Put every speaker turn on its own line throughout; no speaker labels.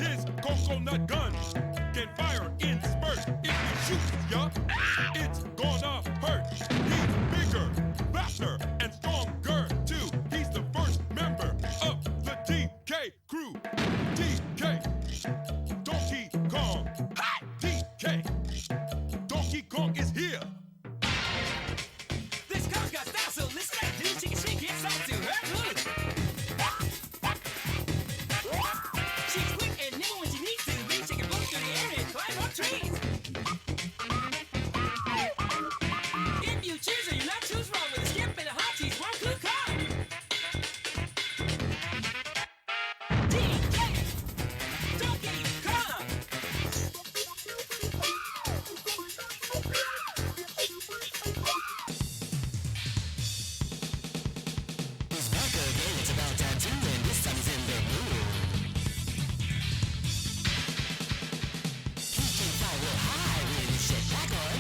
His coconut gun can fire in spurts. If he shoots ya, it's gonna hurt. He's bigger, faster, and stronger too. He's the first member of the DK crew. DK, Donkey Kong. DK, Donkey Kong is here.
This Kong's got style, so listen up, dude. She can't stop to her. She's quick and nimble when she needs to be. She can float through the air and climb up trees. If you choose her, you're not choose wrong with a skip and a hop. She's one cool Kong. DK, Donkey Kong.
It's back again, it's about time to win. This time he's in the mood. He can fly real high with his jet back on.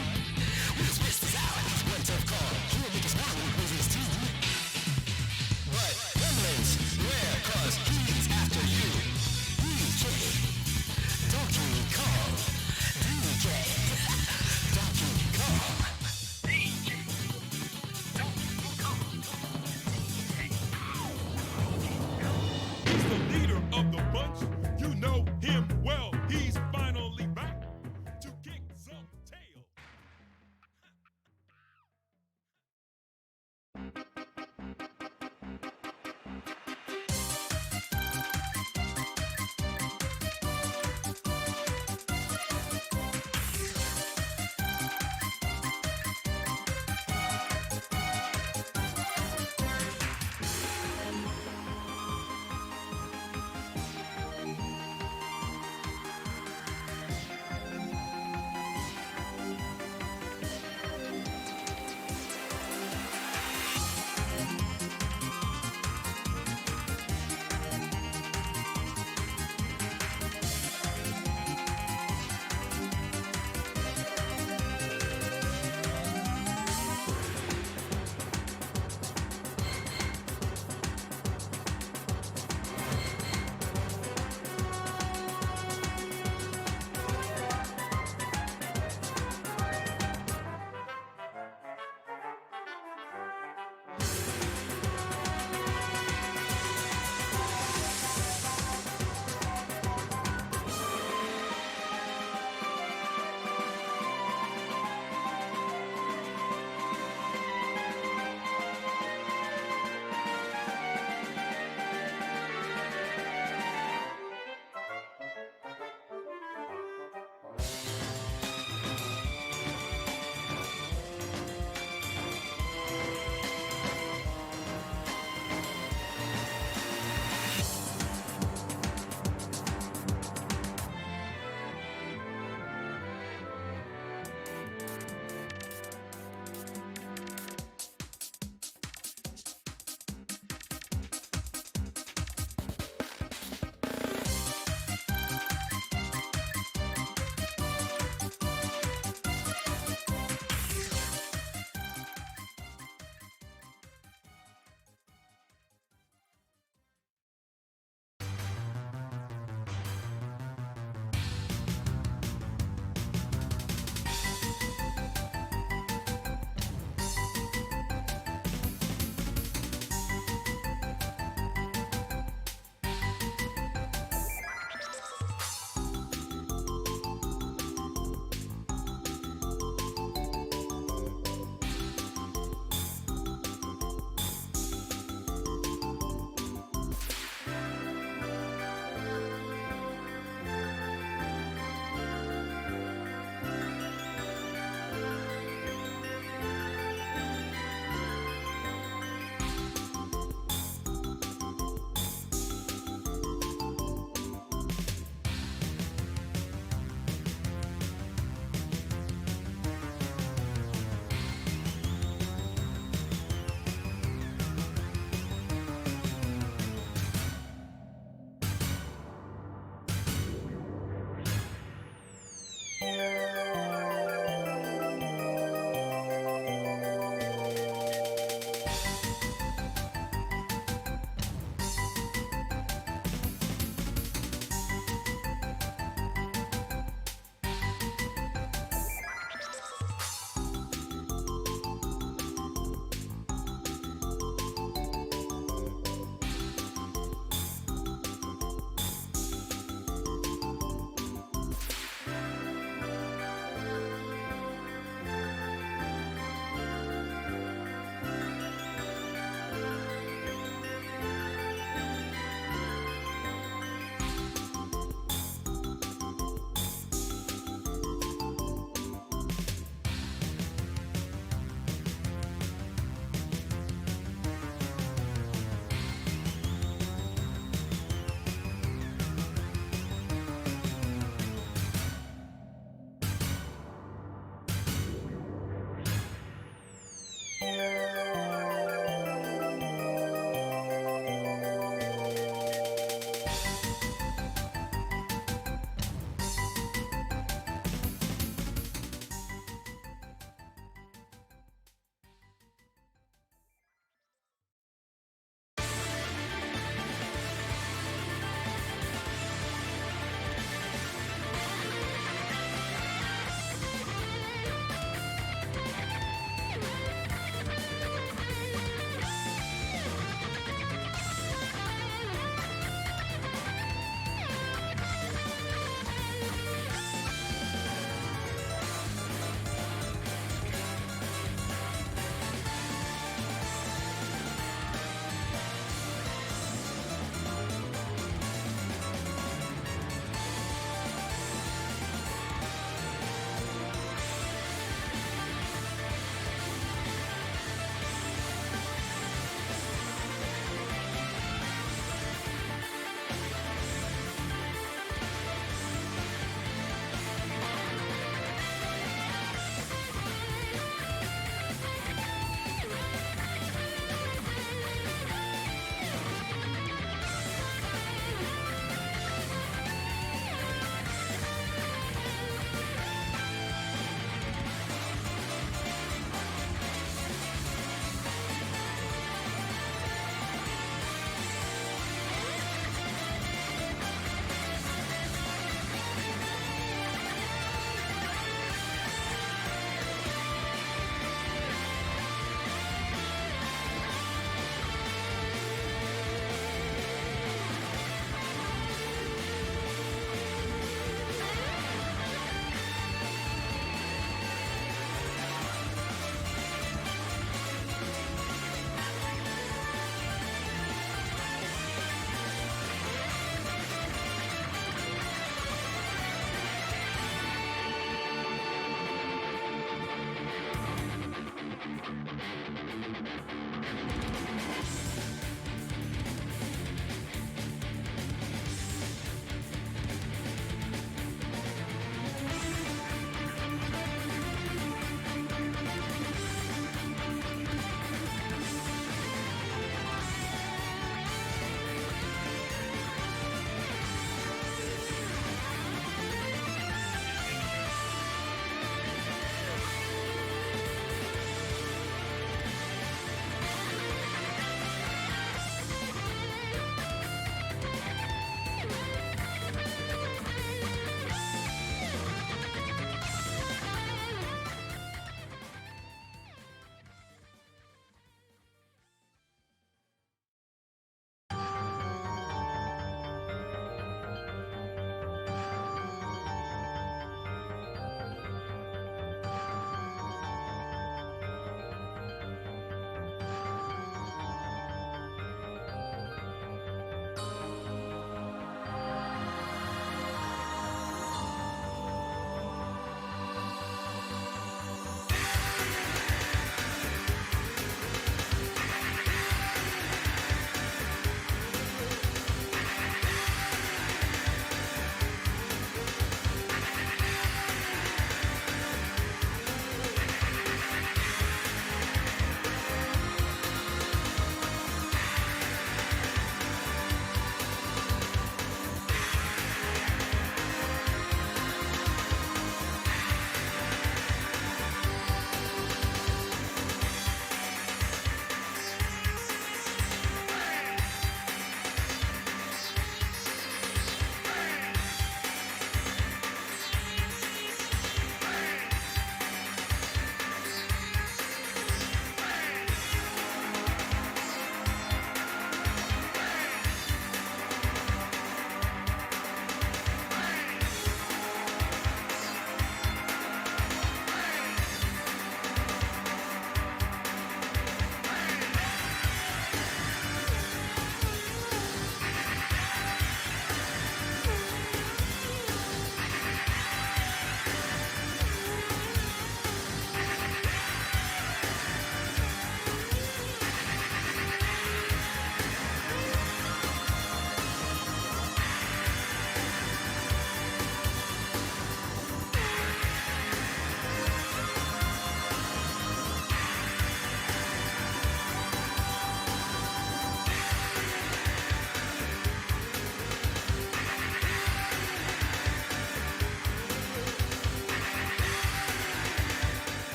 With his whistles out, he's one tough call. He'll make us smile when he brings his teeth. But gremlins, beware, cause he's after you. DK, Donkey Kong. DK, Donkey Kong.
He's the leader of the bunch. You know him well. He's finally back to kick some tail.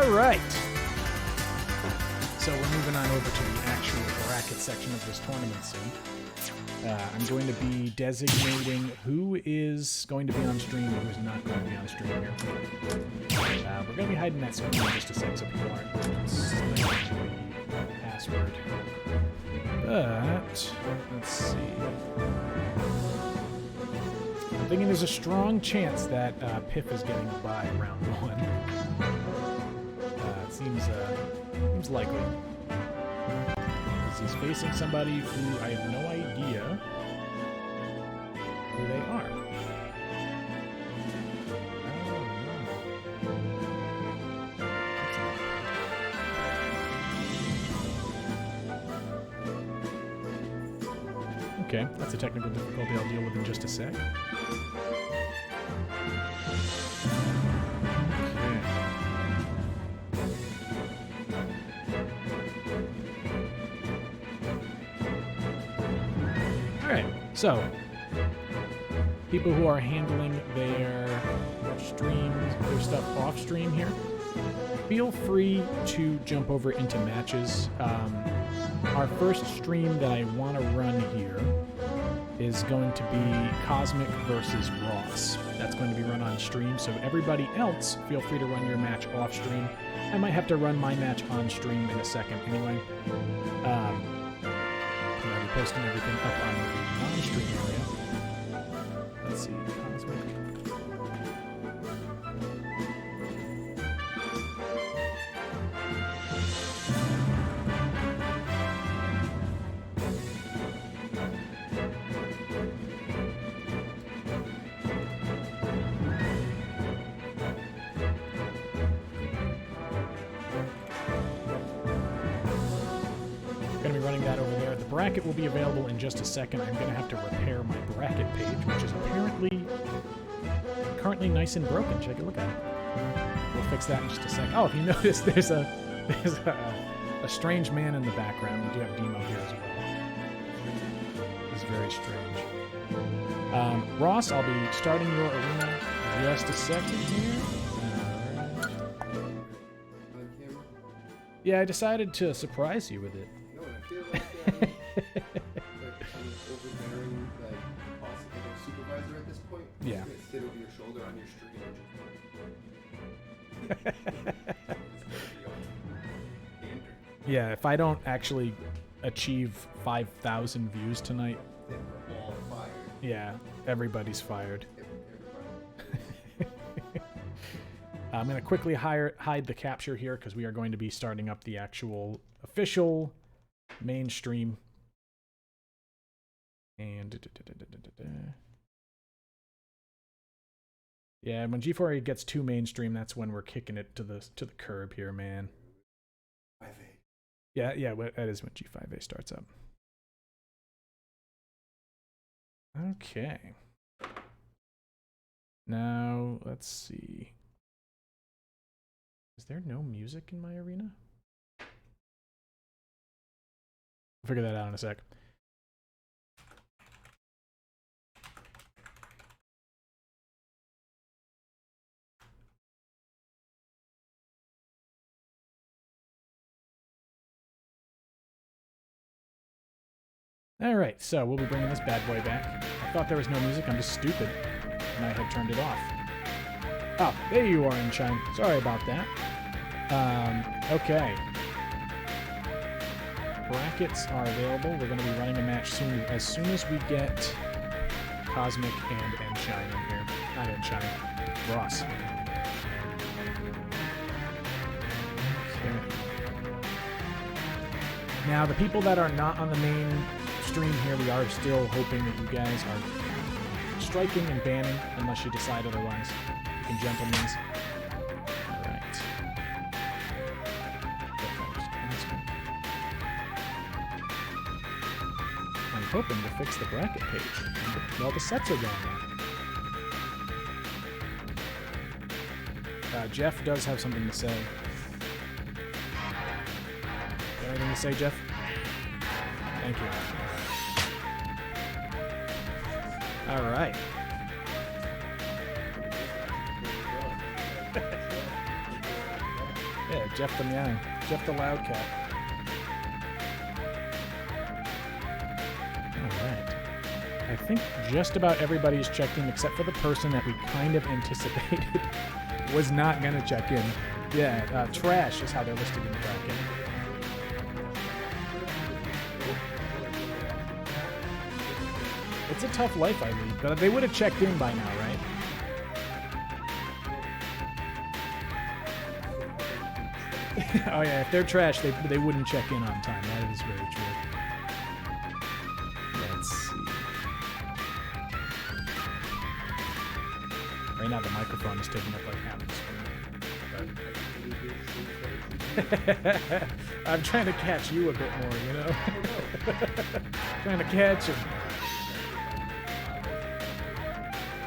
All right. So we're moving on over to the actual bracket section of this tournament soon. I'm going to be designating who is going to be on stream and who's not going to be on stream here. We're going to be hiding that screen in just a sec so people aren't slamming the password. But, let's see. I'm thinking there's a strong chance that Piff is getting a bye round 1. It seems likely. He's facing somebody who I have no idea who they are. Okay, that's a technical difficulty I'll deal with in just a sec. So, people who are handling their streams, their stuff off stream here, feel free to jump over into matches. Our first stream that I want to run here is going to be Cosmic versus Ross. That's going to be run on stream, so everybody else, feel free to run your match off stream. I might have to run my match on stream in a second anyway. I'll be posting everything up on the non-stream area. Let's see, Cosmic. Going to be running that over there. The bracket will be available in just a second. I'm going to have to repair my bracket page, which is apparently currently nice and broken. Take a look at it. We'll fix that in just a second. Oh, if you notice, there's a strange man in the background. We do have Demo here as well. He's very strange. Ross, I'll be starting your arena in just a second here. Yeah, I decided to surprise you with it.
No, I feel like I'm overbearing, boss, a supervisor at this point.
Yeah.
I'm gonna sit over your shoulder on your stream.
Yeah, if I don't actually achieve 5,000 views tonight,
Then we're all fired.
yeah, everybody's fired. I'm going to quickly hide the capture here because we are going to be starting up the actual official mainstream. And yeah, when G4A gets too mainstream, that's when we're kicking it to the curb here, man.
5A.
Yeah, that is when G5A starts up. Okay. Now, let's see. Is there no music in my arena? I'll figure that out in a sec. All right, so we'll be bringing this bad boy back. I thought there was no music. I'm just stupid, and I had turned it off. Oh, there you are, Inshine. Sorry about that. Okay. Brackets are available. We're going to be running a match soon. As soon as we get Cosmic and Enshine in here. Not Enshine. Ross. Okay. Now, the people that are not on the main stream here, we are still hoping that you guys are striking and banning unless you decide otherwise. You can gentlemen's. Alright. I'm hoping to fix the bracket page while the sets are going on. Jeff does have something to say. Got anything to say, Jeff? Thank you. All right. Yeah, Jeff the Loudcat. All right. I think just about everybody's checked in except for the person that we kind of anticipated was not going to check in. Yeah, trash is how they're listed in the bracket. It's a tough life I lead, but they would have checked in by now, right? Oh yeah, if they're trash, they wouldn't check in on time. That is very true. Let's see. Right now the microphone is taking up like half the screen. I'm trying to catch you a bit more, you know? Trying to catch him.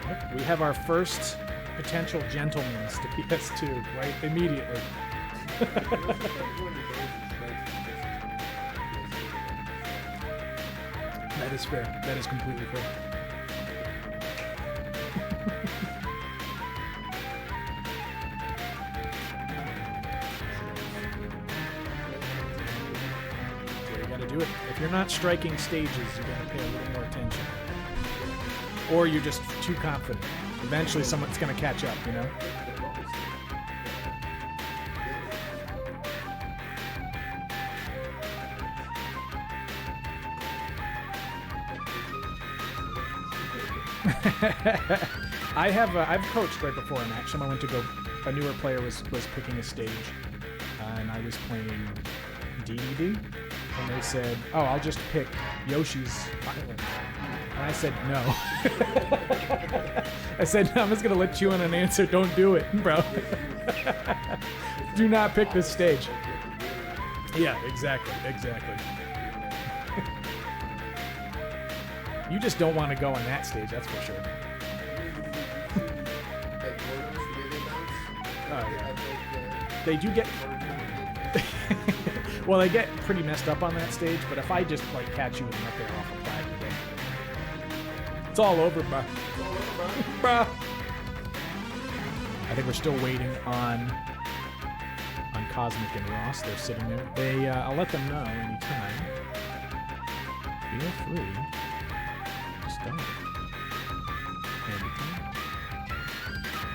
Yep, we have our first potential gentlemen's to PS2, right? Immediately. That is fair. That is completely fair. So you gotta do it. If you're not striking stages, you gotta pay a little more attention. Or you're just too confident. Eventually someone's gonna catch up, you know? I've coached right before a match. Someone went to go. A newer player was picking a stage, and I was playing DDD, and they said, "Oh, I'll just pick Yoshi's Island." And I said, "No." I said, "No, I'm just gonna let you in an answer. Don't do it, bro. Do not pick this stage." Yeah, exactly. You just don't want to go on that stage, that's for sure. Oh, yeah. They do get... Well, they get pretty messed up on that stage, but if I just, like, catch you and up there off a flag, then... It's all over, bruh. Bruh. I think we're still waiting on Cosmic and Ross. They're sitting there. I'll let them know anytime. Feel free. Start. Anytime.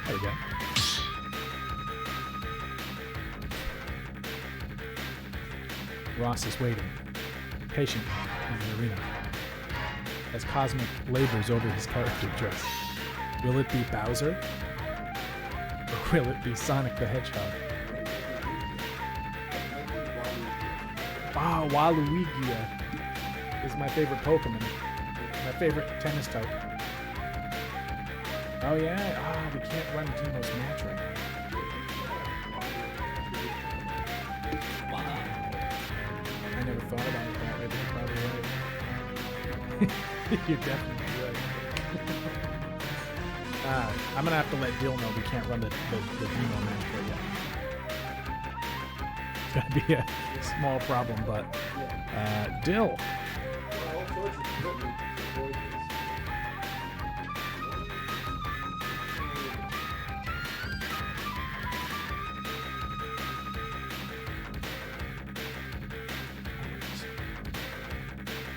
There we go. Ross is waiting, patient in the arena, as Cosmic labors over his character choice. Will it be Bowser? Or will it be Sonic the Hedgehog? Ah, Waluigi is my favorite Pokemon. My favorite tennis type. Oh yeah? Ah, we can't run Teemo's match right now. I never thought about it that way, but you're probably right. You're definitely right. I'm gonna have to let Dill know we can't run the Teemo match for yet. It's gonna be a small problem, but Dill.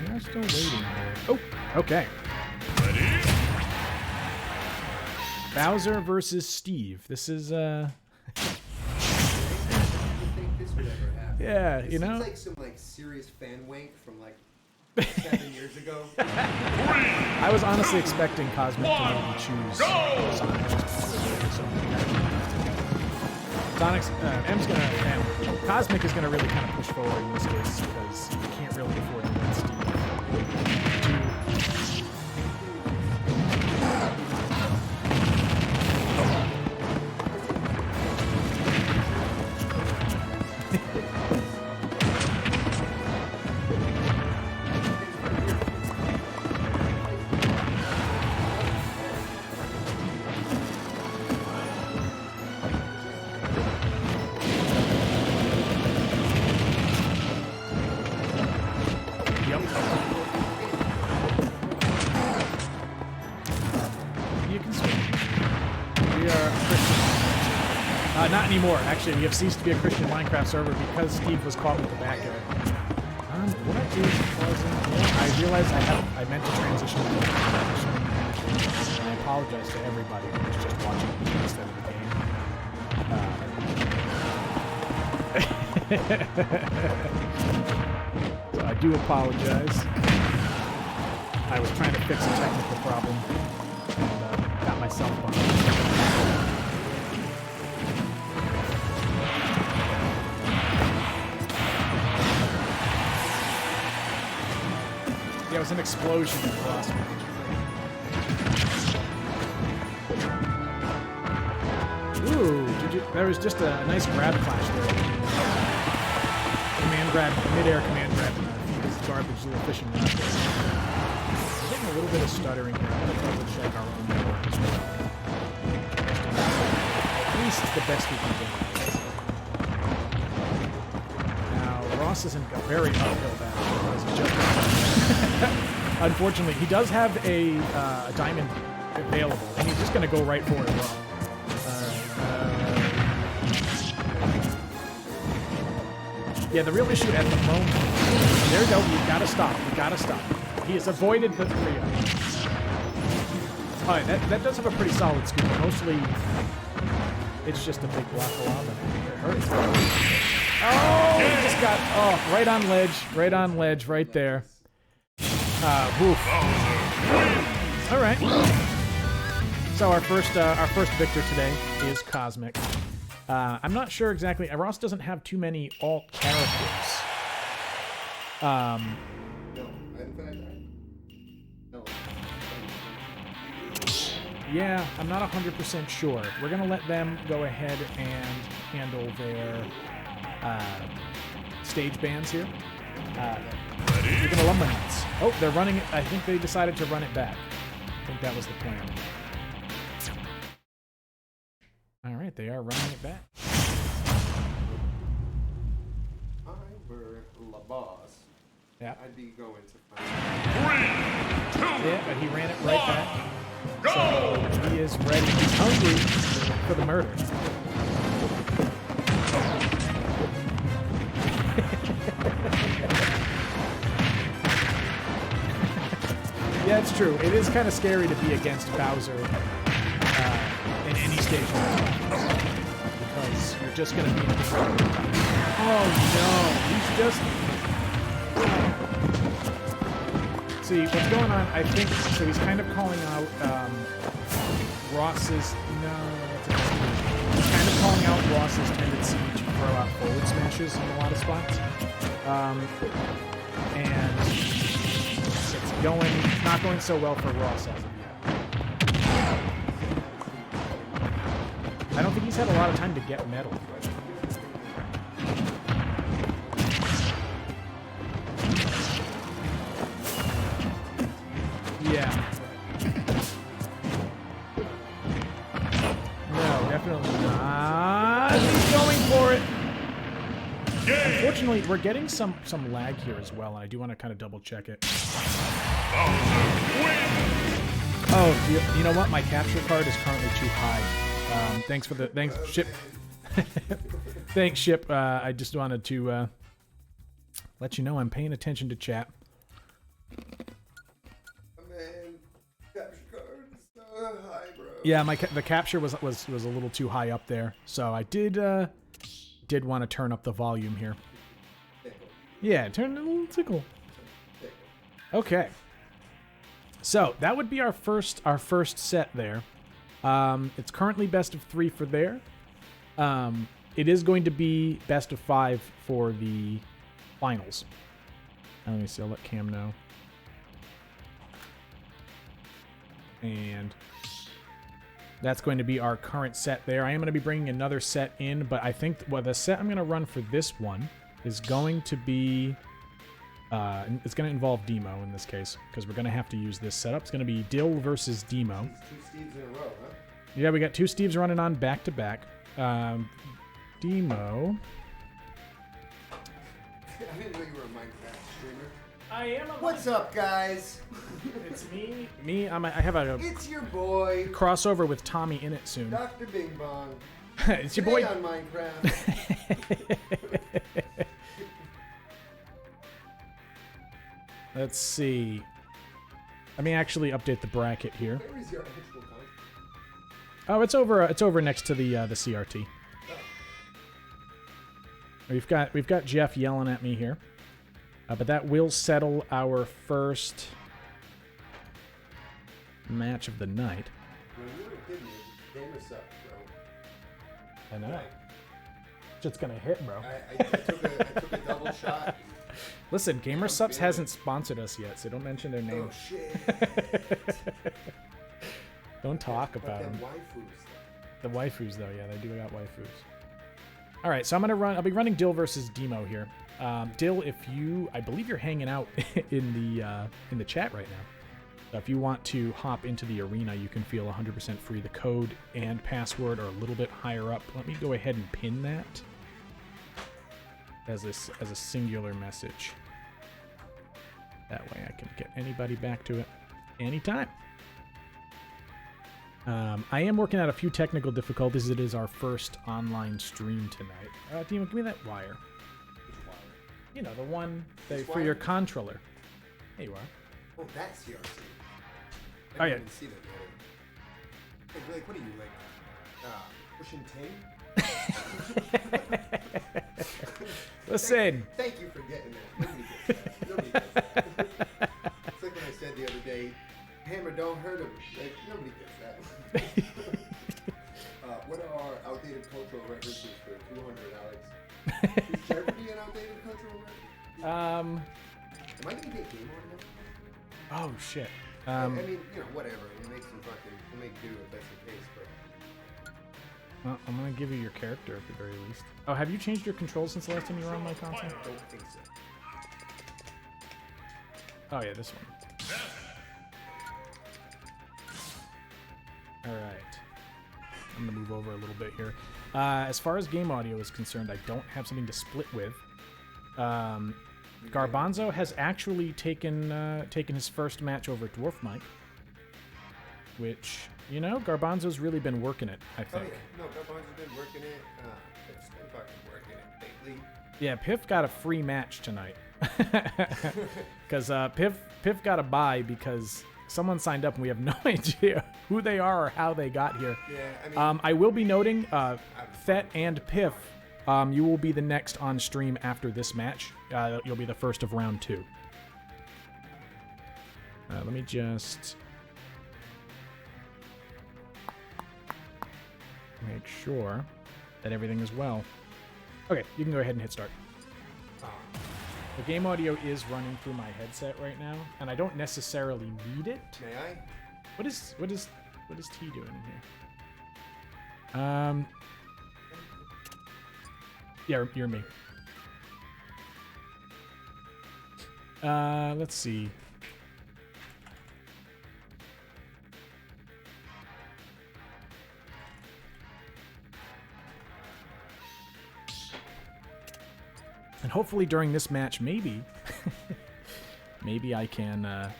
We're still waiting here. Oh, okay.
Ready?
Bowser versus Steve. This is yeah, you know.
It's like some serious fan wank from 7 years ago.
I was honestly expecting Cosmic to maybe choose Sonic. Cosmic is gonna really kind of push forward in this case because you can't really afford to let Steve. Not anymore. Actually, we have ceased to be a Christian Minecraft server because Steve was caught with the back end. What is causing? I realized I meant to transition to the and I apologize to everybody who was just watching me instead of the game. So I do apologize. I was trying to fix a technical problem and got myself behind. Yeah, it was an explosion in the last one. Ooh, there was just a nice grab flash there. Command grab, mid-air command grab, this garbage little fishing rod there. I'm getting a little bit of stuttering here. I'm going to double check our own network as well. At least it's the best we can get. Now, Ross is in a very uphill battle because he just unfortunately, he does have a diamond available, and he's just going to go right for it. Well. Yeah, the real issue at the moment. There we go. You gotta stop. You gotta stop. He has avoided the three. All right, that does have a pretty solid scoop. Mostly, it's just a big block of lava. It hurts. Oh, he just got right on ledge, right there. Woof. All right. So our first victor today is Cosmic. I'm not sure exactly. Ross doesn't have too many alt characters.
No, in fact, no.
Yeah, I'm not 100% sure. We're gonna let them go ahead and handle their stage bands here. We're gonna lumber nuts. Oh, they're running it. I think they decided to run it back. I think that was the plan. All right, they are running it back.
I were La Boss.
Yeah.
I'd be going to find.
3, 2,
Yeah, but he ran it right back.
go!
So he is ready. He's hungry for the murder. Yeah, it's true. It is kind of scary to be against Bowser in any stage because you're just going to be in trouble. Oh no, he's just... See, what's going on, I think, so he's kind of calling out Ross's... No, that's a mistake. He's kind of calling out Ross's tendency to throw out forward smashes in a lot of spots. And it's not going so well for Ross as of yet. I don't think he's had a lot of time to get metal. Yeah. No, definitely not. He's going for it. Unfortunately, we're getting some lag here as well, and I do want to kind of double check it. Oh, you know what? My capture card is currently too high. Thanks, Ship. Thanks, Ship. I just wanted to let you know I'm paying attention to chat.
Man, capture card is so high, bro.
Yeah, the capture was a little too high up there, so I did want to turn up the volume here. Yeah, turn it a little tickle. Okay. So that would be our first set there. It's currently best of 3 for there. It is going to be best of 5 for the finals. Let me see. I'll let Cam know. And that's going to be our current set there. I am going to be bringing another set in, but I think the set I'm going to run for this one is going to be... it's going to involve Demo in this case, because we're going to have to use this setup. It's going to be Dill versus Demo.
2 Steves in a row, huh?
Yeah, we got 2 Steves running on back-to-back. Demo...
I didn't know you were a Minecraft streamer.
I am a...
What's up, guys?
It's me. I have a
It's your boy,
crossover with Tommy in it soon.
Dr. Bing Bong.
It's your boy.
Today on Minecraft.
Let's see. Let me actually update the bracket here.
Where is your actual count?
Oh, it's over. It's over next to the CRT. We've got Jeff yelling at me here, but that will settle our first match of the night.
When you were kidding me, gamers suck, bro.
I know. Shit's gonna hit, bro.
I took a double shot.
Listen, Gamer Subs hasn't sponsored us yet, so don't mention their name.
Oh shit.
Don't talk
But
about
them
them.
waifus.
The waifus, though, yeah, they do got waifus. All right, so I'll be running Dill versus Demo here. Dill, I believe you're hanging out in the chat right now. So if you want to hop into the arena, you can feel 100% free. The code and password are a little bit higher up. Let me go ahead and pin that as a singular message. That way I can get anybody back to it anytime. I am working out a few technical difficulties. It is our first online stream tonight. Demo, give me that wire.
Which wire?
You know, the one
This
for
wire?
your controller. There you are.
Oh, that's CRC.
Oh,
I
yeah.
didn't even see that the other day. Hey, Blake, what are you, like, pushing tape?
Listen.
Thank you for getting that. Nobody gets that. Nobody gets that. It's like when I said the other day, Hammer, don't hurt him. Like, nobody gets that. What are outdated cultural references for 200, Alex? Is Jeopardy an outdated cultural reference? Am I going to get game on now?
Oh shit.
I mean, whatever. We'll make we'll make do if that's the case, but...
Well, I'm gonna give you your character at the very least. Oh, have you changed your controls since the last time you were on my console?
I don't think so.
Oh yeah, this one. All right. I'm gonna move over a little bit here. As far as game audio is concerned, I don't have something to split with. Garbanzo has actually taken his first match over Dwarf Mike, which, Garbanzo's really been working it, I
Oh,
think.
yeah. No, Garbanzo's been working it. It's been fucking working it lately.
Yeah, Piff got a free match tonight. Because Piff got a bye because someone signed up and we have no idea who they are or how they got here.
Yeah, I mean...
I will be noting, Thet and Piff, you will be the next on stream after this match. You'll be the first of round 2. Let me just make sure that everything is well. Okay, you can go ahead and hit start. The game audio is running through my headset right now, and I don't necessarily need it.
May I?
What is T doing in here? Yeah, you're me. Let's see. And hopefully during this match, maybe I can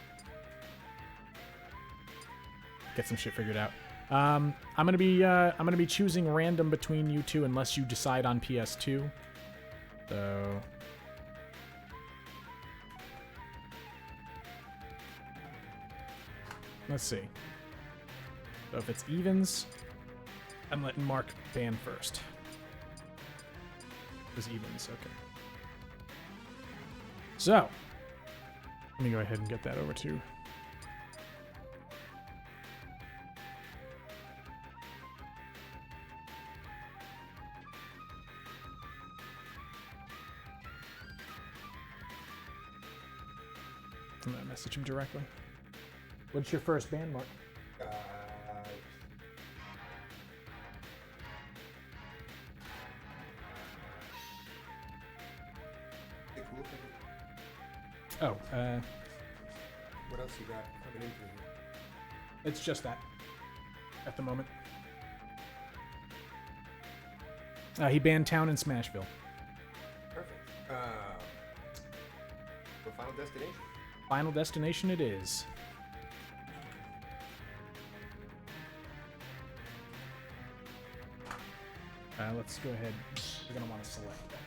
get some shit figured out. I'm gonna be choosing random between you two unless you decide on PS2. So let's see. So if it's evens, I'm letting Mark ban first. It was evens, okay. So let me go ahead and get that over to. I'm gonna message him directly. What's your first band, Mark?
Hey, cool.
Oh,
What else you got coming in for you?
it's just that at the moment. He banned Town and Smashville.
Perfect. For Final Destination.
Final Destination it is. Let's go ahead. We're going to want to select that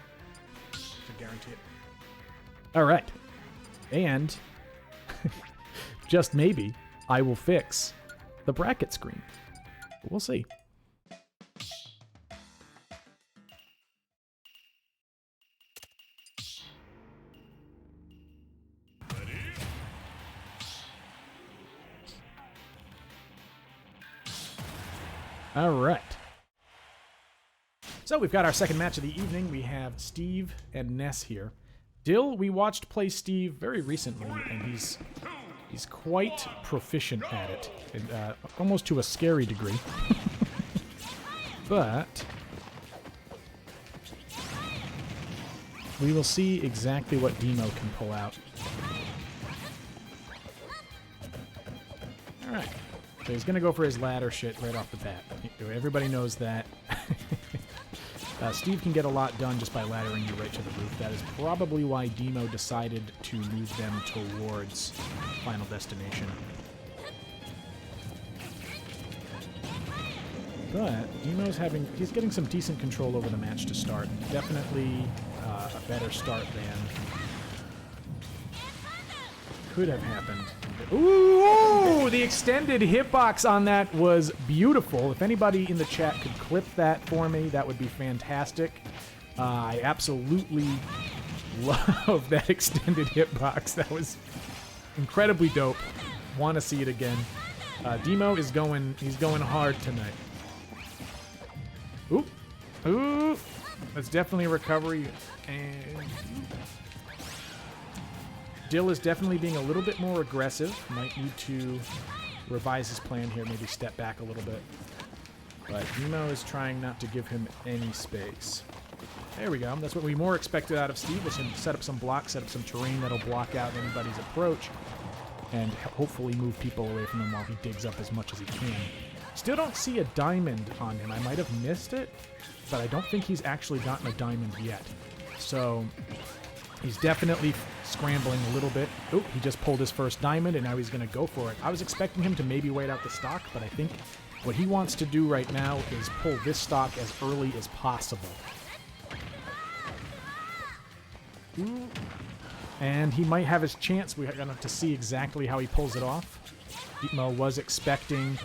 to guarantee it. All right. And just maybe I will fix the bracket screen. We'll see. All right. So we've got our second match of the evening. We have Steve and Ness here. Dill, we watched play Steve very recently, and he's quite proficient at it, and, almost to a scary degree. But we will see exactly what Demo can pull out. All right. So he's going to go for his ladder shit right off the bat. Everybody knows that. Steve can get a lot done just by laddering you right to the roof. That is probably why Demo decided to move them towards Final Destination. But Demo's he's getting some decent control over the match to start. Definitely a better start than could have happened. Ooh, the extended hitbox on that was beautiful. If anybody in the chat could clip that for me, that would be fantastic. I absolutely love that extended hitbox. That was incredibly dope. Want to see it again. Demo is he's going hard tonight. Ooh, ooh, that's definitely a recovery. And Dill is definitely being a little bit more aggressive. Might need to revise his plan here, maybe step back a little bit. But Demo is trying not to give him any space. There we go. That's what we more expected out of Steve, was him to set up some blocks, set up some terrain that'll block out anybody's approach, and hopefully move people away from him while he digs up as much as he can. Still don't see a diamond on him. I might have missed it, but I don't think he's actually gotten a diamond yet. So he's definitely scrambling a little bit. Oh, he just pulled his first diamond, and now he's going to go for it. I was expecting him to maybe wait out the stock, but I think what he wants to do right now is pull this stock as early as possible. Ooh. And he might have his chance. We're going to have to see exactly how he pulls it off. Demo was expecting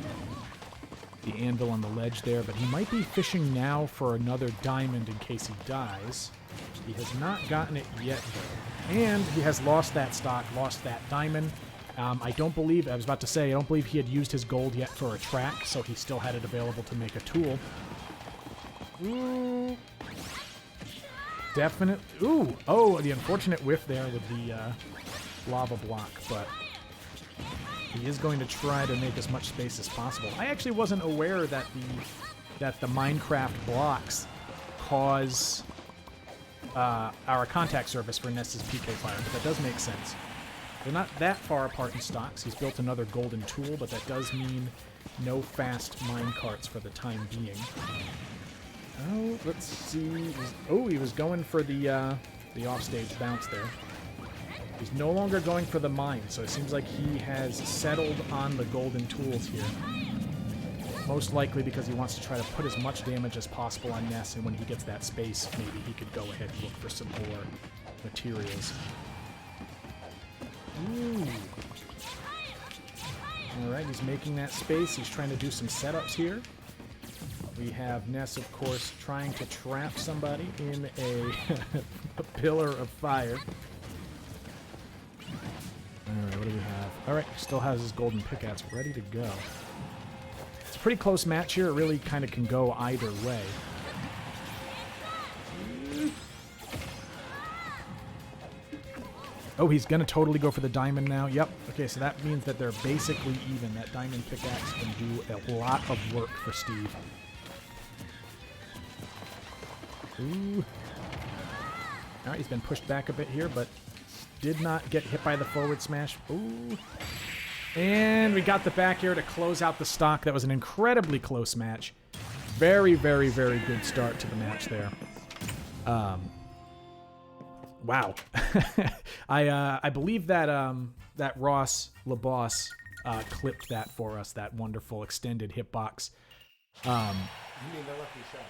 the anvil on the ledge there, but he might be fishing now for another diamond in case he dies. He has not gotten it yet, though. And he has lost that stock, lost that diamond. I was about to say, I don't believe he had used his gold yet for a track, so he still had it available to make a tool. Ooh. Definite. Ooh. Oh, the unfortunate whiff there with the lava block, but he is going to try to make as much space as possible. I actually wasn't aware that the Minecraft blocks cause our contact surface for Ness's PK fire, but that does make sense. They're not that far apart in stocks. He's built another golden tool, but that does mean no fast mine carts for the time being. Oh, let's see. He was going for the offstage bounce there. He's no longer going for the mine, so it seems like he has settled on the golden tools here. Most likely because he wants to try to put as much damage as possible on Ness, and when he gets that space, maybe he could go ahead and look for some more materials. Ooh. Alright, he's making that space. He's trying to do some setups here. We have Ness, of course, trying to trap somebody in a pillar of fire. Alright, what do we have? Alright, still has his golden pickaxe ready to go. It's a pretty close match here. It really kind of can go either way. Oh, he's going to totally go for the diamond now. Yep. Okay, so that means that they're basically even. That diamond pickaxe can do a lot of work for Steve. Ooh. Alright, he's been pushed back a bit here, but did not get hit by the forward smash. Ooh. And we got the back air to close out the stock. That was an incredibly close match. Very, very, very good start to the match there. Wow. I believe that that Ross LaBoss clipped that for us, that wonderful extended hitbox.
You mean the lucky shot?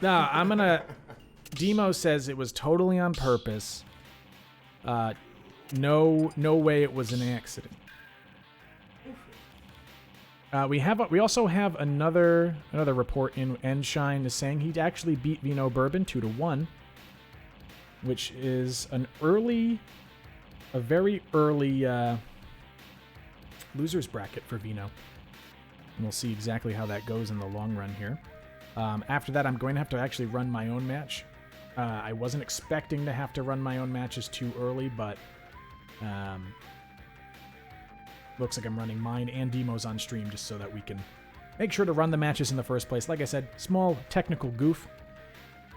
No, I'm gonna. Demo says it was totally on purpose. No way it was an accident. We also have another report in Endshine is saying he actually beat Vino Bourbon 2-1, which is a very early losers bracket for Vino. And we'll see exactly how that goes in the long run here. After that, I'm going to have to actually run my own match. I wasn't expecting to have to run my own matches too early, but looks like I'm running mine and Demo's on stream just so that we can make sure to run the matches in the first place. Like I said, small technical goof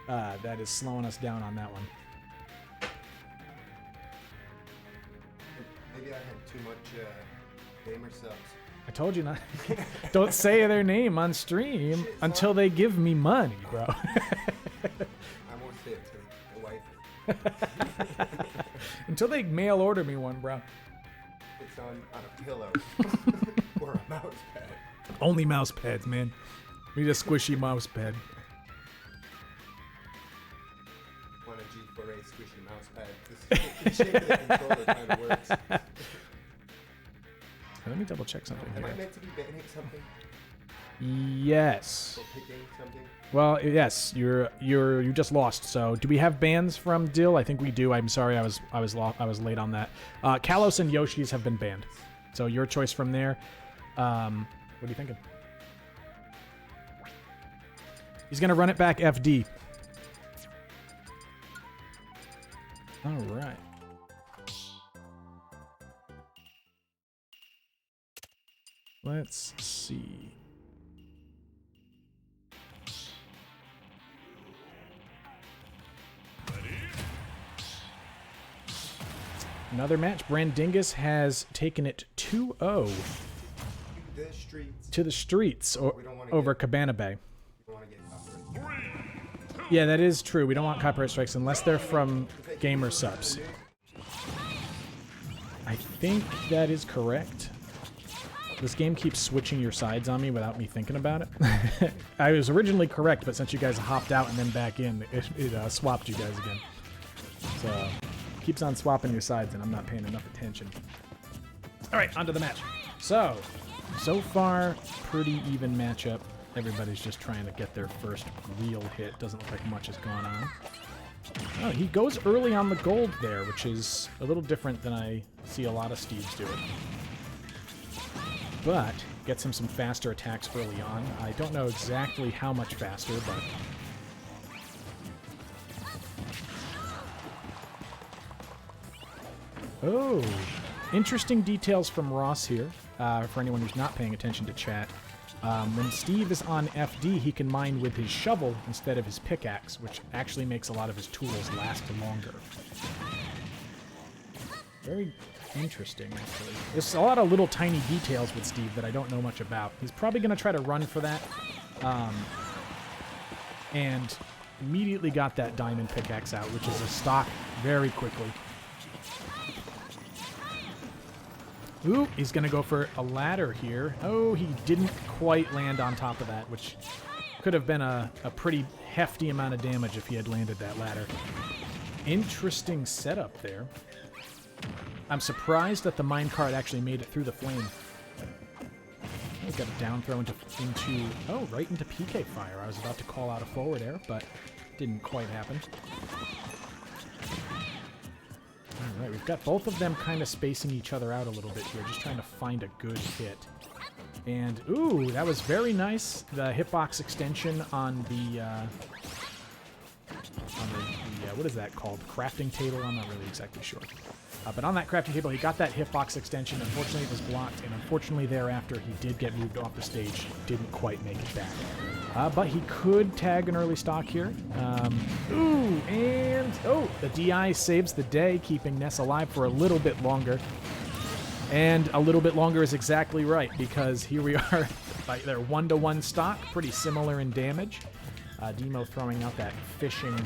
that is slowing us down on that one.
Maybe I had too much gamer subs.
I told you not. Don't say their name on stream until they give me money, bro.
I won't say it to the wife.
Until they mail order me one, bro.
It's on a pillow or a mouse pad.
Only mouse pads, man. We need a squishy mouse pad.
Want a G4A squishy mouse pad. The shape of the controller kind of works.
Let me double check something
Am I
here.
meant to be banning something?
Yes.
Or picking something?
Well, yes. You just lost. So, do we have bans from Dill? I think we do. I'm sorry, I was late on that. Kalos and Yoshi's have been banned. So your choice from there. What are you thinking? He's gonna run it back FD. All right. Let's see. Another match. Brandingus has taken it 2-0
The streets.
to the streets
We don't wanna
over
get-
Cabana Bay.
You don't want to get copyright.
Yeah, that is true. We don't want copyright strikes unless they're from gamer subs. I think that is correct. This game keeps switching your sides on me without me thinking about it. I was originally correct, but since you guys hopped out and then back in, it swapped you guys again. So, keeps on swapping your sides and I'm not paying enough attention. All right, on to the match. So far, pretty even matchup. Everybody's just trying to get their first real hit. Doesn't look like much has gone on. Oh, he goes early on the gold there, which is a little different than I see a lot of Steves do it. But gets him some faster attacks early on. I don't know exactly how much faster, but... Oh, interesting details from Ross here, for anyone who's not paying attention to chat. When Steve is on FD, he can mine with his shovel instead of his pickaxe, which actually makes a lot of his tools last longer. Very interesting, actually. There's a lot of little tiny details with Steve that I don't know much about. He's probably going to try to run for that. And immediately got that diamond pickaxe out, which is a stock very quickly. Ooh, he's going to go for a ladder here. Oh, he didn't quite land on top of that, which could have been a pretty hefty amount of damage if he had landed that ladder. Interesting setup there. I'm surprised that the minecart actually made it through the flame. He's got a down throw into right into PK fire. I was about to call out a forward air, but didn't quite happen. All right, we've got both of them kind of spacing each other out a little bit here, just trying to find a good hit. And, ooh, that was very nice. The hitbox extension on the what is that called? Crafting table? I'm not really exactly sure. But on that crafting table, he got that hitbox extension. Unfortunately, it was blocked, and unfortunately thereafter, he did get moved off the stage. Didn't quite make it back. But he could tag an early stock here. The DI saves the day, keeping Ness alive for a little bit longer. And a little bit longer is exactly right, because here we are. They're 1-to-1 stock, pretty similar in damage. Demo throwing out that fishing.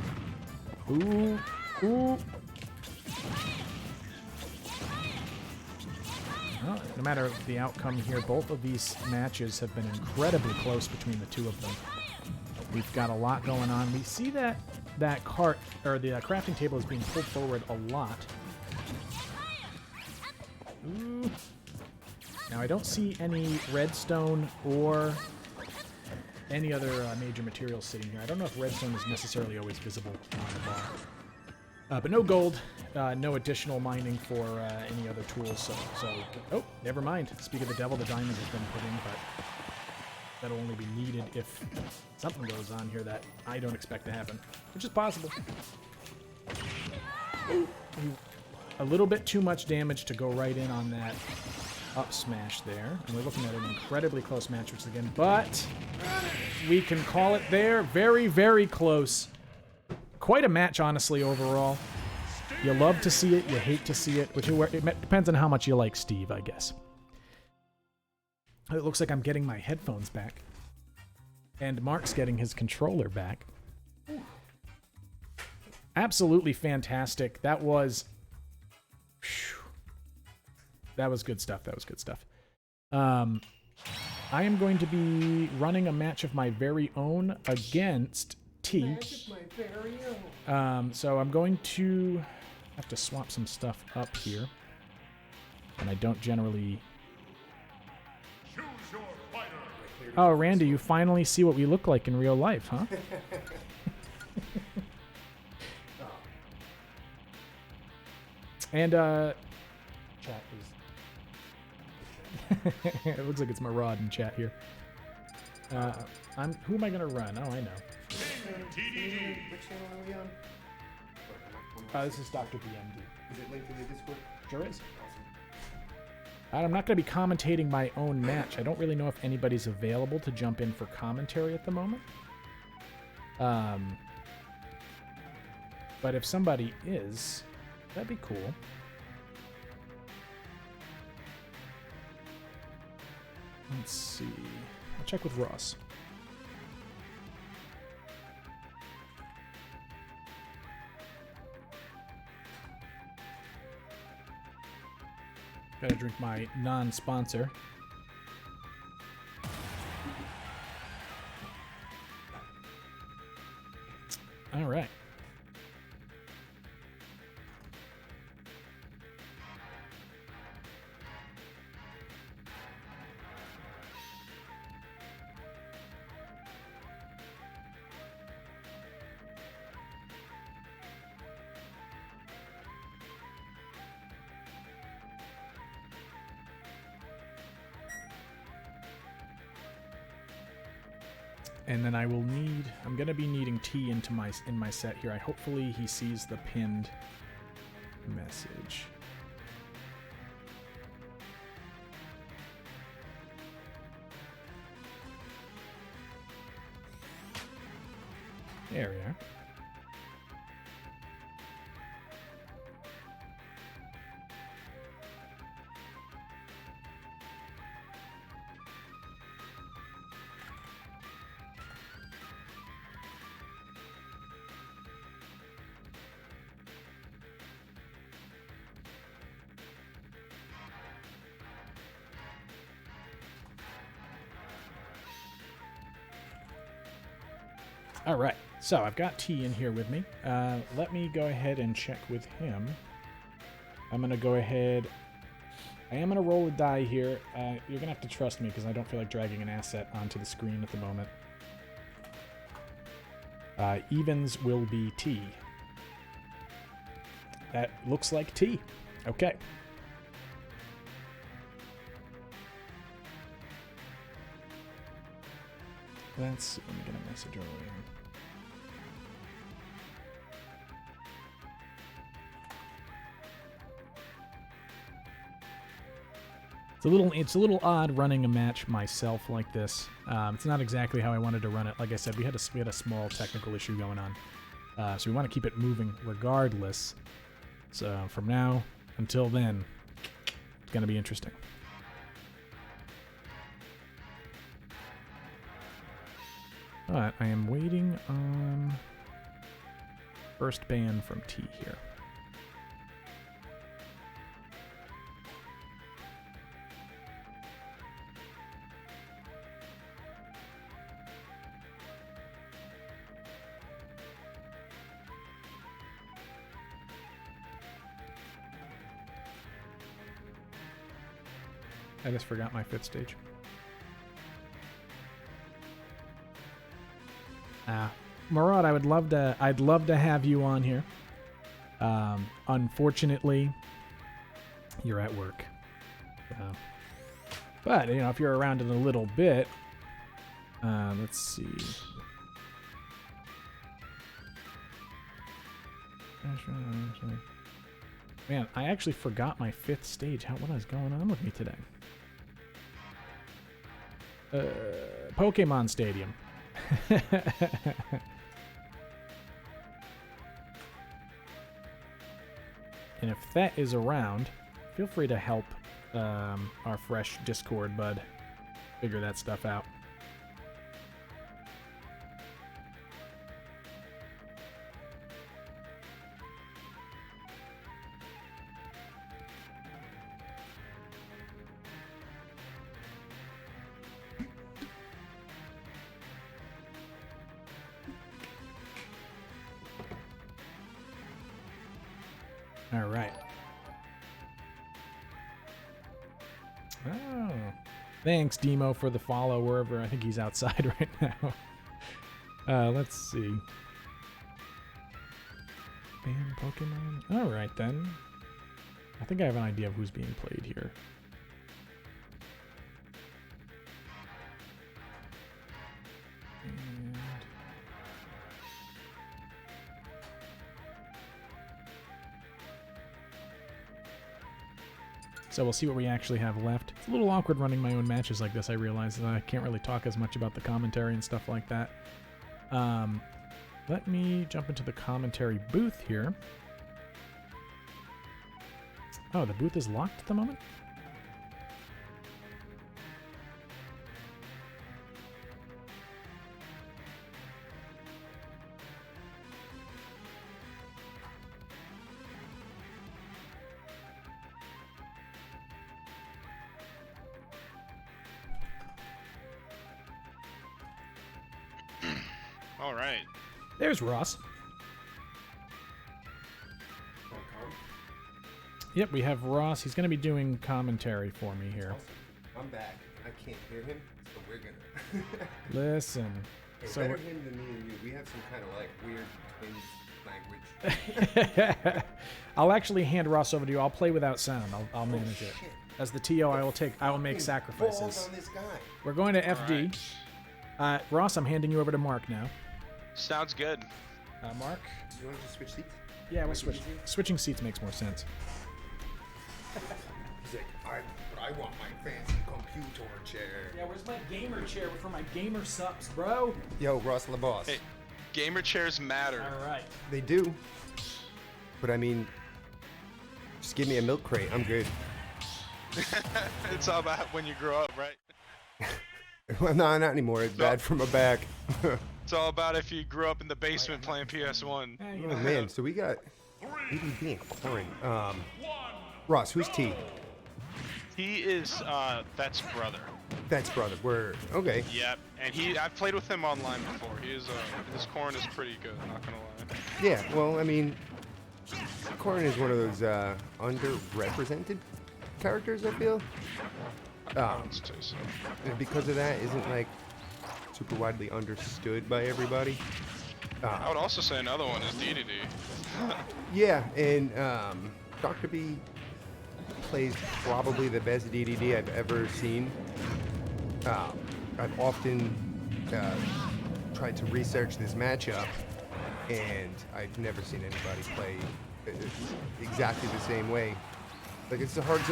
Ooh. Well, no matter the outcome here, both of these matches have been incredibly close between the two of them. We've got a lot going on. We see that cart, or the crafting table is being pulled forward a lot. Ooh. Now, I don't see any redstone or any other major materials sitting here. I don't know if redstone is necessarily always visible on the bar. But no gold, no additional mining for any other tools. So, oh, never mind. Speak of the devil, the diamond has been put in, but that'll only be needed if something goes on here that I don't expect to happen, which is possible. Ooh, a little bit too much damage to go right in on that up smash there. And we're looking at an incredibly close match once again, but we can call it there. Very, very close. Quite a match, honestly, overall. You love to see it, you hate to see it, it depends on how much you like Steve, I guess. It looks like I'm getting my headphones back. And Mark's getting his controller back. Absolutely fantastic. That was good stuff. That was good stuff. I am going to be running a match of my very own against T. So I'm going to have to swap some stuff up here. And I don't generally... Oh, Randy, you finally see what we look like in real life, huh? And, chat is... it looks like it's Marad in chat here. Who am I gonna run? Oh, I know.
Which channel are we on?
This is Dr. BMD.
Is it linked in the Discord?
Sure is.
Awesome.
I'm not going to be commentating my own match. I don't really know if anybody's available to jump in for commentary at the moment. But if somebody is, that'd be cool. Let's see. I'll check with Ross. Gotta drink my non-sponsor. All right. And then I will need, I'm going to be needing T in my set here. Hopefully he sees the pinned message. There we are. All right, so I've got T in here with me. Let me go ahead and check with him. I'm going to go ahead. I am going to roll a die here. You're going to have to trust me because I don't feel like dragging an asset onto the screen at the moment. Evens will be T. That looks like T. Okay. Let's see. Let me get a message over here. It's a little odd running a match myself like this. It's not exactly how I wanted to run it. Like I said, we had a small technical issue going on, so we want to keep it moving regardless. So from now until then, it's going to be interesting. But I am waiting on first ban from T here. I just forgot my 5th stage. Murad, I'd love to have you on here. Unfortunately, you're at work. But you know, if you're around in a little bit, let's see. Man, I actually forgot my 5th stage. What is going on with me today? Pokemon Stadium. And if that is around, feel free to help our fresh Discord bud figure that stuff out. All right. Oh, thanks, Demo, for the follow wherever. I think he's outside right now. Let's see. Ban Pokemon. All right then. I think I have an idea of who's being played here. And so we'll see what we actually have left. It's a little awkward running my own matches like this. I realize that I can't really talk as much about the commentary and stuff like that. Let me jump into the commentary booth here. Oh, the booth is locked at the moment?
All right.
There's Ross. Yep, we have Ross. He's going to be doing commentary for me here.
Awesome. I'm back. I can't hear him, so we're gonna.
Listen.
Hey,
So
better him than me and you. We have some kind of like weird twins language.
I'll actually hand Ross over to you. I'll play without sound. I'll manage it.
Shit.
As the TO, I will make
Fucking
sacrifices.
balls on this guy.
We're going to FD. Ross, I'm handing you over to Mark now.
Sounds good.
Mark?
You want to just switch seats?
Yeah, we'll switch. Switching seats makes more sense.
He's like, I want my fancy computer chair.
Yeah, where's my gamer chair for my gamer subs, bro?
Yo, Ross LaBoss.
Hey, gamer chairs matter.
All right.
They do. But I mean, just give me a milk crate. I'm good.
It's all about when you grow up, right?
Well, no, not anymore. It's bad for my back.
It's all about if you grew up in the basement playing PS1.
Hey, you
Oh
know,
man, so we got EDB and Corn. Ross, who's T?
He is Vet's brother.
That's brother. We're okay.
Yep, and I've played with him online before. He is his corn is pretty good, not gonna lie.
Yeah, well, I mean, Corn is one of those underrepresented characters, I feel.
Let's say so.
And because of that, isn't like super widely understood by everybody.
I would also say another one is DDD.
Yeah, and Dr. B plays probably the best DDD I've ever seen. I've often tried to research this matchup, and I've never seen anybody play exactly the same way. Like, it's hard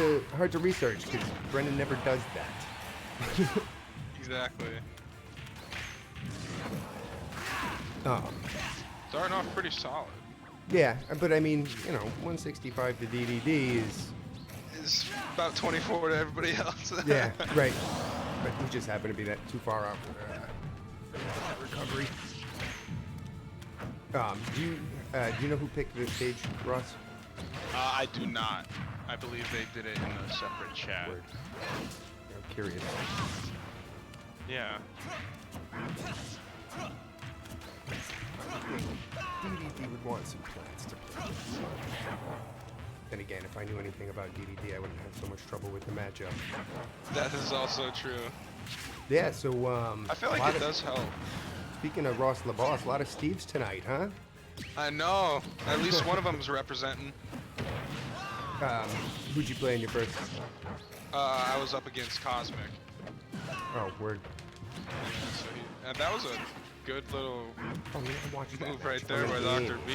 to research because Brendan never does that.
Exactly.
Um,
Starting off pretty solid.
yeah, but I mean, you know, 165 to DDD is...
It's about 24 to everybody else.
Yeah, right. But we just happen to be that too far out for that recovery. Do you know who picked this stage, Ross?
I do not. I believe they did it in a separate chat.
Word. I'm curious.
Yeah.
DDD would want some plants to play.
Then again, if I knew anything about DDD, I wouldn't have so much trouble with the matchup.
That is also true.
Yeah, so
I feel
a
like
lot
it
of-
does help.
Speaking of Ross LaBoss, a lot of Steves tonight, huh?
I know. At least one of them is representing.
Who'd you play in your first?
I was up against Cosmic.
Oh, word.
Yeah, so and that was a good little
Oh, yeah, I watched that
move
match.
right there by
Oh,
Dr. B.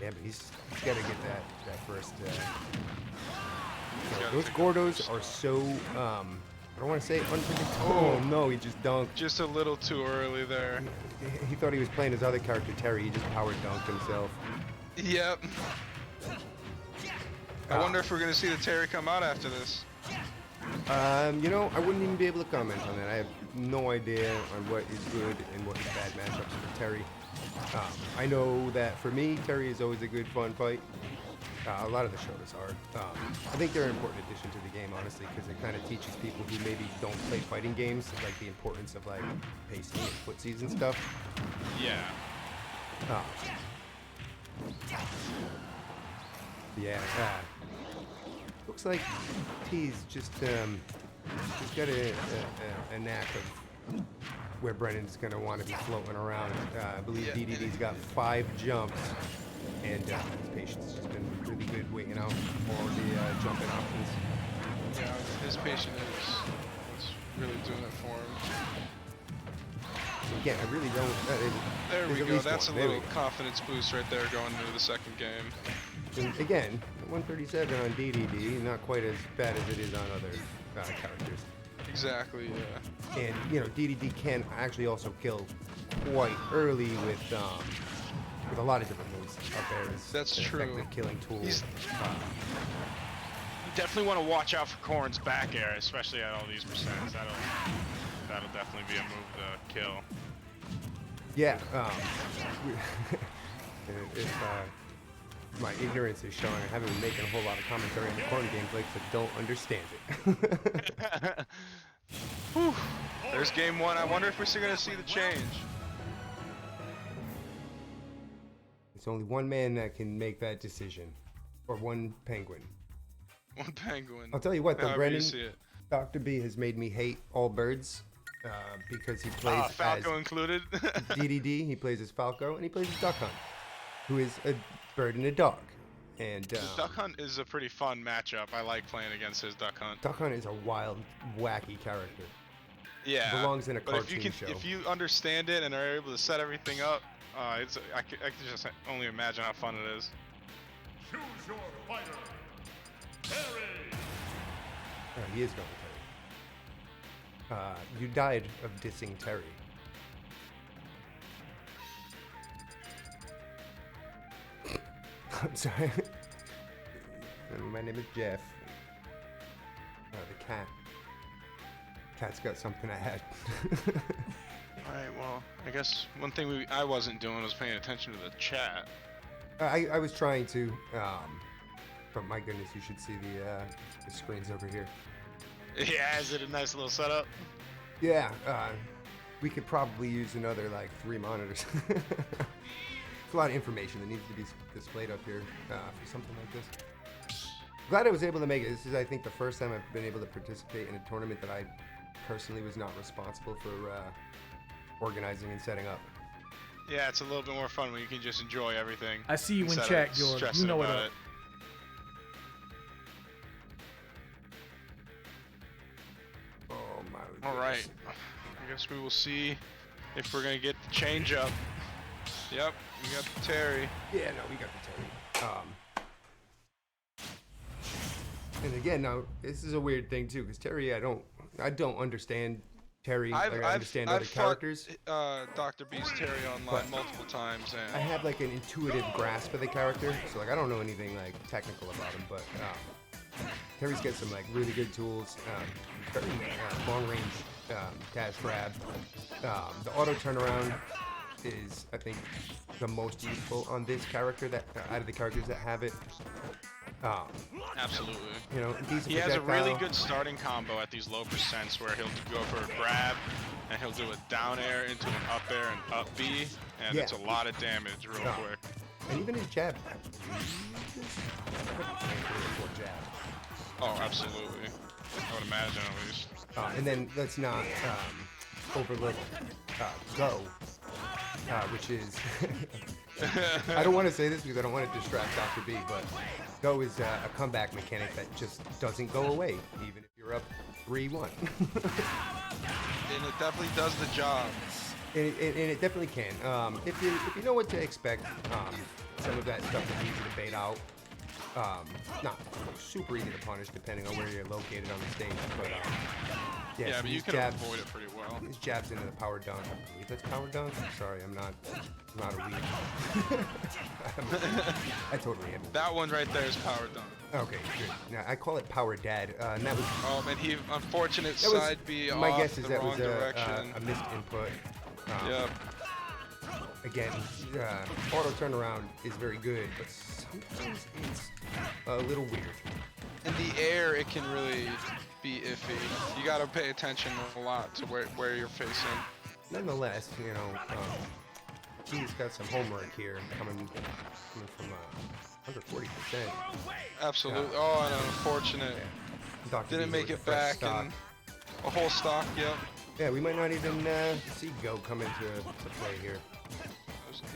Yeah, but he's got to get that first.
gotta
Those
take that
Gordos
first
are
stop.
so. I don't want to say unpredictable. Oh no, he just dunked.
Just a little too early there.
He thought he was playing his other character Terry. He just power dunked himself.
Yep. I wonder if we're gonna see the Terry come out after this.
You know, I wouldn't even be able to comment on that. I have no idea on what is good and what is bad matchups for Terry. I know that for me, Terry is always a good, fun fight. A lot of the shows are. I think they're an important addition to the game, honestly, because it kind of teaches people who maybe don't play fighting games, like the importance of like pacing and footsies and stuff.
Yeah.
Yeah. Looks like T's just he's got a knack of where Brennan's gonna want to be floating around. I believe
Yeah.
DDD's got 5 jumps, and his patience has just been really good waiting out all the jumping options.
Yeah, his patient is really doing it for him.
Again, I really don't.
There we
there's at
go.
least
That's
one.
a
There we
little confidence boost right there going into the second game.
go. And again, 137 on DDD, not quite as bad as it is on other characters.
Exactly, yeah.
And you know, DDD can actually also kill quite early with a lot of different moves up there. It's
That's
an
true.
effective killing tool.
He's-
You definitely want to watch out for Corrin's back air, especially at all these percents. That'll definitely be a move to kill.
Yeah. If my ignorance is showing, I haven't been making a whole lot of commentary on the corn gameplay because I don't understand it.
Whew. There's game 1. I wonder if we're still gonna see the change.
There's only one man that can make that decision, or one penguin.
One penguin.
I'll tell you what, though,
However
Brennan,
you see it.
Dr. B has made me hate all birds because he plays as
Falco included.
DDD, he plays as Falco, and he plays as Duck Hunt, who is a bird and a dog. And
Duck Hunt is a pretty fun matchup. I like playing against his Duck Hunt.
Duck Hunt is a wild, wacky character.
Yeah.
belongs in a
but if you
cartoon
can,
show.
if you understand it and are able to set everything up, I can just only imagine how fun it is.
Choose your fighter. Terry.
He is going Terry. You died of dissing Terry. I'm sorry. My name is Jeff. The cat. Cat's got something I had.
Alright, well, I guess one thing I wasn't doing was paying attention to the chat.
I was trying to, but my goodness, you should see the screens over here.
Yeah, is it a nice little setup?
Yeah, we could probably use another like 3 monitors. It's a lot of information that needs to be displayed up here for something like this. Glad I was able to make it. This is, I think, the first time I've been able to participate in a tournament that I personally was not responsible for organizing and setting up.
Yeah, it's a little bit more fun when you can just enjoy everything.
I see you in
instead of
chat, George.
stressing
You know what
about
up.
it.
Oh my.
All right. I guess we will see if we're gonna get the change up. Yep, we got the Terry.
Yeah, no, we got the Terry. And again, now this is a weird thing too, because Terry, I don't understand Terry. I understand other characters.
Dr. B's Terry online multiple times,
I
and
have like an intuitive grasp of the character, so like I don't know anything like technical about him, but Terry's got some like really good tools. Very long range dash grab. The auto turnaround is, I think, the most useful on this character that out of the characters that have it.
absolutely.
You know, decent
He has a really
projectile.
good starting combo at these low percents where he'll go for a grab and he'll do a down air into an up air and up B, and
Yeah.
it's a lot of damage real
Yeah.
quick.
And even his jab.
Oh, absolutely. I would imagine at least.
And then let's not overlook Go, which is... I don't want to say this because I don't want to distract Dr. B, but Go is a comeback mechanic that just doesn't go away, even if you're up 3-1.
And it definitely does the job.
And it definitely can. If you know what to expect, some of that stuff is easy to bait out. Not super easy to punish depending on where you're located on the stage, but
Yeah, but you can avoid it pretty well.
His jabs into the power dunk. I believe that's power dunk. I'm sorry, I'm not a weeb. I totally am.
That one right there is power dunk.
Okay, good. Now I call it power dad, and that was.
Oh, and he unfortunate
that was,
side B
my
off
guess is
the
that
wrong
was
direction.
a missed input.
Yep.
Again, auto turnaround is very good, but sometimes it's a little weird.
In the air, it can really be iffy. You gotta pay attention a lot to where you're facing.
Nonetheless, you know, he's got some homework here coming from under 40%.
Absolutely. Oh, and unfortunate.
Dr.
Didn't
B's
make
with
it
the fresh
back
stock.
and a whole stock. Yep.
Yeah, we might not even see Go come into play here.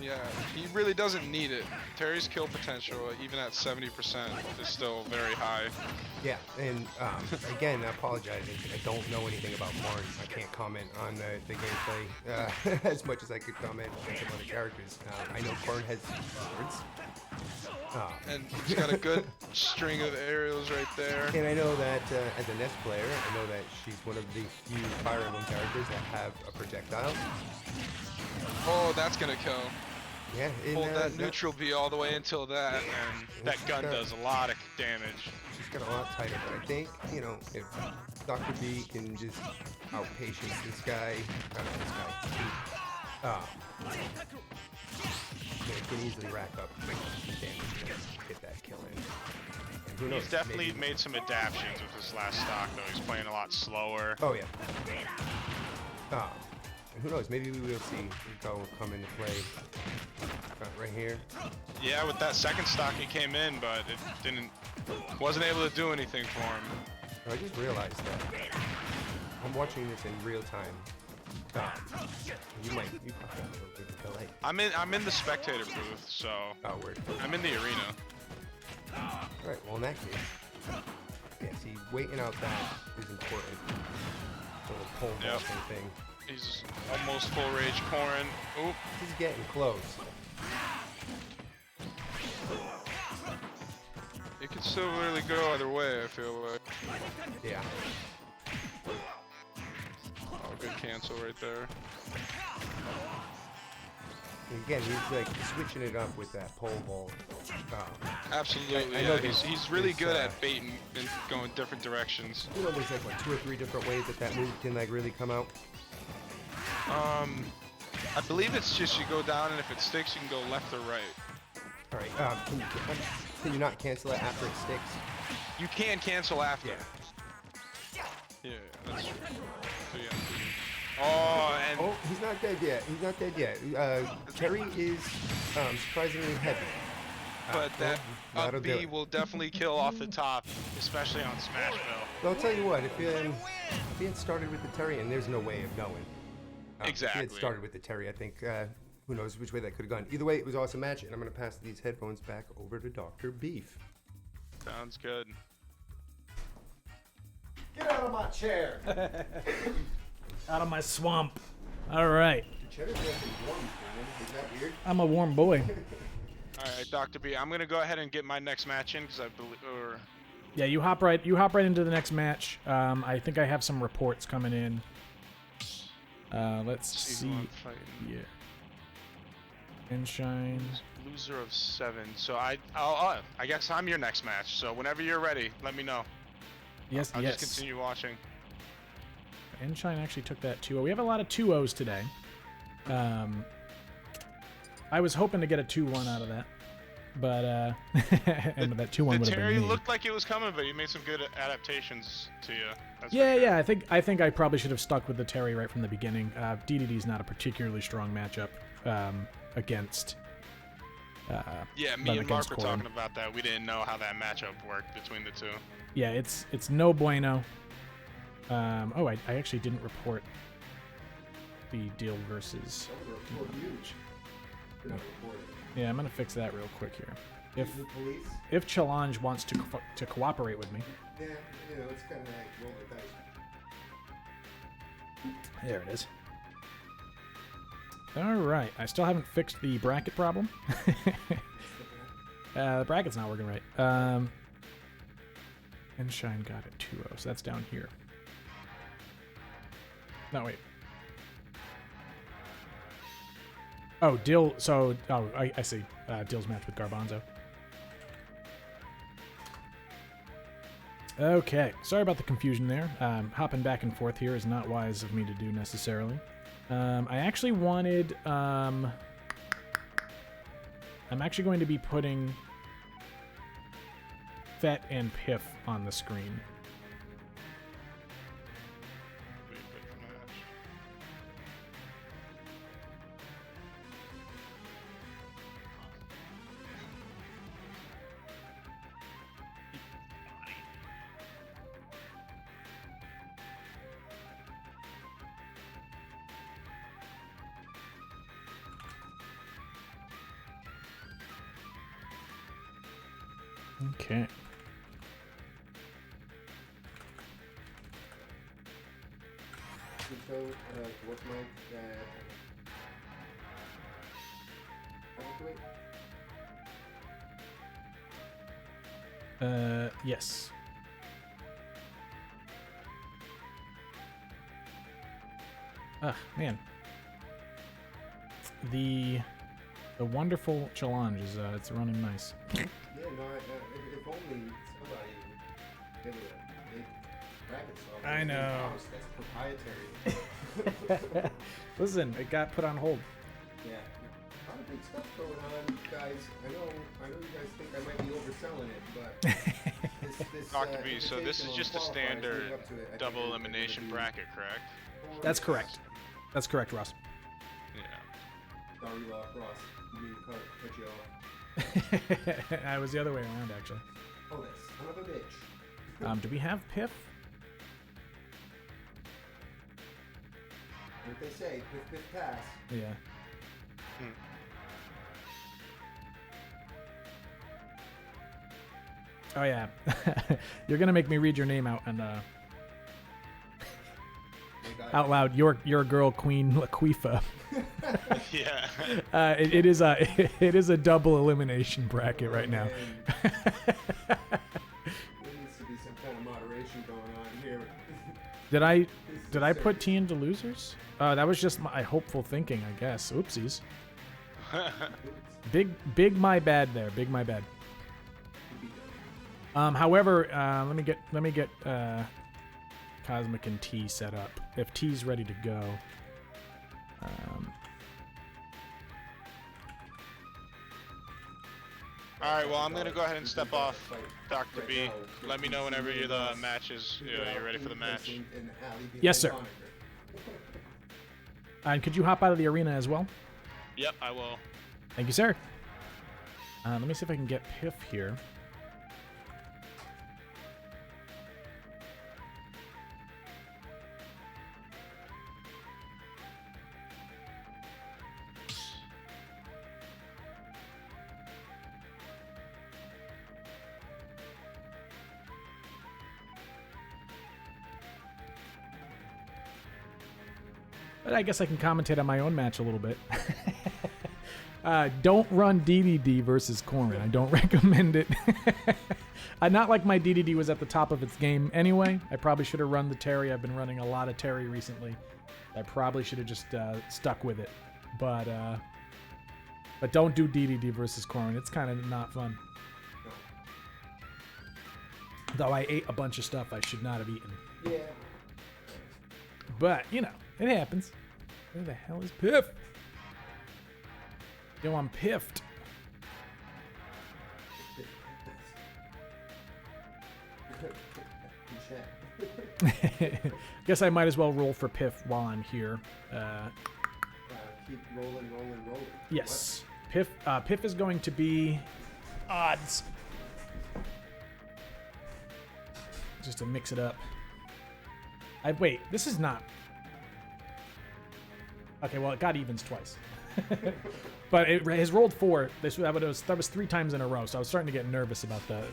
Yeah, he really doesn't need it. Terry's kill potential, even at 70%, is still very high.
Yeah, and again, I apologize. I don't know anything about Marn. I can't comment on the gameplay as much as I could comment on some other characters. I know Karn has swords.
And he's got a good string of aerials right there.
And I know that as a Nest player, I know that she's one of the few Fire Emblem characters that have a projectile.
Oh, that's gonna kill.
Yeah,
Hold that neutral B all the way until that, and that gun does a lot of damage.
She's got a lot tighter, but I think, you know, if Dr. B can just outpatience this guy, it can easily rack up damage and get that kill in. And who knows,
He's definitely
maybe...
made some adaptations with this last stock, though. He's playing a lot slower.
Oh, yeah. And who knows, maybe we will see Go come into play right here.
Yeah, with that second stock he came in, but it wasn't able to do anything for him.
I just realized that I'm watching this in real time. You probably have a little bit of delay.
I'm in the spectator booth, so
Word.
I'm in the arena.
Alright, well in that case, yeah, see, waiting out that is important. The little pole vaulting thing.
He's almost full rage pouring. Oop.
He's getting close.
It could still really go either way, I feel like.
Yeah.
Oh, good cancel right there.
And again, he's like switching it up with that pole vault.
Absolutely,
I know
yeah. He's really
this,
good at baiting and going different directions.
You know, there's like what, 2 or 3 different ways that move can like really come out.
I believe it's just you go down, and if it sticks, you can go left or right.
All right. Can you not cancel it after it sticks?
You can cancel after.
Yeah.
Yeah, that's true. So yeah. Oh, and
Oh, he's not dead yet. He's not dead yet. Terry is surprisingly heavy.
but that
that'll
up
do
B
it.
will definitely kill off the top, especially on Smashville.
Well, I'll tell you what. If he had started with the Terry, and there's no way of knowing.
Exactly.
If he had started with the Terry, I think who knows which way that could have gone. Either way, it was an awesome match, and I'm going to pass these headphones back over to Dr. Beef.
Sounds good.
Get out of my chair.
Out of my swamp. All right.
Your chair's actually warm, man. Is that weird?
I'm a warm boy.
All right, Dr. B, I'm gonna go ahead and get my next match in because I believe.
Yeah, you hop right into the next match. I think I have some reports coming in. Let's see.
who I'm fighting.
Yeah. Enshine.
Loser of 7. So I guess I'm your next match. So whenever you're ready, let me know.
Yes,
I'll
yes.
just continue watching.
Enshine actually took that 2-0. We have a lot of 2-0s today. I was hoping to get a 2-1 out of that, but and that 2-1
The
would have
Terry
been me.
looked like it was coming, but he made some good adaptations to you. That's for
Yeah,
sure.
yeah. I think I probably should have stuck with the Terry right from the beginning. DDD's not a particularly strong matchup against
Yeah, me and Mark were talking about that. We didn't know how that matchup worked between the two.
Yeah, it's no bueno. Oh, I actually didn't report the deal versus.
I would report you. You're not reporting.
Yeah, I'm gonna fix that real quick here.
Is the police?
If Challenge wants to cooperate with me,
Yeah, you know, it's kind of like rolling the dice.
there it is. All right, I still haven't fixed the bracket problem. The bracket's not working right. And Shine got it 2-0, so that's down here. No, wait. Oh, Dill. So, I see. Dill's match with Garbanzo. Okay, sorry about the confusion there. Hopping back and forth here is not wise of me to do necessarily. I actually wanted. I'm actually going to be putting Fet and Piff on the screen.
Be a good match.
Okay.
So, what's my
Yes. Ah, man. The wonderful challenge is it's running nice.
Yeah, no, if only somebody did a big bracket software.
I know.
That's proprietary.
Listen, it got put on hold.
Yeah. A lot of big stuff going on, guys. I know you guys think I might be overselling it, but this
Dr. B, so this is
invitational
just a
qualifiers
standard
live up to it. I think
double
it's
elimination
gonna be
bracket, correct?
That's correct. That's correct, Ross.
Yeah.
Sorry, Ross. You mean to cut you off.
I was the other way around, actually.
Oh, that son of a bitch.
Do we have Piff?
What they say, piff pass.
Yeah. Oh yeah. You're gonna make me read your name out and out loud. Your girl Queen Laquifa.
Yeah.
It is a double elimination bracket right now.
There needs to be some kind of moderation going on here.
Did I put T into losers? That was just my hopeful thinking, I guess. Oopsies. Big my bad there. Big my bad. However, let me get Cosmic and T set up. If T's ready to go.
All right, well, I'm gonna go ahead and step off, Dr. B. Let me know whenever the match is. You're ready for the match.
Yes, sir. And could you hop out of the arena as well?
Yep, I will.
Thank you, sir. Let me see if I can get Piff here. But I guess I can commentate on my own match a little bit. Don't run DDD versus Corrin. I don't recommend it. Not like my DDD was at the top of its game anyway. I probably should have run the Terry. I've been running a lot of Terry recently. I probably should have just stuck with it. But don't do DDD versus Corrin. It's kind of not fun. Though I ate a bunch of stuff I should not have eaten.
Yeah.
But, you know, it happens. Where the hell is Piff? Yo, I'm piffed. Guess I might as well roll for Piff while I'm here.
Keep rolling.
Yes. Piff is going to be odds. Just to mix it up. Wait, this is not. Okay, well, it got evens twice. But it has rolled 4. That was 3 times in a row, so I was starting to get nervous about the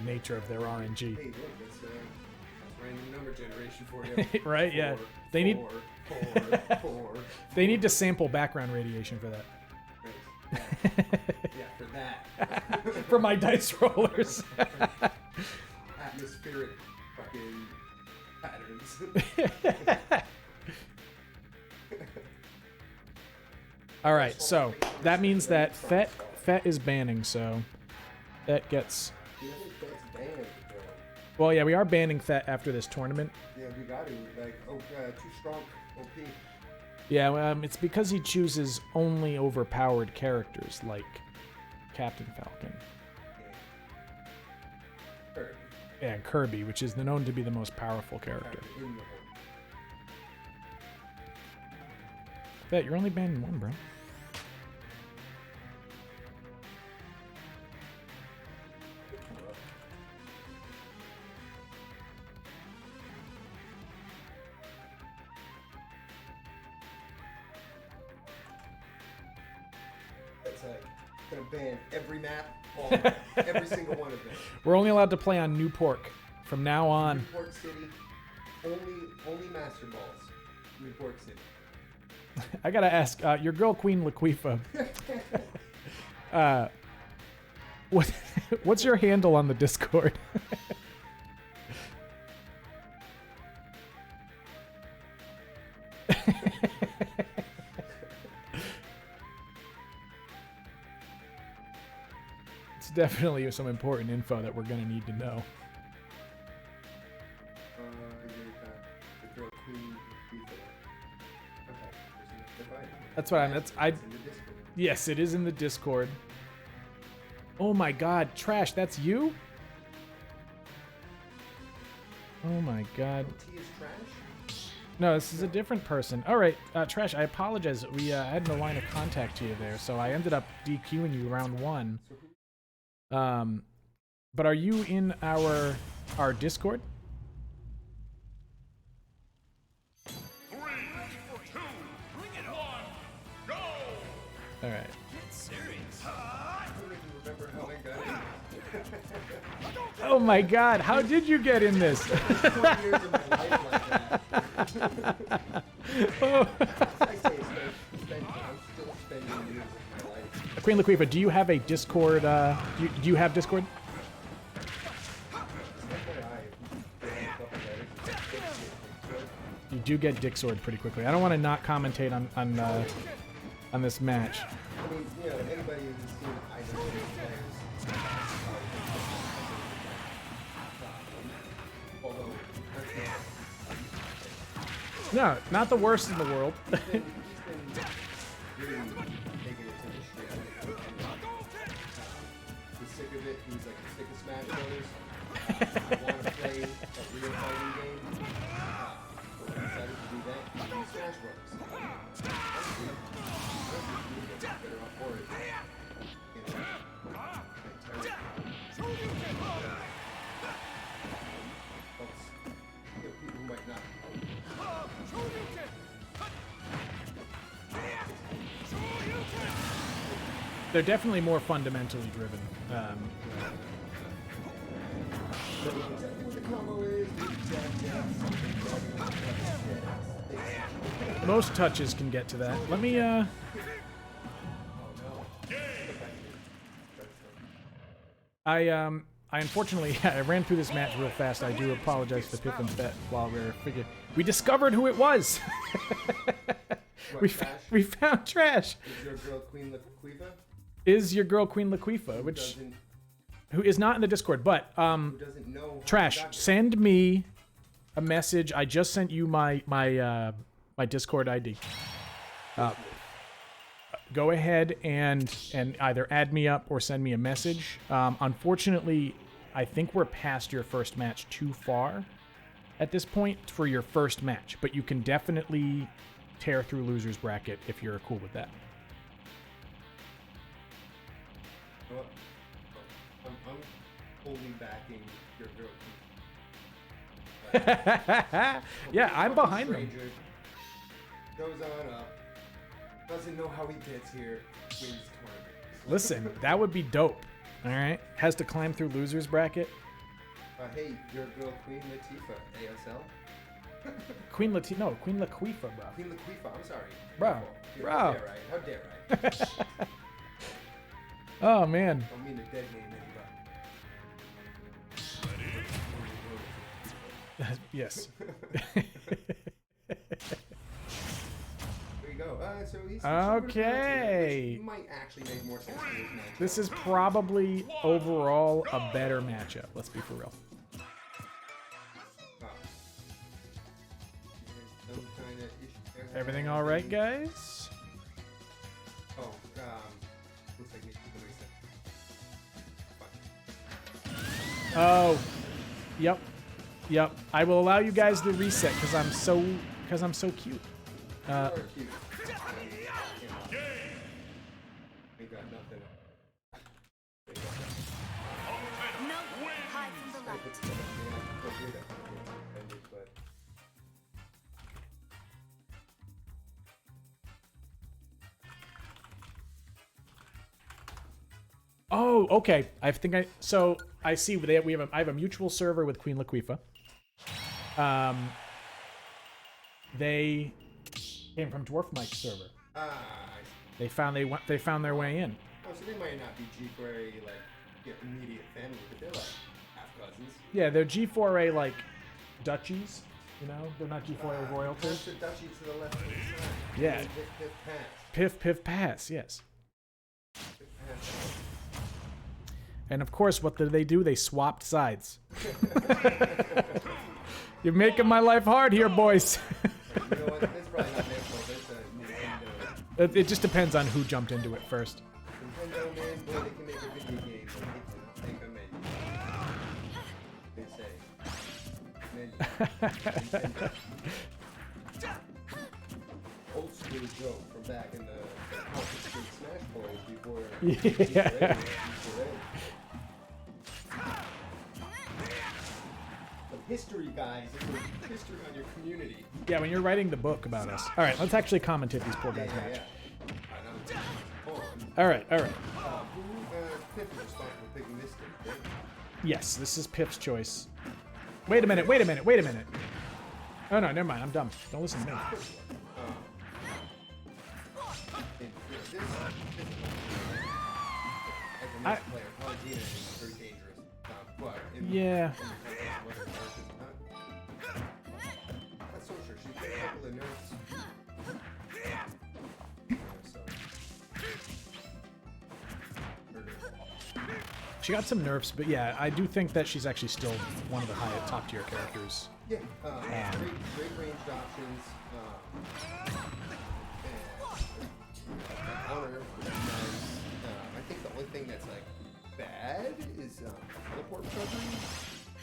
nature of their RNG.
Hey, look, that's random number generation for you.
Right? Yeah. They need
Four.
they need to sample background radiation for that.
Yeah, for that.
For my dice rollers.
Atmospheric fucking patterns.
All right, so that means that Fet is banning, so that gets.
Yeah, I think that's banned, bro.
Well, yeah, we are banning Fet after this tournament.
Yeah, we got to. Like, too strong. OP.
Yeah, it's because he chooses only overpowered characters like Captain Falcon. Yeah, and Kirby, which is known to be the most powerful character.
In the hole.
Fet, you're only banning 1, bro.
That's like gonna ban every map, every single one of them.
We're only allowed to play on New Pork from now on.
Newport City, only Master Balls. Newport City.
I gotta ask, your girl Queen Laquifa. What's your handle on the Discord? It's definitely some important info that we're gonna need to know.
The girl Queen Latifah. Okay.
That's what
It's in the Discord.
Yes, it is in the Discord. Oh my god, Trash, that's you? Oh my god.
T is trash?
No, this is a different person. All right, Trash, I apologize. We had no line of contact to you there, so I ended up DQing you round 1. But are you in our Discord?
3, 2, bring it on, go!
All right.
I don't even remember how I got in.
Oh my god, how did you get in this?
20 years of my life like that. I say spend, I'm still spending years of my life.
Queen Laquifa, do you have a Discord? Do you have Discord? You do get Dick Sword pretty quickly. I don't want to not commentate on this match.
I mean, you know, anybody who's seen either of these players, although that's
No, not the worst in the world.
he's been really taking it to the street. He's sick of it. He's like sick of Smash Brothers. I want to play a real fighting game. So I decided to do that. He used Smash Brothers. Honestly, better off for it. You know, folks, you know, people who might not.
They're definitely more fundamentally driven. Most touches can get to that. Let me, I unfortunately, I ran through this match real fast. I do apologize to Piff and Fet while we discovered who it was. we found Trash.
Is your girl Queen Laquifa?
Is your girl Queen Laquifa, which who is not in the Discord, but
Who doesn't know how
Trash,
you got there?
send me a message. I just sent you my Discord ID. Go ahead and either add me up or send me a message. Unfortunately, I think we're past your first match too far at this point for your first match, but you can definitely tear through losers bracket if you're cool with that.
What? I'm wholly backing your girl.
Yeah, I'm behind them.
Stranger goes on up. Doesn't know how he gets here. Wins tournament.
Listen, that would be dope. All right, has to climb through losers bracket.
Hey, your girl Queen Latifah, ASL.
Queen Latifah, no, Queen Laquifa, bro.
Queen Latifah, I'm sorry.
Bro,
How
bro.
dare I? How dare I?
Oh man.
Don't mean to dead name anybody.
Yes.
There you go. So he's
Okay.
which might actually make more sense for this match.
This is probably overall a better matchup. Let's be for real.
Some kind of issue.
Everything all right, guys?
Oh, looks like Nick Fine.
Oh, yep, yep. I will allow you guys to reset because I'm so cute.
You are cute. Ain't got nothing.
No hide from the light.
But
Oh, okay. I think I see I have a mutual server with Queen Laquifa. They came from Dwarf Mike's server. They found their way in.
oh, so they might not be G4A like immediate family, but they're like half cousins.
Yeah, they're G4A like duchies. You know, they're not G4A royalty.
That's the duchy to the left of the side.
Yeah.
Piff, piff, pass.
Piff piff pass. Yes.
Piff, pass.
And of course, what did they do? They swapped sides. You're making my life hard here, boys.
You know what? That's probably not their fault. That's Nintendo.
It just depends on who jumped into it first.
Nintendo, man, boy, they can make a video game, but they cannot make a menu. They say. Nintendo. Old school joke from back in the Conquer Street Smash Boys before.
Yeah.
History, guys. It's history on your community.
Yeah, when you're writing the book about us. All right, let's actually commentate these poor guys' match. All right, all right.
Piff is responsible for picking this thing, right?
Yes, this is Piff's choice. Wait a minute, wait a minute, wait a minute. Oh no, never mind. I'm dumb. Don't listen to me.
As a player, Paladina is very dangerous. But
Yeah.
That's so sure. She put a couple of nerfs.
She got some nerfs, but yeah, I do think that she's actually still one of the high top tier characters.
Yeah, great ranged options. Honor, which is nice. I think the only thing that's like bad is teleport recovery.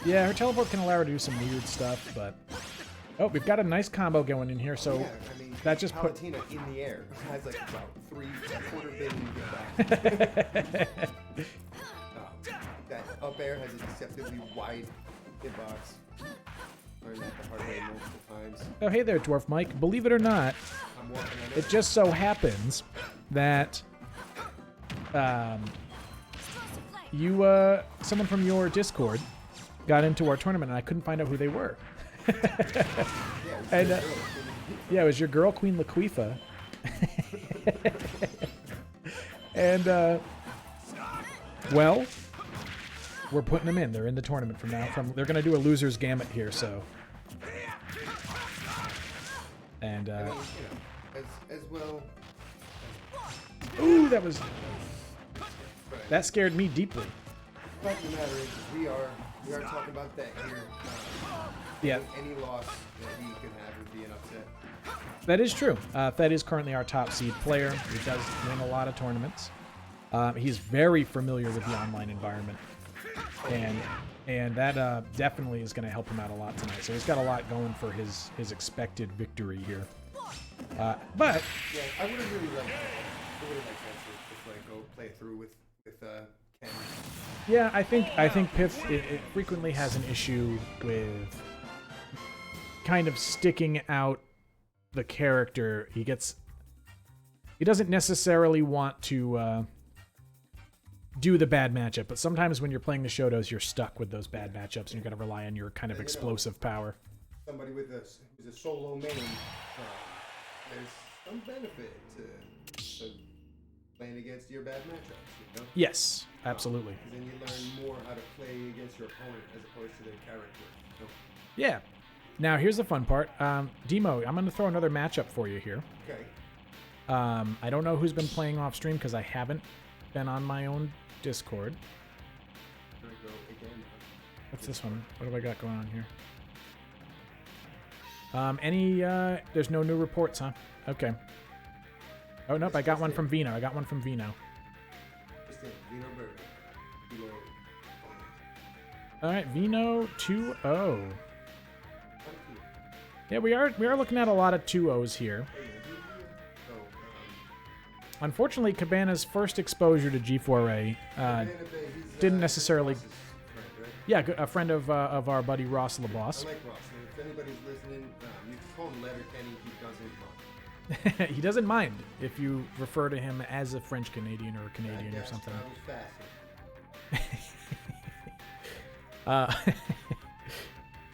Yeah, her teleport can allow her to do some weird stuff, but oh, we've got a nice combo going in here. So
Yeah, I mean,
that just put
Palutena in the air has like about 3/4 billion get back. That up air has a deceptively wide hitbox. Learned that the hard way multiple times.
Oh, hey there, Dwarf Mike. Believe it or not,
I'm walking on
it just so happens that someone from your Discord got into our tournament, and I couldn't find out who they were. And yeah, it was your girl, Queen Laquifa. And well, we're putting them in. They're in the tournament from now. They're gonna do a loser's gamut here, so. And
I mean, you know, as well.
ooh, that scared me deeply.
But the matter is, we are talking about that here.
Yeah,
Any loss that he could have would be an upset.
that is true. That is currently our top seed player. He does win a lot of tournaments. He's very familiar with the online environment, and that definitely is going to help him out a lot tonight. So he's got a lot going for his expected victory here. But
Yeah, I would have really liked that to like go play through with
with Ken.
Yeah, I think Piff it frequently has an issue with kind of sticking out the character. He doesn't necessarily want to do the bad matchup, but sometimes when you're playing the Shotos, you're stuck with those bad matchups, and you're going to rely on your kind of explosive power.
Somebody who's a solo main, there's some benefit to playing against your bad matchups, you know?
Yes, absolutely.
'Cause then you learn more how to play against your opponent as opposed to their character. You know?
Yeah. Now, here's the fun part. Demo, I'm going to throw another matchup for you here.
Okay.
I don't know who's been playing off stream because I haven't been on my own Discord.
I'm gonna go again.
What's this one? What have I got going on here? There's no new reports, huh? Okay. Oh, nope, I got one from Vino.
Just in, Vino Burger. Vino.
All right, Vino 2-0. Yeah, we are looking at a lot of 2-0s here. Unfortunately, Cabana's first exposure to G4A didn't necessarily. Yeah, a friend of our buddy Ross LaBoss.
I like Ross. And if anybody's listening, you can call him Letterkenny. He doesn't mind.
He doesn't mind if you refer to him as a French Canadian or a Canadian or something.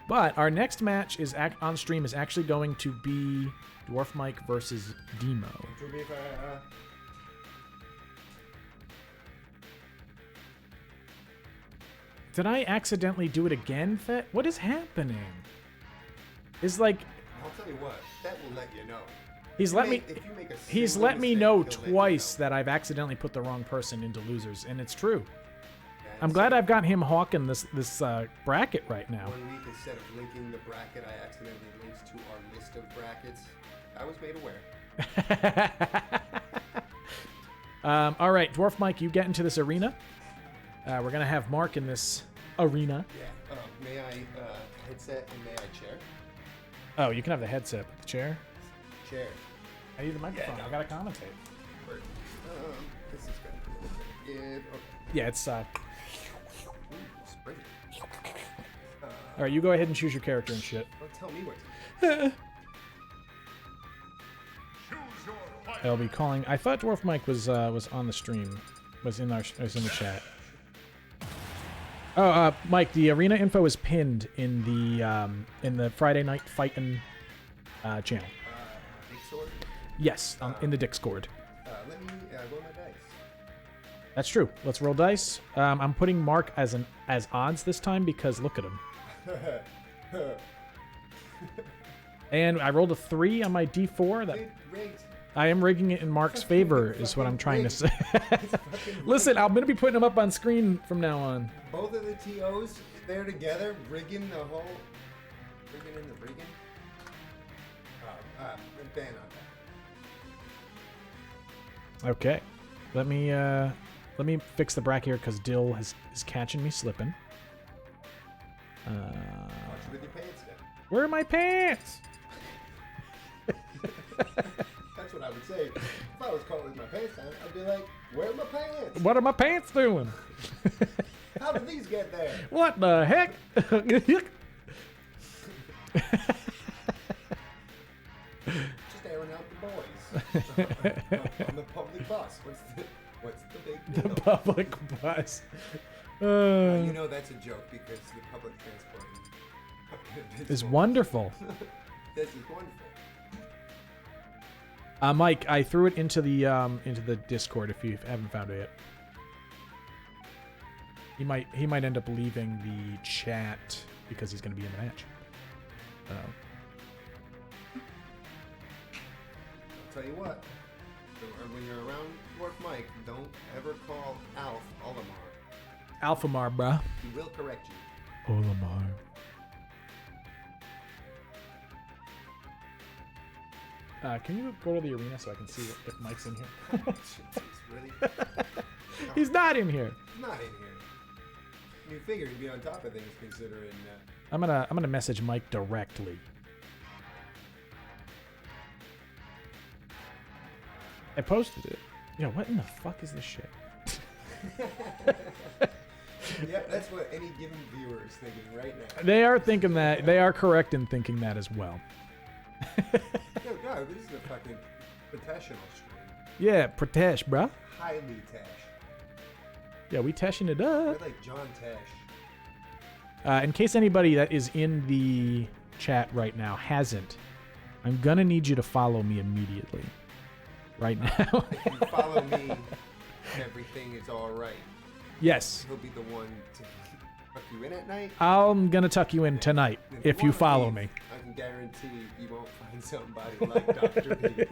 But our next match is on stream is actually going to be Dwarf Mike versus Demo. Did I accidentally do it again, Fet? What is happening? It's like
I'll tell you what. That will let you know.
He's let me know twice that I've accidentally put the wrong person into losers, and it's true. I'm glad I've got him hawking this bracket right now.
1 week, instead of linking the bracket, I accidentally linked to our list of brackets. I was made aware.
All right, Dwarf Mike, you get into this arena. We're gonna have Mark in this arena.
Yeah. May I headset and may I chair?
Oh, you can have the headset, but the chair.
Chair.
I need the microphone.
Yeah, no.
I gotta commentate.
This is gonna be a little bit. Okay.
Yeah, it's.
Ooh, spring.
All right, you go ahead and choose your character and shit.
Don't tell me what to do.
I'll be calling. I thought Dwarf Mike was on the stream, was in the chat. Oh, Mike, the arena info is pinned in the Friday Night Fightin' channel.
Discord?
Yes, in the Discord.
Let me roll my dice.
That's true. Let's roll dice. I'm putting Mark as odds this time because look at him. And I rolled a 3 on my D4. That
Rigged.
I am rigging it in Mark's favor, is what I'm trying to say. Listen, I'm gonna be putting them up on screen from now on.
Both of the TOs there together, rigging the whole, rigging in the rigging. Ban on
Okay, let me fix the bracket here because Dill is catching me slipping.
that. Watch it with your pants down.
Where are my pants?
That's what I would say. If I was caught with my pants down, I'd be like, where are my pants?
What are my pants doing?
How did these get there?
What the heck?
Just airing out the boys. On the public bus. What's the big deal?
The public bus.
You know that's a joke because the public transport
Is wonderful.
This is wonderful.
Mike, I threw it into the Discord if you haven't found it yet. He might end up leaving the chat because he's going to be in the match.
I'll tell you what. When you're around Dwarf Mike, don't ever call Alf Olimar.
Alphamar, bruh.
He will correct you.
Olimar. Can you go to the arena so I can see if Mike's in here?
Really?
He's not in here.
Not in here. You figure he'd be on top of things considering that.
I'm gonna message Mike directly. I posted it. Yo, what in the fuck is this shit?
Yep, that's what any given viewer is thinking right now.
They are thinking that. They are correct in thinking that as well.
No, this is a fucking professional stream.
Yeah, Pratesh, bruh.
Highly Tash.
Yeah, we tashing it
We're
up.
like John Tash.
In case anybody that is in the chat right now hasn't, I'm gonna need you to follow me immediately. Right now.
If you follow me, everything is all right.
Yes.
He'll be the one to tuck you in at night.
I'm gonna tuck you in tonight if you
wanna
follow
leave,
me.
I can guarantee you won't find somebody like Dr. B.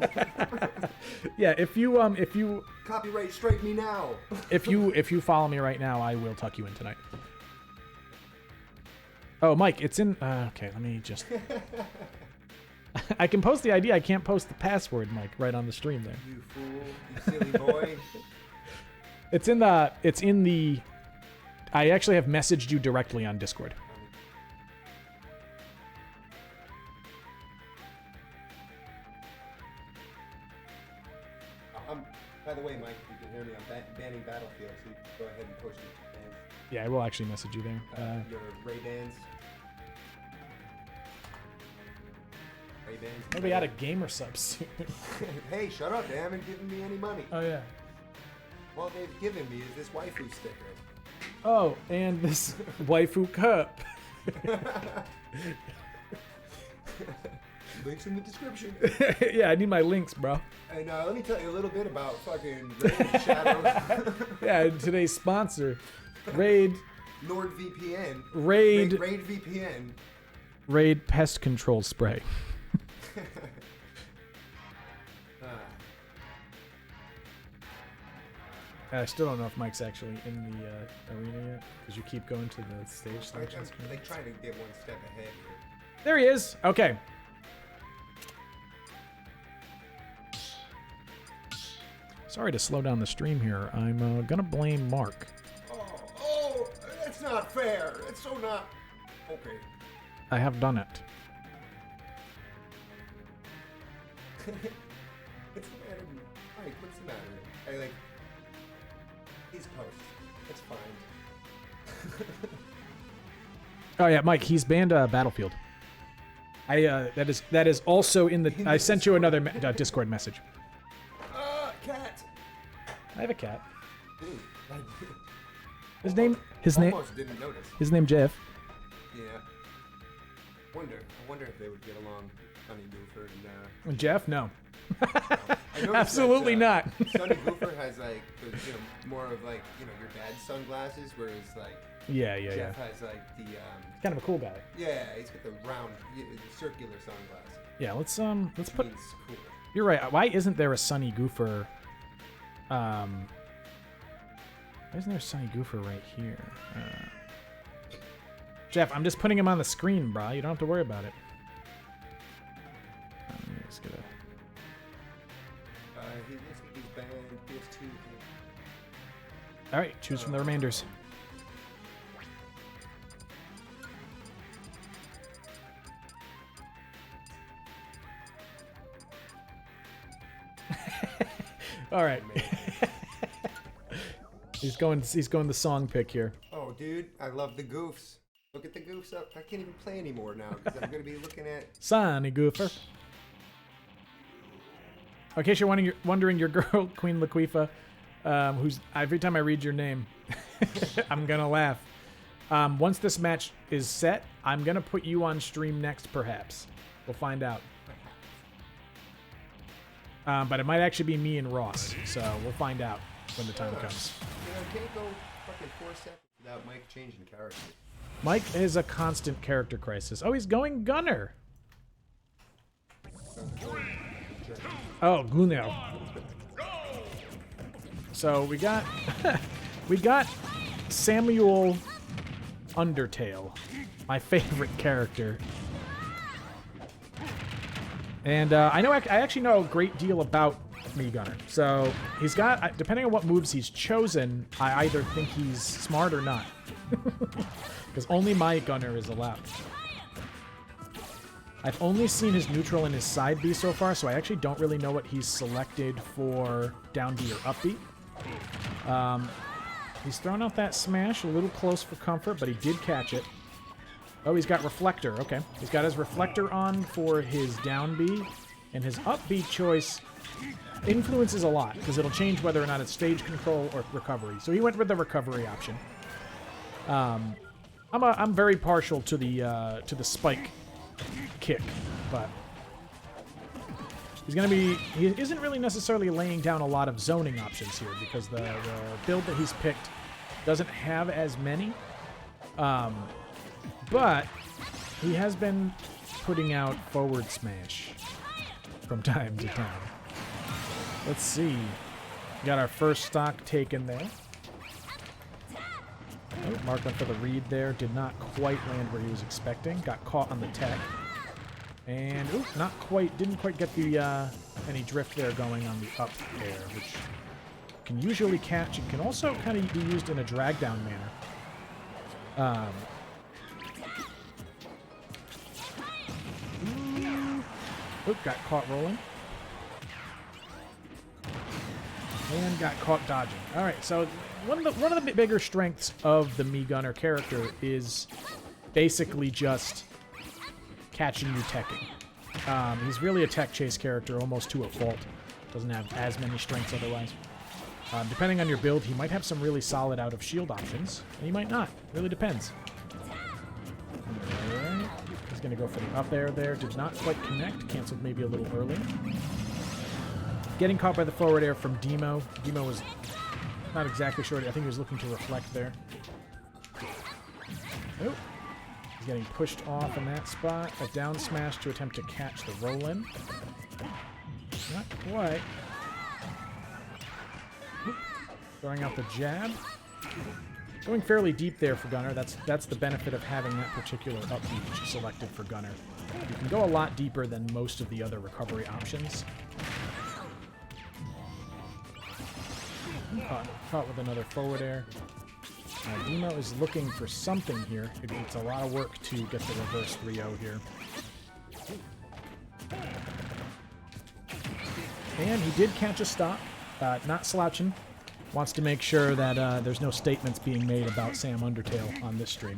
Yeah, if you
Copyright strike me now.
if you follow me right now, I will tuck you in tonight. Oh, Mike, it's in. Okay, let me just. I can post the ID. I can't post the password, Mike, right on the stream there.
You fool, you silly boy.
It's in the. I actually have messaged you directly on Discord.
By the way, Mike, you can hear me. I'm banning Battlefield, so you can go ahead and post your bands.
Yeah, I will actually message you there.
Your Ray bands. Ray bands.
Maybe out of gamer subs soon.
Hey, shut up! They haven't given me any money.
Oh yeah.
All they've given me is this waifu sticker.
Oh, and this waifu cup.
Links in the description.
Yeah, I need my links, bro.
And let me tell you a little bit about fucking Raid Shadows.
Yeah, today's sponsor, Raid
NordVPN.
Raid
VPN.
Raid Pest Control Spray. I still don't know if Mike's actually in the arena yet, because you keep going to the stage selection
I'm
screen.
like trying to get one step ahead here.
There he is. Okay. Sorry to slow down the stream here. I'm gonna blame Mark.
Oh, that's not fair. That's so not. Okay.
I have done it.
What's the matter? Mike, what's the matter? I like. He's post. It's fine.
Oh yeah, Mike. He's banned Battlefield. That is also in the. I sent you another Discord message.
Cat.
I have a cat.
Dude,
His name.
almost didn't notice.
His name Jeff.
Yeah. I wonder if they would get along, Sonny Goofer and
Jeff? No.
I noticed
Absolutely
that,
not.
Sonny Goofer has like more of like your dad's sunglasses, whereas like
Yeah.
Jeff has like the
Kind of a cool guy.
yeah, he's got the round circular sunglasses.
Yeah. Let's
Which
put.
means cool.
You're right. Why isn't there a Sunny Goofer? Why isn't there a Sunny Goofer right here? Jeff, I'm just putting him on the screen, bro. You don't have to worry about it. I'm just gonna.
He looks like he's banned PS2.
All right, choose from the remainders. All right. He's going the song pick here.
Oh, dude, I love the goofs. Look at the goofs up. I can't even play anymore now because I'm going to be looking at.
Sonny Goofer. In case you're wondering, your girl, Queen Laquifa, who's every time I read your name, I'm gonna laugh. Once this match is set, I'm gonna put you on stream next, perhaps. We'll find out. But it might actually be me and Ross, so we'll find out when the time comes.
Can't go fucking 4 seconds without Mike changing character.
Mike is a constant character crisis. Oh, he's going Gunner. Oh, Gunner. So we got we got Samuel Undertale, my favorite character. And I actually know a great deal about me Gunner. So he's got, depending on what moves he's chosen, I either think he's smart or not. Because only my Gunner is allowed. I've only seen his neutral and his side B so far, so I actually don't really know what he's selected for down B or up B. He's thrown out that smash, a little close for comfort, but he did catch it. Oh, he's got Reflector. Okay. He's got his Reflector on for his down B, and his up B choice influences a lot, because it'll change whether or not it's stage control or recovery. So he went with the recovery option. I'm very partial to the spike kick, but he isn't really necessarily laying down a lot of zoning options here, because the build that he's picked doesn't have as many. But he has been putting out forward smash from time to time. Let's see. Got our first stock taken there. Oh, marked up for the read there. Did not quite land where he was expecting. Got caught on the tech. And, ooh, not quite. Didn't quite get the any drift there going on the up air, which can usually catch. It can also kind of be used in a drag down manner. Oop, got caught rolling. And got caught dodging. Alright, so one of the bigger strengths of the Mii Gunner character is basically just catching you teching. He's really a tech chase character, almost to a fault. Doesn't have as many strengths otherwise. Depending on your build, he might have some really solid out of shield options, and he might not. Really depends. Alright. He's going to go for the up air there. Did not quite connect. Canceled maybe a little early. Getting caught by the forward air from Demo. Demo was not exactly sure. I think he was looking to reflect there. Oh. He's getting pushed off in that spot. A down smash to attempt to catch the roll-in. Not quite. Throwing out the jab. Going fairly deep there for Gunner. That's the benefit of having that particular up beat selected for Gunner. You can go a lot deeper than most of the other recovery options. Caught with another forward air. Demo is looking for something here. It's a lot of work to get the reverse 3-0 here. And he did catch a stop. Not slouching. Wants to make sure that there's no statements being made about Sam Undertale on this stream.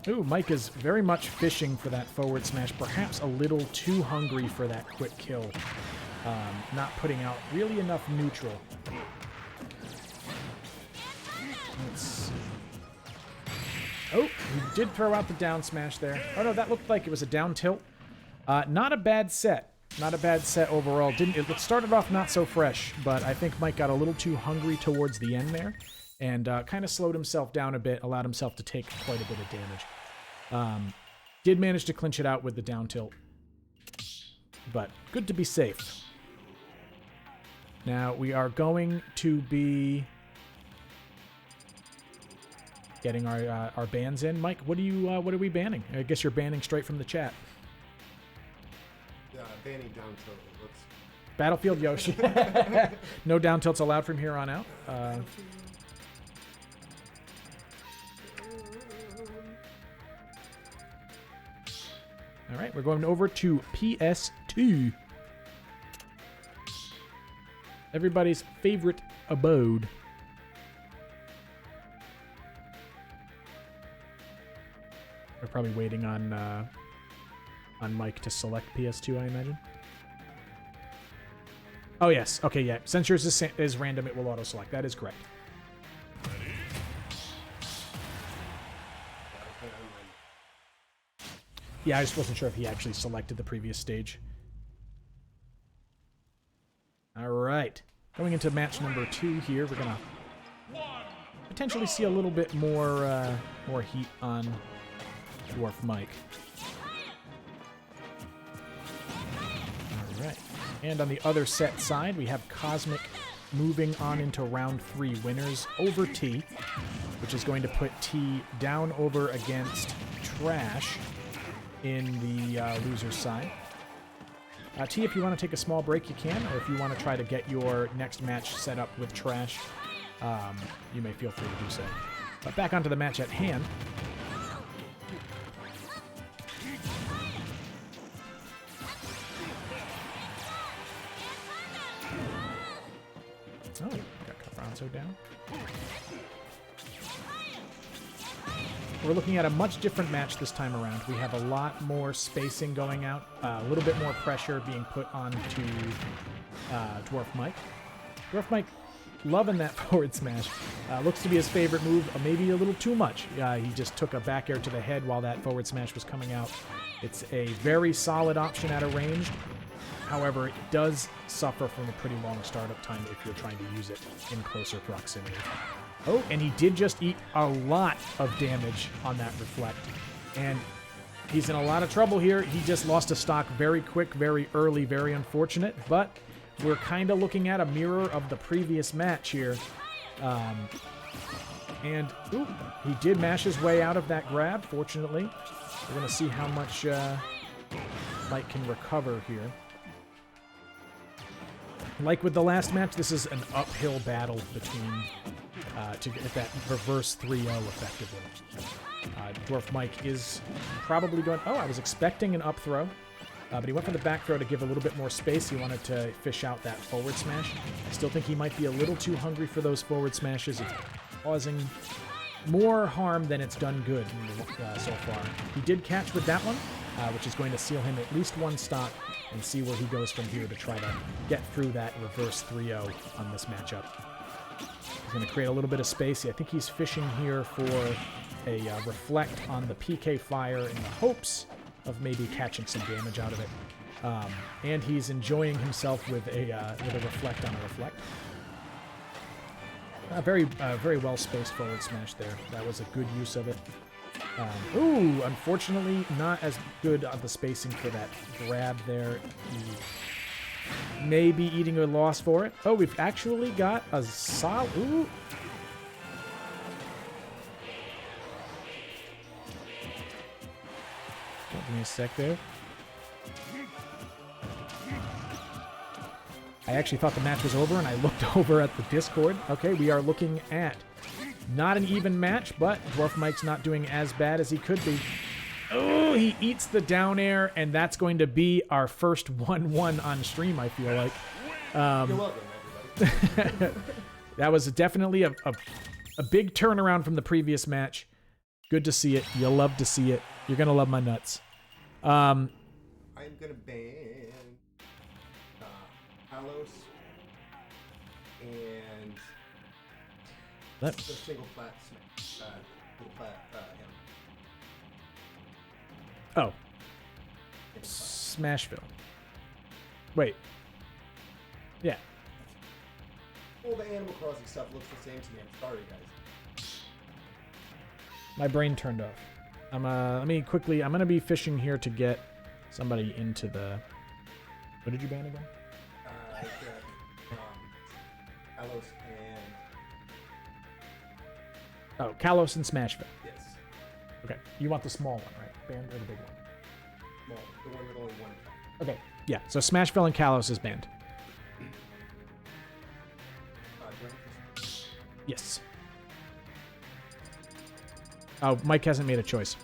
Ooh, Mike is very much fishing for that forward smash. Perhaps a little too hungry for that quick kill. Not putting out really enough neutral. Let's see. Oh, he did throw out the down smash there. Oh no, that looked like it was a down tilt. Not a bad set. Not a bad set overall. It started off not so fresh, but I think Mike got a little too hungry towards the end there, and kind of slowed himself down a bit, allowed himself to take quite a bit of damage. Did manage to clinch it out with the down tilt, but good to be safe. Now we are going to be getting our bans in. Mike, what are we banning? I guess you're banning straight from the chat.
Banning down tilt.
Battlefield Yoshi. No down tilts allowed from here on out. All right, we're going over to PS2. Everybody's favorite abode. We're probably waiting on Mike to select PS2, I imagine. Oh, yes. Okay, yeah. Since yours is random, it will auto-select. That is correct. Yeah, I just wasn't sure if he actually selected the previous stage. All right. Going into match number 2 here, we're going to potentially see a little bit more heat on Dwarf Mike. All right. And on the other set side, we have Cosmic moving on into round 3 winners over T, which is going to put T down over against Trash in the loser's side. T, if you want to take a small break, you can, or if you want to try to get your next match set up with Trash, you may feel free to do so. But back onto the match at hand. torso down. We're looking at a much different match this time around. We have a lot more spacing going out, a little bit more pressure being put onto Dwarf Mike. Dwarf Mike loving that forward smash. Looks to be his favorite move, maybe a little too much. He just took a back air to the head while that forward smash was coming out. It's a very solid option at a range. However, it does suffer from a pretty long startup time if you're trying to use it in closer proximity. Oh, and he did just eat a lot of damage on that reflect. And he's in a lot of trouble here. He just lost a stock very quick, very early, very unfortunate. But we're kind of looking at a mirror of the previous match here. And ooh, he did mash his way out of that grab, fortunately. We're going to see how much Mike can recover here. Like with the last match, this is an uphill battle between to get that reverse 3-0 effectively. Dwarf Mike is probably going... Oh, I was expecting an up throw, but he went for the back throw to give a little bit more space. He wanted to fish out that forward smash. I still think he might be a little too hungry for those forward smashes. It's causing more harm than it's done good so far. He did catch with that one, which is going to seal him at least one stock, and see where he goes from here to try to get through that reverse 3-0 on this matchup. He's going to create a little bit of space. I think he's fishing here for a reflect on the PK fire in the hopes of maybe catching some damage out of it. And he's enjoying himself with a reflect on a reflect. Very well spaced forward smash there. That was a good use of it. Ooh, unfortunately, not as good on the spacing for that grab there. He may be eating a loss for it. Oh, we've actually got a solid... Ooh. Give me a sec there. I actually thought the match was over, and I looked over at the Discord. Okay, we are looking at not an even match, but Dwarf Mike's not doing as bad as he could be. Oh, he eats the down air, and that's going to be our first 1-1 on stream, I feel like.
You're welcome, everybody.
That was definitely a big turnaround from the previous match. Good to see it. You'll love to see it. You're going to love my nuts.
I'm gonna ban Talos and the single flat smash. Single flat hammer.
Oh. Smashville. Wait. Yeah.
Well, the Animal Crossing stuff looks the same to me. I'm sorry, guys.
My brain turned off. Let me quickly... I'm going to be fishing here to get somebody into the... What did you ban again?
I got Talos and...
Oh, Kalos and Smashville.
Yes.
Okay. You want the small one, right? Banned or the big one?
Well, the one with only one.
Okay. Yeah, so Smashville and Kalos is banned. Yes. Oh, Mike hasn't made a choice.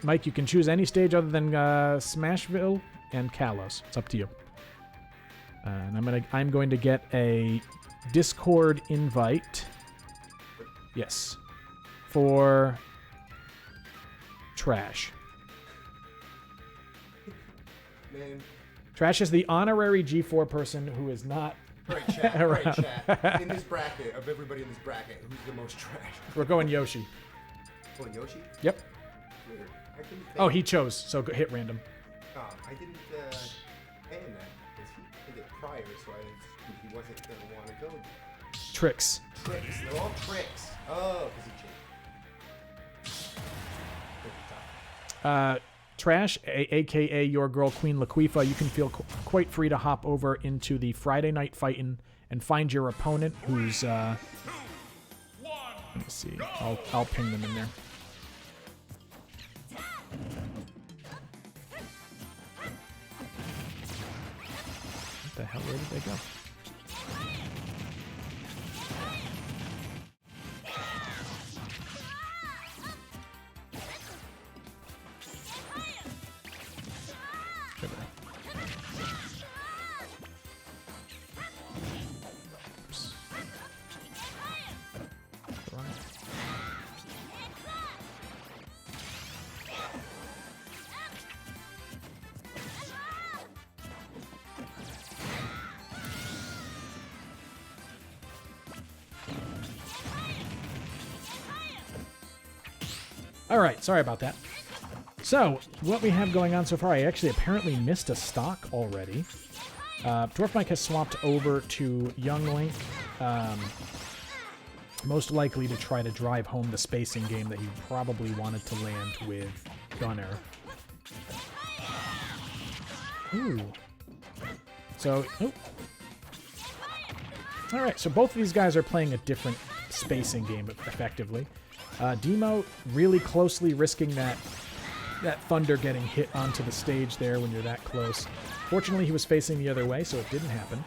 Mike, you can choose any stage other than Smashville and Kalos. It's up to you. And I'm going to get a Discord invite. Yes. For Trash.
Man.
Trash is the honorary G4 person who is not
Right, chat. Right, chat. In this bracket, of everybody in this bracket, who's the most trash?
We're going Yoshi.
Oh, Yoshi?
Yep.
Weird. I couldn't think.
Oh, he chose, so hit random.
I didn't ban that because he did it prior, so he wasn't going to want to go.
Tricks.
Tricks. They're all tricks. Oh, because he cheated.
Trash, aka your girl Queen Laquifa, you can feel quite free to hop over into the Friday Night Fightin' and find your opponent who's let me see. I'll ping them in there. What the hell? Where did they go? All right, sorry about that. So, what we have going on so far, I actually apparently missed a stock already. Dwarf Mike has swapped over to Young Link, most likely to try to drive home the spacing game that he probably wanted to land with Gunner. Ooh. So, all right, so both of these guys are playing a different spacing game, effectively. Demo really closely risking that thunder getting hit onto the stage there when you're that close. Fortunately, he was facing the other way, so it didn't happen.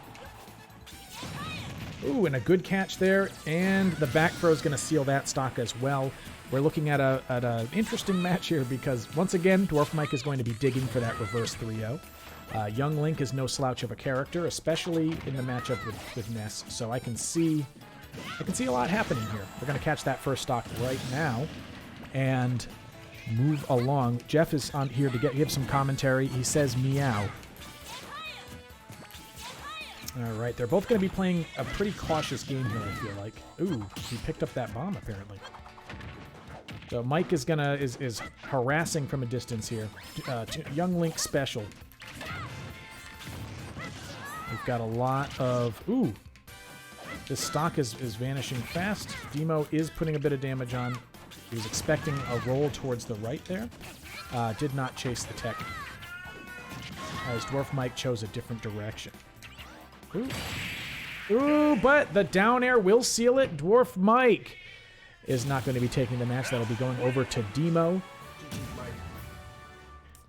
Ooh, and a good catch there, and the back throw is going to seal that stock as well. We're looking at an interesting match here because, once again, Dwarf Mike is going to be digging for that reverse 3-0. Young Link is no slouch of a character, especially in the matchup with Ness, so I can see a lot happening here. We're going to catch that first stock right now and move along. Jeff is on here to give some commentary. He says meow. All right, they're both going to be playing a pretty cautious game here, I feel like. Ooh, he picked up that bomb, apparently. So Mike is is harassing from a distance here. Young Link special. We've got a lot of... Ooh! This stock is vanishing fast. Demo is putting a bit of damage on. He was expecting a roll towards the right there. Did not chase the tech. As Dwarf Mike chose a different direction. Ooh. Ooh, but the down air will seal it. Dwarf Mike is not going to be taking the match. That'll be going over to Demo.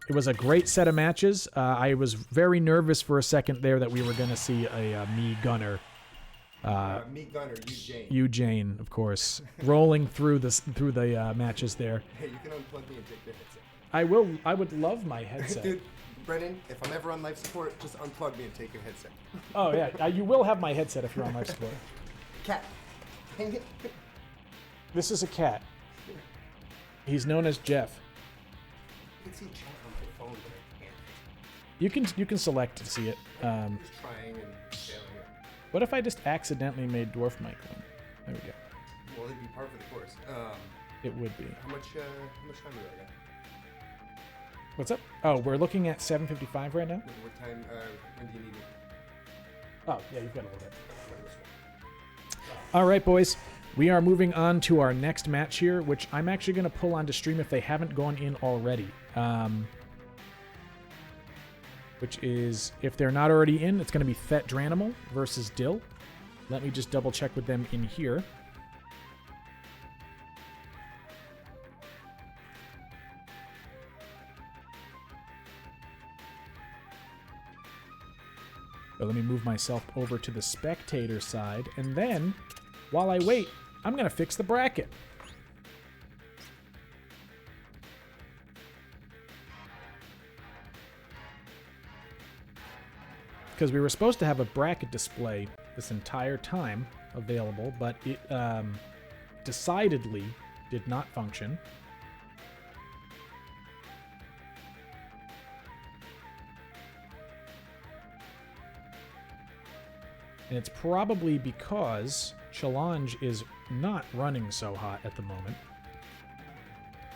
It was a great set of matches. I was very nervous for a second there that we were going to see a me Gunner.
Me Gunner, you Jane.
You Jane, of course, rolling through the matches there.
Hey, you can unplug me and take your headset.
I will. I would love my headset.
Dude, Brennan, if I'm ever on life support, just unplug me and take your headset.
Oh yeah, you will have my headset if you're on life support.
Cat. Hang it.
This is a cat. He's known as Jeff.
You can see chat on my phone, but I can't.
You can select to see it.
I'm just trying and failing it.
What if I just accidentally made Dwarf Mike one? There we go.
Well, it'd be part of the course.
It would be.
How much time do I got?
What's up? Oh, we're looking at 7:55 right now.
What time? When do you need me?
Oh, yeah, you've got a little bit. All right, boys. We are moving on to our next match here, which I'm actually going to pull onto stream if they haven't gone in already. Which is, if they're not already in, it's going to be Thet Dranimal versus Dill. Let me just double check with them in here. So let me move myself over to the spectator side, and then, while I wait, I'm going to fix the bracket. Because we were supposed to have a bracket display this entire time available, but it decidedly did not function. And it's probably because Challenge is not running so hot at the moment.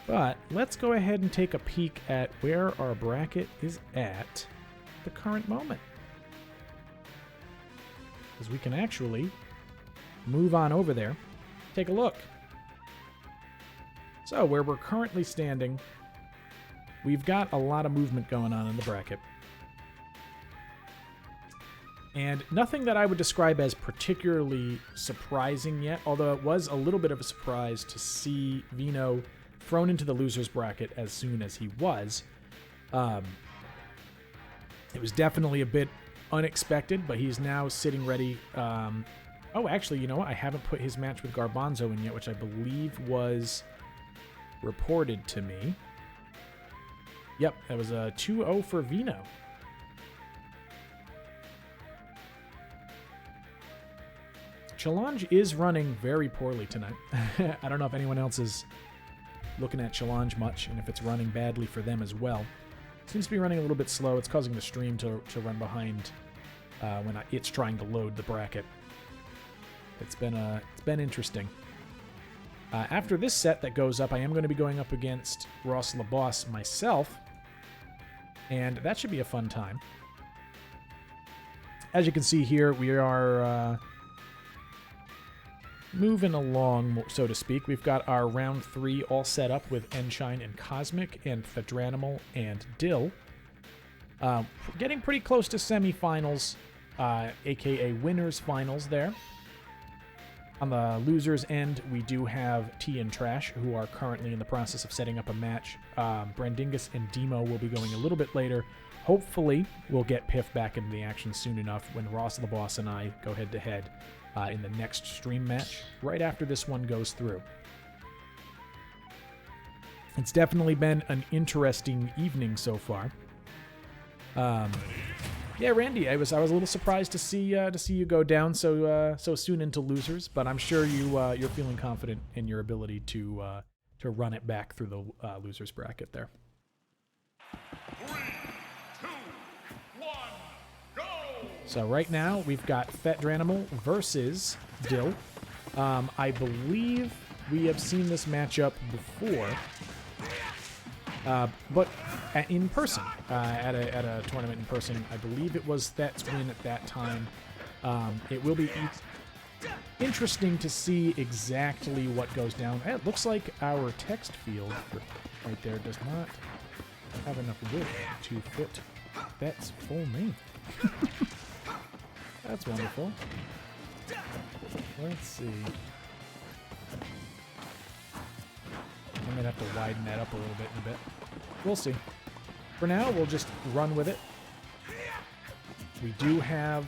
But let's go ahead and take a peek at where our bracket is at the current moment. Because we can actually move on over there, take a look. So where we're currently standing, we've got a lot of movement going on in the bracket. And nothing that I would describe as particularly surprising yet, although it was a little bit of a surprise to see Vino thrown into the loser's bracket as soon as he was. It was definitely a bit unexpected, but he's now sitting ready. Oh, actually, you know what? I haven't put his match with Garbanzo in yet, which I believe was reported to me. Yep, that was a 2-0 for Vino. Challenge is running very poorly tonight. I don't know if anyone else is looking at Challenge much, and if it's running badly for them as well. Seems to be running a little bit slow. It's causing the stream to run behind when it's trying to load the bracket. It's been interesting. After this set that goes up, I am going to be going up against Ross LaBoss myself, and that should be a fun time. As you can see here, we are moving along, so to speak. We've got our round 3 all set up with Enshine and Cosmic and Thedranimal and Dill. Getting pretty close to semifinals, aka winners finals there. On the losers end, we do have T and Trash, who are currently in the process of setting up a match. Brandingus and Demo will be going a little bit later. Hopefully, we'll get Piff back into the action soon enough when Ross LaBoss and I go head-to-head in the next stream match, right after this one goes through. It's definitely been an interesting evening so far. Yeah, Randy, I was a little surprised to see you go down so soon into losers, but I'm sure you're feeling confident in your ability to run it back through the losers bracket there.
3, 2, 1, go!
So right now we've got Thedranimal versus Dill. I believe we have seen this matchup before, but in person, at a tournament in person. I believe it was Thet's win at that time. It will be interesting to see exactly what goes down. It looks like our text field right there does not have enough width to fit Thet's full name. That's wonderful. Let's see. I might have to widen that up a little bit in a bit. We'll see. For now, we'll just run with it. We do have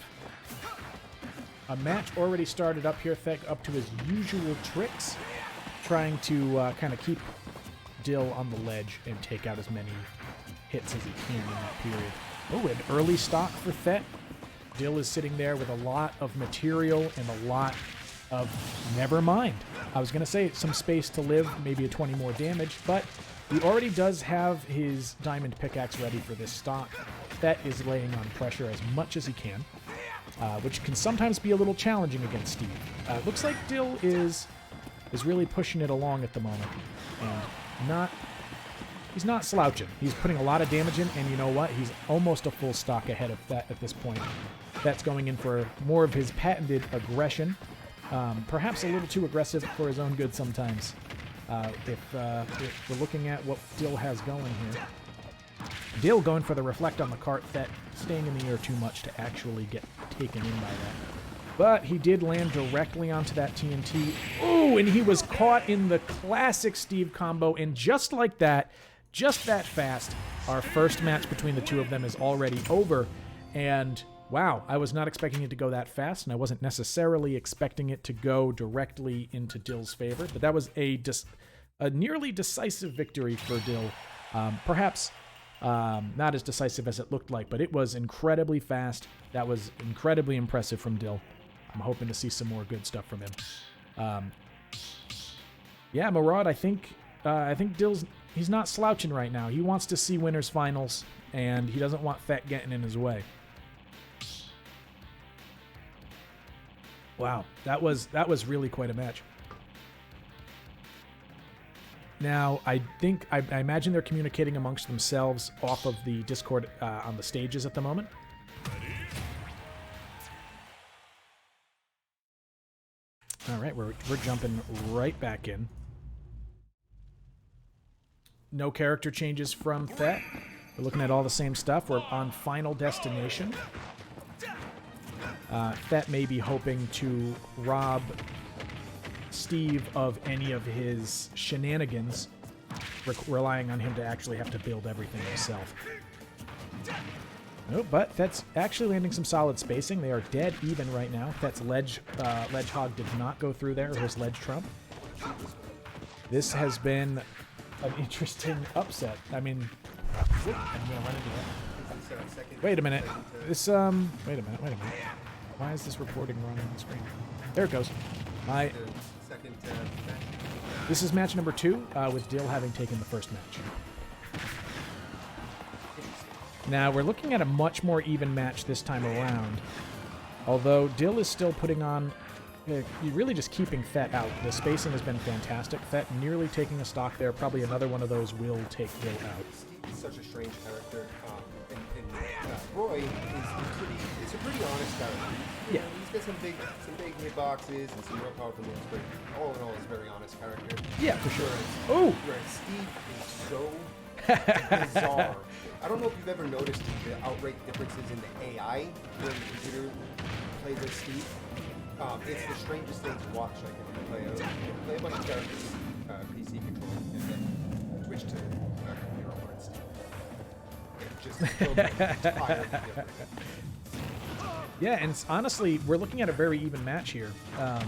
a match already started up here. Thet up to his usual tricks, trying to kind of keep Dill on the ledge and take out as many hits as he can in that period. Oh, an early stock for Thet. Dill is sitting there with a lot of material and a lot of never mind. I was going to say some space to live, maybe a 20 more damage, but he already does have his diamond pickaxe ready for this stock. Thet is laying on pressure as much as he can, which can sometimes be a little challenging against Steve. Looks like Dill is really pushing it along at the moment, and he's not slouching. He's putting a lot of damage in, and you know what? He's almost a full stock ahead of Thet at this point. Thet's going in for more of his patented aggression. Perhaps a little too aggressive for his own good sometimes. If we're looking at what Dill has going here. Dill going for the reflect on the cart, Thet staying in the air too much to actually get taken in by that. But he did land directly onto that TNT. Oh, and he was caught in the classic Steve combo, and just like that, just that fast, our first match between the two of them is already over. And wow, I was not expecting it to go that fast, and I wasn't necessarily expecting it to go directly into Dill's favor, but that was a nearly decisive victory for Dill. Perhaps not as decisive as it looked like, but it was incredibly fast. That was incredibly impressive from Dill. I'm hoping to see some more good stuff from him. Yeah, Murad, I think Dill's, he's not slouching right now. He wants to see winners finals, and he doesn't want Thet getting in his way. Wow, that was really quite a match. Now, I imagine they're communicating amongst themselves off of the Discord on the stages at the moment. All right, we're jumping right back in. No character changes from Thet. We're looking at all the same stuff. We're on Final Destination. Thet may be hoping to rob Steve of any of his shenanigans, relying on him to actually have to build everything himself. Oh, but Thet's actually landing some solid spacing. They are dead even right now. Thet's ledge hog did not go through there, or his ledge trump. This has been an interesting upset. I mean, I'm gonna run into that. Wait a minute. This wait a minute. Why is this recording wrong on the screen? There it goes. This is match number 2, with Dill having taken the first match. Now, we're looking at a much more even match this time around. Although Dill is still putting on you're really just keeping Fett out. The spacing has been fantastic. Fett nearly taking a stock there. Probably another one of those will take Dill out.
Steve is such a strange character. Roy is a pretty honest character.
Yeah.
He's got some big hitboxes and some real powerful moves, but all in all, he's a very honest character.
Yeah, for sure.
Whereas Steve is so bizarre. I don't know if you've ever noticed the outright differences in the AI when the computer plays as Steve. It's the strangest thing to watch. Like if you play a bunch of characters, PC control, and then switch to computer or Steve. It just entirely different.
Yeah, and honestly, we're looking at a very even match here. A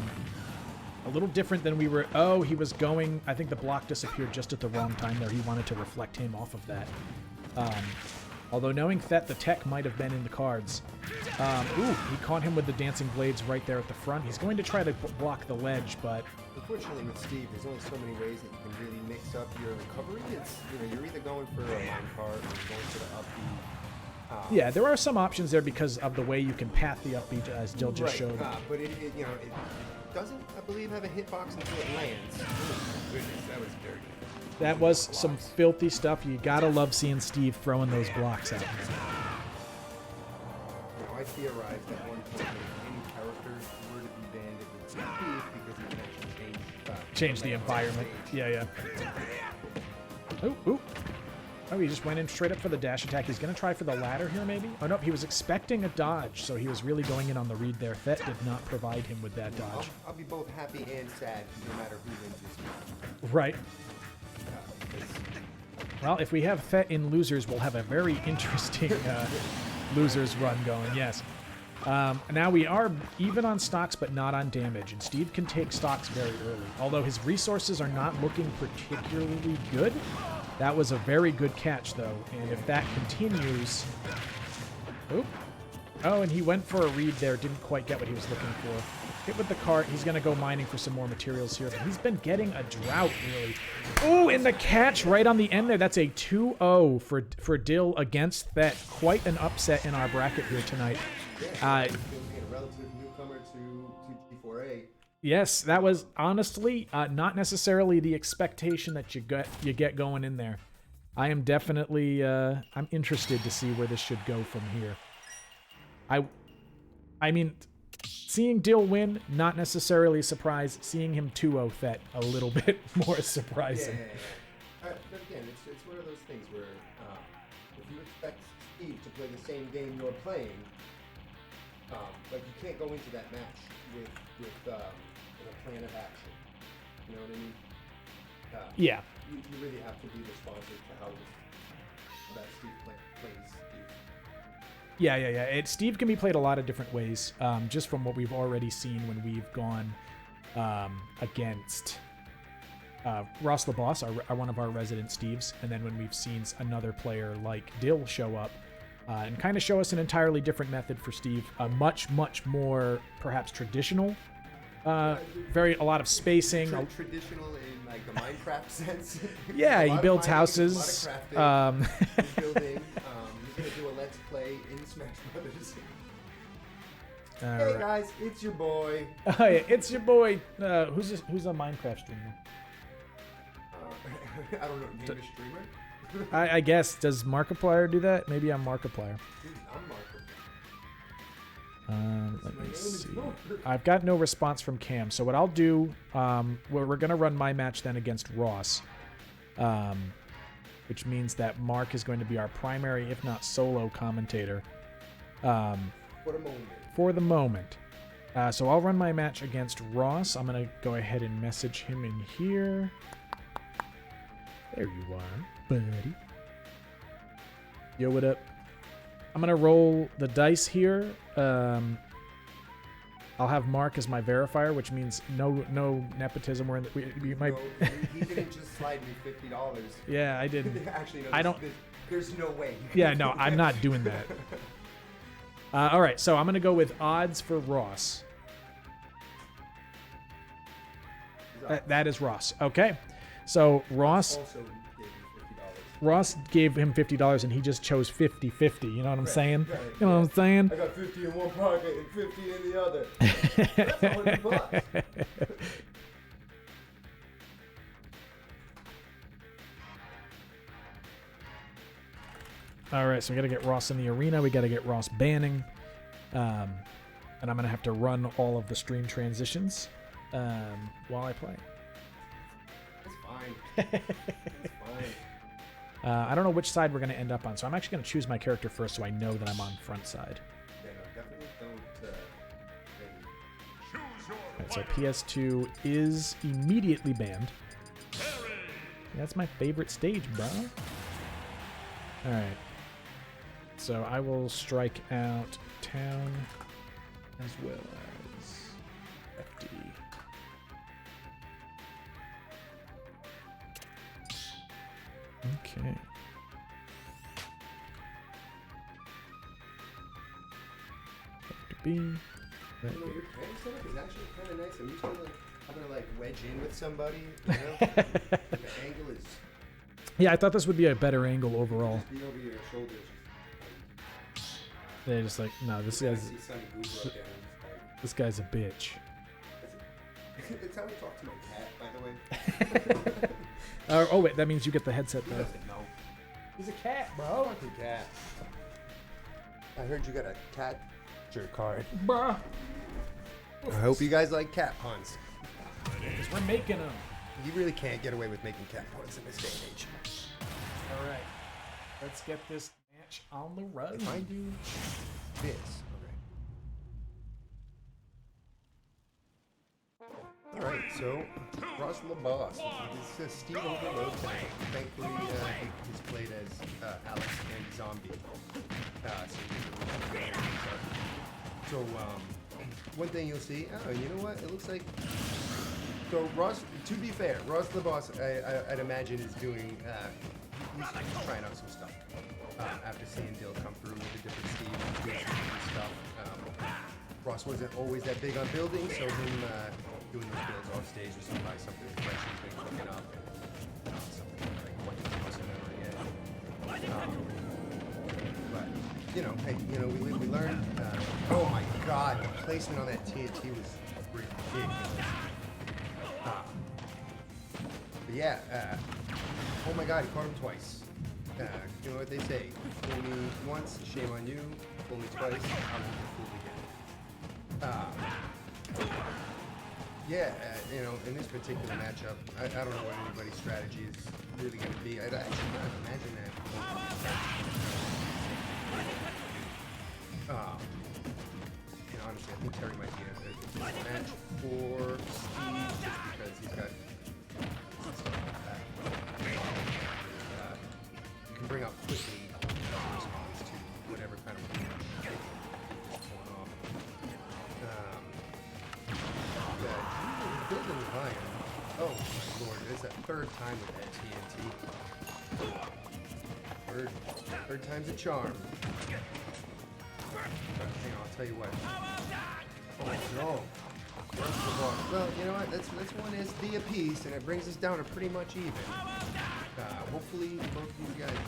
little different than we were. Oh, he was going. I think the block disappeared just at the wrong time there. He wanted to reflect him off of that. Although knowing that the tech might have been in the cards. Ooh, he caught him with the dancing blades right there at the front. He's going to try to block the ledge, but...
Unfortunately with Steve, there's only so many ways that you can really mix up your recovery. It's, you're either going for a mine cart or you're going for the upbeat.
Yeah, there are some options there because of the way you can path the upbeat, as Dill just showed.
But it doesn't, I believe, have a hitbox until it lands. Oh, goodness, that was very good.
That was some filthy stuff. You gotta love seeing Steve throwing those blocks out.
I theorized at one point that any character were to be banned, it would be Steve because he can actually
change the environment. Yeah. Ooh. Oh, he just went in straight up for the dash attack. He's gonna try for the ladder here, maybe? Oh, no, he was expecting a dodge, so he was really going in on the read there. Fett did not provide him with that dodge.
I'll be both happy and sad no matter who wins this match.
Right. Well, if we have Fett in losers, we'll have a very interesting losers run going, yes. Now we are even on stocks, but not on damage, and Steve can take stocks very early. Although his resources are not looking particularly good. That was a very good catch, though, and if that continues... Oop. Oh, and he went for a read there, didn't quite get what he was looking for. Hit with the cart. He's going to go mining for some more materials here. But he's been getting a drought, really. Oh, and the catch right on the end there. That's a 2-0 for Dill against Fett. Quite an upset in our bracket here tonight.
A relative newcomer to G4A.
Yes, that was honestly not necessarily the expectation that you get going in there. I am definitely I'm interested to see where this should go from here. I mean, seeing Dill win, not necessarily a surprise. Seeing him 2-0 Fett, a little bit more surprising.
But again, it's one of those things where if you expect Steve to play the same game you're playing, like you can't go into that match with a plan of action. You know what I mean?
Yeah.
You really have to be responsive to how that Steve plays Steve.
Yeah. Steve can be played a lot of different ways, just from what we've already seen when we've gone against Ross the Boss, one of our resident Steves, and then when we've seen another player like Dill show up and kind of show us an entirely different method for Steve, a much more perhaps traditional, a lot of spacing.
Traditional in like a Minecraft sense.
Yeah, he builds houses.
He's building. He's gonna do a Let's Play in Smash Brothers. Hey guys, it's your boy.
Oh yeah, it's your boy. Who's a Minecraft streamer?
I don't know. Name a streamer.
I guess. Does Markiplier do that? Maybe I'm Markiplier.
Dude, I'm Markiplier.
Let me see. I've got no response from Cam. So what I'll do, we're going to run my match then against Ross, which means that Mark is going to be our primary, if not solo, commentator. For the moment. So I'll run my match against Ross. I'm going to go ahead and message him in here. There you are, buddy. Yo, what up? I'm going to roll the dice here. I'll have Mark as my verifier, which means no nepotism. We might...
He didn't just slide me $50.
Yeah, I didn't.
Actually, no,
I don't...
There's no way.
Yeah, no, I'm not doing that. All right, so I'm going to go with odds for Ross. That is Ross. Okay. So Ross...
Also gave me
Ross gave him $50 and he just chose 50-50. You know what I'm saying?
right,
You know what I'm saying?
I got 50 in one pocket and 50 in the other. That's $100.
All right, so we got to get Ross in the arena. We got to get Ross banning. And I'm going to have to run all of the stream transitions while I play.
It's fine. It's fine.
I don't know which side we're going to end up on, so I'm actually going to choose my character first so I know that I'm on front side.
Yeah, no, definitely don't.
All right, so PS2 is immediately banned. That's my favorite stage, bro. All right. So I will strike out town as well as FD. Okay. FD.
You know, your camera setup is actually kind of nice. I'm used to like having to like wedge in with somebody. You know, the angle is
Yeah, I thought this would be a better angle overall.
be over your shoulders.
They're just like, no, this
I
guy's
see Sonny Google up there.
this guy's a bitch.
That's how I talk to my cat, by the way.
Oh wait, that means you get the headset
He
though.
doesn't know.
He's a cat, bro.
Fucking cat. I heard you got a cat jerk card.
Bruh.
I hope you guys like cat puns.
Because we're making them.
You really can't get away with making cat puns in this day and age.
All right, let's get this match on the road.
If I do this, okay. All right, so Ross LaBoss. This is Steve Overload tonight. Thankfully, he's played as Alex and Zombie. So one thing you'll see. Oh, you know what? It looks like. So Ross. To be fair, Ross LaBoss, I'd imagine is doing. He's trying out some stuff. After seeing Dill come through with a different Steve and doing some different stuff. Ross wasn't always that big on building, so him doing those builds off stage was probably something fresh he's been cooking up. Something like what he wasn't ever yet. But you know, hey, you know, we live, we learn. Oh my God, the placement on that TNT was ridiculous. But yeah, oh my God, he caught him twice. You know what they say? Fool me once, shame on you. Fool me twice, I'll get fooled again. Yeah, you know, in this particular matchup, I don't know what anybody's strategy is really going to be. I'd actually not imagine that. You know, honestly, I think Terry might be a good match for Steve just because he's got stuff like that. You can bring up quickly in response to whatever kind of is going off. Building with iron. Oh my lord, it's that third time with that TNT. Third time's a charm. Hang on, I'll tell you what. Oh no. Well, you know what? That's one SD apiece, and it brings us down to pretty much even. Hopefully, both of you guys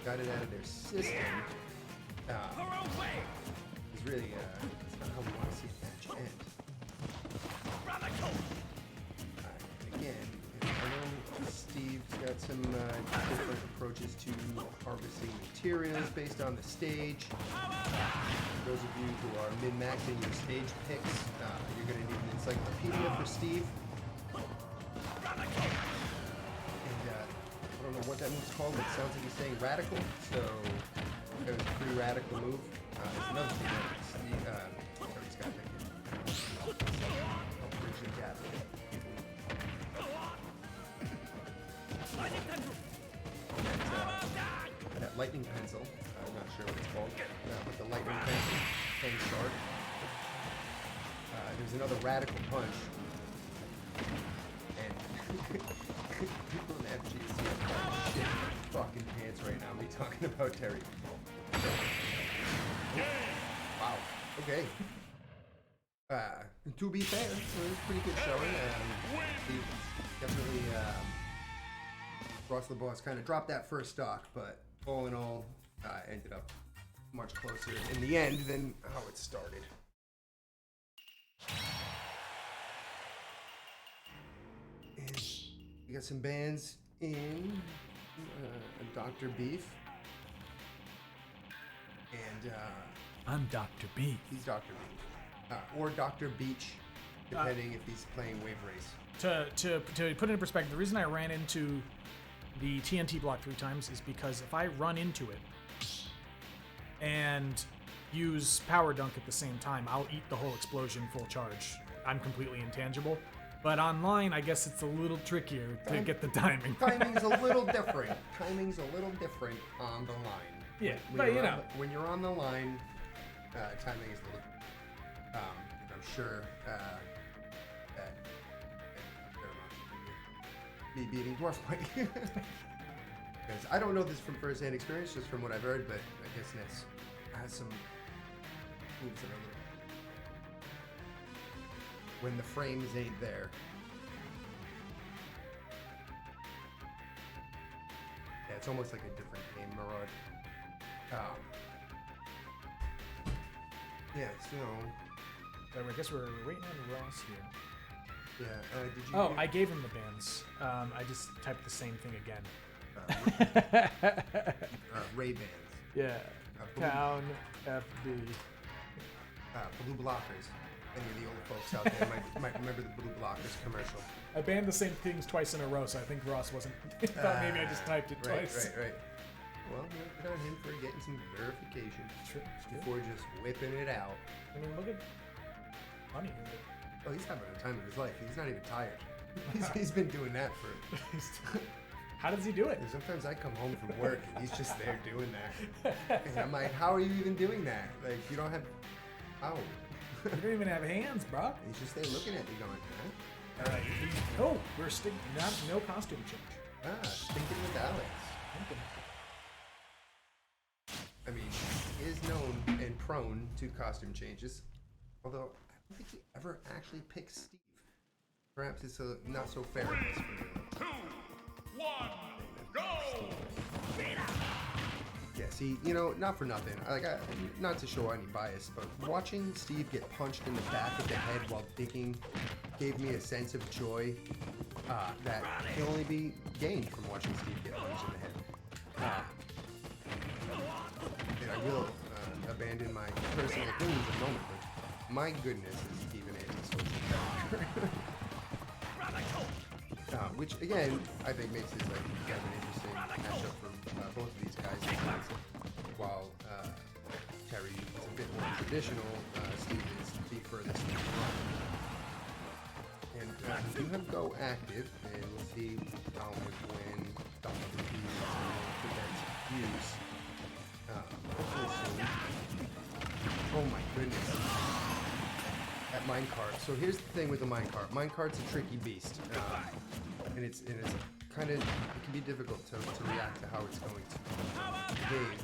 got it out of their system. It's really, it's not how we want to see the match end. Again, I know Steve's got some different approaches to harvesting materials based on the stage. Those of you who are min-maxing your stage picks, you're going to need an encyclopedia for Steve. And I don't know what that move's called, but it sounds like he's saying radical, so it was a pretty radical move. It's another thing that Steve, Terry's got that can bridge the gap. That lightning pencil, I'm not sure what it's called, but the lightning pencil can start. There's another radical punch, and people in FGC are shit fucking pants right now. Me talking about Terry. Wow. Okay. To be fair, it was a pretty good showing. Steve definitely
Ross the Boss kind of dropped that first stock, but all in all, ended up much closer in the end than how it started. And we got some bands in Dr. Beef. And
I'm Dr. B.
he's Dr. Beef. Or Dr. Beach, depending if he's playing Wave Race.
To put it in perspective, the reason I ran into the TNT block 3 times is because if I run into it and use Power Dunk at the same time, I'll eat the whole explosion full charge. I'm completely intangible. But online, I guess it's a little trickier to get the timing.
Timing's a little different. Timing's a little different on the line.
Yeah,
When
but
you're
you
on
know.
when you're on the line, timing is a little. I'm sure that me beating Dwarf Mike. Because I don't know this from first-hand experience, just from what I've heard, but I guess Ness has some moves that are a little. When the frames ain't there. Yeah, it's almost like a different game, Murad. Yeah, so.
I guess we're waiting on Ross here.
Yeah, did you.
Oh, I gave him the bands. I just typed the same thing again.
Ray Bans.
Yeah.
Blue-
Town FD.
Blue Blockers. Any of the old folks out there might remember the Blue Blockers commercial.
I banned the same things twice in a row, so I think Ross wasn't. Thought maybe I just typed it twice.
Right. Well, we're gonna put on him for getting some verification
Sure.
before just whipping it out.
I mean, look at Honey.
Oh, he's having a time of his life. He's not even tired. He's been doing that for.
How does he do it?
Sometimes I come home from work and he's just there doing that, and I'm like, "How are you even doing that? Like, you don't have how?"
You don't even have hands, bro.
He's just there looking at me, going, "Huh?
All right. Oh, we're sticking. No costume change.
Thinking with Alex." I mean, he is known and prone to costume changes, although I don't think he ever actually picks Steve. Perhaps it's a not so fair.
3, 2, 1, go!
Yeah, see, not for nothing. Not to show any bias, but watching Steve get punched in the back of the head while digging gave me a sense of joy that can only be gained from watching Steve get punched in the head. And I will abandon my personal opinions in a moment, but my goodness is Steve an anti-social character. Which, again, I think makes this kind of an interesting matchup for both of these guys. While Terry is a bit more traditional, Steve is the furthest from the front. And we do have Go active, and we'll see when Dr. P prevents use. Hopefully soon. Oh my goodness. That minecart. So here's the thing with the minecart. Minecart's a tricky beast. And it's kind of, it can be difficult to react to how it's going to behave.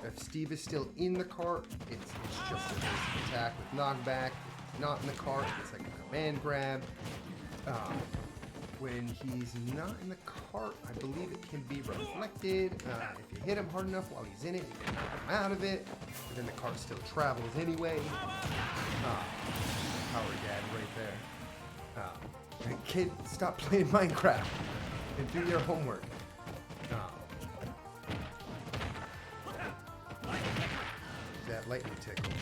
If Steve is still in the cart, it's just a basic attack with knockback. If he's not in the cart, it's like a command grab. When he's not in the cart, I believe it can be reflected. If you hit him hard enough while he's in it, you can knock him out of it. But then the cart still travels anyway. Power Dad right there. Kid, stop playing Minecraft and do your homework. That lightning tickle.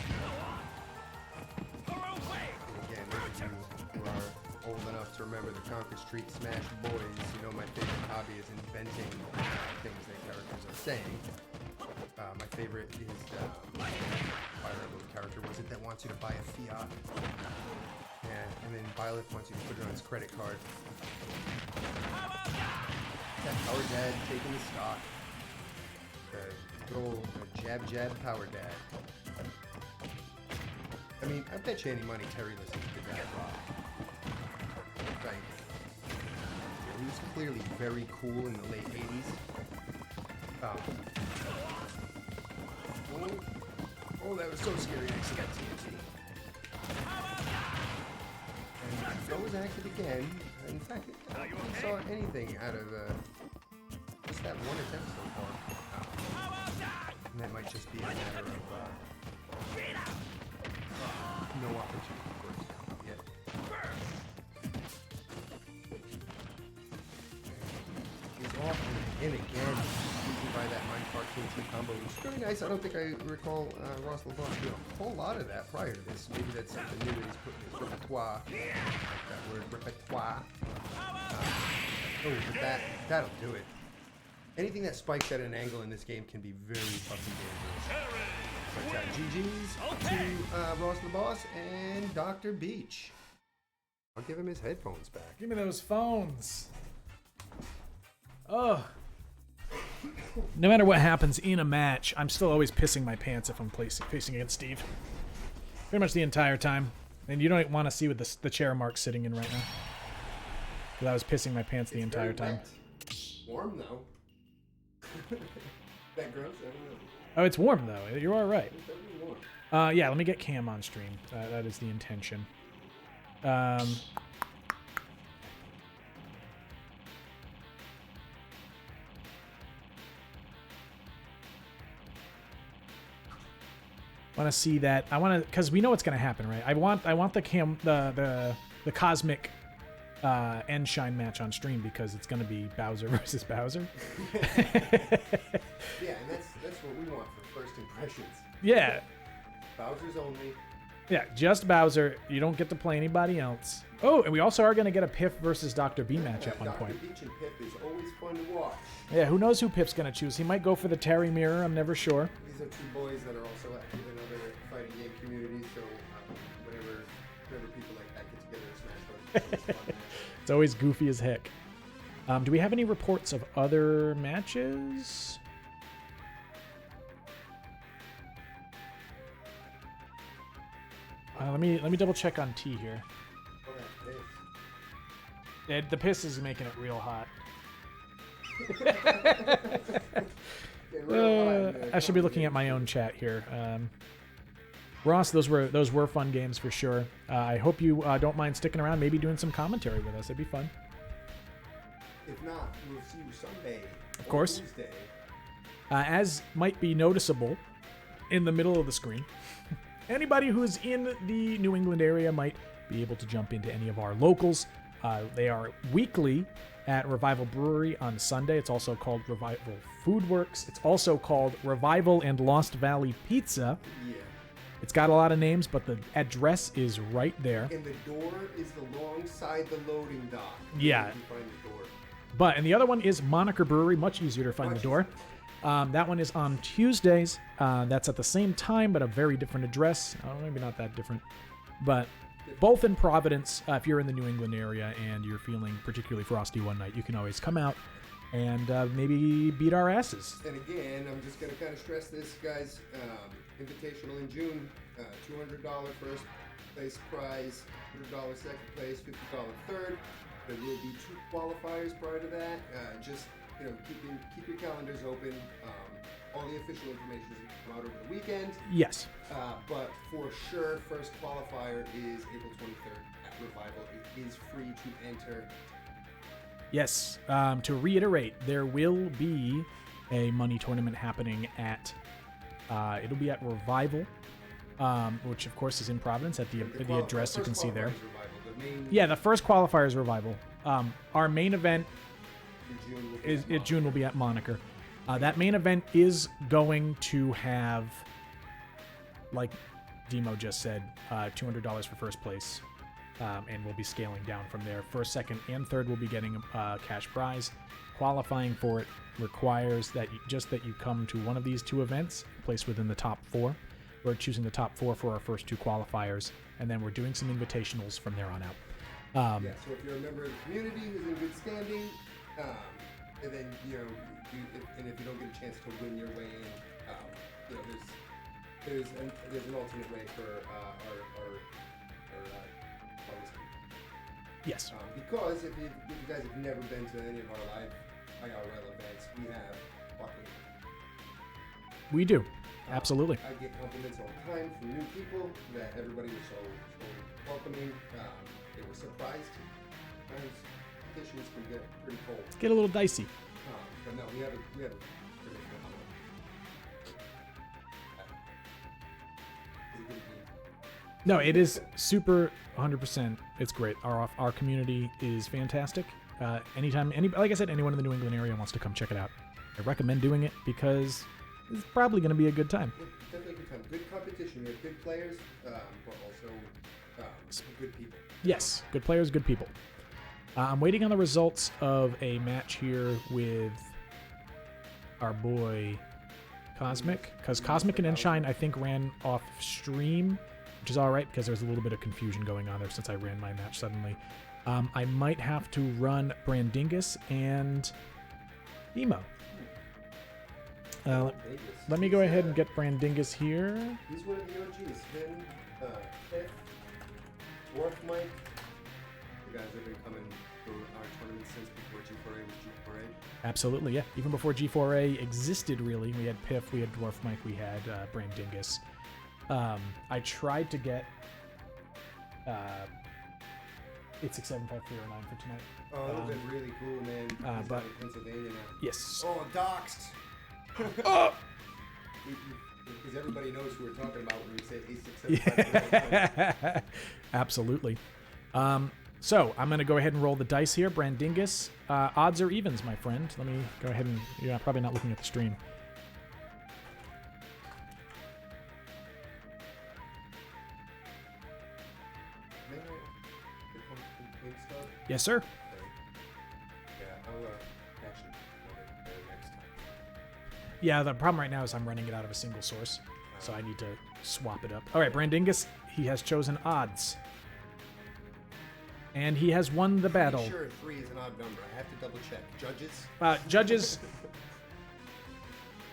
And again, those of you who are old enough to remember the Conquer Street Smash Boys, my favorite hobby is inventing things that characters are saying. My favorite is Fire Emblem character. Was it that wants you to buy a Fiat? Yeah, and then Byleth wants you to put it on his credit card. That Power Dad taking the stock. The good old jab Power Dad. I mean, I bet you any money Terry listens to Dad Rock. Like, he was clearly very cool in the late 80s. Oh, that was so scary next to that TNT. And Go was active again. In fact, I don't think we saw anything out of have one attempt so far. And that might just be a matter of no opportunity for it to come up yet. He's off and again. By that Minecart KT combo, which is really nice. I don't think I recall Ross LeBlanc doing a whole lot of that prior to this. Maybe that's something new that he's put in his repertoire. I like that word, repertoire. But that'll do it. Anything that spikes at an angle in this game can be very fucking dangerous. But GG's to Ross LeBoss and Dr. Beach. I'll give him his headphones back.
Give me those phones. Oh. No matter what happens in a match, I'm still always pissing my pants if I'm facing against Steve. Pretty much the entire time. And you don't want to see what the chair Mark's sitting in right now. Because I was pissing my pants the entire time.
Warm though. That gross? I don't know.
Oh, it's warm though. You are right.
It's definitely warm.
Yeah, let me get Cam on stream. That is the intention. Want to see that? I want to, because we know what's going to happen, right? I want the cosmic Endshine match on stream because it's going to be Bowser versus Bowser.
Yeah, and that's what we want for first impressions.
Yeah.
Bowser's only.
Yeah, just Bowser. You don't get to play anybody else. Oh, and we also are going to get a Piff versus Dr. B match at one point.
Dr. Beach and Pip is always fun to watch.
Yeah, who knows who Pip's going to choose? He might go for the Terry Mirror. I'm never sure.
These are two boys that are also active in other fighting game communities, so whenever people like that get together and smash those, it's fun.
It's always goofy as heck. Do we have any reports of other matches? Let me double check on T here.
Oh, that's
Yeah, the piss is making it real hot. I should be looking at my own chat here. Ross, those were fun games for sure. I hope you don't mind sticking around, maybe doing some commentary with us. It'd be fun.
If not, we'll see you Sunday.
Of course.
Tuesday.
As might be noticeable in the middle of the screen, anybody who is in the New England area might be able to jump into any of our locals. They are weekly at Revival Brewery on Sunday. It's also called Revival Food Works. It's also called Revival and Lost Valley Pizza.
Yeah.
It's got a lot of names, but the address is right there.
And the door is alongside the loading dock.
Yeah.
You can find the door.
And the other one is Moniker Brewery. Much easier to find the door. That one is on Tuesdays. That's at the same time, but a very different address. Maybe not that different. But both in Providence. If you're in the New England area and you're feeling particularly frosty one night, you can always come out and maybe beat our asses.
And again, I'm just going to kind of stress this, guys. Invitational in June, $200 first place prize, $100 second place, $50 third. There will be 2 qualifiers prior to that. Just keep your calendars open. All the official information is going to come out over the weekend.
Yes.
But for sure, first qualifier is April 23rd at Revival. It is free to enter.
Yes. To reiterate, there will be a money tournament happening at it'll be at Revival, which of course is in Providence at the address you can see there. Yeah, the first qualifier is Revival. Our main event in June will be at Moniker. That main event is going to have, like Demo just said, $200 for first place, and we'll be scaling down from there. First, second, and third will be getting a cash prize. Qualifying for it requires that you come to one of these 2 events, placed within the top 4. We're choosing the top 4 for our first 2 qualifiers, and then we're doing some invitationals from there on out.
So if you're a member of the community who's in good standing, and then if you don't get a chance to win your way in, there's an alternate way for our policy.
Yes.
Because if you guys have never been to any of our live IRL events, we have walking.
We do. Absolutely.
I get compliments all the time from new people that everybody was so welcoming. They were surprised. Sometimes conditions can get pretty cold.
Get a little dicey.
But no, we have a traditional Halloween. Is it gonna be-
No, it is super 100%. It's great. Our community is fantastic. Anytime, like I said, anyone in the New England area wants to come check it out, I recommend doing it because it's probably going to be a good time.
Yeah, definitely a good time. Good competition. We have good players, but also good people.
Yes, good players, good people. I'm waiting on the results of a match here with our boy Cosmic, because Cosmic and Enshine I think ran off stream, which is all right because there's a little bit of confusion going on there since I ran my match suddenly. I might have to run Brandingus and Emo. Let me go ahead and get Brandingus here.
He's one of the OGs. Him, Cliff, Dwarf Mike. The guys that have been coming to our tournament since before G4A was G4A.
Absolutely, yeah. Even before G4A existed, really. We had Piff, we had Dwarf Mike, we had Brandingus. I tried to get 8675309 for tonight.
Oh, that would have been really cool, man. He's
but
out of Pennsylvania now.
yes.
Oh, doxed.
Oh!
Because everybody knows who we're talking about when we say 8675309.
Absolutely. So I'm going to go ahead and roll the dice here. Brandingus, odds or evens, my friend. Let me go ahead and, you're probably not looking at the stream. Yes, sir.
Yeah, I'll actually run it there next time.
Yeah, the problem right now is I'm running it out of a single source, so I need to swap it up. All right, Brandingus, he has chosen odds. And he has won the battle.
I'm sure 3 is an odd number. I have to double check. Judges?
Judges.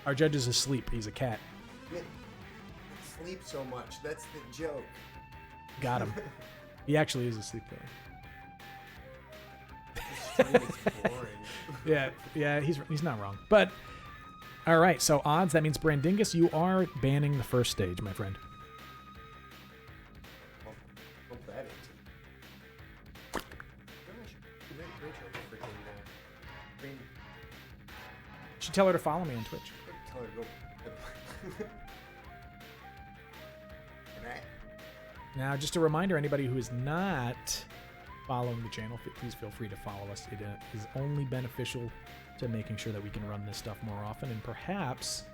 Our judge is asleep. He's a cat.
Man, I sleep so much. That's the joke.
Got him. He actually is asleep, though.
It's boring.
Yeah, he's not wrong. But, all right, so odds, that means Brandingus, you are banning the first stage, my friend.
Hope that is.
You should tell her to follow me on Twitch.
Tell her to go.
Now, just a reminder, anybody who is not following the channel, please feel free to follow us. It is only beneficial to making sure that we can run this stuff more often and perhaps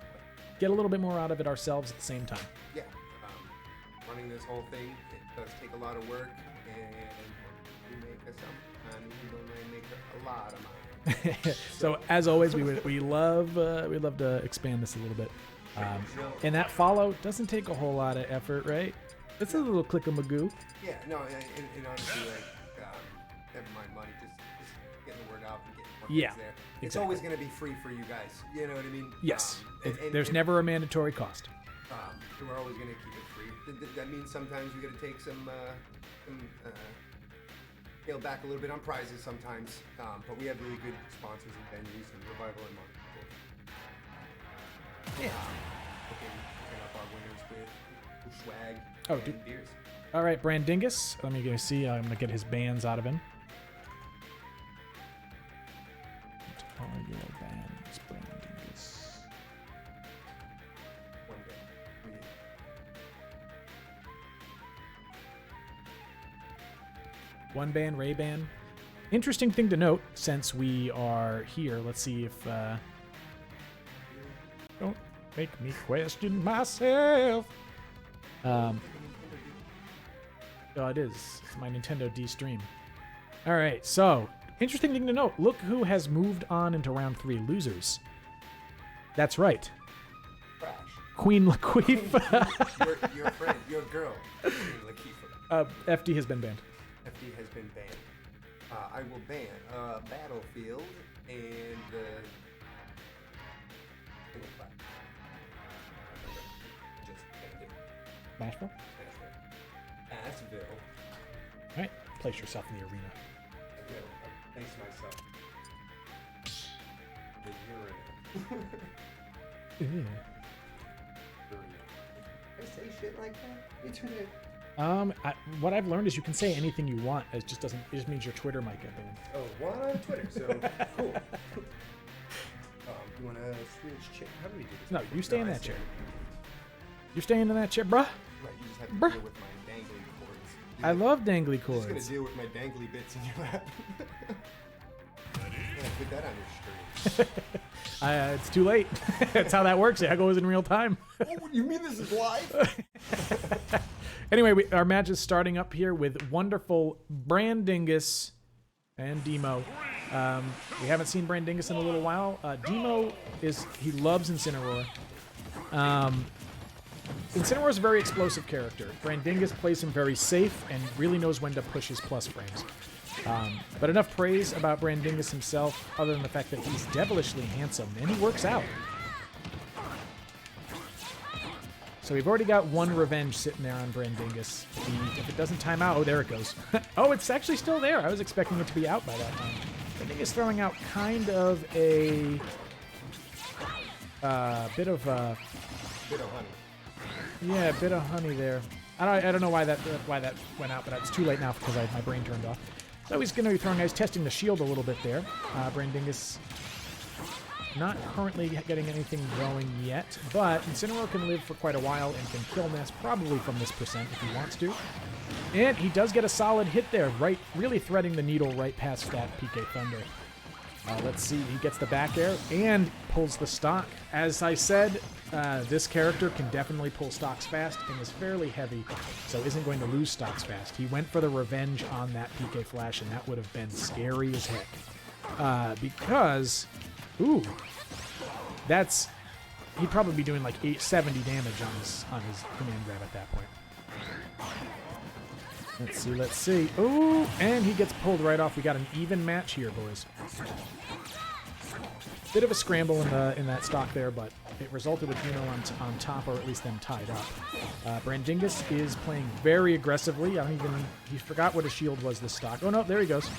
get a little bit more out of it ourselves at the same time.
Yeah, running this whole thing, it does take a lot of work, and we make some money, we make a lot of money.
So as always, we love to expand this a little bit. And that follow doesn't take a whole lot of effort, right? It's a little click-a-magoo.
Yeah, no, and honestly, like, never mind money, just getting the word out and getting more things there. It's
exactly.
always going to be free for you guys. You know what I mean?
Yes. There's never a mandatory cost.
We're always going to keep it free. That means sometimes we got to take some scale back a little bit on prizes sometimes. But we have really good sponsors and venues and Revival and Market. Yeah. Hooking up our winners with swag and beers.
All right, Brandingus. Let me go see. I'm going to get his bands out of him. What are your bands, Brandingus?
One day.
One band, Ray band. Interesting thing to note since we are here. Let's see if. Don't make me question myself. Oh, it is. It's my Nintendo D stream. All right, so interesting thing to note. Look who has moved on into round 3. Losers. That's right.
Crash.
Queen Lakeith.
your friend, your girl, Queen Lakeith.
FD has been banned.
FD has been banned. I will ban Battlefield and just banned it.
Nashville?
Asheville.
All right, place yourself in the arena.
Thanks to myself. The urinal. I say shit like that? Internet.
What I've learned is you can say anything you want. It just means your Twitter might get banned.
Oh, well, I'm on Twitter, so cool.
You wanna switch chair? How do we do this?
No, you stay in
I
that
stay.
chair. You're staying in that chair, bruh.
Right, you just have to
Bruh.
deal with my dangly cords.
I love dangly
You're just gonna
cords.
deal with my dangly bits in your lap. Yeah, put that on your stream.
It's too late. That's how that works. It goes in real time.
Oh, you mean this is live?
Anyway, our match is starting up here with wonderful Brandingus and Demo. We haven't seen Brandingus in a little while. Demo he loves Incineroar. Incineroar is a very explosive character. Brandingus plays him very safe and really knows when to push his plus frames. But enough praise about Brandingus himself, other than the fact that he's devilishly handsome, and he works out. So we've already got one revenge sitting there on Brandingus. If it doesn't time out, oh, there it goes. Oh, it's actually still there. I was expecting it to be out by that time. Brandingus throwing out kind of a bit of
Bit of honey.
yeah, a bit of honey there. I don't know why that went out, but it's too late now because my brain turned off. So he's going to be throwing. He's testing the shield a little bit there. Brandingus not currently getting anything going yet, but Incineroar can live for quite a while and can kill Ness probably from this percent if he wants to. And he does get a solid hit there, right, really threading the needle right past that PK Thunder. Let's see, he gets the back air and pulls the stock. As I said, this character can definitely pull stocks fast and is fairly heavy, so isn't going to lose stocks fast. He went for the revenge on that PK Flash, and that would have been scary as heck. Because, ooh, he'd probably be doing like 70 damage on his command grab at that point. Let's see. Ooh, and he gets pulled right off. We got an even match here, boys. Bit of a scramble in that stock there, but it resulted with Juno on top, or at least them tied up. Brandingus is playing very aggressively. He forgot what his shield was this stock. Oh no, there he goes.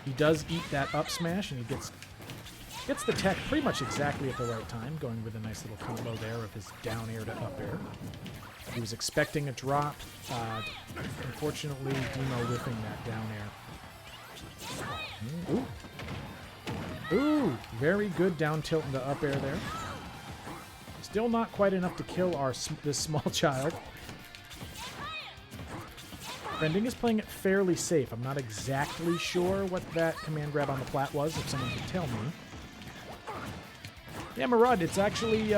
He does eat that up smash, and he gets the tech pretty much exactly at the right time, going with a nice little combo there of his down air to up air. He was expecting a drop. Unfortunately, Demo whiffing that down air. Ooh. Ooh, very good down tilt into up air there. Still not quite enough to kill this small child. Brandingus playing it fairly safe. I'm not exactly sure what that command grab on the plat was, if someone could tell me. Yeah, Murad, it's actually...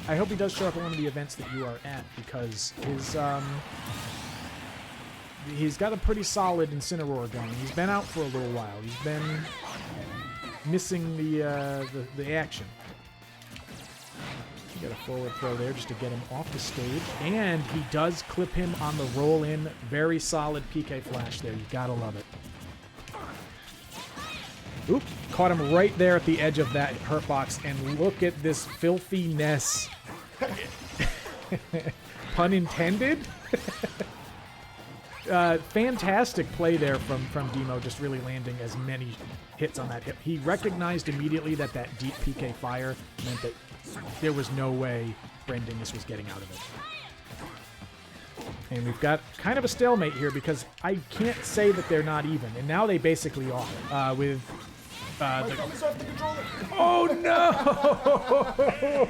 I hope he does show up at one of the events that you are at, because he's got a pretty solid Incineroar going. He's been out for a little while. He's been missing the action. You got a forward throw there just to get him off the stage, and he does clip him on the roll in. Very solid PK Flash there. You gotta love it. Oop, caught him right there at the edge of that hurt box, and look at this filthiness. Pun intended. Fantastic play there from Demo, just really landing as many hits on that hip. He recognized immediately that deep PK fire meant that there was no way Brandingus was getting out of it. And we've got kind of a stalemate here, because I can't say that they're not even, and now they basically are. Oh no!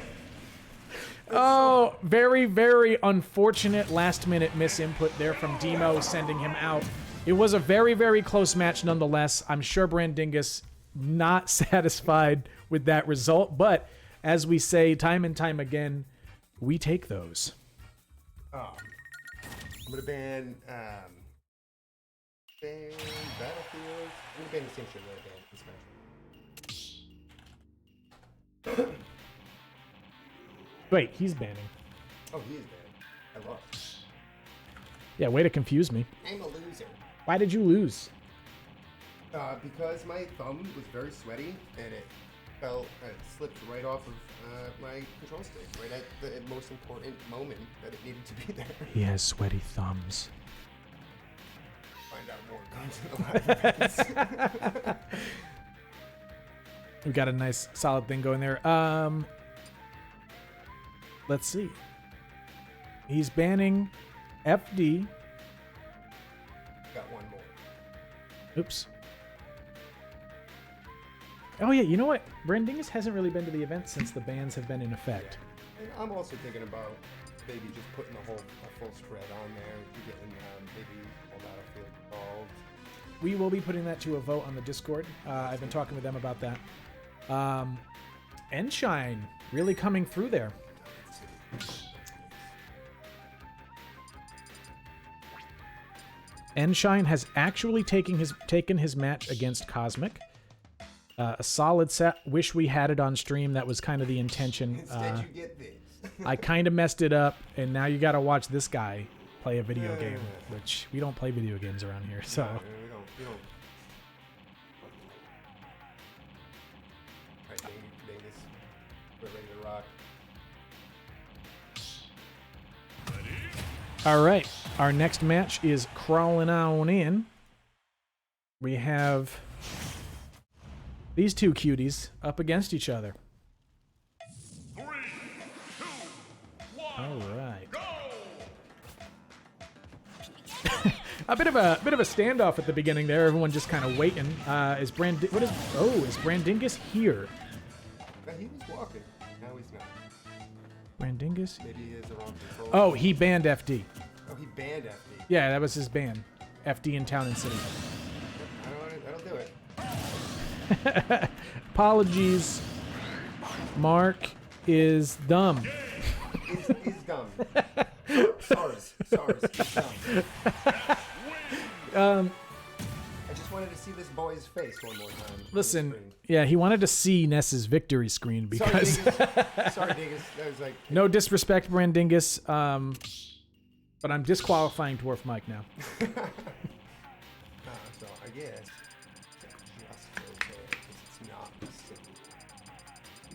Oh, very, very unfortunate last-minute misinput there from Demo, sending him out. It was a very, very close match nonetheless. I'm sure Brandingus not satisfied with that result, but as we say time and time again, we take those.
I'm gonna ban Battlefield. I'm gonna ban the same shit that I banned in Smash.
Wait, he's banning.
Oh, he is banned. I lost.
Yeah, way to confuse me.
I'm a loser.
Why did you lose?
Because my thumb was very sweaty, and it slipped right off of my control stick, right at the most important moment that it needed to be there.
He has sweaty thumbs.
Find out more guns in the live events.
We got a nice solid thing going there. Let's see. He's banning FD.
Got one more.
Oops. Oh yeah, you know what? Brandingus hasn't really been to the event since the bans have been in effect.
And I'm also thinking about maybe just putting a full spread on there, getting maybe all Battlefield involved.
We will be putting that to a vote on the Discord. I've been talking with them about that. Enshine really coming through there. Enshine has actually taken his match against Cosmic. A solid set. Wish we had it on stream. That was kind of the intention.
Instead, you get this.
I kind of messed it up, and now you got to watch this guy play a video game, which we don't play video games around here. So.
We don't. Alright, Dingus. We're ready to rock.
All right, our next match is crawling on in. We have these two cuties up against each other.
3, 2, 1.
All right.
Go!
A bit of a standoff at the beginning there. Everyone just kind of waiting. Is Brandingus here?
He was walking. Now he's not.
Brandingus?
Maybe he has the wrong control.
Oh, he banned FD.
Oh, he banned FD.
Yeah, that was his ban. FD in Town and City.
That'll do it.
Apologies. Mark is dumb.
He's dumb. SARS. He's dumb. I just wanted to see this boy's face one more time.
Listen, yeah, he wanted to see Ness's victory screen because...
Sorry, Dingus. That was like...
No disrespect, Brandingus, but I'm disqualifying Dwarf Mike now.
So, I guess... Just okay, because it's not the city.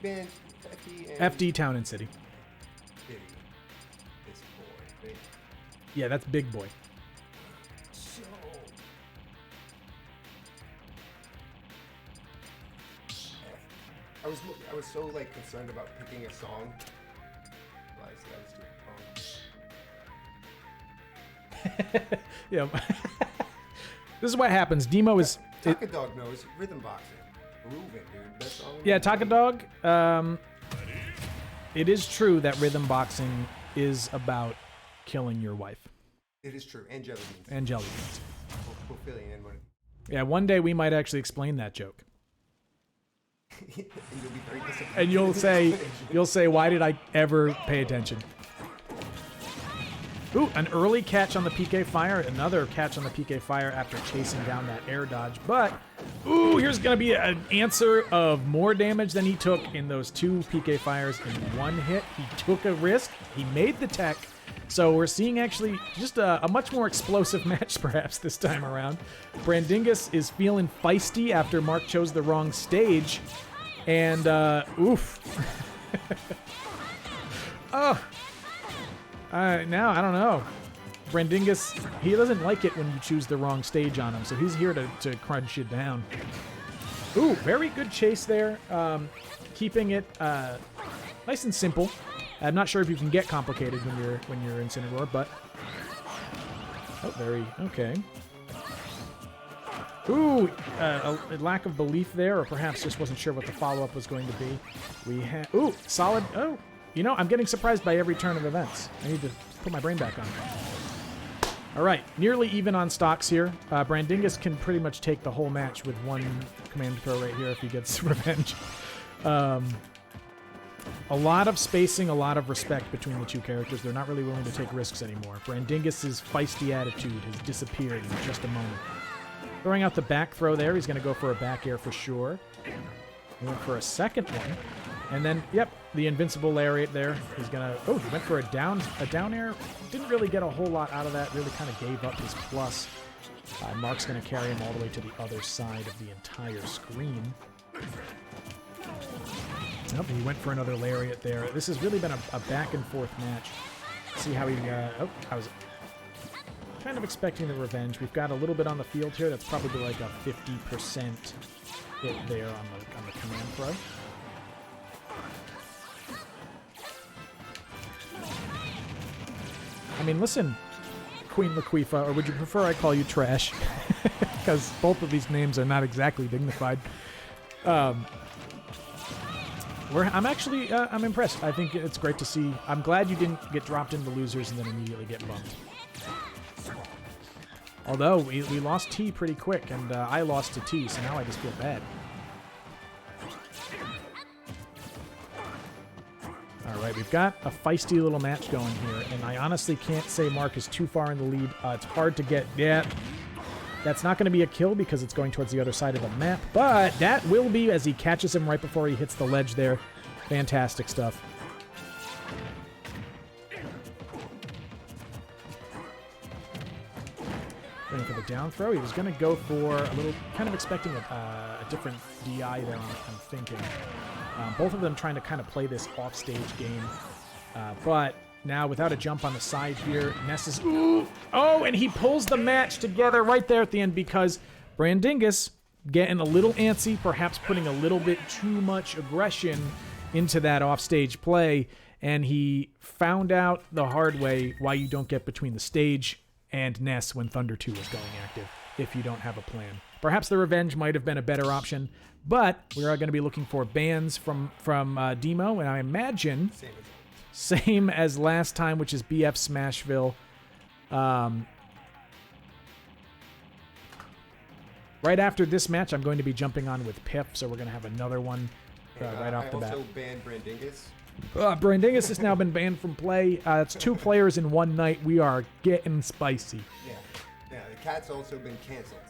Banned FD and...
FD Town and City.
City. This boy, right?
Yeah, that's Big Boy.
So... I was so like concerned about picking a song. Realized that I was doing it wrong.
Yeah. This is what happens. Demo is...
Taka Dog knows rhythm boxing. Grooving, dude. That song.
Yeah, Taka Dog. It is true that rhythm boxing is about killing your wife.
It is true. And jelly beans.
And jelly beans.
We'll fill you in when...
Yeah, one day we might actually explain that joke.
and you'll be very disappointed.
And you'll say, why did I ever pay attention? Ooh, an early catch on the PK Fire. Another catch on the PK Fire after chasing down that air dodge. But, ooh, here's going to be an answer of more damage than he took in those two PK Fires in one hit. He took a risk. He made the tech. So we're seeing actually just a much more explosive match perhaps this time around. Brandingus is feeling feisty after Mark chose the wrong stage. And, oof. Oh. Now, I don't know. Brandingus, he doesn't like it when you choose the wrong stage on him, so he's here to crunch it down. Ooh, very good chase there. Keeping it nice and simple. I'm not sure if you can get complicated when you're Incineroar, but... Oh, very... Okay. Ooh, a lack of belief there, or perhaps just wasn't sure what the follow-up was going to be. We have... Ooh, solid... Oh, you know, I'm getting surprised by every turn of events. I need to put my brain back on. All right, nearly even on stocks here. Brandingus can pretty much take the whole match with one command throw right here if he gets revenge. A lot of spacing, a lot of respect between the two characters. They're not really willing to take risks anymore. Brandingus's feisty attitude has disappeared in just a moment. Throwing out the back throw there. He's going to go for a back air for sure. He went for a second one. And then, yep, the invincible lariat there. He's going to... Oh, he went for a down air. Didn't really get a whole lot out of that. Really kind of gave up his plus. Mark's going to carry him all the way to the other side of the entire screen. Nope, he went for another lariat there. This has really been a back-and-forth match. See how he... oh, I was kind of expecting the revenge. We've got a little bit on the field here. That's probably like a 50% hit there on the command throw. I mean, listen, Queen Laquifa, or would you prefer I call you Trash? Because both of these names are not exactly dignified. I'm actually I'm impressed. I think it's great to see. I'm glad you didn't get dropped into losers and then immediately get bumped. Although we lost T pretty quick, and I lost to T, so now I just feel bad. All right, we've got a feisty little match going here, and I honestly can't say Mark is too far in the lead. It's hard to get. Yeah, that's not going to be a kill because it's going towards the other side of the map, but that will be as he catches him right before he hits the ledge there. Fantastic stuff. Going for the down throw. He was going to go for a little, kind of expecting a different DI there, I'm thinking. Both of them trying to kind of play this offstage game. But now without a jump on the side here, Ness is... Ooh! Oh, and he pulls the match together right there at the end because Brandingus getting a little antsy, perhaps putting a little bit too much aggression into that offstage play, and he found out the hard way why you don't get between the stage and Ness when Thunder 2 is going active if you don't have a plan. Perhaps the revenge might have been a better option, but we are going to be looking for bans from Demo, and I imagine same as last time, which is BF Smashville. Right after this match, I'm going to be jumping on with Piff, so we're going to have another one right off the bat.
I also banned Brandingus.
Brandingus has now been banned from play. It's 2 players in one night. We are getting spicy.
Yeah, the cat's also been canceled.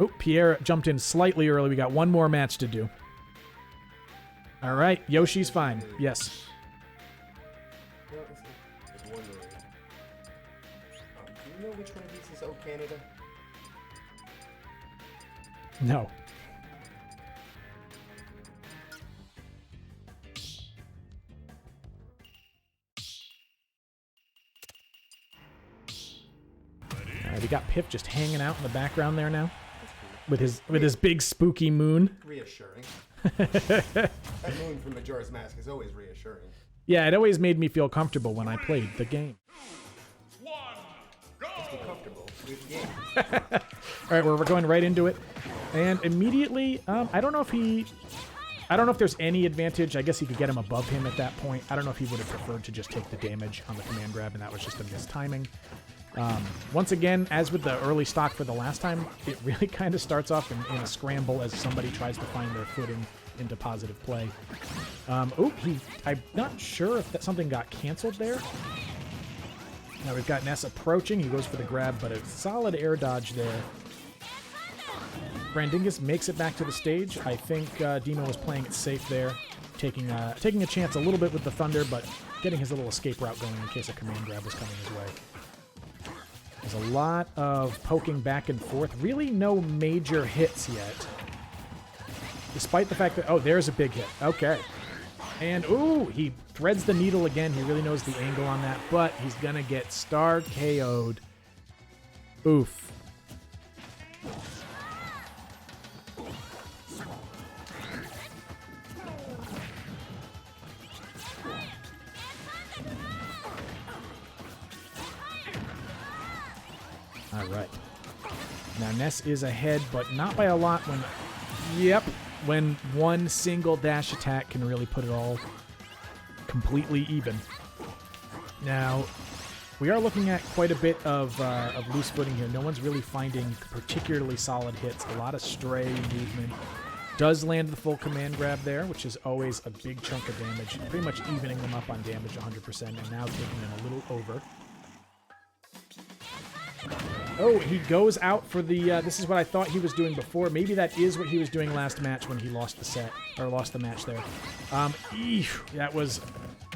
Oh, Pierre jumped in slightly early. We got one more match to do. All right, Yoshi's fine. Yes.
Do you know which one of these is O Canada?
No. We got Piff just hanging out in the background there now, with his big spooky moon.
Reassuring. That moon from Majora's Mask is always reassuring.
Yeah, it always made me feel comfortable when I played the game.
Let's be comfortable with the game.
All right, we're going right into it, and immediately, I don't know if there's any advantage. I guess he could get him above him at that point. I don't know if he would have preferred to just take the damage on the command grab, and that was just a mistiming. Once again, as with the early stock for the last time, it really kind of starts off in a scramble as somebody tries to find their footing into positive play. I'm not sure if something got canceled there. Now we've got Ness approaching. He goes for the grab, but a solid air dodge there. Brandingus makes it back to the stage. I think Demo was playing it safe there, taking a chance a little bit with the Thunder, but getting his little escape route going in case a command grab was coming his way. There's a lot of poking back and forth. Really no major hits yet. Despite the fact that... Oh, there's a big hit. Okay. And, ooh, he threads the needle again. He really knows the angle on that, but he's going to get star KO'd. Oof. All right. Now Ness is ahead, but not by a lot when one single dash attack can really put it all completely even. Now, we are looking at quite a bit of loose footing here. No one's really finding particularly solid hits. A lot of stray movement. Does land the full command grab there, which is always a big chunk of damage. Pretty much evening them up on damage 100%, and now taking them a little over. Oh, he goes out for the, this is what I thought he was doing before. Maybe that is what he was doing last match when he lost the set, or lost the match there. That was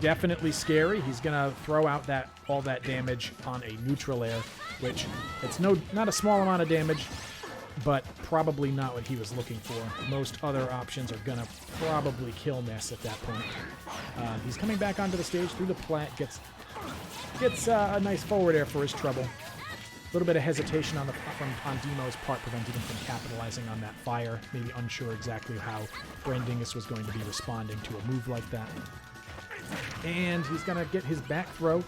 definitely scary. He's gonna throw out all that damage on a neutral air, which it's not a small amount of damage, but probably not what he was looking for. Most other options are gonna probably kill Ness at that point. He's coming back onto the stage through the plat, gets a nice forward air for his trouble. A little bit of hesitation on Demo's part prevented him from capitalizing on that fire. Maybe unsure exactly how Brandingus was going to be responding to a move like that. And he's going to get his back throw.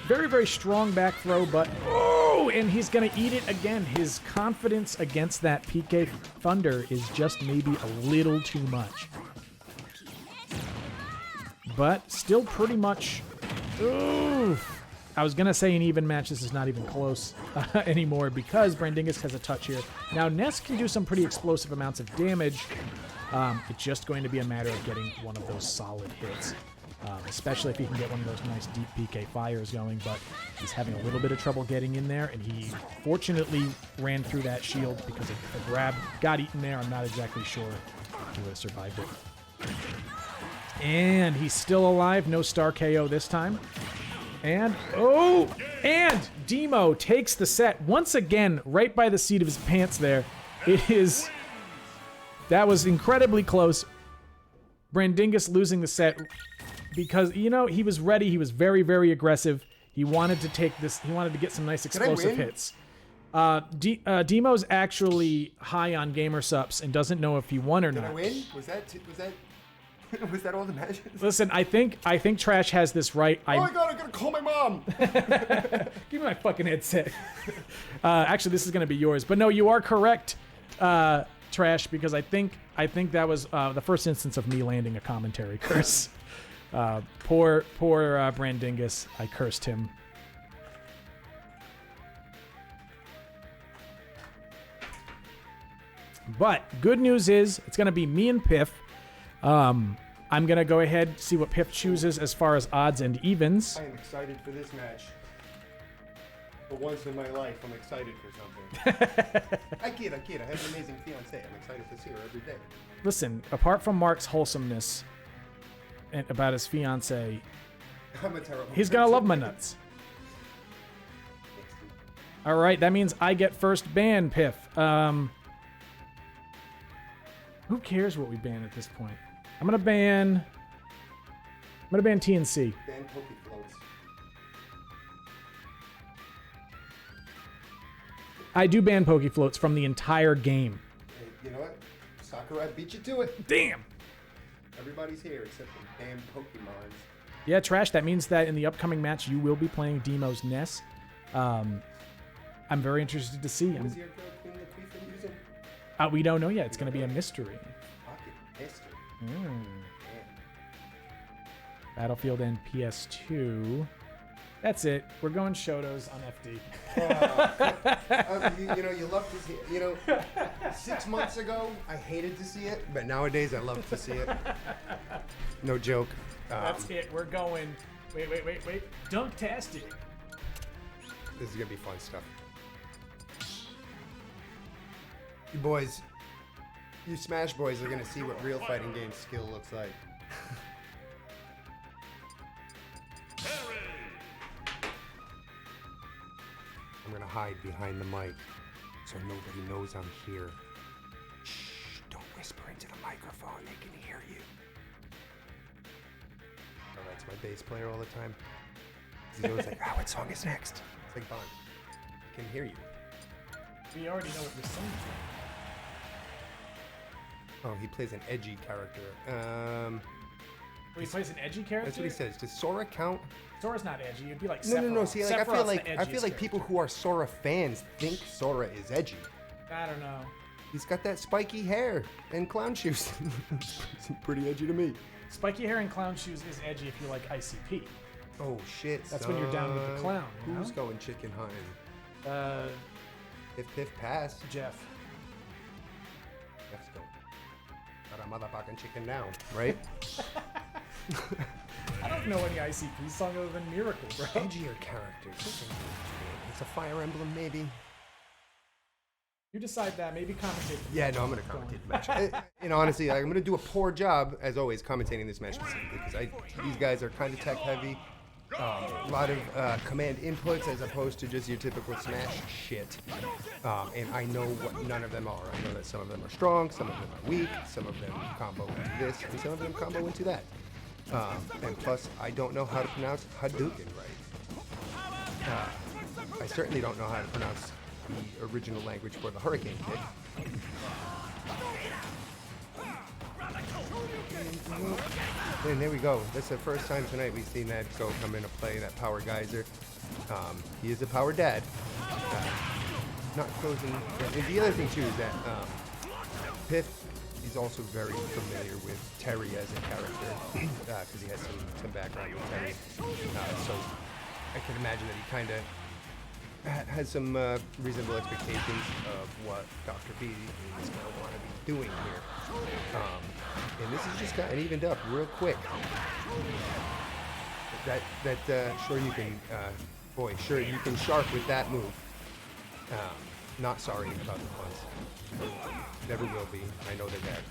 Very, very strong back throw, but... Oh! Oh, and he's going to eat it again. His confidence against that PK Thunder is just maybe a little too much. But still pretty much... Oof. I was going to say an even match. This is not even close anymore because Brandingus has a touch here. Now, Ness can do some pretty explosive amounts of damage. It's just going to be a matter of getting one of those solid hits, especially if he can get one of those nice deep PK fires going, but he's having a little bit of trouble getting in there, and he fortunately ran through that shield because if the grab got eaten there, I'm not exactly sure he would have survived it. And he's still alive. No star KO this time. And, and Demo takes the set once again right by the seat of his pants there. That was incredibly close. Brandingus losing the set because, you know, he was ready. He was very, very aggressive. He wanted to take this. He wanted to get some nice explosive hits. Demo's actually high on gamer subs and doesn't know if he won or not.
Did I win? Was that all the matches?
Listen, I think Trash has this right.
Oh my god, I'm gonna call my mom!
Give me my fucking headset. Actually, this is gonna be yours. But no, you are correct, Trash, because I think that was the first instance of me landing a commentary curse. Poor Brandingus. I cursed him. But good news is it's gonna be me and Piff. I'm going to go ahead see what Piff chooses as far as odds and evens.
I am excited for this match. For once in my life, I'm excited for something. I kid. I have an amazing fiancée. I'm excited to see her every day.
Listen, apart from Mark's wholesomeness and about his fiancée,
I'm a terrible
he's going to love my nuts. All right, that means I get first ban, Piff. Who cares what we ban at this point? I'm gonna ban TNC.
Ban Pokey Floats.
I do ban Pokey Floats from the entire game.
Hey, you know what? Sakurai beat you to it.
Damn.
Everybody's here except the damn Pokemons.
Yeah, Trash. That means that in the upcoming match you will be playing Demo's Ness. I'm very interested to see.
What was your girl Queen Latifah using?
We don't know yet. It's gonna be a mystery.
Pocket history.
Battlefield and PS2. That's it. We're going Shotos on FD.
You love to see it. You know, 6 months ago, I hated to see it, but nowadays I love to see it. No joke.
That's it. We're going. Wait. Dunk-tastic.
This is going to be fun stuff. You boys, you Smash boys are going to see what real fighting game skill looks like. I'm gonna hide behind the mic so nobody knows I'm here. Shh, don't whisper into the microphone, they can hear you. Oh, that's my bass player all the time. He's always like, what song is next? It's like, Bond, I can hear you.
We already know what you're saying.
Oh, he plays an edgy character.
He plays an edgy character?
That's what he says. Does Sora count?
Sora's not edgy. It'd be like
No.
Sephiroth.
See, like, I feel like people who are Sora fans think Sora is edgy.
I don't know.
He's got that spiky hair and clown shoes. It's pretty edgy to me.
Spiky hair and clown shoes is edgy if you like ICP.
Oh shit!
That's when you're down with the clown. You
Who's
know?
going chicken hunting? If pass.
Jeff.
Let's go. Got a motherfucking chicken now, right?
I don't know any ICP song other than Miracle, bro.
Edgier characters. It's a Fire Emblem, maybe.
You decide that. Maybe commentate.
Yeah, no, I'm gonna commentate the match. Honestly, I'm gonna do a poor job, as always, commentating this match specifically because these guys are kind of tech heavy. A lot of command inputs as opposed to just your typical Smash shit. And I know what none of them are. I know that some of them are strong, some of them are weak, some of them combo into this, and some of them combo into that. And plus, I don't know how to pronounce Hadouken right. I certainly don't know how to pronounce the original language for the Hurricane kick. And there we go. That's the first time tonight we've seen that come into play, that Power Geyser. He is a Power Dad. not closing. And the other thing too is that Piff is also very familiar with Terry as a character because he has some background with Terry. So I can imagine that he kind of has some reasonable expectations of what Dr. B is going to want to be doing here. And this has just gotten evened up real quick. Sure you can, sure you can sharp with that move. Not sorry about the puns. Never will be. I know they're bad.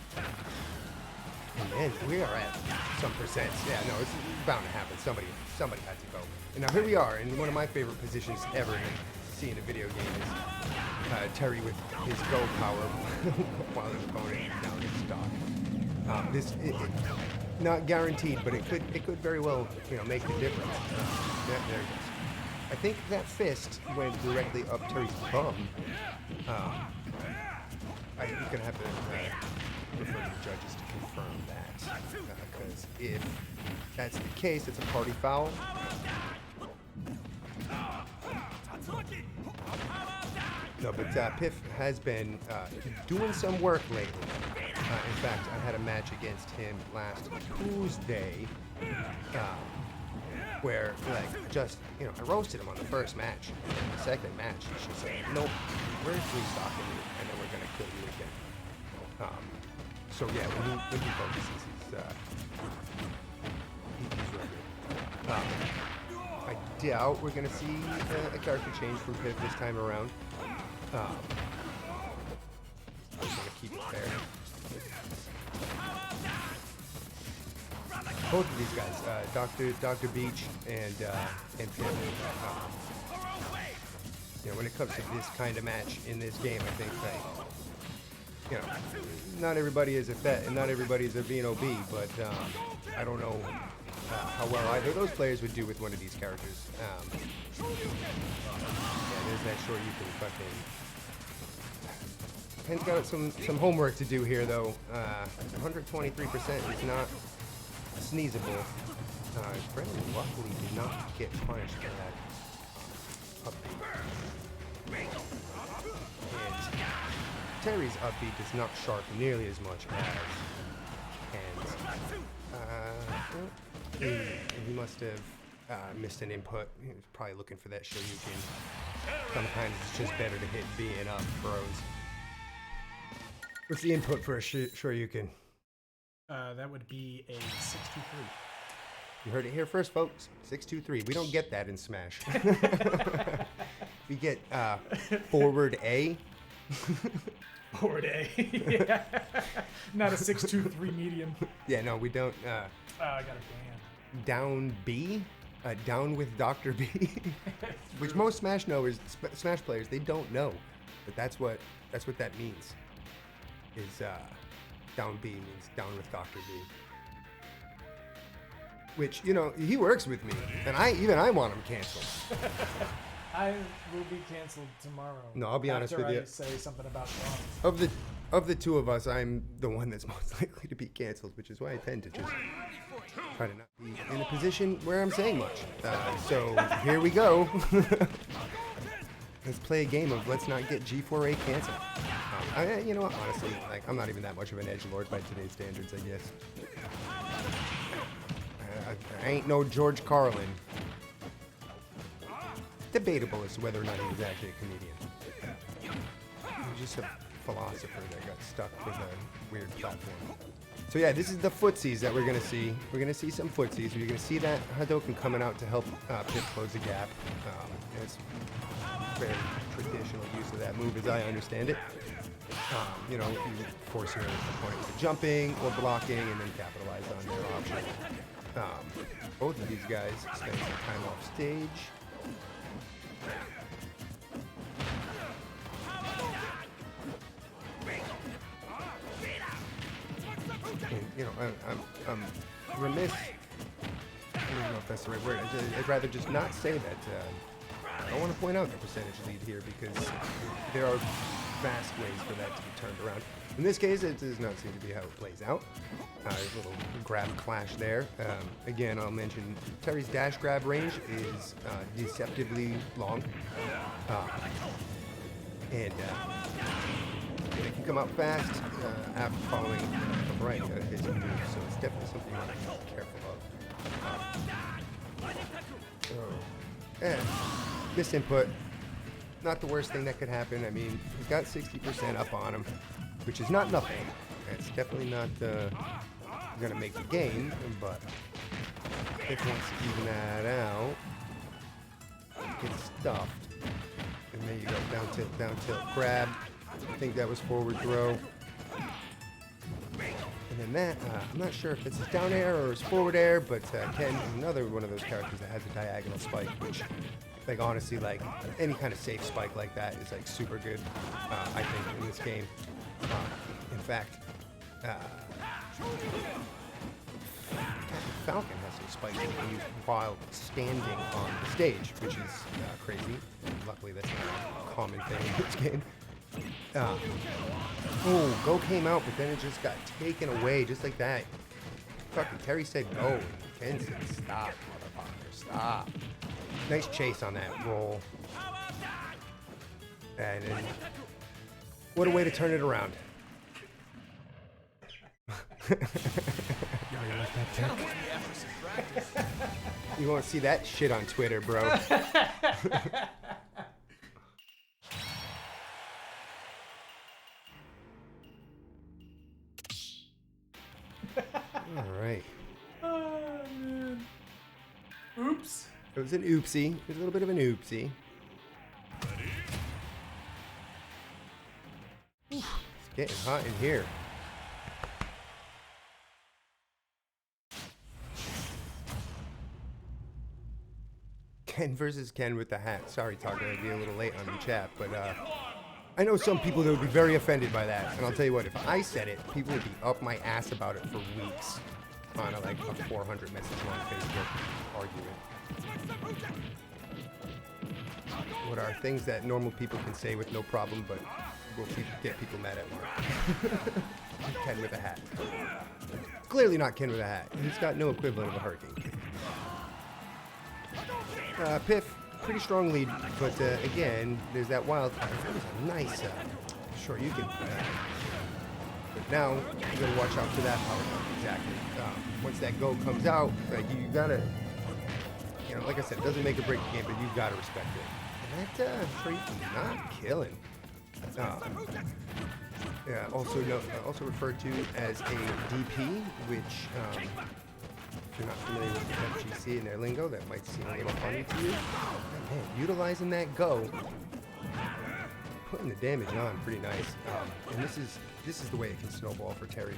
And then we are at some percents. Yeah, no, it's bound to happen. Somebody had to go. And now here we are in one of my favorite positions ever to see in a video game is Terry with his go power while his opponent is down his stock. Not guaranteed, but it could very well, make the difference. There it goes. I think that fist went directly up Terry's bum. I'm gonna have to refer to the judges to confirm that, because if that's the case, it's a party foul. No, but Piff has been doing some work lately. In fact, I had a match against him last Tuesday, where, I roasted him on the first match. The second match, he just said, nope, we're restocking you, and then we're gonna kill you again. So yeah, when he focuses, he's real good. I doubt we're gonna see a character change from Piff this time around. I'm gonna keep it there. Both of these guys, Dr. Beach and Piff. When it comes to this kind of match in this game, I think that not everybody is a Fett and not everybody is a VNOB, but I don't know how well either of those players would do with one of these characters. Yeah, there's that short you can fucking. Pen's got some homework to do here, though. 123% is not sneezable. Brandon luckily did not get punished for that upbeat. And Terry's upbeat does not sharp nearly as much as. And he must have missed an input. He was probably looking for that Shoryuken. Sometimes it's just better to hit B and up, bros. What's the input for a Shoryuken?
That would be a 623.
You heard it here first, folks. 623. We don't get that in Smash. We get forward A.
Forward A. Yeah. Not a 623 medium.
Yeah, no, we don't.
I got a ban.
Down B. Down with Dr. B. Which most Smash Smash players, they don't know. But that's what that means. Is down B means down with Dr. B. Which, he works with me, and I want him canceled.
I will be canceled tomorrow.
No, I'll be honest with you.
After I say something about Sean.
Of the two of us, I'm the one that's most likely to be canceled, which is why I tend to just try to not be in a position where I'm saying much. So here we go. Let's play a game of let's not get G4A canceled. You know what? Honestly, I'm not even that much of an edgelord by today's standards, I guess. I ain't no George Carlin. Debatable as to whether or not he was actually a comedian. He was just a philosopher that got stuck with a weird platform. So yeah, this is the footsies that we're gonna see. We're gonna see some footsies. You're gonna see that Hadouken coming out to help Pip close the gap. It's very traditional use of that move, as I understand it. You force your opponent into jumping or blocking, and then capitalize on their option. Both of these guys spend some time off stage. And, I'm remiss. I don't know if that's the right word. I'd rather just not say that. I want to point out the percentage lead here because there are vast ways for that to be turned around. In this case, it does not seem to be how it plays out. There's a little grab clash there. Again, I'll mention Terry's dash grab range is deceptively long. And it can come out fast after following a variety of his moves, so it's definitely something you want to be careful of. And misinput, not the worst thing that could happen. I mean, he's got 60% up on him, which is not nothing. It's definitely not going to make the game, but if he wants to even that out, gets stuffed. And there you go, down tilt, grab. I think that was forward throw. And then that, I'm not sure if it's his down air or his forward air, but Ken is another one of those characters that has a diagonal spike, which, like, honestly, like, any kind of safe spike like that is, like, super good, I think, in this game. In fact, Falcon has some spikes that he can use while standing on the stage, which is crazy. And luckily, that's not a common thing in this game. Oh, go came out, but then it just got taken away just like that. Fucking Terry said go, and Ken said stop, motherfucker, stop. Nice chase on that roll. And then, what a way to turn it around. You won't see that shit on Twitter, bro. All right.
Oh, man. Oops.
It was an oopsie. It was a little bit of an oopsie. It's getting hot in here. Ken versus Ken with the hat. Sorry, Tucker, I'd be a little late on the chat, but I know some people that would be very offended by that. And I'll tell you what, if I said it, people would be up my ass about it for weeks on a 400 message long Facebook argument. What are things that normal people can say with no problem, but will get people mad at Mark? Ken with a hat. Clearly not Ken with a hat. He's got no equivalent of a hurricane kick. Piff, pretty strong lead, but again, there's that wild card. That was a nice, sure, you can, but now you gotta watch out for that power card, exactly. Once that go comes out, you gotta, like I said, it doesn't make or break the game, but you gotta respect it. And that tree not killing. Yeah, also referred to as a DP, which, if you're not familiar with the FGC and their lingo, that might seem a little funny to you. Man, utilizing that go, putting the damage on pretty nice. And this is the way it can snowball for Terry.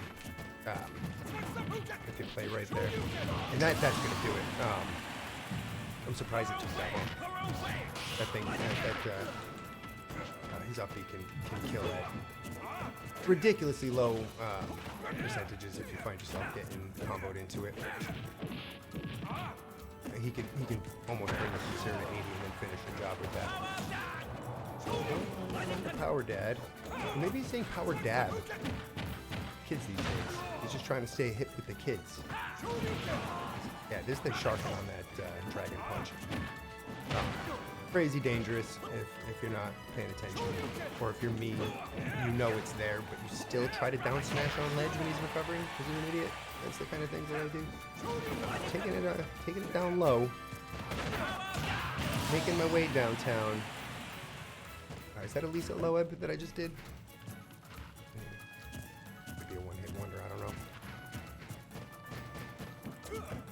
If you play right there, and that's gonna do it. I'm surprised it took that long. That thing, his up B can kill that. Ridiculously low percentages if you find yourself getting comboed into it. He can almost bring us to 0 to 80 and then finish the job with that. So, power dad. Maybe he's saying power dab. Kids these days. He's just trying to stay hip with the kids. Yeah, this is the shark on that dragon punch. Crazy dangerous if you're not paying attention, or if you're me, you know it's there, but you still try to down smash on ledge when he's recovering because you're an idiot. That's the kind of things that I do. Taking it down low, making my way downtown. Is that a Lisa Loeb that I just did? Could be a one-hit wonder. I don't know.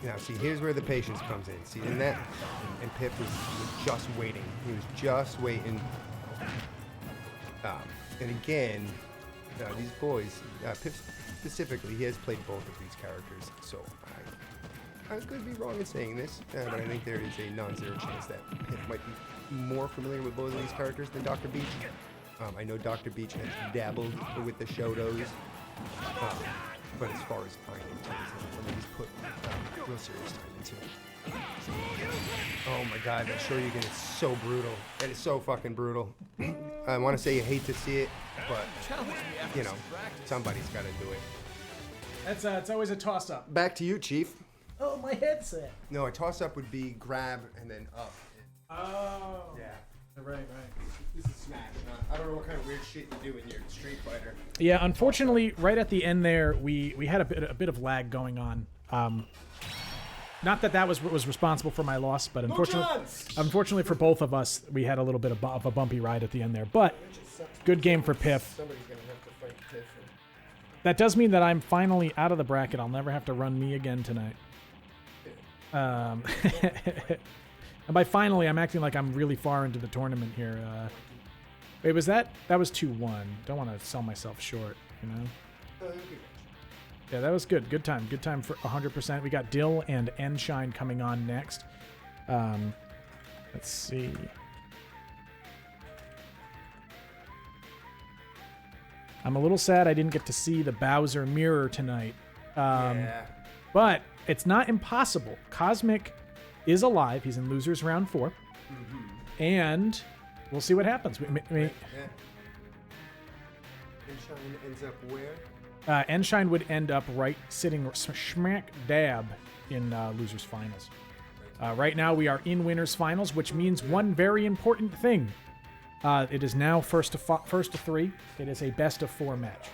Now, see, here's where the patience comes in. See, in that, and Pip was just waiting. He was just waiting. And again, these boys, Pip specifically, he has played both of these characters. So I could be wrong in saying this, but I think there is a non-zero chance that Pip might be more familiar with both of these characters than Dr. Beach. I know Dr. Beach has dabbled with the Shotos. But as far as I know, he's put real serious time into it. Oh my god, that Shoryuken is so brutal. That is so fucking brutal. I want to say you hate to see it, but, somebody's got to do it.
It's always a toss-up.
Back to you, Chief.
Oh, my headset.
No, a toss-up would be grab and then up.
Oh.
Yeah.
Right.
This is Smash. I don't know what kind of weird shit you do in your Street Fighter.
Yeah, unfortunately, right at the end there, we had a bit of lag going on. Not that was what was responsible for my loss, but unfortunately for both of us, we had a little bit of a bumpy ride at the end there. But good game for Piff.
Somebody's gonna have to fight Piff.
That does mean that I'm finally out of the bracket. I'll never have to run me again tonight. And by finally, I'm acting like I'm really far into the tournament here. Wait, was that was 2-1? Don't want to sell myself short, you know? Yeah, that was good. Good time. Good time for 100%. We got Dill and Enshine coming on next. Let's see. I'm a little sad I didn't get to see the Bowser mirror tonight.
Yeah.
But it's not impossible. Cosmic is alive. He's in losers round 4. And we'll see what happens.
Yeah. Enshine ends up where?
Enshine would end up sitting smack dab in losers finals. Right now we are in winners finals, which means one very important thing. It is now first to 3. It is a best of 4 match.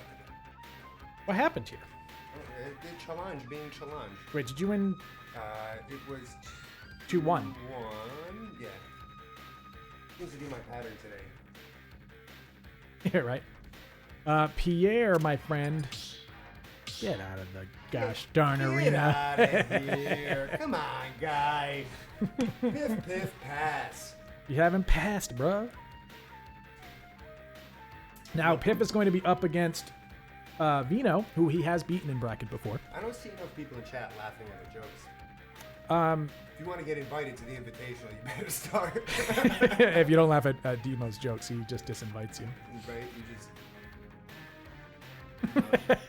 What happened here?
The challenge being challenged.
Wait, did you win?
It was
2-1.
Yeah. Seems to be my pattern today.
Yeah, right. Pierre, my friend, get out of the gosh darn
Get
arena.
out of here. Come on, guy. Piff, piff, pass.
You haven't passed, bro. Now, Piff is going to be up against Vino, who he has beaten in bracket before.
I don't see enough people in chat laughing at the jokes. If you want to get invited to the invitational, you better start.
If you don't laugh at Demo's jokes, he just disinvites you.
Right? You just... I have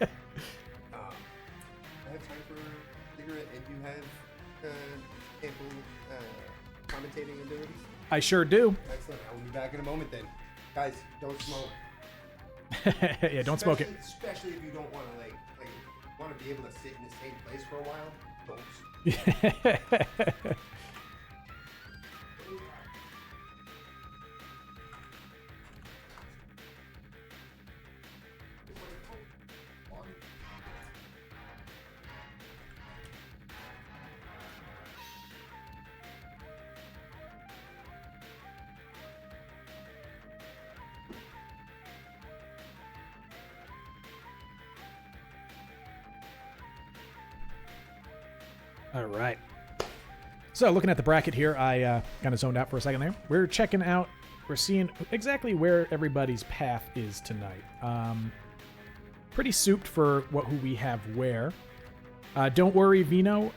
time for cigarette, and you have ample commentating abilities?
I sure do.
Excellent. I will be back in a moment then. Guys, don't smoke.
Yeah, don't smoke it.
Especially if you don't want to want to be able to sit in the same place for a while. Don't.
All right. So looking at the bracket here, I kind of zoned out for a second there. We're seeing exactly where everybody's path is tonight. Pretty souped for who we have where. Don't worry, Vino.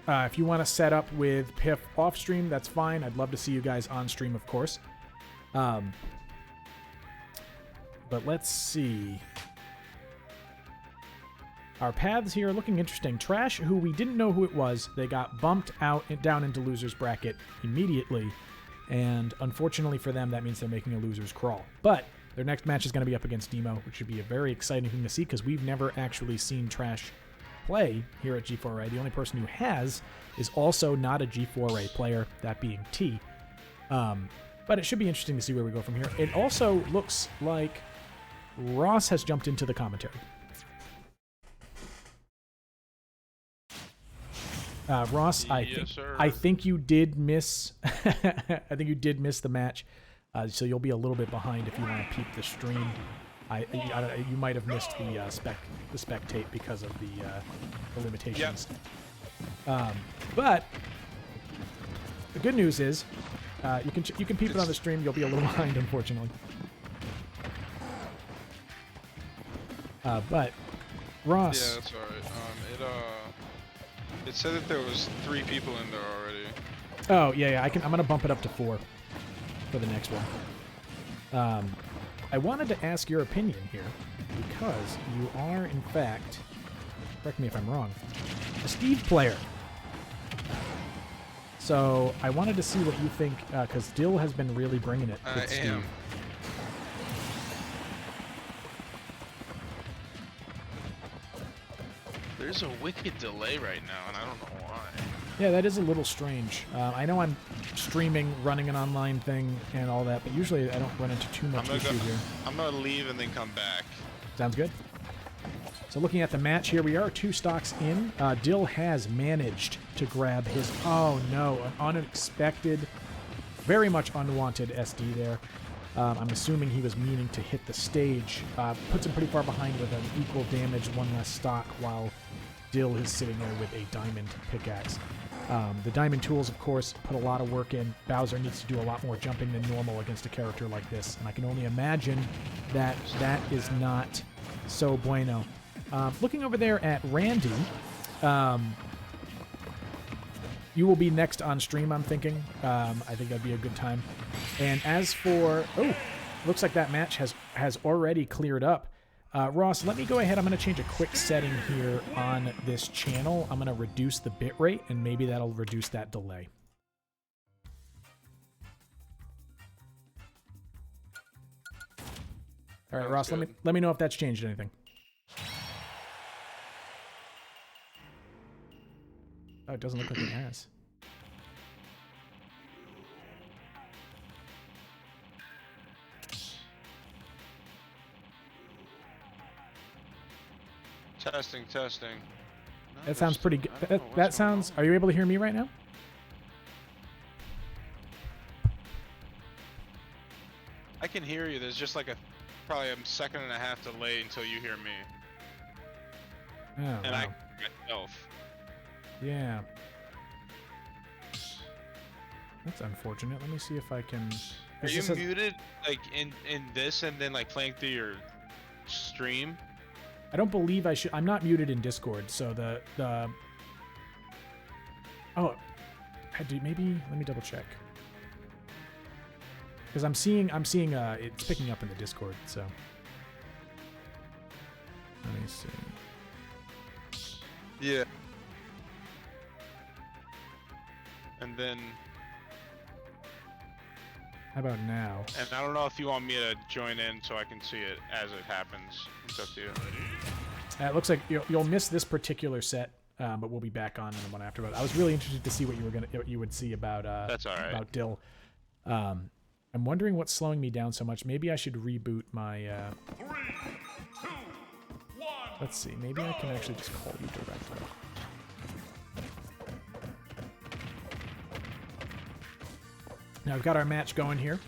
If you want to set up with Piff off stream, that's fine. I'd love to see you guys on stream, of course. But let's see. Our paths here are looking interesting. Trash, who we didn't know who it was, they got bumped out and down into losers bracket immediately. And unfortunately for them, that means they're making a losers crawl. But their next match is going to be up against Demo, which should be a very exciting thing to see because we've never actually seen Trash play here at G4A. The only person who has is also not a G4A player, that being T. But it should be interesting to see where we go from here. It also looks like Ross has jumped into the commentary. Ross, I think you did miss. I think you did miss the match, so you'll be a little bit behind if you want to peep the stream. You might have missed the spectate because of the limitations.
Yep.
But the good news is you can peep it on the stream. You'll be a little behind, unfortunately. But Ross.
Yeah, that's alright. It said that there was 3 people in there already.
Oh yeah. I'm gonna bump it up to 4 for the next one. I wanted to ask your opinion here because you are, in fact, correct me if I'm wrong, a Steve player. So I wanted to see what you think because Dill has been really bringing it with Steve.
There's a wicked delay right now, and I don't know why.
Yeah, that is a little strange. I know I'm streaming, running an online thing, and all that, but usually I don't run into too much issue here.
I'm gonna leave and then come back.
Sounds good. So looking at the match here, we are 2 stocks in. Dill has managed to grab his... Oh, no. An unexpected, very much unwanted SD there. I'm assuming he was meaning to hit the stage. Puts him pretty far behind with an equal damage, 1 less stock, while Dill is sitting there with a diamond pickaxe. The diamond tools, of course, put a lot of work in. Bowser needs to do a lot more jumping than normal against a character like this, and I can only imagine that that is not so bueno. Looking over there at Randy, you will be next on stream, I'm thinking. I think that'd be a good time. And as for... Oh, looks like that match has already cleared up. Ross, let me go ahead. I'm going to change a quick setting here on this channel. I'm going to reduce the bitrate, and maybe that'll reduce that delay. All right, Ross, let me know if that's changed anything. Oh, it doesn't look like it has.
Testing. No,
That sounds pretty good. That sounds... Are you able to hear me right now?
I can hear you. There's just like probably a second and a half delay until you hear me.
Oh,
And
wow.
I myself.
Yeah. That's unfortunate. Let me see if I can...
Are you muted like in this and then like playing through your stream?
I don't believe I should... I'm not muted in Discord, so the... Oh, maybe... Let me double check. Because I'm seeing it's picking up in the Discord, so... Let me see.
Yeah. And then...
How about now?
And I don't know if you want me to join in so I can see it as it happens. It's up to you.
It looks like you'll miss this particular set, but we'll be back on in the one after. But I was really interested to see what you would see about
That's all right.
about Dill. I'm wondering what's slowing me down so much. Maybe I should reboot my.
3, 2, 1.
Let's see. Maybe I can actually just call you directly. Now we've got our match going here.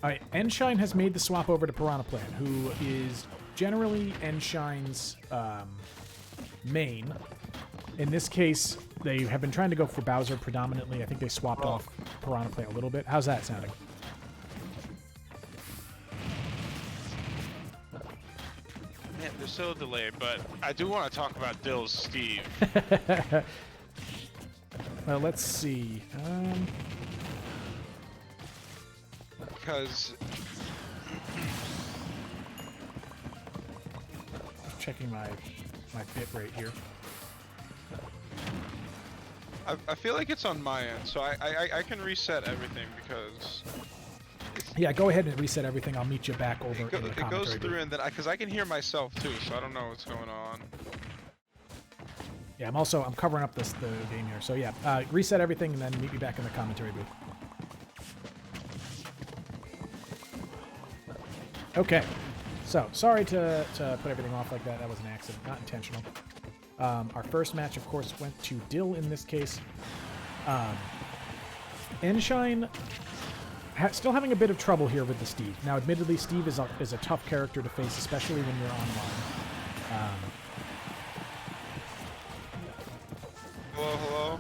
All right, Enshine has made the swap over to Piranha Plant, who is generally Enshine's main. In this case, they have been trying to go for Bowser predominantly. I think they swapped off Piranha Plant a little bit. How's that sounding?
Man, there's still a delay, but I do want to talk about Dill's Steve.
Well, let's see.
Because
Checking my bit rate here.
I feel like it's on my end, so I can reset everything because
Yeah, go ahead and reset everything. I'll meet you back over in the commentary.
it goes through
booth.
and then because I can hear myself too, so I don't know what's going on.
Yeah, I'm covering up the game here. So yeah, reset everything and then meet me back in the commentary booth. Okay, so sorry to put everything off like that. That was an accident, not intentional. Our first match, of course, went to Dill in this case. Enshine still having a bit of trouble here with the Steve. Now, admittedly, Steve is a tough character to face, especially when you're online.
Hello?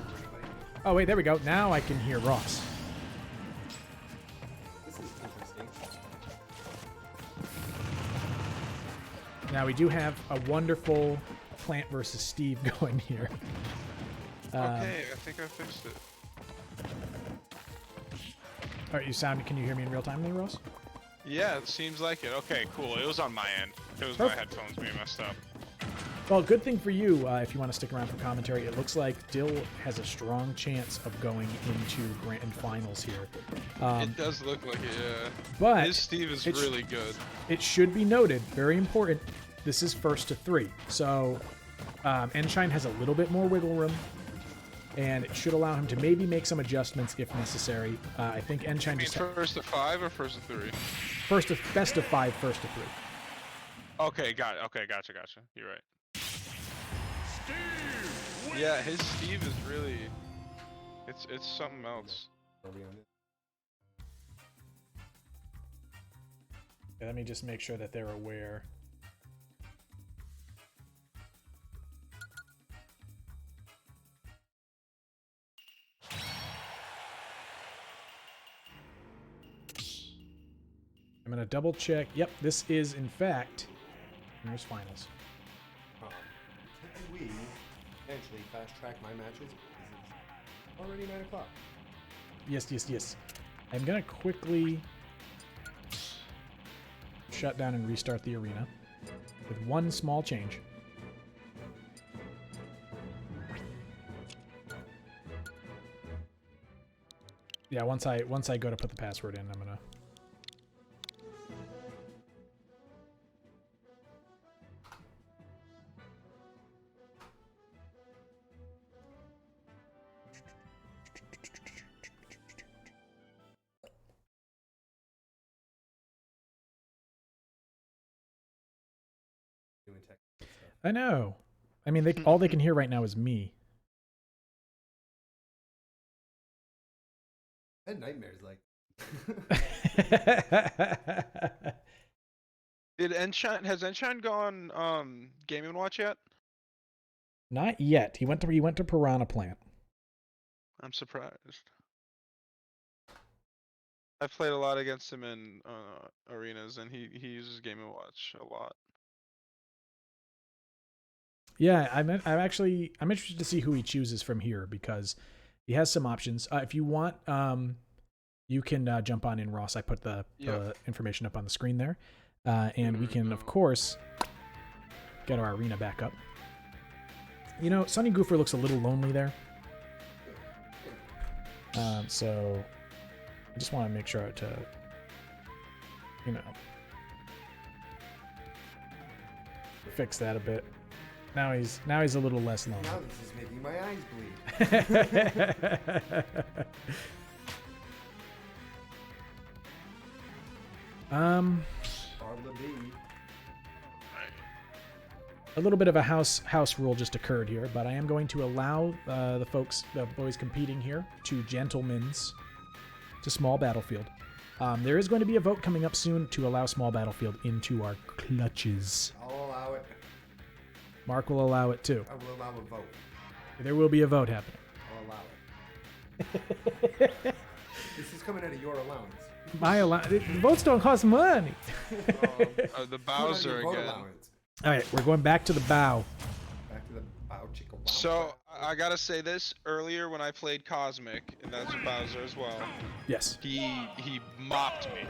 Oh, wait, there we go. Now I can hear Ross.
This is interesting.
Now, we do have a wonderful Plant versus Steve going here.
Okay, I think I fixed it.
All right, can you hear me in real time then, Ross?
Yeah, it seems like it. Okay, cool. It was on my end. It was my headphones being messed up.
Well, good thing for you, if you want to stick around for commentary. It looks like Dill has a strong chance of going into grand finals here.
It does look like it, yeah.
But
his Steve is really good.
It should be noted, very important, this is first to 3. So Enshine has a little bit more wiggle room. and it should allow him to maybe make some adjustments if necessary. I think Enshine
I mean,
just
first to 5 or first to 3?
best of 5, first of 3.
Okay, got it. Okay, gotcha. You're right. Yeah, his Steve is really, it's something else.
Are we on it?
Yeah, let me just make sure that they're aware. I'm gonna double check. Yep, this is in fact Winners Finals.
Can we eventually fast track my matches? Because it's already 9 o'clock.
Yes. I'm gonna quickly shut down and restart the arena with one small change. Yeah, once I go to put the password in, I'm gonna.
Doing tech stuff.
I know. I mean, all they can hear right now is me.
I had nightmares like.
Has Enshine gone Game & Watch yet?
Not yet. He went to Piranha Plant.
I'm surprised. I've played a lot against him in arenas, and he uses Game & Watch a lot.
Yeah, I'm interested to see who he chooses from here because he has some options. If you want, you can jump on in, Ross. I put the information up on the screen there, and we can of course get our arena back up. You know, Sunny Goofer looks a little lonely there, so I just want to make sure to, you know, fix that a bit. Now he's a little less lonely.
Now this is making my eyes bleed.
A little bit of a house rule just occurred here, but I am going to allow the boys competing here to gentlemen's to small battlefield. There is going to be a vote coming up soon to allow small battlefield into our clutches.
I'll allow it.
Mark will allow it too.
I will allow a vote.
There will be a vote happening.
I'll allow it. This is coming out of your allowance.
The votes don't cost money.
The Bowser
Vote
again.
allowance.
All right, we're going back to the bow.
Back to the bow chicka wow.
So I gotta say this, earlier when I played Cosmic, and that's Bowser as well,
Yes.
he mopped me.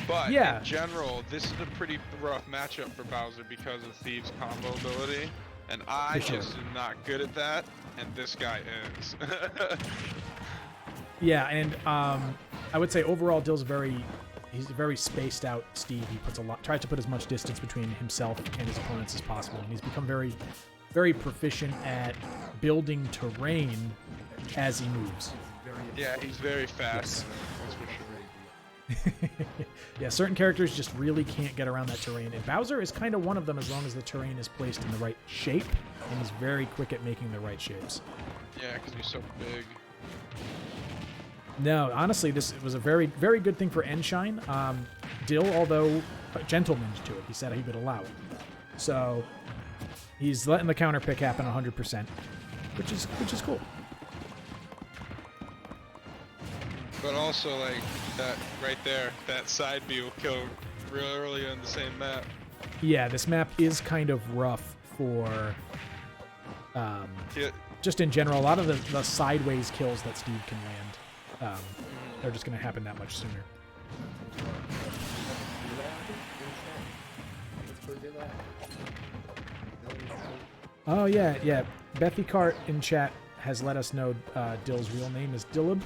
But
Yeah.
in general, this is a pretty rough matchup for Bowser because of Thiev's combo ability, and I
For sure.
just am not good at that, and this guy is.
Yeah, and I would say overall, he's a very spaced out Steve. He tries to put as much distance between himself and his opponents as possible, and he's become very, very proficient at building terrain as he moves.
Yeah, he's very fast. That's for sure.
Yeah, certain characters just really can't get around that terrain, and Bowser is kind of one of them as long as the terrain is placed in the right shape, and he's very quick at making the right shapes.
Yeah, because he's so big.
No, honestly, this was a very, very good thing for Enshine. Dill, although a gentleman to it, he said he would allow it. So he's letting the counter pick happen 100%, which is cool.
But also, like, that right there, that side B will kill real early on the same map.
Yeah, this map is kind of rough for just in general. A lot of the sideways kills that Steve can land, they're just going to happen that much sooner. Oh, yeah. Bethy Cart in chat has let us know Dill's real name is Dillib.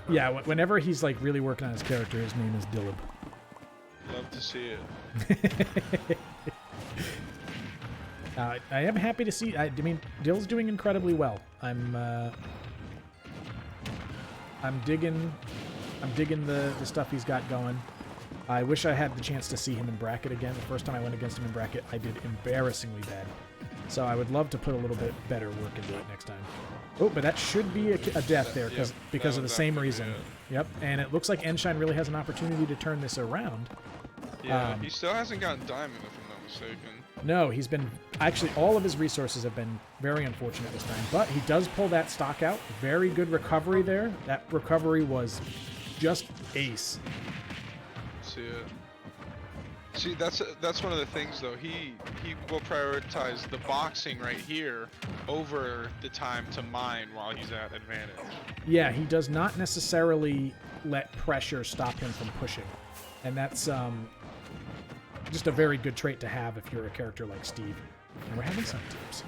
Yeah, whenever he's like really working on his character, his name is Dillib.
Love to see it.
I am happy to see. I mean, Dill's doing incredibly well. I'm digging the stuff he's got going. I wish I had the chance to see him in bracket again. The first time I went against him in bracket, I did embarrassingly bad. So I would love to put a little bit better work into it next time. Oh, but that should be a death there because of the same reason. Yep, and it looks like Enshine really has an opportunity to turn this around.
Yeah, he still hasn't gotten diamond, if I'm not mistaken.
No, he's been... Actually, all of his resources have been very unfortunate this time. But he does pull that stock out. Very good recovery there. That recovery was just ace.
See it. See, that's one of the things, though. He will prioritize the boxing right here over the time to mine while he's at advantage.
Yeah, he does not necessarily let pressure stop him from pushing. And that's just a very good trait to have if you're a character like Steve. And we're having some tips.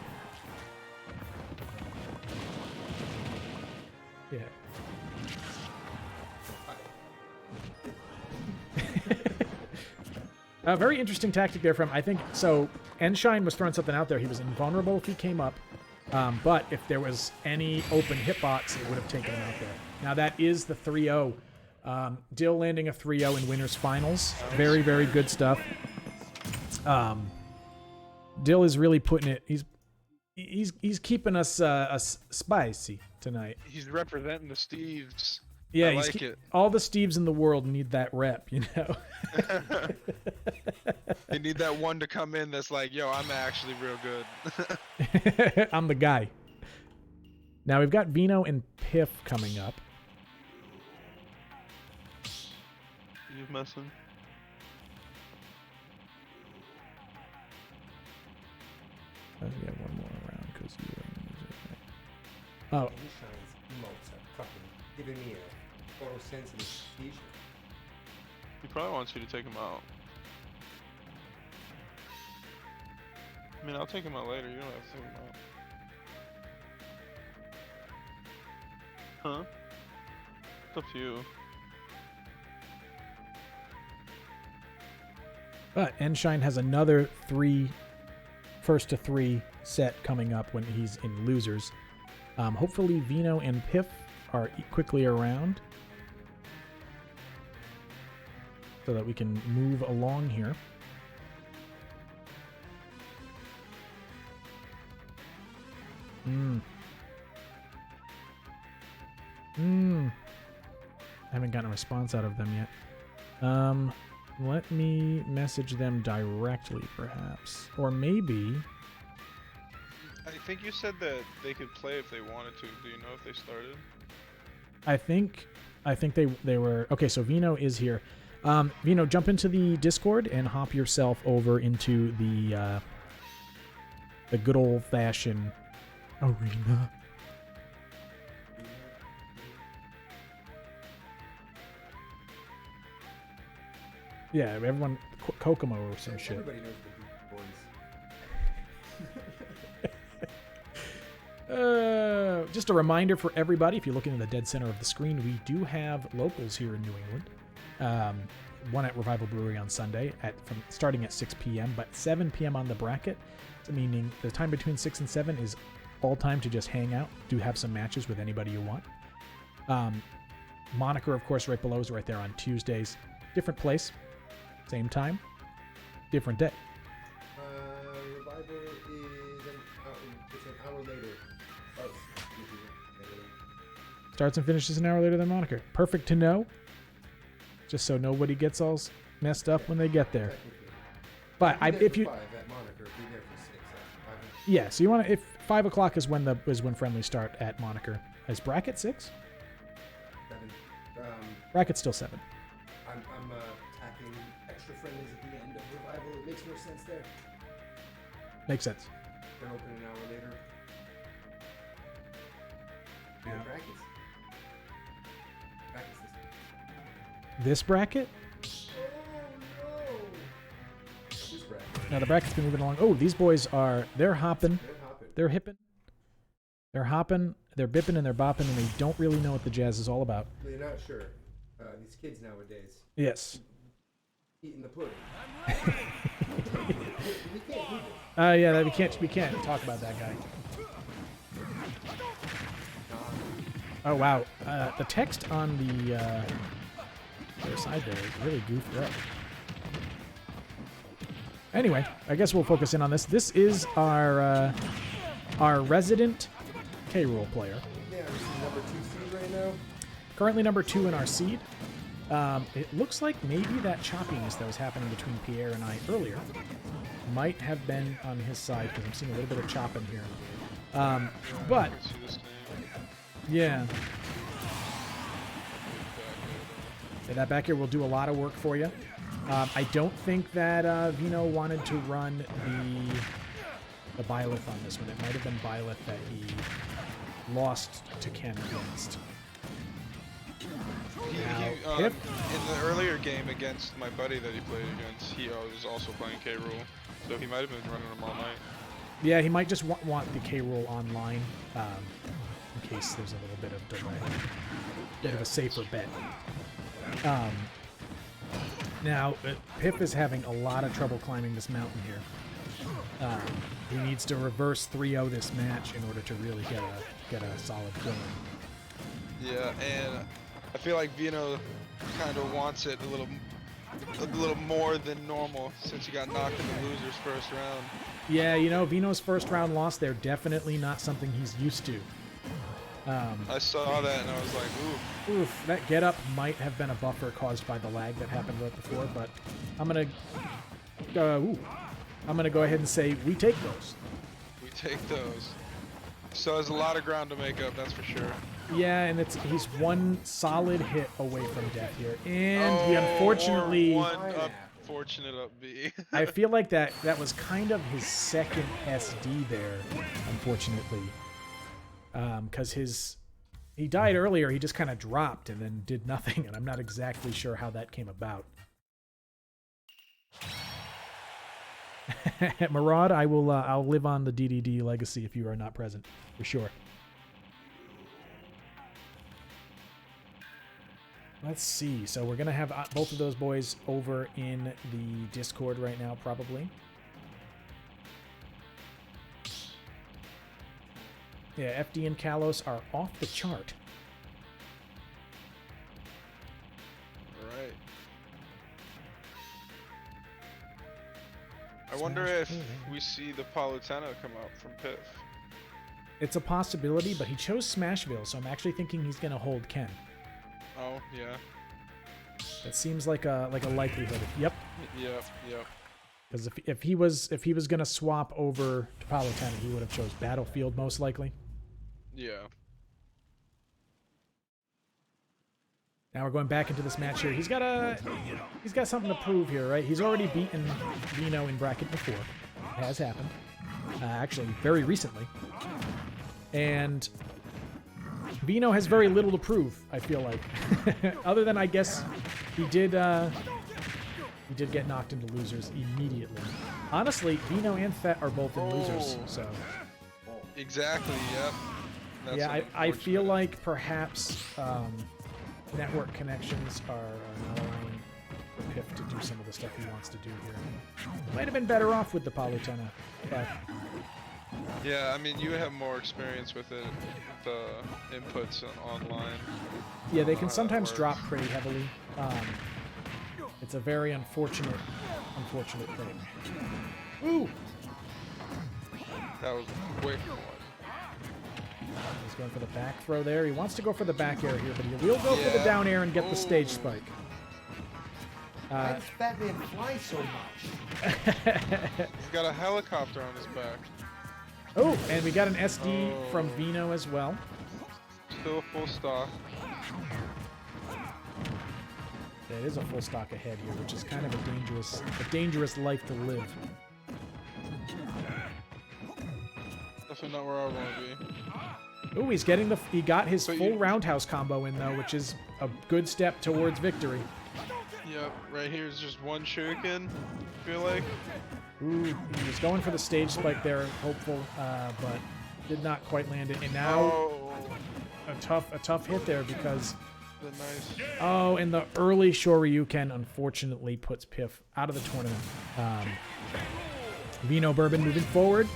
Yeah. A very interesting tactic there from, I think, so Enshine was throwing something out there. He was invulnerable if he came up, but if there was any open hitbox, it would have taken him out there. Now that is the 3-0. Dill landing a 3-0 in winners finals. Very, very good stuff. Dill is really putting it. He's keeping us spicy tonight.
He's representing the Steves.
Yeah,
I like it.
All the Steves in the world need that rep, you know.
They need that one to come in that's like, yo, I'm actually real good.
I'm the guy. Now we've got Vino and Piff coming up.
You messing?
We have one more round because you were in music. Oh.
Enshine's emotes are fucking giving me a photosensitive t-shirt.
He probably wants you to take him out. I mean, I'll take him out later. You don't have to take him out. Huh? It's up to you.
But Enshine has another first to three set coming up when he's in losers. Hopefully Vino and Piff are quickly around so that we can move along here. Haven't gotten a response out of them yet. Let me message them directly, perhaps. Or maybe...
I think you said that they could play if they wanted to. Do you know if they started?
I think they were... Okay, so Vino is here. Vino, jump into the Discord and hop yourself over into the good old-fashioned arena. Yeah, everyone, Kokomo or some shit.
Everybody knows the Beat Boys.
Just a reminder for everybody, if you're looking in the dead center of the screen, we do have locals here in New England. One at Revival Brewery on Sunday, starting at 6 p.m., but 7 p.m. on the bracket, meaning the time between 6 and 7 is all time to just hang out, do have some matches with anybody you want. Moniker, of course, right below is right there on Tuesdays. Different place, same time, different day.
Revival is it's an hour later.
Starts and finishes an hour later than Moniker. Perfect to know. Just so nobody gets all messed up when they get there. But if you,
5 at Moniker, be there for 6.
yeah, so you want to, if 5 o'clock is when friendlies start at Moniker. Is bracket 6?
7.
Bracket's still 7.
I'm attacking extra friendlies at the end of Revival. It makes more sense there.
Makes sense.
They're open an hour later.
Yeah.
Brackets. Brackets
This bracket?
Oh no! This bracket.
Now the bracket's been moving along. Oh, these boys they're hopping. They're hipping. They're hopping. They're bipping and they're bopping and they don't really know what the jazz is all about.
They're not sure. These kids nowadays.
Yes.
Eating the pudding. We can't do this.
Yeah, we can't talk about that guy. Oh wow, the text on the other side there is really goofed up. Anyway, I guess we'll focus in on this. This is our resident K-Rool player.
Yeah, this is number 2 seed right now.
Currently number 2 in our seed. It looks like maybe that choppiness that was happening between Pierre and I earlier might have been on his side because I'm seeing a little bit of chopping here. But
See this name?
yeah. Yeah, that back here will do a lot of work for you. I don't think that Vino wanted to run the Byleth on this one. It might have been Byleth that he lost to Ken against. Now,
In the earlier game against my buddy that he played against, he was also playing K-Rool, so he might have been running them all night.
Yeah, he might just want the K-Rool online in case there's a little bit of delay. Bit of a safer bet. Now, Pip is having a lot of trouble climbing this mountain here. He needs to reverse 3-0 this match in order to really get a solid going.
Yeah, and I feel like Vino kind of wants it a little more than normal since he got knocked in the loser's first round.
Yeah, you know, Vino's first round loss, they're definitely not something he's used to.
I saw that and I was like, ooh.
Oof, that get up might have been a buffer caused by the lag that happened right before, but I'm gonna go ahead and say we take those.
We take those. So there's a lot of ground to make up, that's for sure.
Yeah, and he's one solid hit away from death here, and he unfortunately.
One unfortunate up B.
I feel like that was kind of his second SD there, unfortunately, because he died earlier. He just kind of dropped and then did nothing, and I'm not exactly sure how that came about. Murad, I'll live on the DDD legacy if you are not present, for sure. Let's see. So we're going to have both of those boys over in the Discord right now, probably. Yeah, FD and Kalos are off the chart.
All right. I wonder if we see the Palutena come out from Piff.
It's a possibility, but he chose Smashville, so I'm actually thinking he's going to hold Ken.
Oh, yeah.
That seems like a likelihood. Yep.
Yep.
Because if he was gonna swap over to Palutena, he would have chose Battlefield most likely.
Yeah.
Now we're going back into this match here. He's got something to prove here, right? He's already beaten Vino in bracket before. It has happened. Actually, very recently. And Vino has very little to prove, I feel like. Other than, I guess, he did get knocked into losers immediately. Honestly, Vino and Thet are both in losers, so...
Exactly, yep. That's
yeah, I feel like perhaps network connections are not allowing Piff to do some of the stuff he wants to do here. Might have been better off with the Palutena, but...
Yeah, I mean, you have more experience with it, the inputs online.
Yeah, they can sometimes drop pretty heavily. It's a very unfortunate thing. Ooh!
That was a quick one.
He's going for the back throw there. He wants to go for the back air here, but he will go for the down air and get the stage spike.
Why does Batman fly so much?
He's got a helicopter on his back.
Oh, and we got an SD from Vino as well.
Still full stock.
That is a full stock ahead here, which is kind of a dangerous life to live.
Definitely not where I want to be.
Oh, he got his full roundhouse combo in though, which is a good step towards victory.
Yep, right here is just one shuriken, I feel like.
Ooh, he was going for the stage spike there, hopeful, but did not quite land it. And now a tough hit there because and the early Shoryuken unfortunately puts Piff out of the tournament. Vino Bourbon moving forward.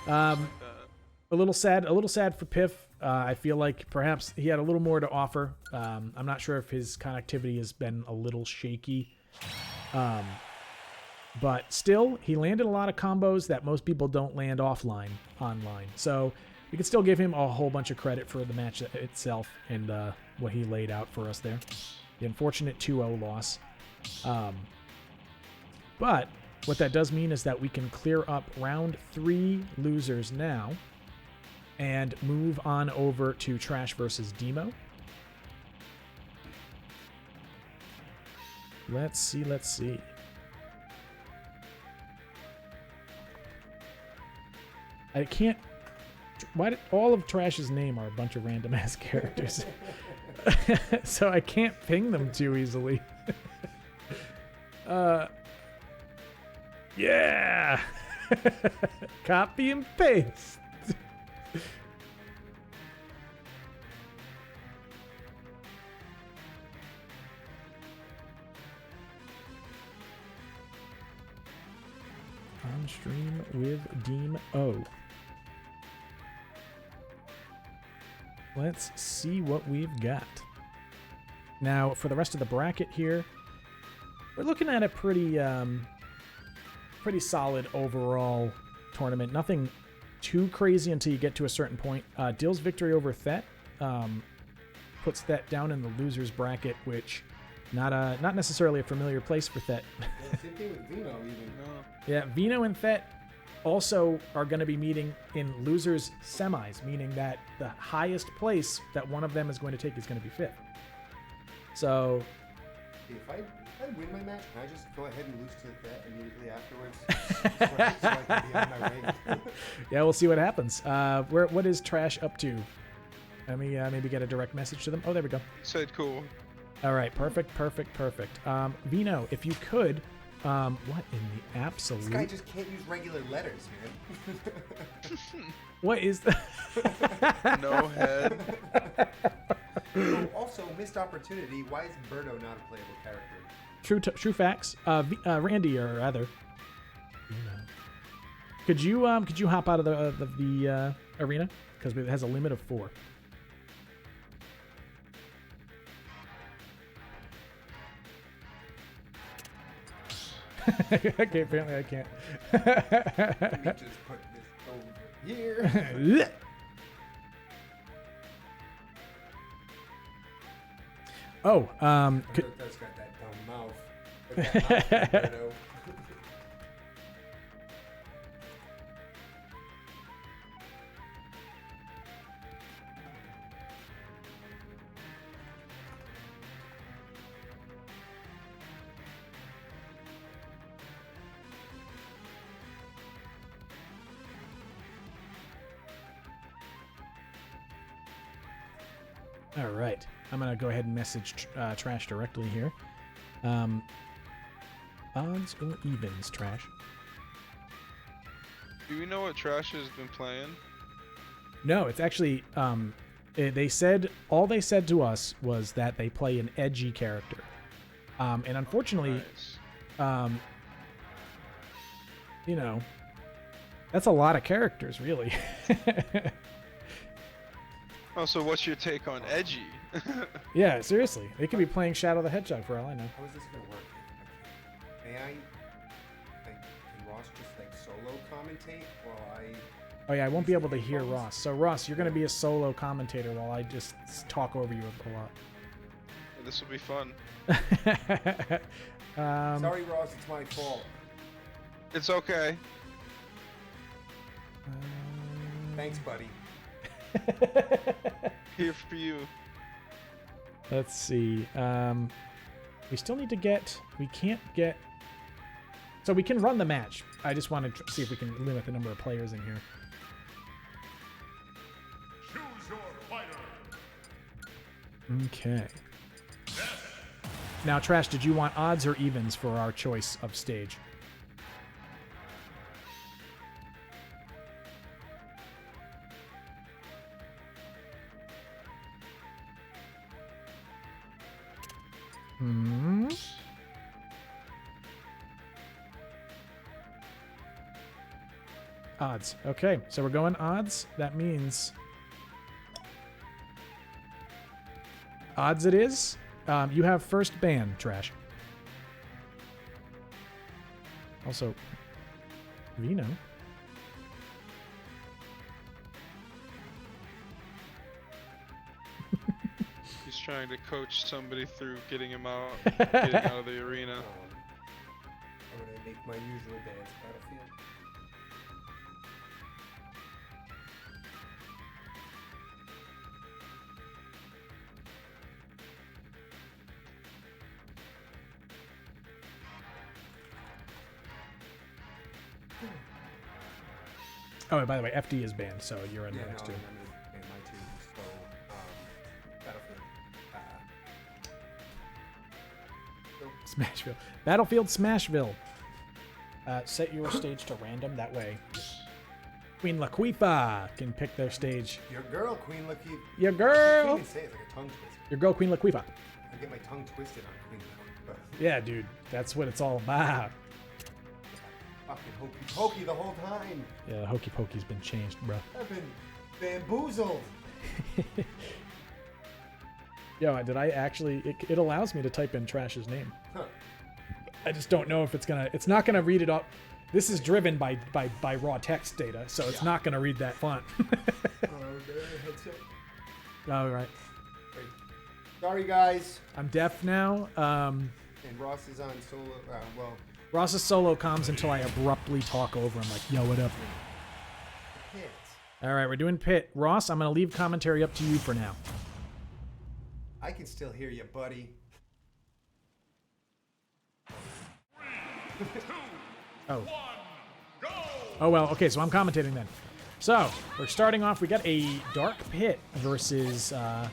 A little sad for Piff. I feel like perhaps he had a little more to offer. I'm not sure if his connectivity has been a little shaky. But still, he landed a lot of combos that most people don't land online. So we can still give him a whole bunch of credit for the match itself and what he laid out for us there. The unfortunate 2-0 loss. But what that does mean is that we can clear up round 3 losers now and move on over to Trash versus Demo. Let's see. I can't... Why did all of Trash's name are a bunch of random ass characters? So I can't ping them too easily. Yeah! Copy and paste. On stream with Deem O. Let's see what we've got. Now, for the rest of the bracket here, we're looking at a pretty solid overall tournament. Nothing too crazy until you get to a certain point. Dill's victory over Thet puts Thet down in the losers bracket, which not necessarily a familiar place for Thet.
Yeah, same thing with Vino even.
Yeah, Vino and Thet also are going to be meeting in losers semis, meaning that the highest place that one of them is going to take is going to be 5th. So
If I win my match, can I just go ahead and lose to that immediately afterwards? so I can be on my way.
yeah, we'll see what happens. What is Trash up to? Let me maybe get a direct message to them. Oh, there we go.
Said cool.
All right, perfect. Vino, if you could, what in the absolute?
This guy just can't use regular letters, man.
What is that?
No head.
Oh, also, missed opportunity. Why is Birdo not a playable character?
True facts. Randy or rather, could you hop out of the arena because it has a limit of 4. Okay, apparently I can't.
Let me just put this over here.
Oh,
Birdo's got that dumb mouth. But that mouth, Birdo.
all right. I'm gonna go ahead and message Trash directly here. Odds or evens, Trash?
Do we know what Trash has been playing?
No, it's actually they said all they said to us was that they play an edgy character, and unfortunately,
Nice.
you know, that's a lot of characters, really.
Oh, so what's your take on edgy?
Yeah, seriously, they could be playing Shadow the Hedgehog for all I know.
How is this gonna work? May I, can Ross just solo commentate while I?
Oh yeah, I won't be able to hear Ross. So Ross, you're gonna be a solo commentator while I just talk over you a lot.
This will be fun.
Sorry, Ross, it's my fault.
It's okay.
Thanks, buddy.
Here for you.
Let's see. We still need to get. We can't get. So we can run the match. I just want to see if we can limit the number of players in here.
Choose your fighter.
Okay. Now, Trash, did you want odds or evens for our choice of stage? Hmm. Odds. Okay, so we're going odds. That means odds it is. You have first ban, Trash. Also, Vino.
He's trying to coach somebody through getting him out, getting out of the arena.
I'm gonna make my usual dance battlefield.
Oh, and by the way, FD is banned, so you're in the next two.
I'm gonna ban my two. So, Battlefield.
Smashville. Battlefield Smashville. Set your stage to random. That way, Queen Laquifa can pick their stage.
Your girl, Queen Laquifa.
Your
I
girl.
can't even say it, it's like a tongue twister.
Your girl, Queen Laquifa.
I get my tongue twisted on Queen Laquifa.
Yeah, dude. That's what it's all about.
Fucking hokey pokey the whole time.
Yeah, Hokey Pokey's been changed, bro.
I've been bamboozled.
Yo, did I actually... It allows me to type in Trash's name.
Huh.
I just don't know if it's gonna... It's not gonna read it up. This is driven by raw text data, so it's not gonna read that font.
Headset.
All right.
Wait. Sorry, guys.
I'm deaf now.
And Ross is on solo. Well,
Ross's solo comms until I abruptly talk over him like, yo, what up?
hits.
All right, we're doing pit. Ross, I'm going to leave commentary up to you for now.
I can still hear you, buddy.
Oh. Oh, well, okay, so I'm commentating then. So, we're starting off. We got a Dark Pit versus our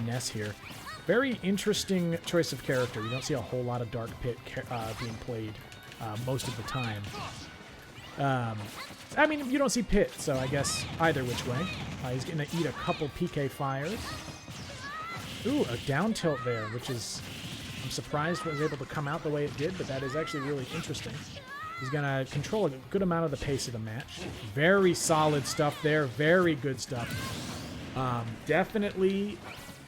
Ness here. Very interesting choice of character. You don't see a whole lot of Dark Pit being played most of the time. I mean, you don't see Pit, so I guess either which way. He's going to eat a couple PK fires. Ooh, a down tilt there, which is... I'm surprised it was able to come out the way it did, but that is actually really interesting. He's going to control a good amount of the pace of the match. Very solid stuff there. Very good stuff. Definitely...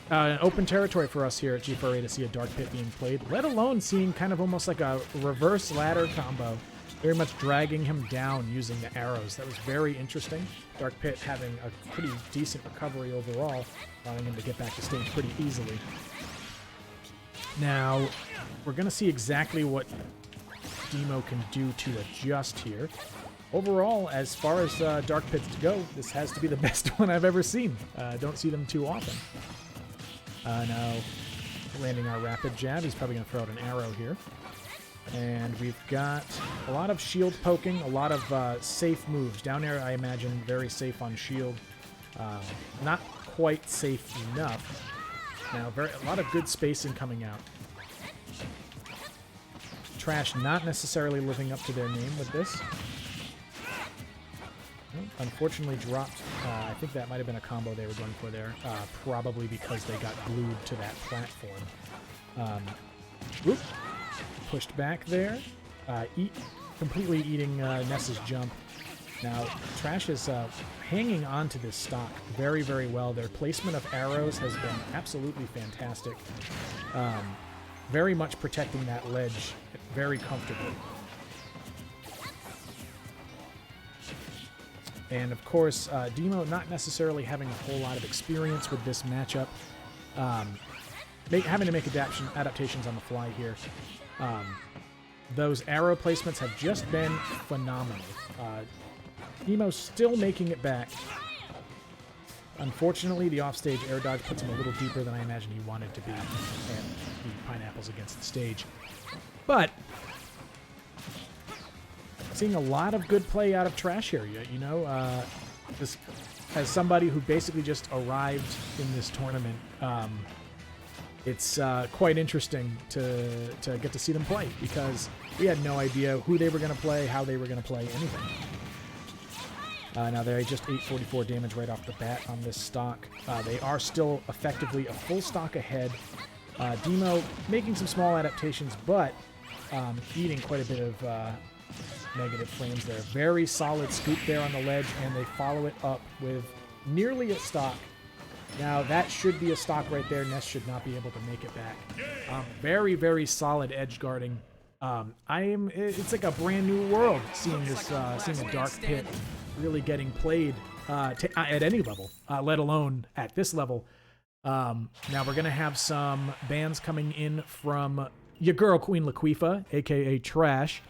an open territory for us here at G4A to see a Dark Pit being played, let alone seeing kind of almost like a reverse ladder combo, very much dragging him down using the arrows. That was very interesting. Dark Pit having a pretty decent recovery overall, allowing him to get back to stage pretty easily. Now, we're going to see exactly what Demo can do to adjust here. Overall, as far as Dark Pits to go, this has to be the best one I've ever seen. Don't see them too often. Now, landing our rapid jab. He's probably going to throw out an arrow here. And we've got a lot of shield poking, a lot of safe moves. Down air, I imagine, very safe on shield. Not quite safe enough. Now, a lot of good spacing coming out. Trash not necessarily living up to their name with this. Unfortunately dropped, I think that might have been a combo they were going for there, probably because they got glued to that platform. Whoop. Pushed back there, completely eating Ness's jump. Now, Trash is hanging on to this stock very, very well. Their placement of arrows has been absolutely fantastic. Very much protecting that ledge very comfortably. And of course, Demo not necessarily having a whole lot of experience with this matchup. Having to make adaptations on the fly here. Those arrow placements have just been phenomenal. Demo's still making it back. Unfortunately, the offstage air dodge puts him a little deeper than I imagined he wanted to be, and eat pineapples against the stage. But seeing a lot of good play out of Trash here. You know, this, as somebody who basically just arrived in this tournament, it's quite interesting to get to see them play, because we had no idea who they were going to play, how they were going to play, anything. Now they just 844 damage right off the bat on this stock. They are still effectively a full stock ahead. Demo making some small adaptations, but eating quite a bit of negative frames there. Very solid scoop there on the ledge, and they follow it up with nearly a stock. Now, that should be a stock right there. Ness should not be able to make it back. Very, very solid edge guarding. It's like a brand new world seeing this, seeing a dark pit really getting played at any level, let alone at this level. Now we're going to have some bands coming in from your girl, Queen Laquifa, a.k.a. Trash.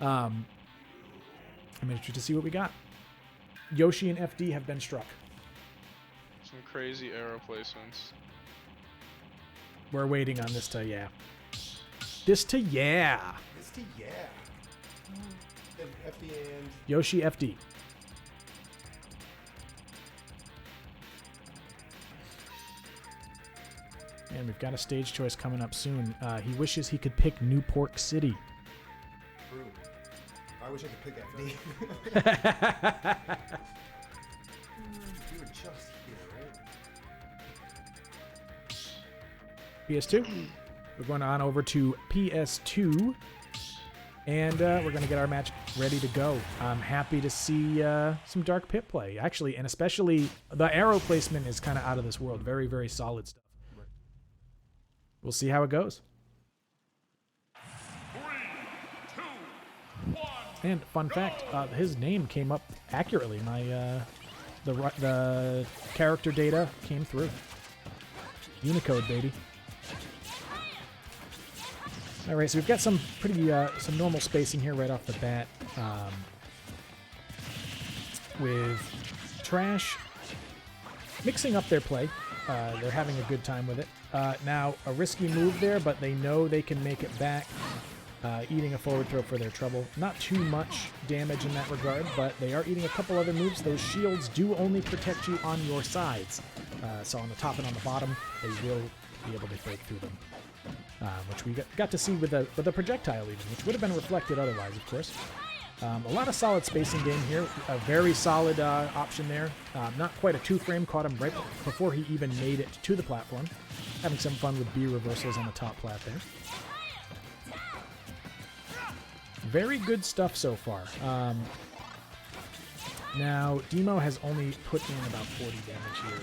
I'm interested to see what we got. Yoshi and FD have been struck.
Some crazy arrow placements.
We're waiting on this to, yeah. This to, yeah.
This to yeah. FD and
Yoshi FD. And we've got a stage choice coming up soon. He wishes he could pick New Pork City.
True. I wish I could pick FD. You were just here, right?
PS2. We're going on over to PS2. And we're going to get our match ready to go. I'm happy to see some Dark Pit play, actually. And especially the arrow placement is kind of out of this world. Very, very solid stuff. We'll see how it goes.
3, 2, 1.
And fun fact, his name came up accurately. The character data came through. Unicode, baby. All right, so we've got some pretty some normal spacing here right off the bat. With Trash mixing up their play. They're having a good time with it. Now, a risky move there, but they know they can make it back. Eating a forward throw for their trouble. Not too much damage in that regard, but they are eating a couple other moves. Those shields do only protect you on your sides. So on the top and on the bottom, they will be able to break through them. Which we got to see with the projectile even, which would have been reflected otherwise, of course. A lot of solid spacing game here. A very solid option there. Not quite a 2-frame. Caught him right before he even made it to the platform. Having some fun with B reversals on the top plat there. Very good stuff so far. Now, Demo has only put in about 40 damage here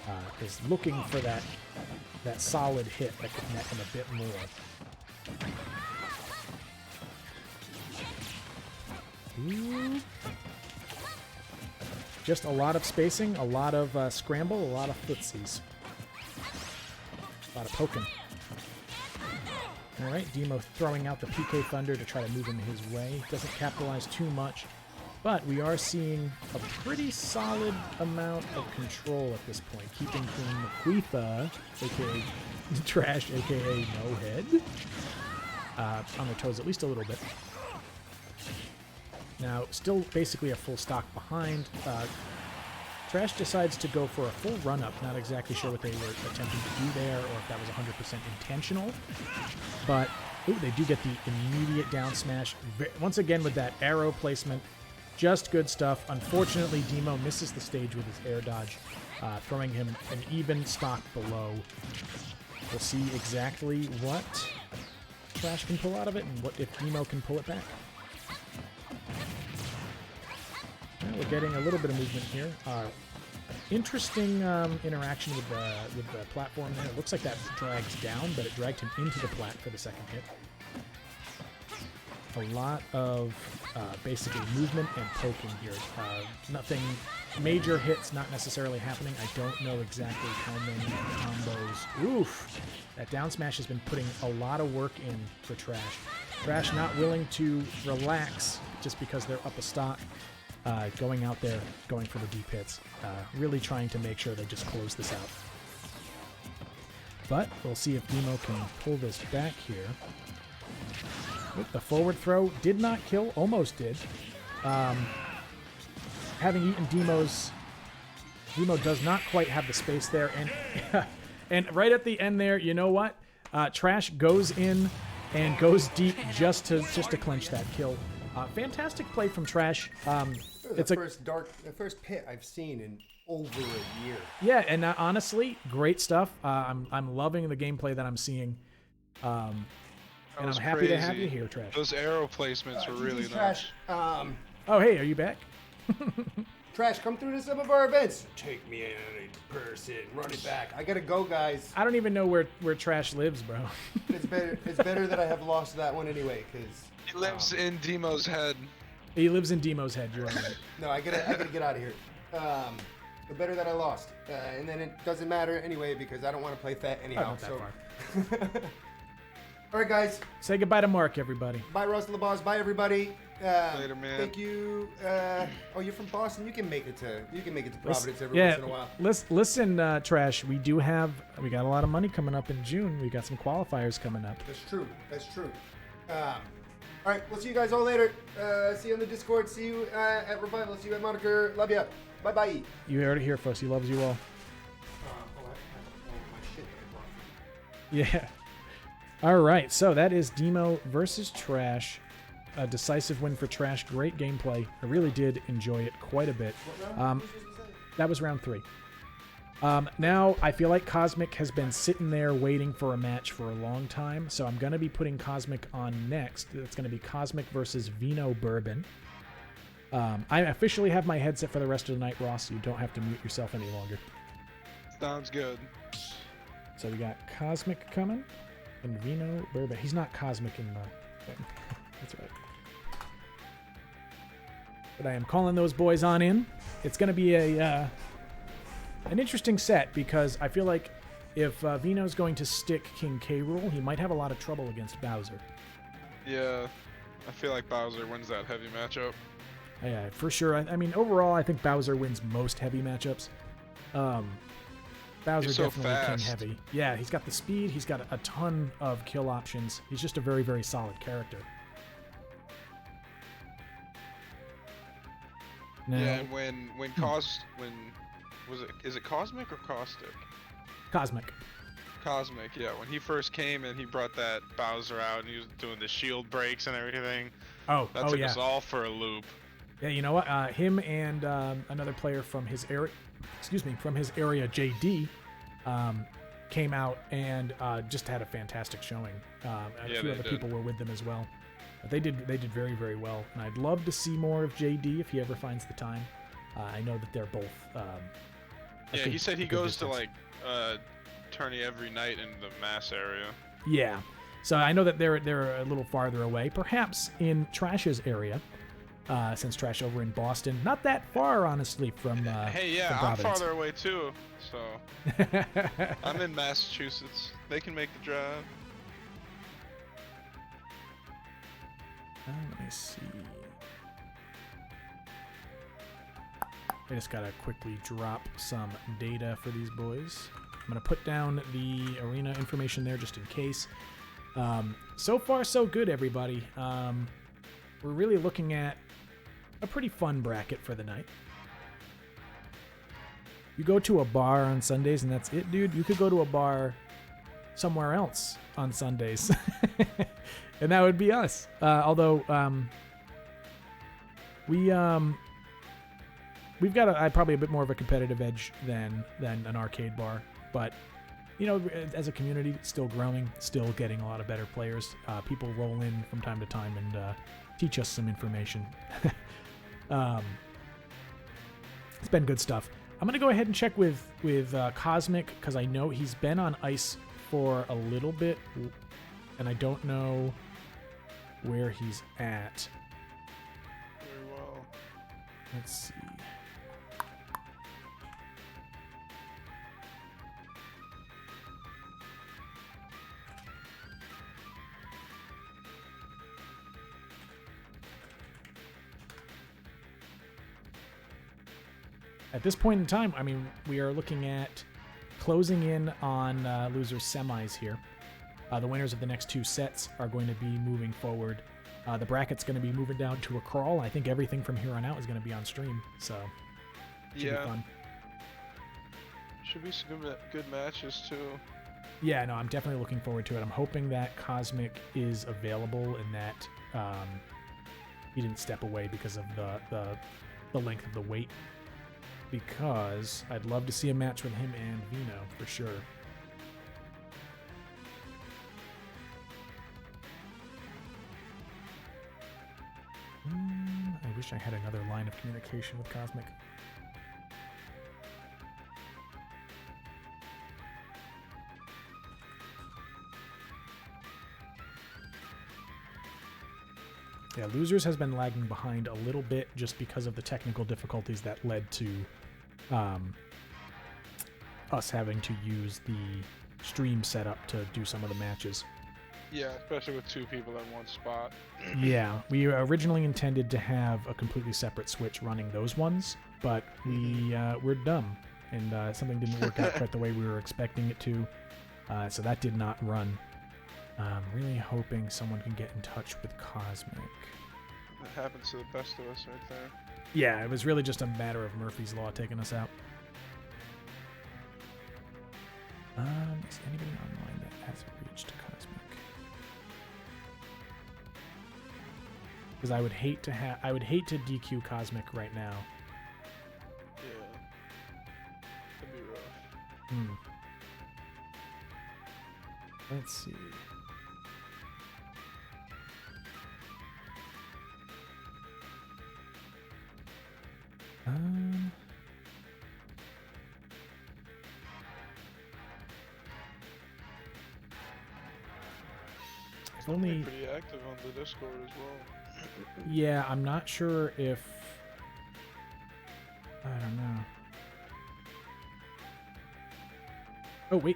and is looking for that solid hit that could net him a bit more. Ooh. Just a lot of spacing, a lot of scramble, a lot of footsies. A lot of poking. All right, Demo throwing out the PK Thunder to try to move him his way. Doesn't capitalize too much, but we are seeing a pretty solid amount of control at this point, keeping Queen Laquifa, aka Trash, aka No Head, on their toes at least a little bit. Now, still basically a full stock behind. Trash decides to go for a full run-up. Not exactly sure what they were attempting to do there, or if that was 100% intentional. But, ooh, they do get the immediate down smash. Once again with that arrow placement. Just good stuff. Unfortunately, Demo misses the stage with his air dodge, throwing him an even stock below. We'll see exactly what Trash can pull out of it, and what if Demo can pull it back. We're getting a little bit of movement here. Interesting interaction with the platform there. It looks like that drags down, but it dragged him into the plat for the second hit. A lot of basically movement and poking here. Nothing major hits not necessarily happening. I don't know exactly how many combos. Oof! That down smash has been putting a lot of work in for Trash. Trash not willing to relax just because they're up a stock. Going out there, going for the deep hits. Really trying to make sure they just close this out. But we'll see if Demo can pull this back here. Oop, the forward throw did not kill, almost did. Having eaten Demo does not quite have the space there. And and right at the end there, you know what? Trash goes in and goes deep just to clinch that kill. Fantastic play from Trash.
It's the first pit I've seen in over a year.
Yeah, and honestly, great stuff. I'm loving the gameplay that I'm seeing.
That
And
was
I'm happy to have
crazy.
you here, Trash.
Those arrow placements were really
GG's
nice.
Trash.
Oh, hey, are you back?
Trash, come through to some of our events. Take me in person. Run it back. I gotta go, guys.
I don't even know where Trash lives, bro.
It's better that I have lost that one anyway, because
He lives in Demo's head.
He lives in Demo's head. You're right.
no, I gotta get out of here. The better that I lost, and then it doesn't matter anyway because I don't want to play fat
Oh,
anyhow.
not that
So,
far.
all right, guys.
Say goodbye to Mark, everybody.
Bye, Russell the Boss. Bye, everybody.
Later, man.
Thank you. Oh, you're from Boston. You can make it to Providence every
Yeah,
once in a while.
listen, Trash. We got a lot of money coming up in June. We got some qualifiers coming up.
That's true. All right, we'll see you guys all later. See you on the Discord. See you at Revival. See you at Moniker. Love ya. Bye bye.
You heard it here, folks. He loves you all. Yeah. All right. So that is Demo versus Trash. A decisive win for Trash. Great gameplay. I really did enjoy it quite a bit. That was round 3. Now, I feel like Cosmic has been sitting there waiting for a match for a long time, so I'm going to be putting Cosmic on next. It's going to be Cosmic versus Vino Bourbon. I officially have my headset for the rest of the night, Ross. You don't have to mute yourself any longer.
Sounds good.
So we got Cosmic coming and Vino Bourbon. He's not Cosmic in the thing. That's right. But I am calling those boys on in. It's going to be an interesting set because I feel like if Vino's going to stick King K. Rool, he might have a lot of trouble against Bowser.
Yeah, I feel like Bowser wins that heavy matchup.
Yeah, for sure. I mean, overall, I think Bowser wins most heavy matchups. Bowser
He's so
definitely
fast.
king heavy. Yeah, he's got the speed. He's got a ton of kill options. He's just a very, very solid character. Now,
Yeah, and when is it Cosmic or Caustic?
Cosmic.
Cosmic, yeah. When he first came and he brought that Bowser out and he was doing the shield breaks and everything.
Oh,
That took
yeah.
us all for a loop.
Yeah, you know what? Him and another player from his area, JD, came out and just had a fantastic showing. A
Yeah,
few
they
other
did.
people were with them as well. But they did very, very well. And I'd love to see more of JD if he ever finds the time. I know that they're both.
Yeah, he said he
good
goes to
distance.
like tourney every night in the Mass area.
Yeah. So I know that they're a little farther away, perhaps in Trash's area, since Trash over in Boston, not that far, honestly, from.
Hey,
from
yeah, I'm
Providence.
farther away too. So I'm in Massachusetts. They can make the drive.
Let me see. I just gotta quickly drop some data for these boys. I'm gonna put down the arena information there just in case. So far, so good, everybody. We're really looking at a pretty fun bracket for the night. You go to a bar on Sundays and that's it, dude. You could go to a bar somewhere else on Sundays. And that would be us. Although we've got probably a bit more of a competitive edge than an arcade bar, but you know, as a community, still growing, still getting a lot of better players. People roll in from time to time and teach us some information. It's been good stuff. I'm gonna go ahead and check with Cosmic because I know he's been on ice for a little bit, and I don't know where he's at.
Very well.
Let's see. At this point in time, I mean, we are looking at closing in on losers semis here. The winners of the next 2 sets are going to be moving forward. The bracket's going to be moving down to a crawl. I think everything from here on out is going to be on stream, so should be fun.
Should be some good matches too.
Yeah, no, I'm definitely looking forward to it. I'm hoping that Cosmic is available and that he didn't step away because of the length of the wait. Because I'd love to see a match with him and Vino for sure. wish I had another line of communication with Cosmic. Yeah, Losers has been lagging behind a little bit just because of the technical difficulties that led to us having to use the stream setup to do some of the matches.
Yeah, especially with 2 people in one spot.
Yeah, we originally intended to have a completely separate Switch running those ones, but we're dumb, and something didn't work out quite the way we were expecting it to, so that did not run. Really hoping someone can get in touch with Cosmic.
That happens to the best of us right there.
Yeah, it was really just a matter of Murphy's Law taking us out. Is anybody online that has reached Cosmic? Because I would hate to DQ Cosmic right now.
Yeah. That'd be rough.
Let's see. I've only
Pretty active on the Discord as well.
Yeah, I'm not sure if I don't know. Oh wait.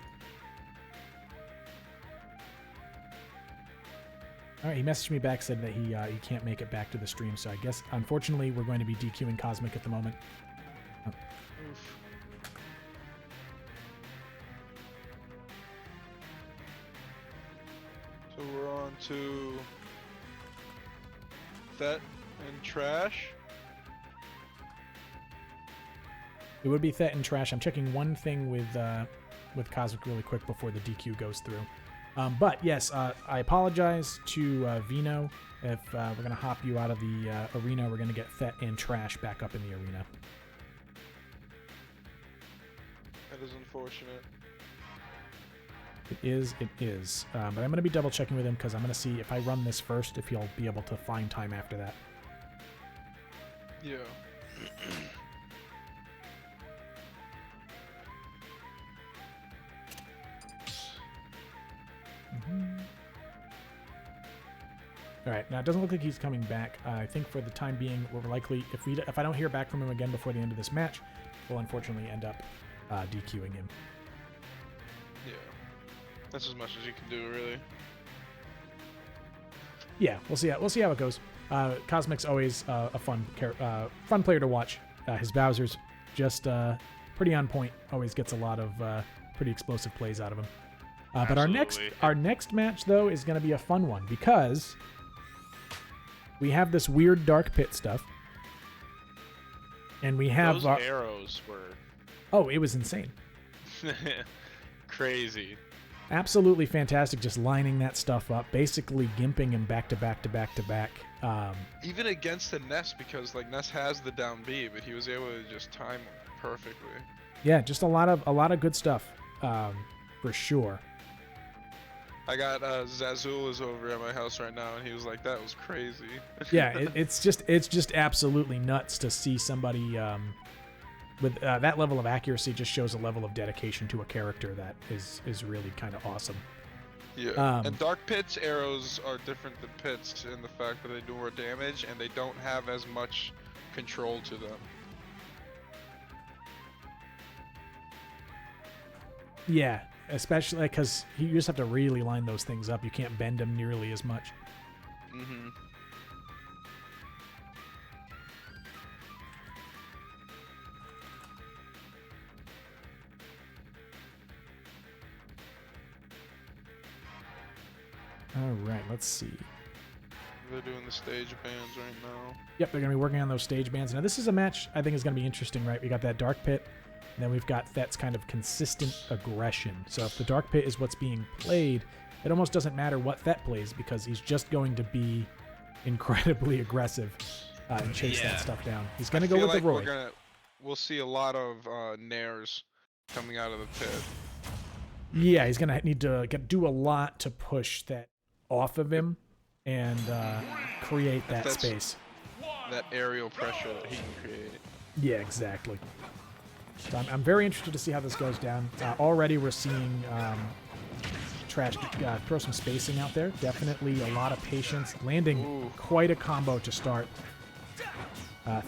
All right, he messaged me back, said that he can't make it back to the stream, so I guess unfortunately we're going to be DQing Cosmic at the moment. Oh.
Oof. So we're on to Thet and Trash.
It would be Thet and Trash. I'm checking one thing with Cosmic really quick before the DQ goes through. But yes, I apologize to Vino if we're going to hop you out of the arena. We're going to get Thet and Trash back up in the arena.
That is unfortunate.
It is. But I'm going to be double checking with him because I'm going to see if I run this first, if he'll be able to find time after that.
Yeah.
All right, now it doesn't look like he's coming back. I think for the time being, we're likely, if I don't hear back from him again before the end of this match, we'll unfortunately end up DQing him.
Yeah. That's as much as you can do, really.
Yeah, we'll see how it goes. Cosmic's always a fun player to watch. His Bowser's just pretty on point. Always gets a lot of pretty explosive plays out of him. But our next match though is going to be a fun one because we have this weird dark pit stuff, and we have
those arrows were.
Oh, it was insane.
Crazy.
Absolutely fantastic, just lining that stuff up, basically gimping him back to back to back to back.
Even against the Ness, because like Ness has the down B, but he was able to just time perfectly.
Yeah, just a lot of good stuff, for sure.
I got Zazul is over at my house right now, and he was like, "That was crazy."
Yeah, it's just absolutely nuts to see somebody with that level of accuracy. Just shows a level of dedication to a character that is really kind of awesome.
Yeah, and Dark Pit's arrows are different than Pit's in the fact that they do more damage and they don't have as much control to them.
Yeah, especially because you just have to really line those things up. You can't bend them nearly as much.
Mm-hmm.
All right, let's see.
They're doing the stage bands right now.
Yep, they're going to be working on those stage bands. Now, this is a match I think is going to be interesting, right? We got that Dark Pit, and then we've got Thet's kind of consistent aggression. So if the Dark Pit is what's being played, it almost doesn't matter what Thet plays because he's just going to be incredibly aggressive and chase that stuff down. He's going to go with the Roy.
We'll see a lot of nairs coming out of the pit.
Yeah, he's going to need to do a lot to push that off of him and create that space.
that aerial pressure that he can create.
Yeah, exactly. So I'm very interested to see how this goes down. Already we're seeing Trash throw some spacing out there. Definitely a lot of patience. Landing quite a combo to start.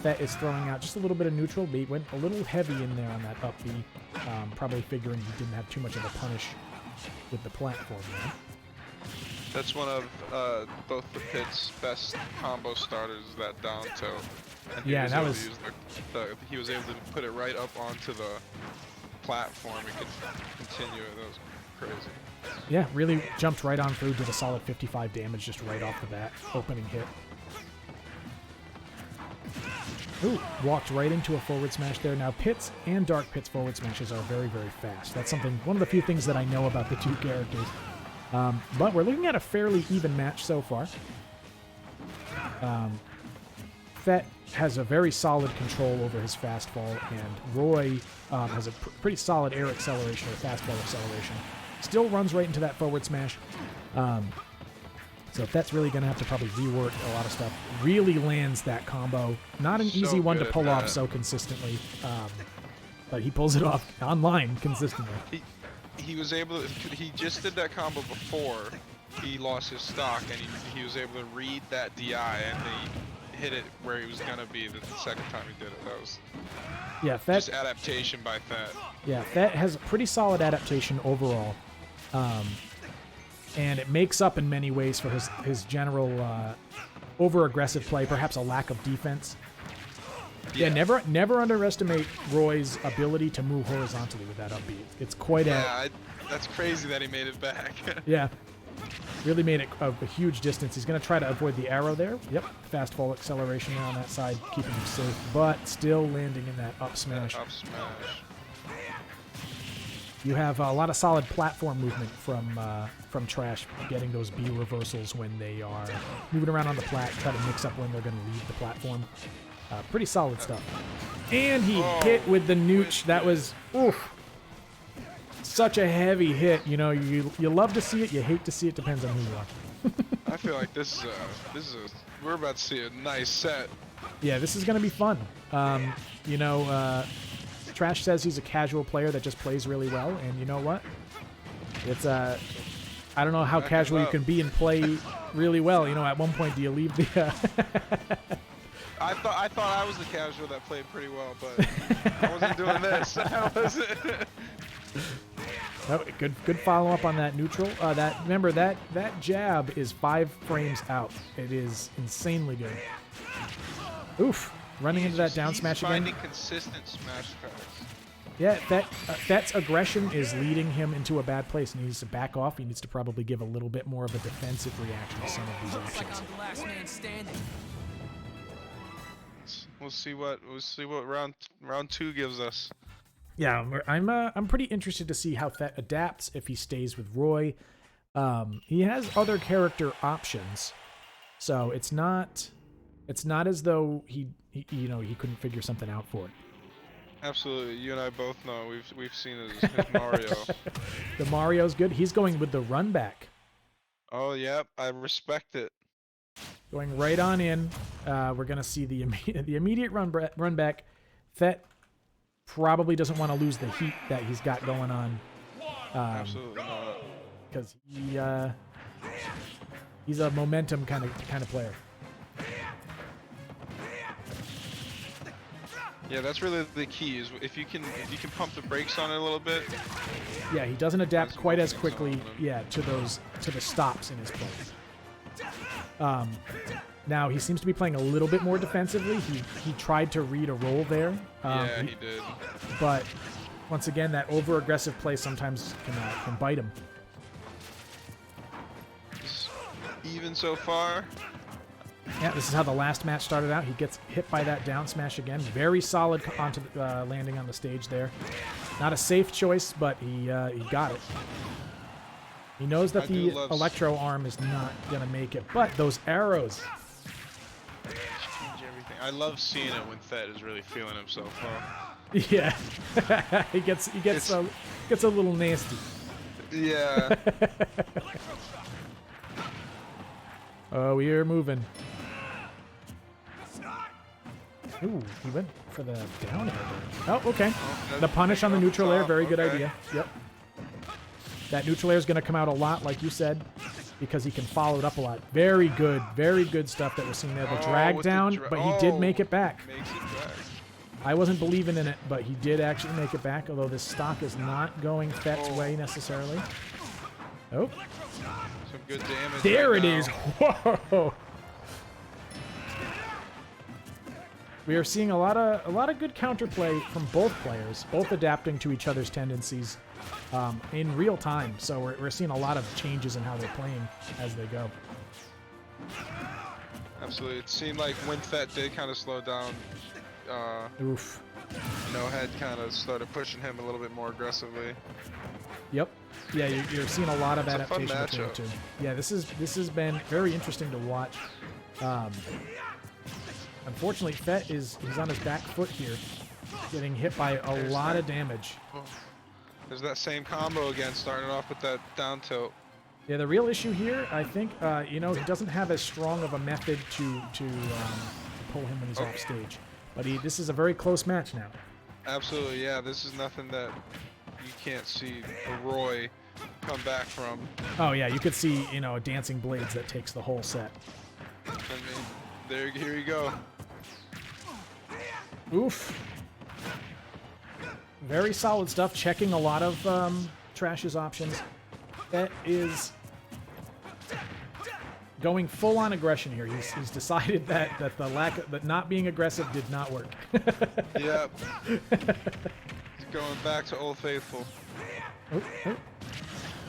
Thet is throwing out just a little bit of neutral. He went a little heavy in there on that up B. Probably figuring he didn't have too much of a punish with the platform there.
That's one of both the pit's best combo starters, that down toe. And
Yeah, that was...
he was able to put it right up onto the platform and could continue it. That was crazy.
Yeah, really jumped right on through, did a solid 55 damage just right off the bat. Opening hit. Ooh, walked right into a forward smash there. Now, Pit's and Dark Pit's forward smashes are very, very fast. That's one of the few things that I know about the two characters. But we're looking at a fairly even match so far. Thet has a very solid control over his fastball, and Roy has a pretty solid air acceleration or fastball acceleration. Still runs right into that forward smash. So Thet's really going to have to probably rework a lot of stuff. Really lands that combo. Not an easy one to pull off so consistently, but he pulls it off online consistently.
He was able to, he just did that combo before he lost his stock, and he was able to read that DI, and he hit it where he was going to be the second time he did it. That was just adaptation by Thet. Yeah,
Thet has a pretty solid adaptation overall. And it makes up in many ways for his general over-aggressive play, perhaps a lack of defense. Yeah, never underestimate Roy's ability to move horizontally with that up B. It's quite
that's crazy that he made it back.
Yeah, really made it a huge distance. He's going to try to avoid the arrow there. Yep, fastball acceleration on that side, keeping him safe, but still landing in that up smash.
Up smash.
You have a lot of solid platform movement from Trash, getting those B reversals when they are moving around on the plat, try to mix up when they're going to leave the platform. Pretty solid stuff. And he hit with the nooch. That was such a heavy hit. You know, you love to see it, you hate to see it. Depends on who you are.
I feel like we're about to see a nice set.
Yeah, this is going to be fun. You know, Trash says he's a casual player that just plays really well, and you know what? It's I don't know how casual you can be and play really well. You know, at one point, do you leave the?
I thought I was the casual that played pretty well, but I wasn't doing this. I wasn't.
Oh, good follow up on that neutral. Remember that jab is 5 frames out. It is insanely good. Oof. Running into that down smash again.
Finding consistent smash cards.
Yeah, Thet's aggression is leading him into a bad place, and he needs to back off. He needs to probably give a little bit more of a defensive reaction to some of these
Looks like
actions.
I'm the last man standing.
We'll see what round 2 gives us.
Yeah, I'm pretty interested to see how Thet adapts if he stays with Roy. He has other character options, so it's not as though he couldn't figure something out for it.
Absolutely, you and I both know we've seen his Mario.
The Mario's good. He's going with the run back.
Oh yep, I respect it.
Going right on in. We're gonna see the immediate run back. Thet probably doesn't want to lose the heat that he's got going on.
Absolutely not.
Because he's a momentum kind of player.
Yeah, that's really the key. Is if you can pump the brakes on it a little bit.
Yeah, he doesn't adapt quite as quickly. Yeah, to the stops in his play. Now he seems to be playing a little bit more defensively. He tried to read a roll there.
Yeah, he did.
But once again, that over-aggressive play sometimes can bite him.
Even so far.
Yeah, this is how the last match started out. He gets hit by that down smash again. Very solid onto the, landing on the stage there. Not a safe choice, but he got it. He knows that the electro arm is not going to make it, but those arrows.
Change everything. I love seeing it when Thet is really feeling himself.
Yeah, he gets a little nasty.
Yeah.
Oh, we are moving. Ooh, he went for the down air. Oh, okay.
Oh,
The punish on the neutral air,
top,
very good
okay.
idea. Yep. That neutral air is going to come out a lot, like you said, because he can follow it up a lot. Very good stuff that we're seeing there. The drag
with the
down, but he did make it back.
Makes it back.
I wasn't believing in it, but he did actually make it back, although this stock is not going Fett's way necessarily. Oh.
Some good damage.
There
right
it
now.
is. Whoa. We are seeing a lot of good counterplay from both players, both adapting to each other's tendencies in real time. So we're seeing a lot of changes in how they're playing as they go.
Absolutely. It seemed like when Fett did kind of slow down,
Oof.
No Head kind of started pushing him a little bit more aggressively.
Yep. Yeah, you're seeing a lot of
It's a fun
adaptation between the
matchup.
two. Yeah, this has been very interesting to watch. Unfortunately, Fett he's on his back foot here, getting hit by a lot of damage.
There's that same combo again, starting off with that down tilt.
Yeah, the real issue here, I think, he doesn't have as strong of a method to pull him when he's off stage. But this is a very close match now.
Absolutely, yeah. This is nothing that you can't see Roy come back from.
Oh yeah, you could see, Dancing Blades that takes the whole set.
I mean, here you go.
Oof. Very solid stuff. Checking a lot of Trash's options. That is going full on aggression here. He's decided that that not being aggressive did not work.
Yep. He's going back to Old Faithful.
Oh.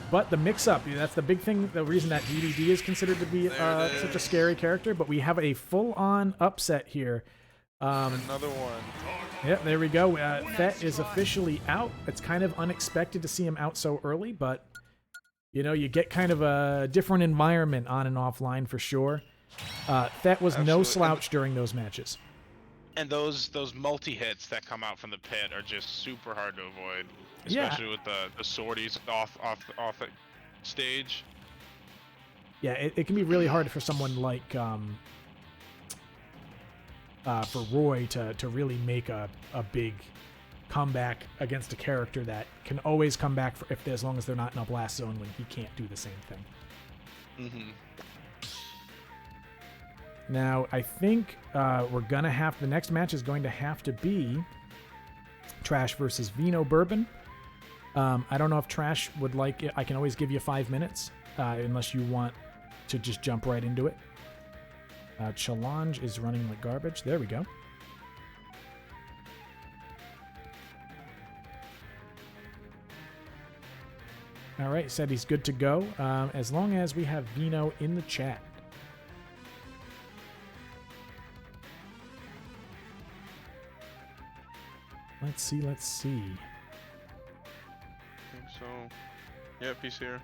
But the mix-up, that's the big thing, the reason that DDD is considered to be such a scary character, but we have a full-on upset here.
Another one.
Yeah, there we go. Fett is officially out. It's kind of unexpected to see him out so early, but, you get kind of a different environment on and offline for sure. Fett was no slouch during those matches.
And those multi-hits that come out from the pit are just super hard to avoid. Especially with the sorties off the stage.
Yeah, it can be really hard for someone like for Roy to really make a big comeback against a character that can always come back as long as they're not in a blast zone when he can't do the same thing.
Mm-hmm.
Now, I think we're going to have... The next match is going to have to be Trash versus Vino Bourbon. I don't know if Trash would like it. I can always give you 5 minutes, unless you want to just jump right into it. Challenge is running like garbage. There we go. All right, said he's good to go, as long as we have Vino in the chat. Let's see.
I think so. Yep, he's here.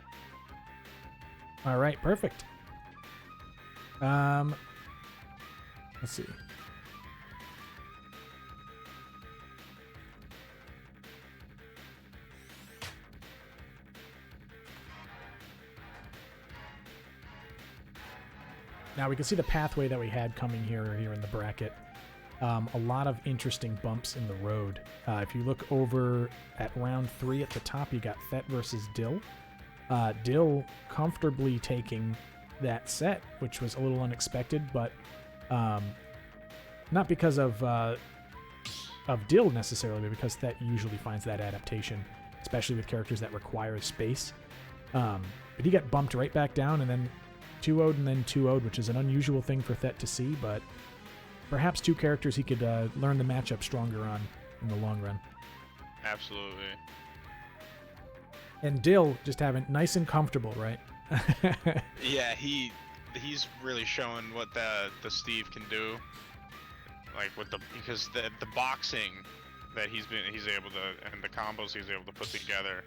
All right, perfect. Let's see. Now we can see the pathway that we had coming here in the bracket. A lot of interesting bumps in the road. If you look over at round 3 at the top, you got Fett versus Dill. Dill comfortably taking that set, which was a little unexpected, but not because of Dill necessarily, but because Fett usually finds that adaptation, especially with characters that require space. But he got bumped right back down and then 2-0'd and then 2-0'd, which is an unusual thing for Fett to see, but perhaps two characters he could learn the matchup stronger on in the long run.
Absolutely.
And Dill just having nice and comfortable, right?
Yeah, he's really showing what the Steve can do. Like because the boxing that he's able to, and the combos he's able to put together,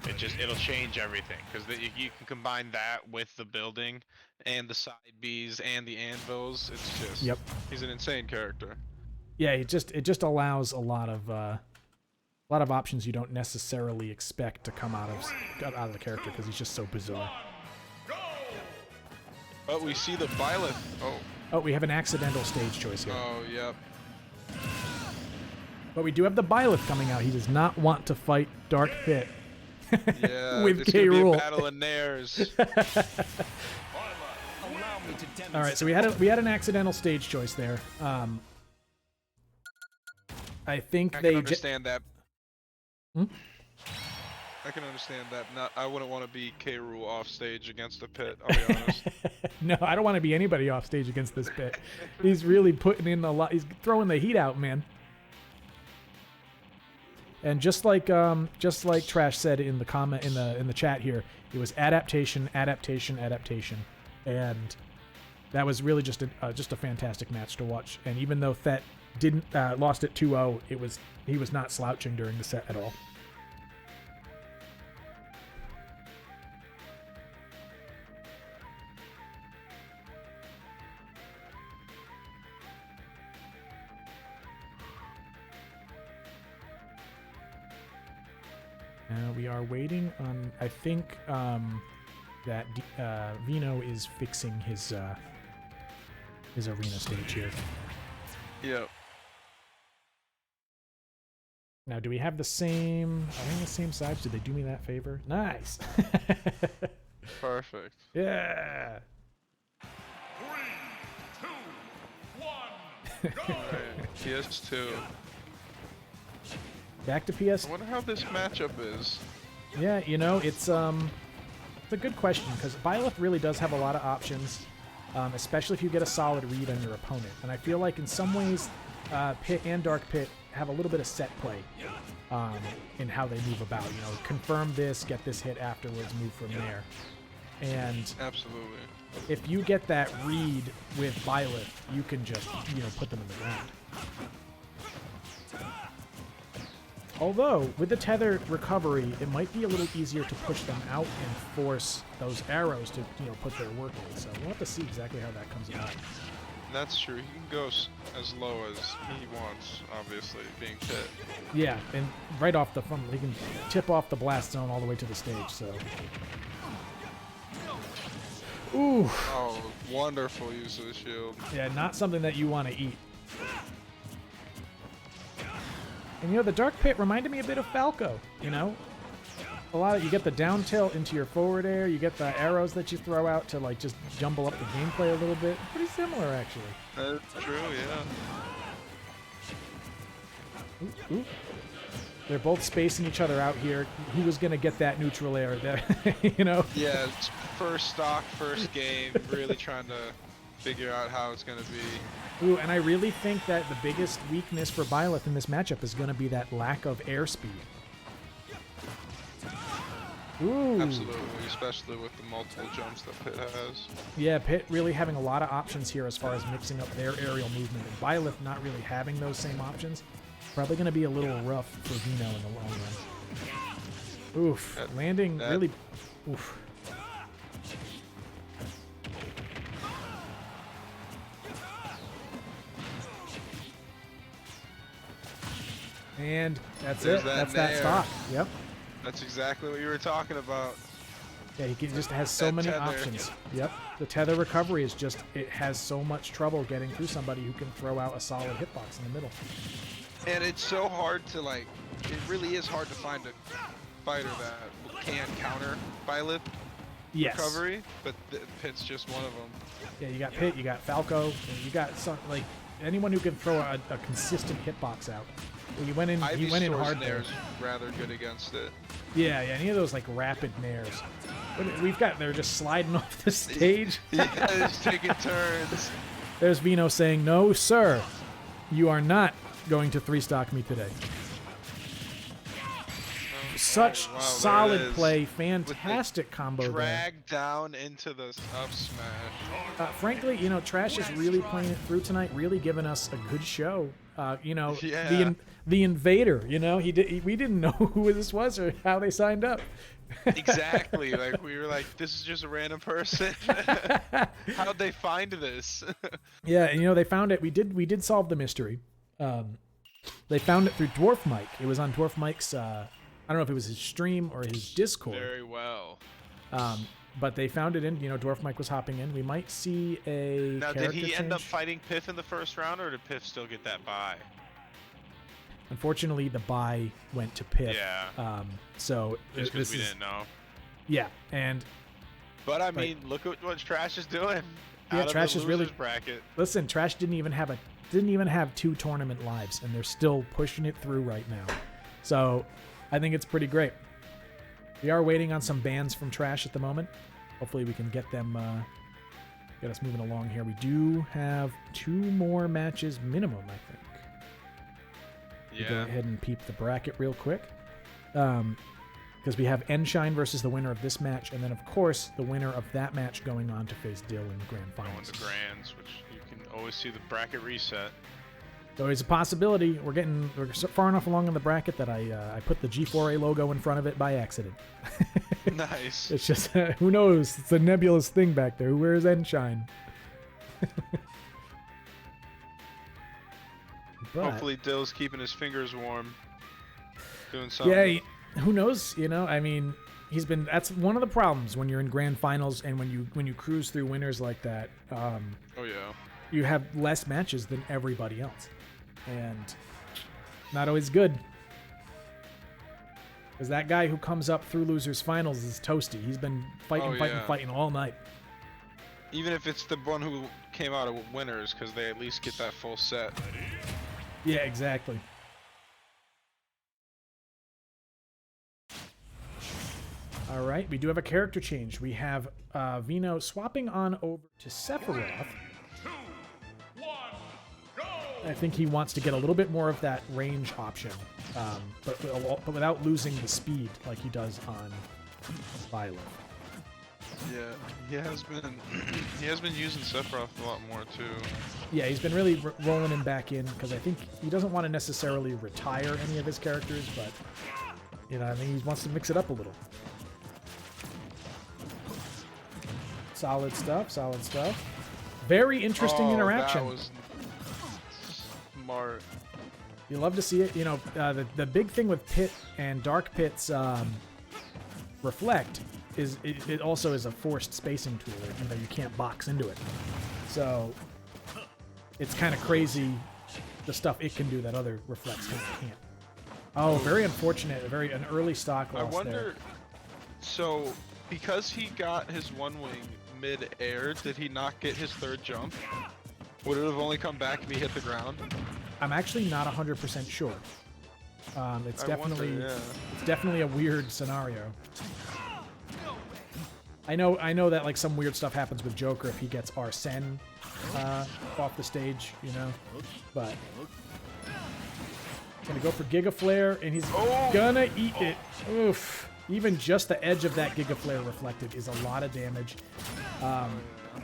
it'll change everything, because you can combine that with the building and the side Bs and the anvils. It's just,
yep.
He's an insane character.
Yeah, it just allows a lot of options you don't necessarily expect to come out of the character, because he's just so bizarre.
But we see the Byleth.
Oh, we have an accidental stage choice here.
Oh, yep.
But we do have the Byleth coming out. He does not want to fight Dark Pit.
Yeah,
With
it's
K.
gonna be
Rool.
a battle of nairs.
All right, so we had an accidental stage choice there. I think
I
they
can understand that.
Hmm?
I can understand that. I wouldn't want to be K. Rool off stage against the Pit. I'll be honest.
No, I don't want to be anybody off stage against this Pit. He's really putting in a lot. He's throwing the heat out, man. And just like Trash said in the comment in the chat here, it was adaptation, adaptation, adaptation, and that was really just a fantastic match to watch. And even though Thet didn't lost it 2-0, he was not slouching during the set at all. We are waiting on. I think that Vino is fixing his arena stage here.
Yep.
Now, do we have the same? Are we on the same sides? Did they do me that favor? Nice.
Perfect.
Yeah.
3, 2, 1, go!
Right. PS2.
Back to PS.
I wonder how this matchup is.
Yeah, you know, it's a good question because Byleth really does have a lot of options, especially if you get a solid read on your opponent. And I feel like in some ways, Pit and Dark Pit have a little bit of set play in how they move about. You know, confirm this, get this hit afterwards, move from there. And
Absolutely.
if you get that read with Byleth, you can just, put them in the ground. Although, with the tether recovery, it might be a little easier to push them out and force those arrows to, put their work in. So we'll have to see exactly how that comes about.
That's true. He can go as low as he wants, obviously, being Pit.
Yeah, and right off the front, he can tip off the blast zone all the way to the stage, so. Ooh.
Oh, wonderful use of the shield.
Yeah, not something that you want to eat. And the Dark Pit reminded me a bit of Falco, A lot of, you get the down tilt into your forward air, you get the arrows that you throw out to just jumble up the gameplay a little bit. Pretty similar, actually.
That's true, yeah.
Ooh. They're both spacing each other out here. Who was going to get that neutral air there,
Yeah, it's first stock, first game, really trying to figure out how it's going to be.
Ooh, and I really think that the biggest weakness for Byleth in this matchup is going to be that lack of airspeed. Ooh.
Absolutely, especially with the multiple jumps that Pit has.
Yeah, Pit really having a lot of options here as far as mixing up their aerial movement. And Byleth not really having those same options. Probably going to be a little rough for Vino in the long run. Oof. Landing really... Oof. And that's
There's
it.
that
That's that
nair.
stock. Yep.
That's exactly what you were talking about.
Yeah, he just has so
That
many
tether.
options. Yep. The tether recovery is just, it has so much trouble getting through somebody who can throw out a solid hitbox in the middle.
And it's so hard to it really is hard to find a fighter that can counter Byleth
Yes.
recovery, but Pit's just one of them.
Yeah, you got Pit, you got Falco, and you got some, anyone who can throw a consistent hitbox out. Well, he went in hard there.
Nair's rather good against it.
Yeah, any of those rapid nairs. We've got, they're just sliding off the stage.
Yeah, just taking turns.
There's Vino saying, "No, sir, you are not going to 3-stock me today." Such
wow, there
solid
it is.
play, fantastic combo there.
Drag down into the up smash.
Frankly, Trash is really playing it through tonight, really giving us a good show.
Yeah.
The Invader, we didn't know who this was or how they signed up.
Exactly. We were like, this is just a random person. How'd they find this?
Yeah, and they found it. We did solve the mystery. They found it through Dwarf Mike. It was on Dwarf Mike's. I don't know if it was his stream or his Discord.
Very well.
But they found it in. Dwarf Mike was hopping in. We might see a.
Now, did
character
he end up
change.
fighting Piff in the first round, or did Piff still get that bye?
Unfortunately, the bye went to Piff.
Yeah.
So
Just
this
because we
is
didn't know.
yeah, and
But I mean, look at what Trash is doing.
Yeah,
Out of
Trash
the
is really
losers bracket.
listen. Trash didn't even have 2 tournament lives, and they're still pushing it through right now. So I think it's pretty great. We are waiting on some bans from Trash at the moment. Hopefully we can get them, get us moving along here. We do have 2 more matches minimum, I think. We'll go
Yeah.
ahead and peep the bracket real quick. Because we have Enshine versus the winner of this match, and then, of course, the winner of that match going on to face Dill in the grand
Going
finals.
to Grands, which you can always see the bracket reset.
So it's a possibility. We're so far enough along in the bracket that I put the G4A logo in front of it by accident.
Nice.
It's just, who knows? It's a nebulous thing back there. Who wears Enshine? But,
Hopefully Dill's keeping his fingers warm. Doing something.
yeah, who knows? You know, I mean, that's one of the problems when you're in grand finals and when you cruise through winners like that.
Oh yeah.
You have less matches than everybody else, and not always good. Because that guy who comes up through losers finals is toasty. He's been fighting all night.
Even if it's the one who came out of winners, because they at least get that full set.
Yeah, exactly. All right, we do have a character change. We have Vino swapping on over to Sephiroth.
2, 1, go!
I think he wants to get a little bit more of that range option, but without losing the speed like he does on Violet.
Yeah, he has been using Sephiroth a lot more too.
Yeah, he's been really rolling him back in because I think he doesn't want to necessarily retire any of his characters, but you know, I think he wants to mix it up a little. Solid stuff, solid stuff. Very interesting interaction.
That was smart.
You love to see it. You know, the big thing with Pit and Dark Pit's Reflect is it also is a forced spacing tool. You know, you can't box into it. So it's kind of crazy the stuff it can do that other Reflects can't. Oh, very unfortunate. An early stock loss
I wonder.
there.
So because he got his one wing mid-air, did he not get his 3rd jump? Would it have only come back if he hit the ground?
I'm actually not 100% sure. It's
I
definitely
wonder, yeah.
it's definitely a weird scenario. I know that like some weird stuff happens with Joker if he gets Arsene off the stage, you know. But gonna go for Giga Flare, and he's gonna eat it. Oof. Even just the edge of that Giga Flare reflected is a lot of damage.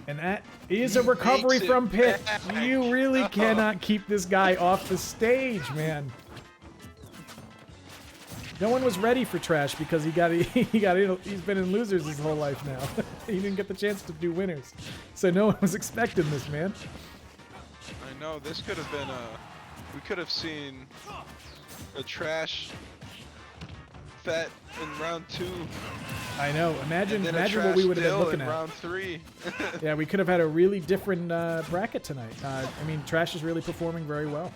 And that is a recovery from Pit. You really cannot keep this guy off the stage, man. No one was ready for Trash because he's been in losers his whole life now. He didn't get the chance to do winners. So no one was expecting this, man.
I know, this could have been we could have seen a Trash Fet in round 2.
I know. Imagine
and then
what we would have been
Dill
looking
in
at.
round 3.
Yeah, we could have had a really different bracket tonight. I mean, Trash is really performing very well.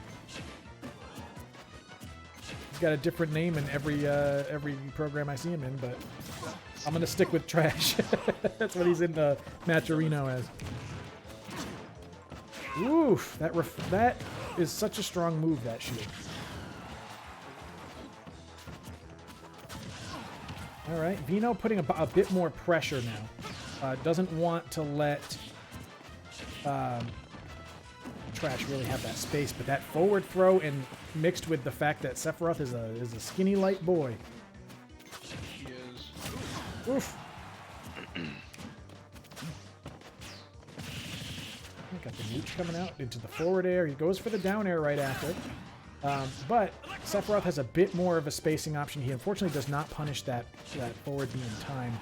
He's got a different name in every program I see him in, but I'm gonna stick with Trash. That's what he's in the Matcherino as. Oof, that is such a strong move, that shield. All right, Vino putting a bit more pressure now. Doesn't want to let Trash really have that space, but that forward throw and mixed with the fact that Sephiroth is a skinny light boy.
He is.
Oof. Got the mooch coming out into the forward air. He goes for the down air right after. But Sephiroth has a bit more of a spacing option. He unfortunately does not punish that forward B in time.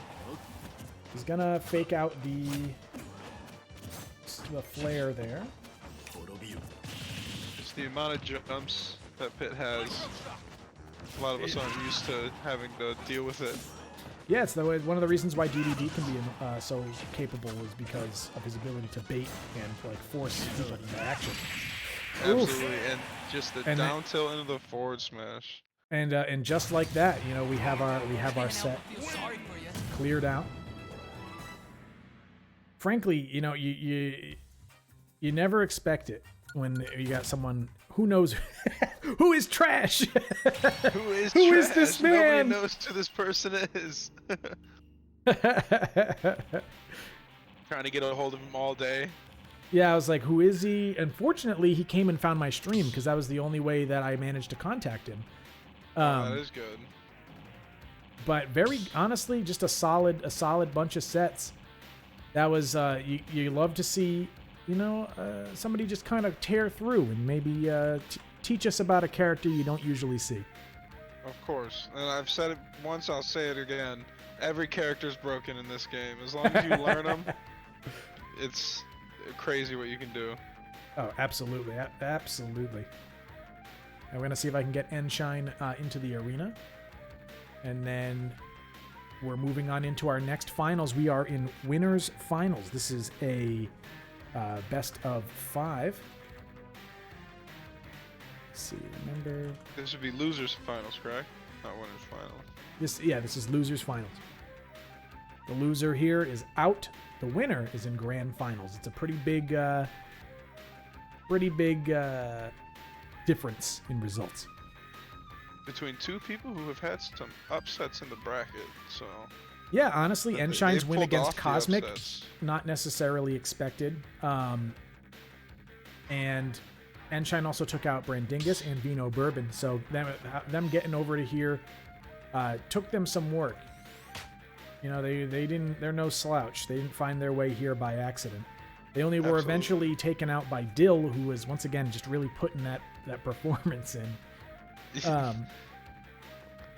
He's gonna fake out the flare there.
Just the amount of jumps that Pit has. A lot of us aren't used to having to deal with it.
Yeah, it's one of the reasons why DDD can be so capable is because of his ability to bait and like force people into action.
Absolutely, and
Just the
And that-
down tilt into the forward smash.
And just like that, you know, we have our set
Feel sorry for you.
cleared out. Frankly, you know, you never expect it when you got someone who knows who is trash.
Who is
Who is
trash?
this man?
Nobody knows who this person is. Trying to get a hold of him all day.
Yeah, I was like, who is he? Unfortunately, he came and found my stream because that was the only way that I managed to contact him.
That is good.
But very honestly, just a solid bunch of sets. That was you love to see, you know, somebody just kind of tear through and maybe teach us about a character you don't usually see.
Of course. And I've said it once, I'll say it again. Every character's broken in this game. As long as you learn them, it's crazy what you can do.
Oh, absolutely, absolutely. I'm gonna see if I can get Enshine into the arena, and then we're moving on into our next finals. We are in winners finals. This is a best of 5. Let's see, remember
This would be losers finals, correct? Not winners finals.
this? Yeah, this is losers finals. The loser here is out. The winner is in grand finals. It's a pretty big difference in results.
Between two people who have had some upsets in the bracket, so...
Yeah, honestly,
But
Enshine's
they've
win
pulled
against
off the
Cosmic,
upsets.
not necessarily expected. And Enshine also took out Brandingus and Vino Bourbon, so them getting over to here took them some work. You know, they're no slouch. They didn't find their way here by accident. They only were
Absolutely.
eventually taken out by Dill, who was once again just really putting that performance in.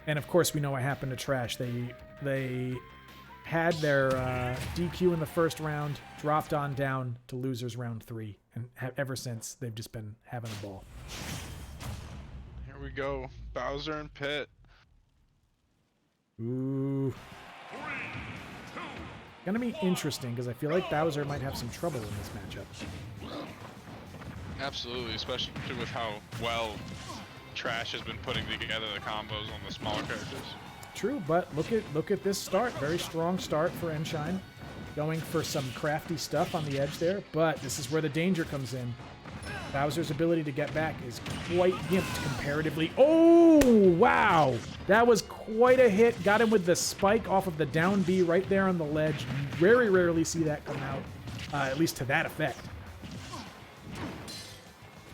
And of course, we know what happened to Trash. They had their DQ in the first round, dropped on down to losers round 3, and ever since they've just been having a ball.
Here we go. Bowser and Pit.
Ooh. Gonna be interesting because I feel like Bowser might have some trouble in this matchup.
Absolutely, especially with how well Trash has been putting together the combos on the smaller characters.
True, but look at this start. Very strong start for Enshine. Going for some crafty stuff on the edge there, but this is where the danger comes in. Bowser's ability to get back is quite gimped comparatively. Oh, wow! That was quite a hit. Got him with the spike off of the down B right there on the ledge. You very rarely see that come out, at least to that effect.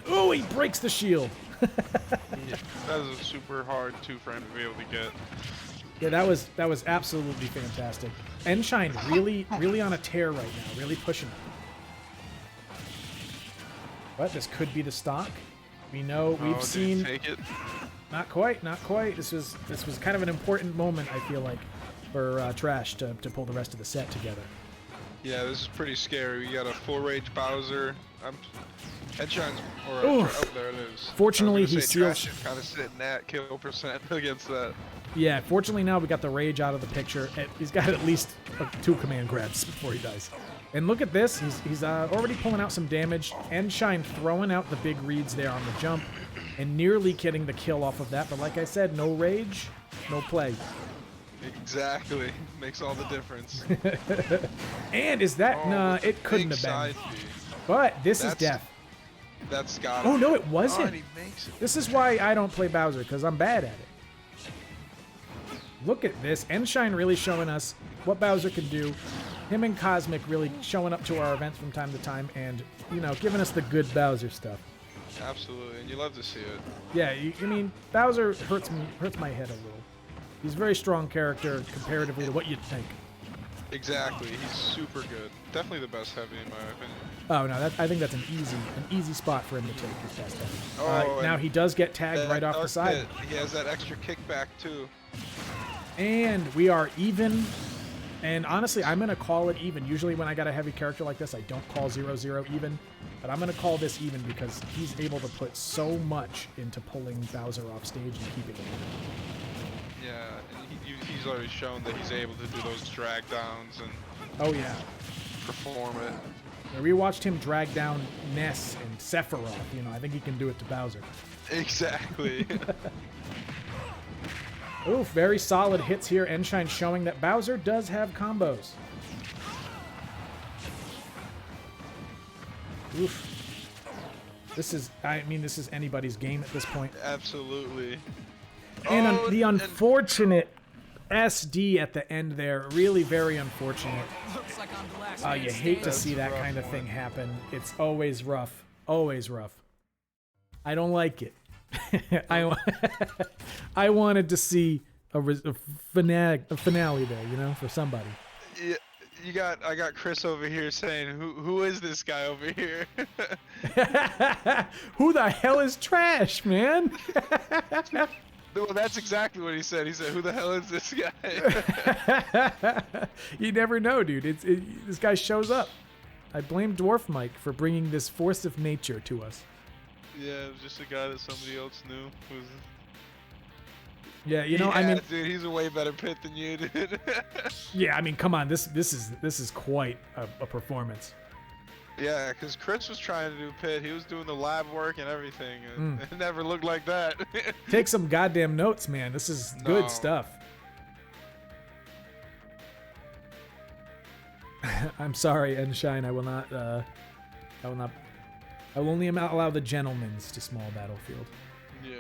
Oh, he breaks the shield.
That is a super hard 2-frame to be able to get.
Yeah, that was absolutely fantastic. Enshine really on a tear right now, really pushing it. But this could be the stock. We know we've
Did he
seen
take it?
not quite. This was kind of an important moment, I feel like, for Trash to pull the rest of the set together.
Yeah, this is pretty scary. We got a full rage Bowser. Headshine's
Oof.
oh, there it is.
Fortunately, he seals.
Kind of sitting at kill percent against that.
Yeah, fortunately now we got the rage out of the picture. He's got at least 2 command grabs before he dies. And look at this. He's already pulling out some damage. Enshine throwing out the big reads there on the jump and nearly getting the kill off of that. But like I said, no rage, no play.
Exactly. Makes all the difference.
And is that... nah,
with
it
the
couldn't
big
have been.
side B.
But this is
That's-
death.
That's got
Oh, no, it wasn't.
Oh, and he makes it.
This is why I don't play Bowser, because I'm bad at it. Look at this. Enshine really showing us what Bowser can do. Him and Cosmic really showing up to our events from time to time and, you know, giving us the good Bowser stuff.
Absolutely, and you love to see it.
Yeah, I mean, Bowser hurts my head a little. He's a very strong character comparatively to what you'd think.
Exactly, he's super good. Definitely the best heavy in my opinion.
Oh, no, I think that's an easy spot for him to take his best heavy.
Oh,
now
and
he does get tagged
that
right off the
dark
side.
pit, he has that extra kickback too.
And we are even. And honestly, I'm going to call it even. Usually when I got a heavy character like this, I don't call 0-0 even. But I'm going to call this even because he's able to put so much into pulling Bowser off stage and keeping him.
Yeah, and he's already shown that he's able to do those drag downs and
Oh, yeah.
perform it.
We watched him drag down Ness and Sephiroth. You know, I think he can do it to Bowser.
Exactly.
Oof, very solid hits here. Enshine showing that Bowser does have combos. Oof. This is anybody's game at this point.
Absolutely.
And the unfortunate SD at the end there, really very unfortunate.
Looks like I'm the last man
You hate to
standing.
see that kind of thing happen. It's always rough. Always rough. I don't like it. I wanted to see a finale there, you know, for somebody.
Yeah, I got Chris over here saying, who is this guy over here?
Who the hell is Trash, man?
Well, that's exactly what he said. He said, who the hell is this guy?
You never know, dude. This guy shows up. I blame Dwarf Mike for bringing this force of nature to us.
Yeah, it was just a guy that somebody else knew.
Yeah, you know, I mean,
dude, he's a way better pit than you, dude.
yeah, I mean, come on, this is quite a performance.
Yeah, because Chris was trying to do pit. He was doing the lab work and everything, and it never looked like that.
Take some goddamn notes, man. This is good
No.
stuff. I'm sorry, Enshine. I will not. I will only allow the gentlemen's to small battlefield.
Yeah.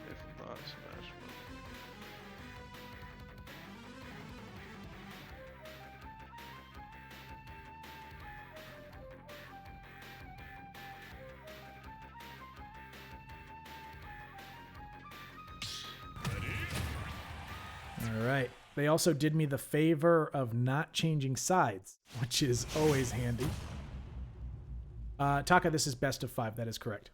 If not, Smash Bros.
All right. They also did me the favor of not changing sides, which is always handy. Taka, this is best of 5. That is correct.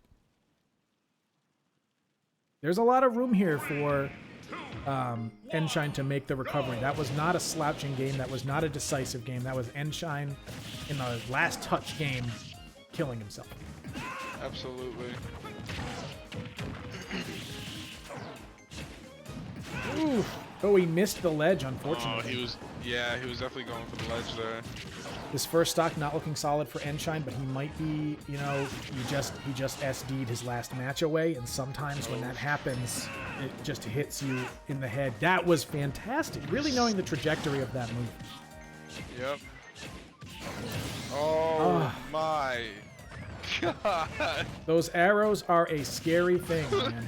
There's a lot of room here for Enshine to make the recovery. That was not a slouching game. That was not a decisive game. That was Enshine in the last touch game killing himself.
Absolutely.
Ooh. Oh, he missed the ledge,
Oh,
unfortunately.
he was definitely going for the ledge there.
His first stock not looking solid for Enshine, but he might be, you know, he just SD'd his last match away, and sometimes when that happens, it just hits you in the head. That was fantastic. Really knowing the trajectory of that move.
Yep. Oh my god.
Those arrows are a scary thing, man.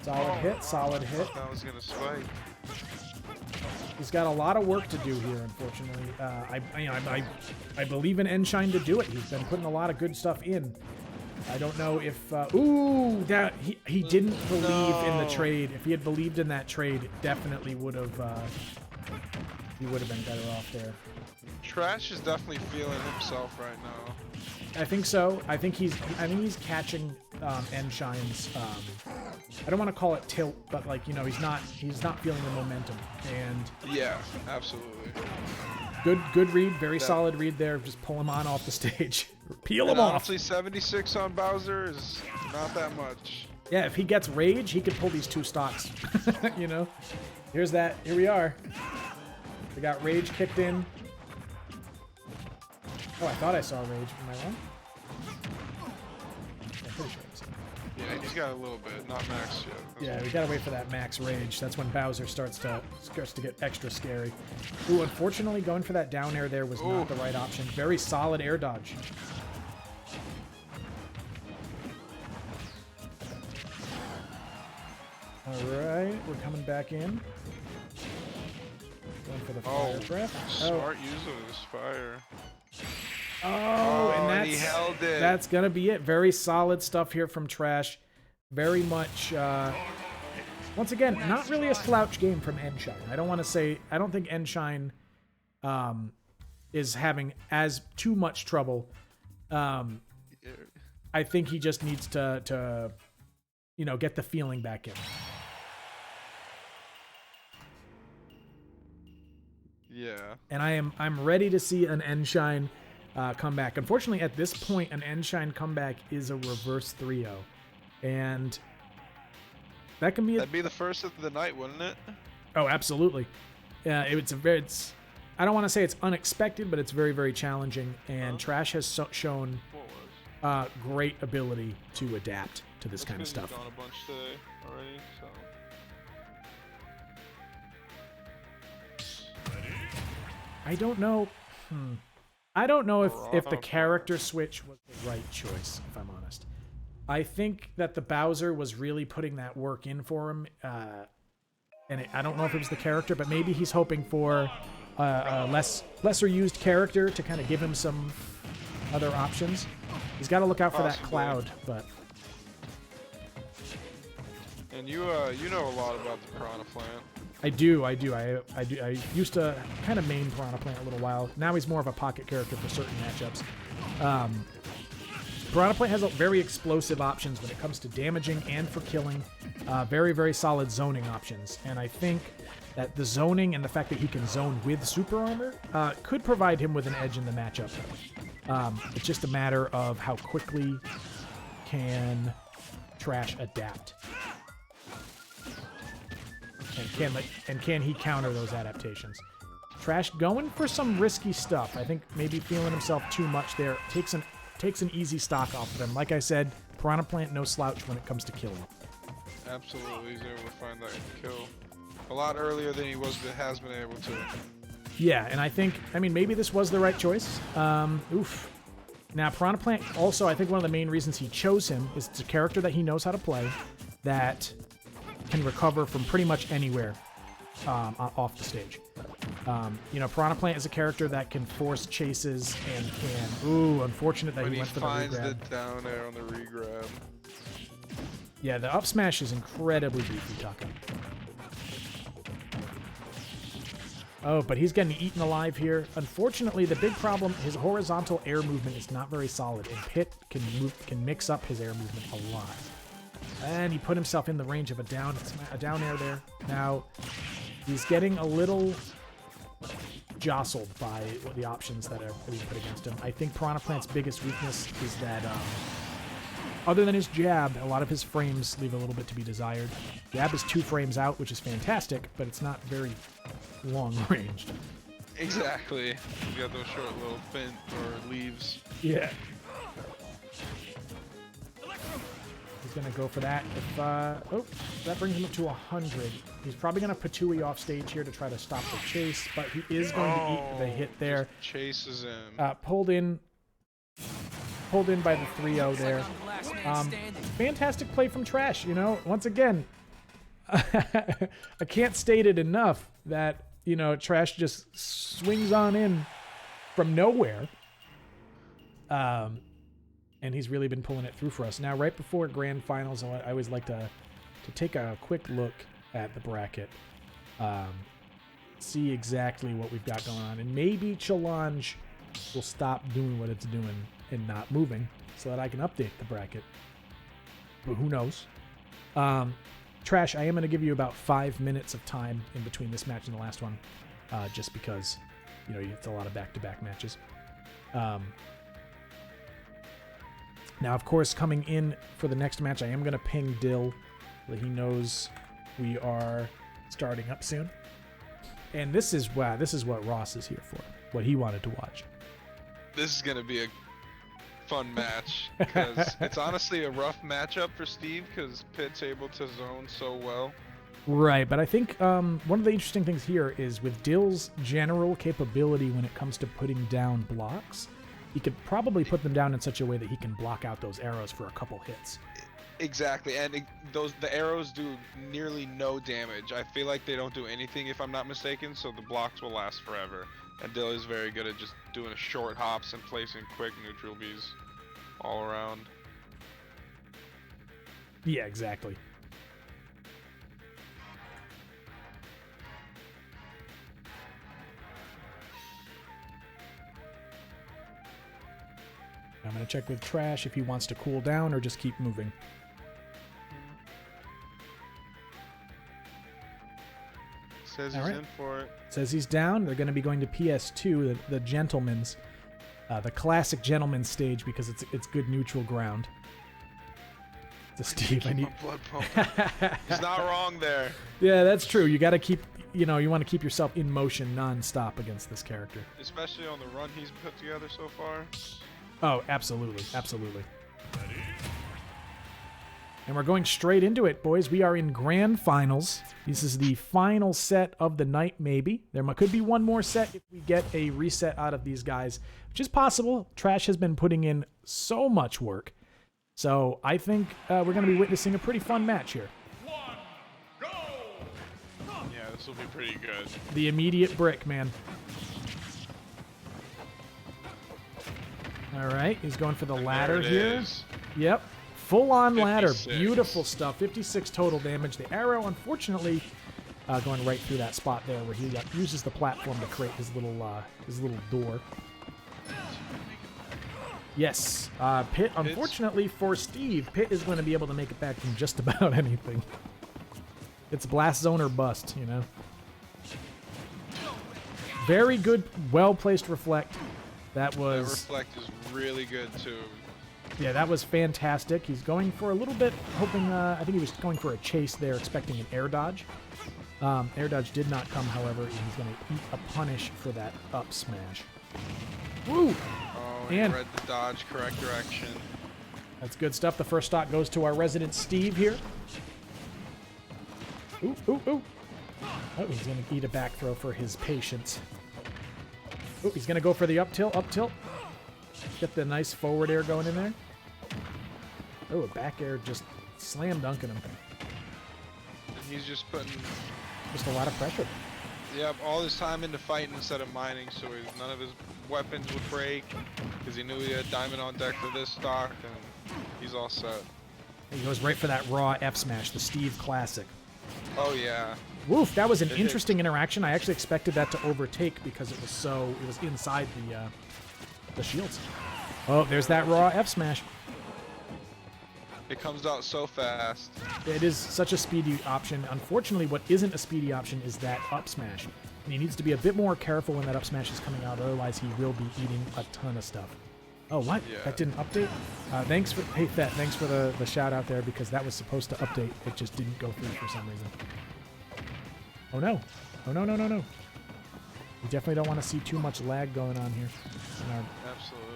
Solid hit, solid hit.
That was gonna spike.
He's got a lot of work to do here, unfortunately. I believe in Enshine to do it. He's been putting a lot of good stuff in. I don't know if ooh, that he didn't believe in the trade. If he had believed in that trade, it definitely would have he would have been better off there.
Trash is definitely feeling himself right now.
I think so. I think he's catching Enshine's I don't want to call it tilt, but like, you know, he's not feeling the momentum. And
Yeah, absolutely.
good read, very solid read there. Just pull him on off the stage. Peel him
And
off.
honestly, 76 on Bowser is not that much.
Yeah, if he gets rage, he could pull these 2 stocks. You know? Here we are. We got rage kicked in. Oh, I thought I saw rage. Am I wrong? Yeah, I'm pretty sure I saw.
Yeah, he's got a little bit, not max yet.
Yeah, we gotta wait for that max rage. That's when Bowser starts to get extra scary. Ooh, unfortunately, going for that down air there was not the right option. Very solid air dodge. All right, we're coming back in. Going for the fire breath.
Smart use of his fire.
Oh, and
and he held it.
that's gonna be it. Very solid stuff here from Trash. Very much, once again, not really a slouch game from Enshine. I don't think Enshine is having as too much trouble. I think he just needs to you know, get the feeling back in.
Yeah.
And I'm ready to see an Enshine comeback. Unfortunately, at this point, an Enshine comeback is a reverse 3-0. And that can be.
That'd be the first of the night, wouldn't it?
Oh, absolutely. Yeah, it's. I don't want to say it's unexpected, but it's very, very challenging. And Trash has shown
What was?
great ability to adapt to this kind of
He's
stuff.
gone a bunch today already, so.
I don't know. I don't know if the character switch was the right choice, if I'm honest. I think that the Bowser was really putting that work in for him. And I don't know if it was the character, but maybe he's hoping for a lesser used character to kind of give him some other options. He's got to look out for that
Possibly.
cloud, but
And you know a lot about the Piranha Plant.
I do. I used to kind of main Piranha Plant a little while. Now he's more of a pocket character for certain matchups. Piranha Plant has very explosive options when it comes to damaging and for killing. Very, very solid zoning options. And I think that the zoning and the fact that he can zone with super armor could provide him with an edge in the matchup. It's just a matter of how quickly can Trash adapt. And can he counter those adaptations? Trash going for some risky stuff. I think maybe feeling himself too much there. Takes an easy stock off of him. Like I said, Piranha Plant no slouch when it comes to killing.
Absolutely, he's able to find that kill a lot earlier than he has been able to.
Yeah, and I mean, maybe this was the right choice. Oof. Now, Piranha Plant also, I think one of the main reasons he chose him is it's a character that he knows how to play that can recover from pretty much anywhere off the stage. Piranha Plant is a character that can force chases and can... Ooh, unfortunate that
When
he
he
went for the
finds the
regrab.
down air on the regrab.
Yeah, the up smash is incredibly beefy, Taka. Oh, but he's getting eaten alive here. Unfortunately, the big problem, his horizontal air movement is not very solid, and Pit can mix up his air movement a lot. And he put himself in the range of a down air there. Now, he's getting a little jostled by the options that are being put against him. I think Piranha Plant's biggest weakness is that, other than his jab, a lot of his frames leave a little bit to be desired. Jab is 2 frames out, which is fantastic, but it's not very long-ranged.
Exactly. You got those short little fin or leaves.
Yeah. He's going to go for that. If that brings him up to 100. He's probably going to Patooey off stage here to try to stop the chase, but he is going to eat the hit there.
Just chases him.
Pulled in by the 3-0 there. Fantastic play from Trash, Once again, I can't state it enough that, Trash just swings on in from nowhere. And he's really been pulling it through for us. Now, right before Grand Finals, I always like to take a quick look at the bracket. See exactly what we've got going on. And maybe Challenge will stop doing what it's doing and not moving so that I can update the bracket. But who knows? Trash, I am going to give you about 5 minutes of time in between this match and the last one, just because, it's a lot of back-to-back matches. Now, of course, coming in for the next match, I am going to ping Dill so that he knows we are starting up soon. And this is what Ross is here for, what he wanted to watch.
This is going to be a fun match because it's honestly a rough matchup for Steve because Pitt's able to zone so well.
Right, but I think one of the interesting things here is with Dill's general capability when it comes to putting down blocks, he could probably put them down in such a way that he can block out those arrows for a couple hits.
Exactly, and the arrows do nearly no damage. I feel like they don't do anything if I'm not mistaken, so the blocks will last forever. And Dill is very good at just doing short hops and placing quick neutral Bs all around.
Yeah, exactly. I'm going to check with Trash if he wants to cool down or just keep moving.
Says he's in for it.
Says he's down. They're going to be going to PS2, the Gentleman's, the classic Gentleman's stage because it's good neutral ground. to Steve. I need.
My blood pumping. He's not wrong there.
Yeah, that's true. You got to keep, you want to keep yourself in motion non-stop against this character.
Especially on the run he's put together so far.
Oh, absolutely. Absolutely. And we're going straight into it, boys. We are in grand finals. This is the final set of the night, maybe. There could be one more set if we get a reset out of these guys, which is possible. Trash has been putting in so much work. So I think we're going to be witnessing a pretty fun match here.
Yeah, this will be pretty good.
The immediate brick, man. All right, he's going for the ladder here.
Is.
Yep. Full-on ladder.
56.
Beautiful stuff. 56 total damage. The arrow, unfortunately, going right through that spot there where he uses the platform to create his little door. Yes. Pit, unfortunately for Steve, Pit is going to be able to make it back from just about anything. It's blast zone or bust, Very good, well-placed reflect. That was...
That reflect is really good, too.
Yeah, that was fantastic. He's going for a little bit, hoping, I think he was going for a chase there, expecting an air dodge. Air dodge did not come, however, and he's going to eat a punish for that up smash. Woo!
Oh,
And-
he read the dodge correct direction.
That's good stuff. The first stock goes to our resident Steve here. Ooh, ooh, ooh. Oh, he's going to eat a back throw for his patience. Ooh, he's going to go for the up tilt, up tilt. Get the nice forward air going in there. Oh, a back air just slam dunking him.
And he's just putting,
Just a lot of pressure.
all his time into fighting instead of mining, so none of his weapons would break, because he knew he had diamond on deck for this stock, and he's all set.
He goes right for that raw F smash, the Steve classic.
Oh yeah.
Woof, that was an
It hit.
interesting interaction. I actually expected that to overtake because it was inside the shields. Oh, there's that raw F smash.
It comes out so fast.
It is such a speedy option. Unfortunately, what isn't a speedy option is that up smash. And he needs to be a bit more careful when that up smash is coming out, otherwise he will be eating a ton of stuff. Oh, what?
Yeah.
That didn't update? Thanks for thanks for the shout out there, because that was supposed to update. It just didn't go through for some reason. Oh no. Oh no, no, no, no. We definitely don't want to see too much lag going on here.
Absolutely.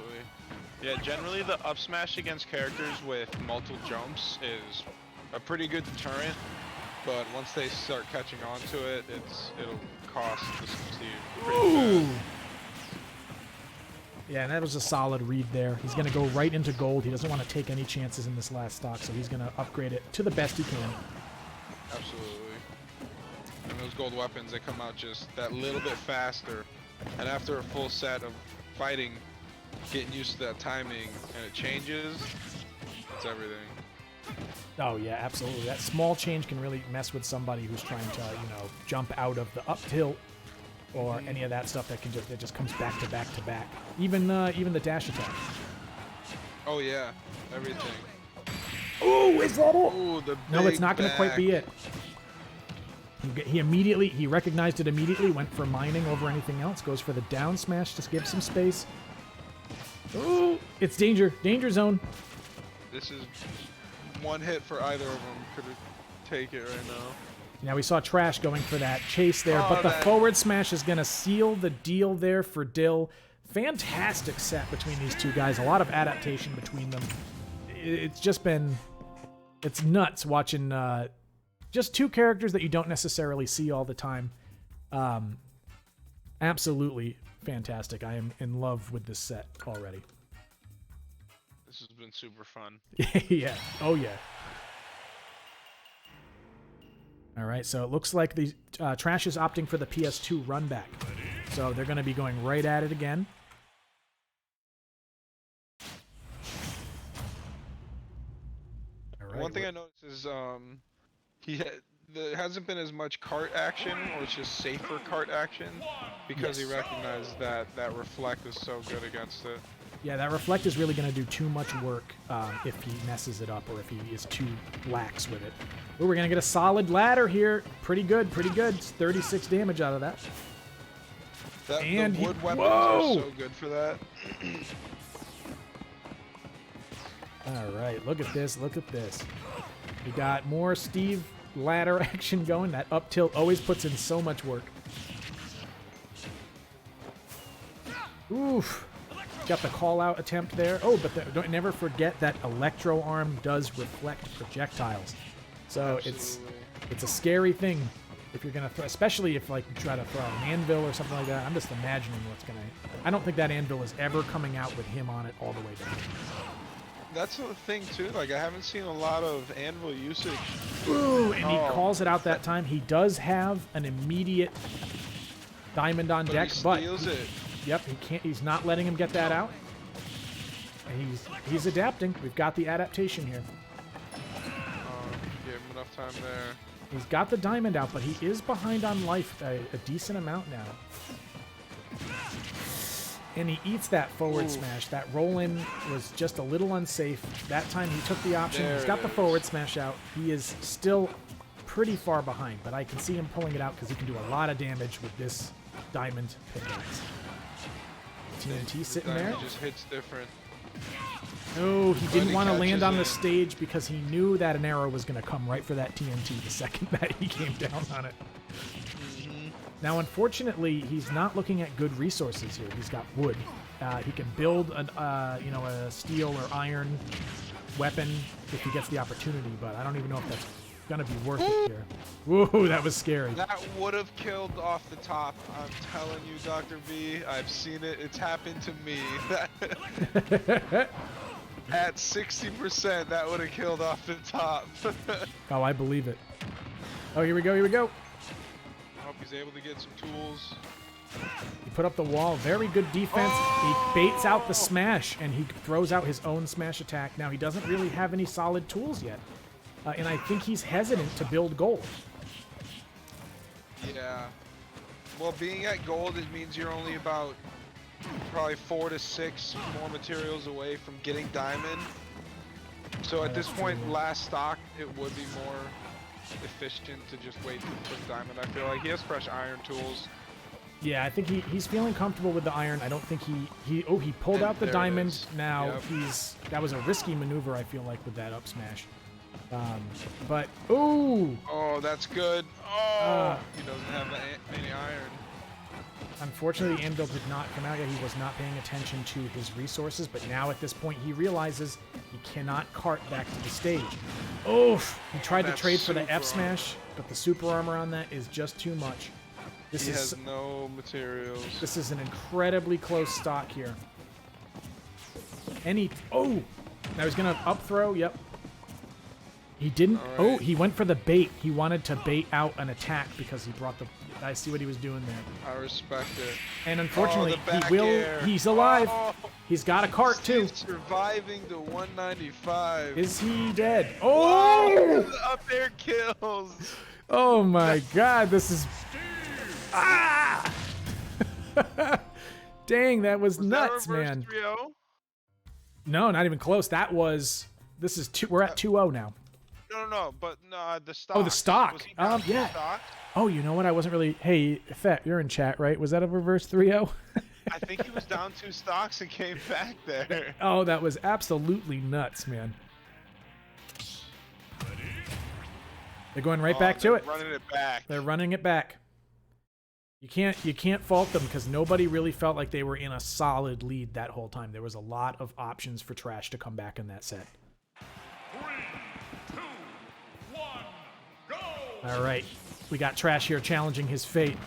Yeah, generally the up smash against characters with multiple jumps is a pretty good deterrent, but once they start catching on to it, it'll cost the Steve pretty
Ooh!
bad.
Yeah, and that was a solid read there. He's going to go right into gold. He doesn't want to take any chances in this last stock, so he's going to upgrade it to the best he can.
Absolutely. And those gold weapons, they come out just that little bit faster, and after a full set of fighting, getting used to that timing, and it changes, it's everything.
Oh, yeah, absolutely. That small change can really mess with somebody who's trying to, jump out of the up tilt or any of that stuff that just comes back to back to back. Even the dash attack.
Oh yeah, everything.
Ooh, is that it?
Ooh, the
No, it's
big
not going to quite be
back.
it. He recognized it immediately, went for mining over anything else, goes for the down smash, just give some space. Ooh, it's danger zone.
This is one hit for either of them. Could take it right now.
Now we saw Trash going for that chase there,
Oh,
but the
that-
forward smash is going to seal the deal there for Dill. Fantastic set between these two guys. A lot of adaptation between them. It's just been... It's nuts watching just two characters that you don't necessarily see all the time. Absolutely fantastic. I am in love with this set already.
This has been super fun.
Yeah. Oh, yeah. All right, so it looks like the Trash is opting for the PS2 run back. So they're going to be going right at it again. All right,
One thing I noticed is there hasn't been as much cart action, or it's just safer cart action, because he recognized that reflect is so good against it.
Yeah, that reflect is really going to do too much work if he messes it up or if he is too lax with it. Ooh, we're going to get a solid ladder here. Pretty good, pretty good. It's 36 damage out of that. And
the wood weapons
whoa!
are so good for that.
All right, look at this, look at this. We got more Steve ladder action going. That up tilt always puts in so much work. Oof. Got the call-out attempt there. Oh, but don't never forget that Electro Arm does reflect projectiles. So it's a scary thing if you're going to throw, especially if like you try to throw an anvil or something like that. I'm just imagining what's going to... I don't think that anvil is ever coming out with him on it all the way down.
That's the thing too. Like I haven't seen a lot of anvil usage.
Ooh, and he calls it out that time. He does have an immediate diamond on deck, but
he steals it.
Yep, he can't. He's not letting him get that out. And he's adapting. We've got the adaptation here.
Give him enough time there.
He's got the diamond out, but he is behind on life a decent amount now. And he eats that forward smash. That roll-in was just a little unsafe. That time he took the option. He's got the forward smash out. He is still pretty far behind, but I can see him pulling it out because he can do a lot of damage with this diamond pickaxe. TNT sitting there.
Just hits different.
No, he didn't want to land on the stage because he knew that an arrow was going to come right for that TNT the second that he came down on it. Now, unfortunately, he's not looking at good resources here. He's got wood. He can build a steel or iron weapon if he gets the opportunity, but I don't even know if that's gonna be worth it here. Whoa, that was scary.
That would have killed off the top. I'm telling you, Dr. B. I've seen it. It's happened to me. At 60%, that would have killed off the top.
Oh, I believe it. Oh, here we go. Here we go.
I hope he's able to get some tools.
He put up the wall. Very good defense. He baits out the smash, and he throws out his own smash attack. Now, he doesn't really have any solid tools yet. And I think he's hesitant to build gold.
Yeah. Well, being at gold, it means you're only about probably 4 to 6 more materials away from getting diamond. So at this point, last stock, it would be more efficient to just wait for diamond. I feel like he has fresh iron tools.
Yeah, I think he's feeling comfortable with the iron. I don't think he pulled out the diamond. Now that was a risky maneuver, I feel like, with that up smash. But ooh!
Oh, that's good. Oh, he doesn't have any iron.
Unfortunately, the anvil did not come out yet. He was not paying attention to his resources, but now at this point he realizes he cannot cart back to the stage. Oof! He tried to trade for the F smash, but the super armor on that is just too much. He
has no materials.
This is an incredibly close stock here. And now he's gonna up throw. Yep. He didn't. Right. Oh, he went for the bait. He wanted to bait out an attack because he brought the. I see what he was doing there.
I respect it.
And unfortunately, he's alive. Oh, he's got a cart too.
Surviving to 195.
Is he dead? Oh!
Whoa! Up there kills.
Oh my God! This is. Ah! Dang, that was nuts, man.
3-0?
No, not even close. That was. This is two. We're at 2-0 now.
No, but no, the stock.
Oh, the stock. Yeah.
Stock?
Oh, you know what? I wasn't really. Hey, Fett, you're in chat, right? Was that a reverse 3-0?
I think he was down 2 stocks and came back there.
Oh, that was absolutely nuts, man. They're going right back to it.
Running it back.
They're running it back. You can't fault them because nobody really felt like they were in a solid lead that whole time. There was a lot of options for Trash to come back in that set.
3, 2, 1, go!
All right, we got Trash here challenging his fate.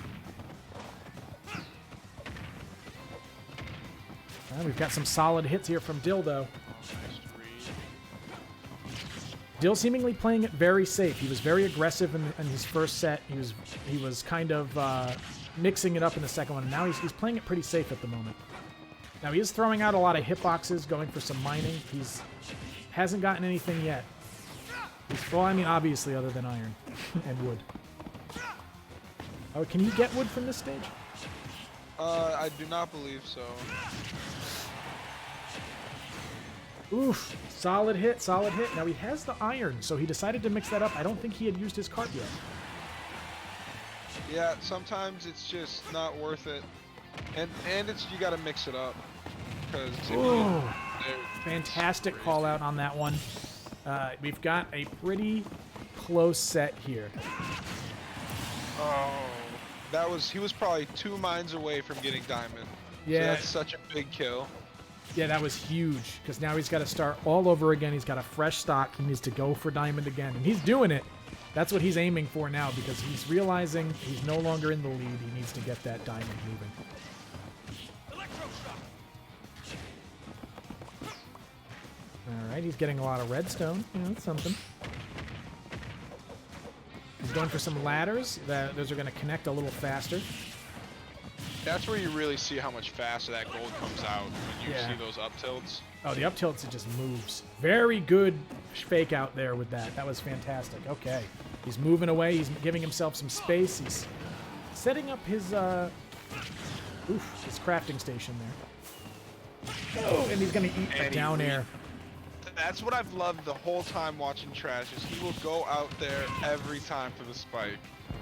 We've got some solid hits here from Dill, though. Dill seemingly playing it very safe. He was very aggressive in his first set. He was kind of mixing it up in the second one. And now he's playing it pretty safe at the moment. Now he is throwing out a lot of hitboxes, going for some mining. Hasn't gotten anything yet. Well, I mean, obviously, other than iron and wood. Oh, can he get wood from this stage?
I do not believe so.
Oof, solid hit, solid hit. Now he has the iron, so he decided to mix that up. I don't think he had used his cart yet.
Yeah, sometimes it's just not worth it. And you gotta mix it up. Because
fantastic call out on that one. We've got a pretty close set here.
Oh, he was probably 2 mines away from getting diamond.
Yeah.
So that's such a big kill.
Yeah, that was huge, because now he's got to start all over again. He's got a fresh stock. He needs to go for diamond again, and he's doing it. That's what he's aiming for now, because he's realizing he's no longer in the lead. He needs to get that diamond moving. All right, he's getting a lot of redstone. You know, that's something. He's going for some ladders. Those are going to connect a little faster.
That's where you really see how much faster that gold comes out when you see those up tilts.
Oh, the up tilts, it just moves. Very good fake out there with that. That was fantastic. Okay. He's moving away. He's giving himself some space. He's setting up his crafting station there. Oh, and he's going to eat a down air.
That's what I've loved the whole time watching Trash, is he will go out there every time for the spike.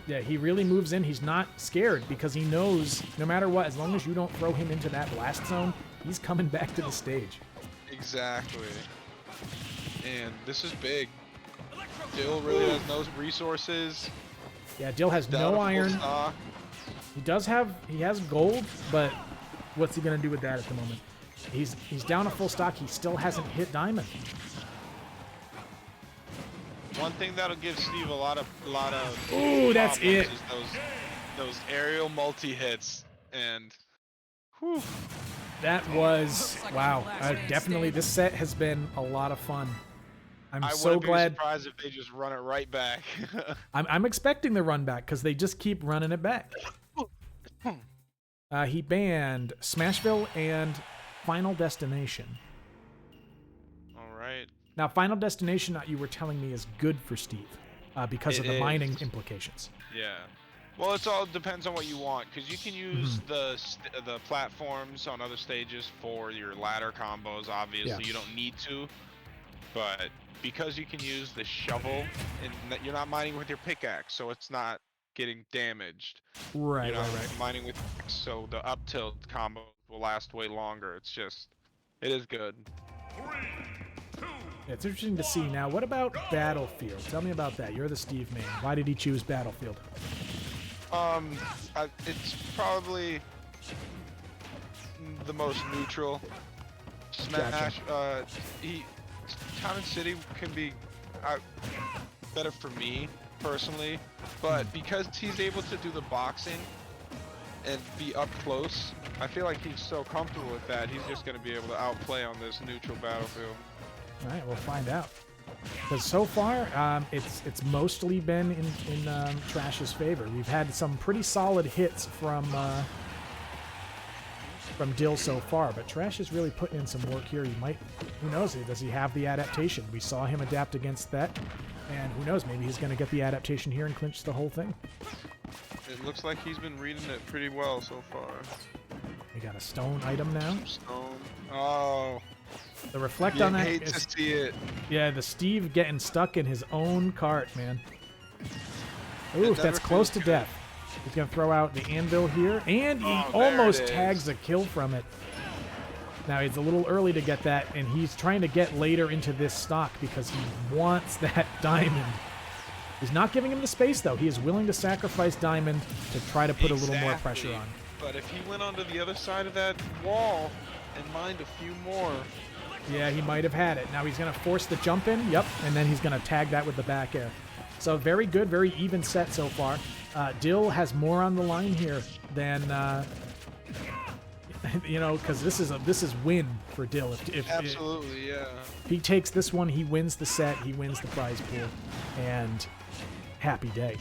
Yeah, he really moves in. He's not scared because he knows no matter what, as long as you don't throw him into that blast zone, he's coming back to the stage.
Exactly. And this is big. Dill really has no resources.
Yeah, Dill has no iron. He has gold, but what's he gonna do with that at the moment? He's down a full stock. He still hasn't hit diamond.
One thing that'll give Steve a lot of
Ooh, that's it.
Is those aerial multi-hits, and whew.
That was wow. Definitely, this set has been a lot of fun. I'm so glad.
Be surprised if they just run it right back.
I'm expecting the run back because they just keep running it back. He banned Smashville and Final Destination.
All right.
Now, Final Destination, you were telling me, is good for Steve because of the mining implications.
Yeah. Well, it all depends on what you want, because you can use the platforms on other stages for your ladder combos. Obviously, you don't need to, but because you can use the shovel, and you're not mining with your pickaxe, so it's not getting damaged.
Right,
you're not
right.
mining with, so the up tilt combo will last way longer. It is good.
3, 2,
Yeah, it's interesting to see. Now, what about Battlefield? Tell me about that. You're the Steve man. Why did he choose Battlefield?
It's probably the most neutral. Smash.
Gotcha.
Town and City can be better for me personally, but because he's able to do the boxing and be up close, I feel like he's so comfortable with that. He's just going to be able to outplay on this neutral battlefield.
All right, we'll find out. Because so far, it's mostly been in Trash's favor. We've had some pretty solid hits from Dill so far, but Trash is really putting in some work here. Who knows? Does he have the adaptation? We saw him adapt against that, and who knows? Maybe he's going to get the adaptation here and clinch the whole thing.
It looks like he's been reading it pretty well so far.
We got a stone item now.
Stone. Oh.
The reflect on that
hate
is,
to see it.
yeah, the Steve getting stuck in his own cart, man. Oof, that's close to death. He's going to throw out the anvil here, and he almost tags a kill from it. Now, it's a little early to get that, and he's trying to get later into this stock because he wants that diamond. He's not giving him the space, though. He is willing to sacrifice diamond to try to put a little more pressure on.
But if he went onto the other side of that wall and mined a few more...
Yeah, he might have had it. Now he's going to force the jump in. Yep, and then he's going to tag that with the back air. So very good, very even set so far. Dill has more on the line here than, because this is win for Dill.
Absolutely, yeah.
If he takes this one, he wins the set, he wins the prize pool, and happy day.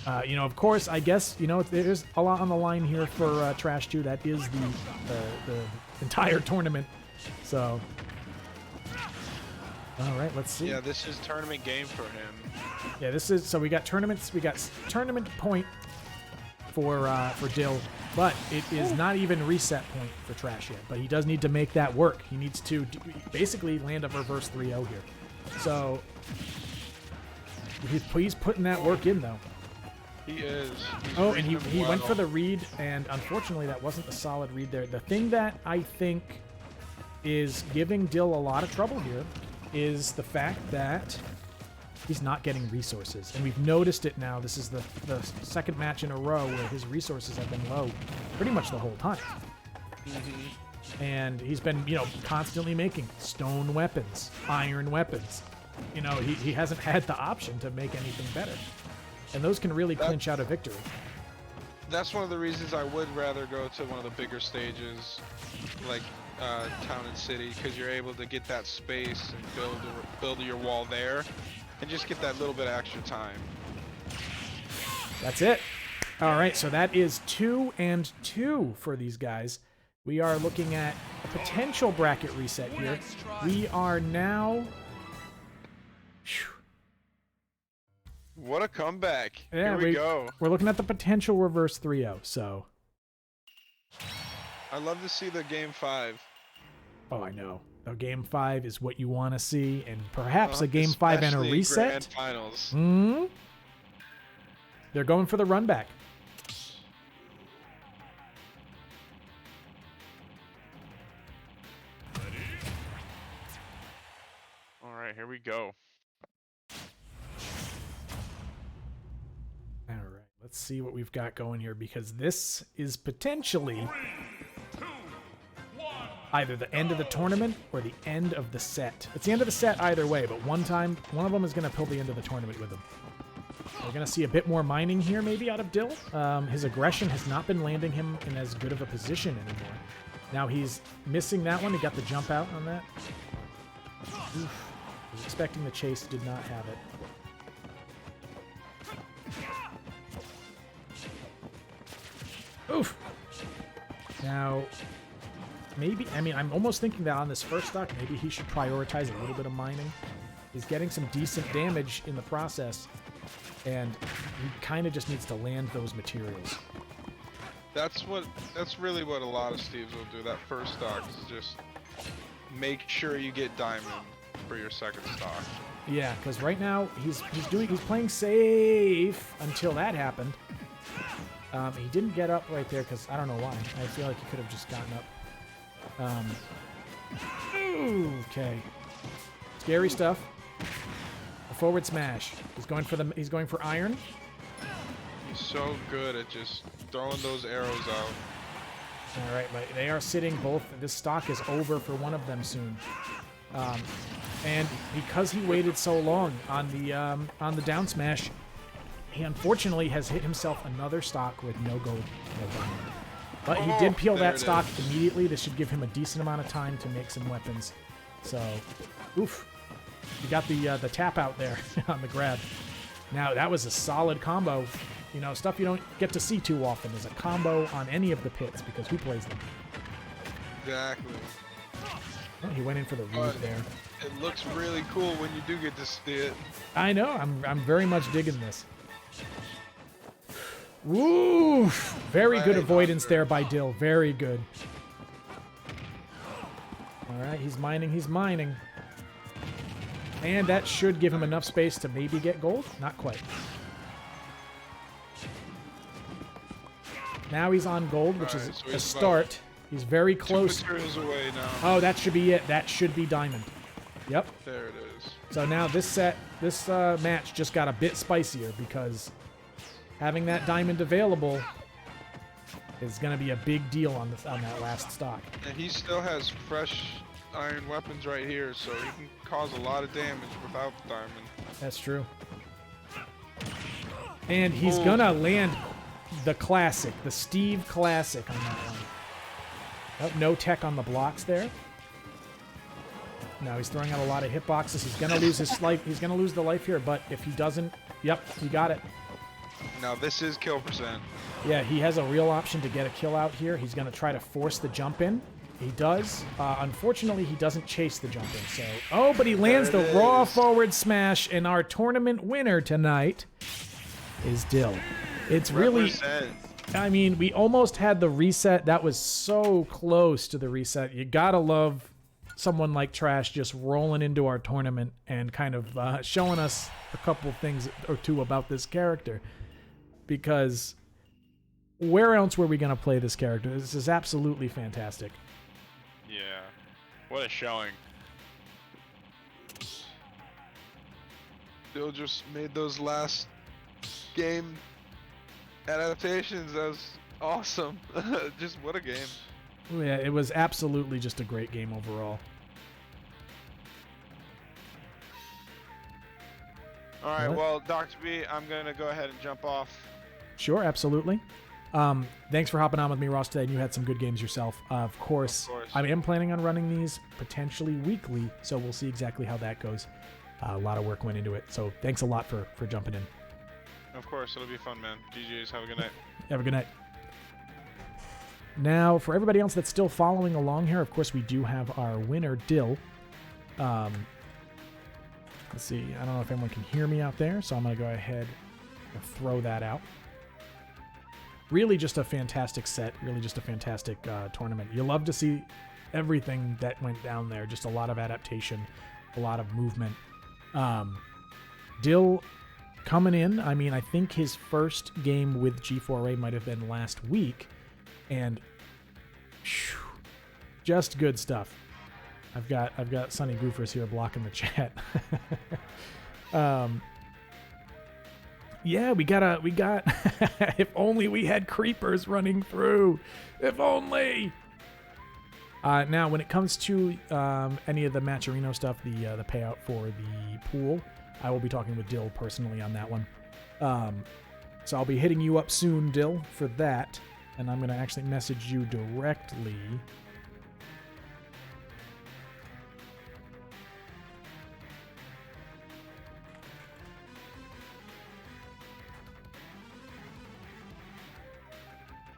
Of course, I guess, there's a lot on the line here for Trash 2. That is the entire tournament. So, all right, let's see.
Yeah, this is tournament game for him.
Yeah, so we got tournaments. We got tournament point for Dill, but it is not even reset point for Trash yet. But he does need to make that work. He needs to basically land a reverse 3-0 here. So he's putting that work in though.
He is.
And he went for the read, and unfortunately that wasn't a solid read there. The thing that I think is giving Dill a lot of trouble here is the fact that he's not getting resources. And we've noticed it now. This is the second match in a row where his resources have been low pretty much the whole time. And he's been, constantly making stone weapons, iron weapons. He hasn't had the option to make anything better. And those can really clinch out a victory.
That's one of the reasons I would rather go to one of the bigger stages, like Town and City, because you're able to get that space and build your wall there, and just get that little bit of extra time.
That's it. All right, so that is 2 and 2 for these guys. We are looking at a potential bracket reset here. We are now...
What a comeback.
Yeah,
Here we go.
We're looking at the potential reverse 3-0, so...
I love to see the Game 5.
Oh, I know. A Game 5 is what you want to see, and perhaps a Game 5 and a
especially
reset.
Grand Finals.
They're going for the run back.
All right, here we go.
All right, let's see what we've got going here, because this is potentially either the end of the tournament or the end of the set. It's the end of the set either way, but one of them is going to pull the end of the tournament with them. We're going to see a bit more mining here maybe out of Dill. His aggression has not been landing him in as good of a position anymore. Now he's missing that one. He got the jump out on that. Oof. I was expecting the chase, did not have it. Oof. Now, maybe, I'm almost thinking that on this first stock, maybe he should prioritize a little bit of mining. He's getting some decent damage in the process, and he kind of just needs to land those materials.
That's really what a lot of Steves will do. That first stock is just make sure you get diamond for your second stock.
Yeah, because right now he's playing safe until that happened. He didn't get up right there because I don't know why. I feel like he could have just gotten up. Okay. Scary stuff. A forward smash. He's going for iron.
He's so good at just throwing those arrows out.
All right, but they are sitting both. This stock is over for one of them soon. And because he waited so long on the down smash, he unfortunately has hit himself another stock with no gold, no diamond. But he did peel that stock immediately. This should give him a decent amount of time to make some weapons. So, oof. He got the tap out there on the grab. Now, that was a solid combo. Stuff you don't get to see too often is a combo on any of the pits, because who plays them?
Exactly.
Oh, he went in for the root there.
It looks really cool when you do get to see it.
I know. I'm very much digging this. Woo! Very good avoidance there by Dill. Very good. All right, he's mining. And that should give him enough space to maybe get gold. Not quite. Now he's on gold, which is a start. He's very close.
2 materials away now.
Oh, that should be it. That should be diamond. Yep.
There it is.
So now this match just got a bit spicier, because having that diamond available is going to be a big deal on that last stock.
And he still has fresh iron weapons right here, so he can cause a lot of damage without the diamond.
That's true. And he's going to land the classic, the Steve classic on that one. Oh, no tech on the blocks there. Now he's throwing out a lot of hitboxes. He's going to lose his life. He's going to lose the life here, but if he doesn't, yep, he got it.
Now this is kill percent.
Yeah, he has a real option to get a kill out here. He's going to try to force the jump in. He does. Unfortunately, he doesn't chase the jump in. So, oh, but he lands the raw forward smash, and our tournament winner tonight is Dill. It's really... I mean, we almost had the reset. That was so close to the reset. You gotta love someone like Trash just rolling into our tournament and kind of showing us a couple things or two about this character. Because where else were we going to play this character? This is absolutely fantastic.
Yeah. What a showing.
Still just made those last game adaptations. That was awesome. Just what a game.
Yeah, it was absolutely just a great game overall.
All right,
What?
well, Dr. B, I'm going to go ahead and jump off.
Sure, absolutely. Thanks for hopping on with me, Ross, today, and you had some good games yourself. Of course, I am planning on running these potentially weekly, so we'll see exactly how that goes. A lot of work went into it, so thanks a lot for jumping in.
Of course, it'll be fun, man. GG's, have a good night.
Have a good night. Now, for everybody else that's still following along here, of course, we do have our winner, Dill. Let's see. I don't know if anyone can hear me out there, so I'm going to go ahead and throw that out. Really just a fantastic set. Really just a fantastic tournament. You love to see everything that went down there. Just a lot of adaptation, a lot of movement. Dill coming in. I mean, I think his first game with G4A might have been last week. And just good stuff. I've got Sunny Goofers here blocking the chat. Yeah, we got if only we had creepers running through. If only. Now, when it comes to any of the Matcherino stuff, the payout for the pool, I will be talking with Dill personally on that one. So I'll be hitting you up soon, Dill, for that. And I'm going to actually message you directly.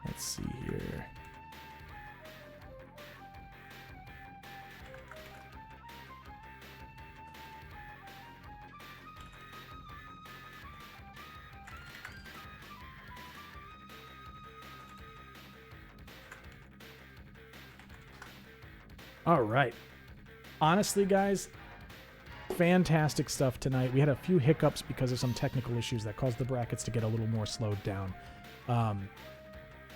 Let's see here. All right. Honestly, guys, fantastic stuff tonight. We had a few hiccups because of some technical issues that caused the brackets to get a little more slowed down.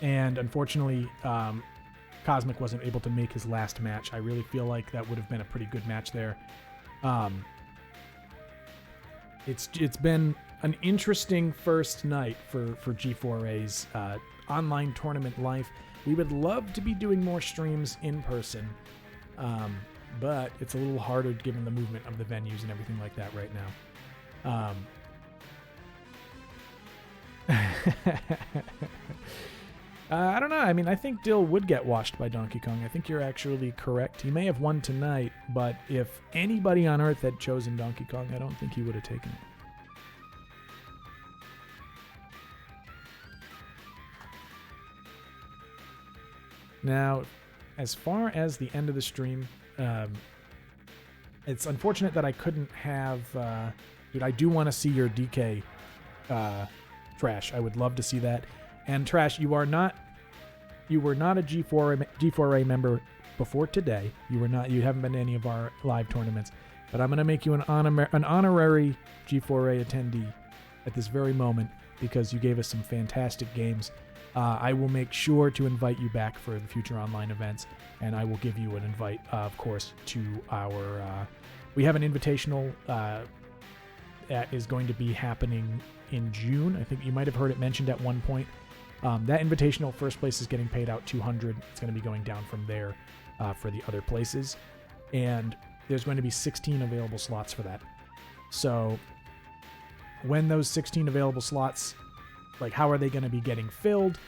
And unfortunately, Cosmic wasn't able to make his last match. I really feel like that would have been a pretty good match there. It's been an interesting first night for G4A's online tournament life. We would love to be doing more streams in person, but it's a little harder given the movement of the venues and everything like that right now. I don't know. I mean, I think Dill would get washed by Donkey Kong. I think you're actually correct. He may have won tonight, but if anybody on Earth had chosen Donkey Kong, I don't think he would have taken it. Now, as far as the end of the stream, it's unfortunate that I couldn't have... dude, I do want to see your DK, Trash. I would love to see that. And Trash, you were not a G4A member before today. You haven't been to any of our live tournaments, but I'm going to make you an honorary G4A attendee at this very moment because you gave us some fantastic games. I will make sure to invite you back for the future online events, and I will give you an invite, of course, to our... we have an invitational that is going to be happening in June. I think you might have heard it mentioned at one point. That invitational, first place is getting paid out $200. It's going to be going down from there for the other places. And there's going to be 16 available slots for that. So when those 16 available slots, like how are they going to be getting filled?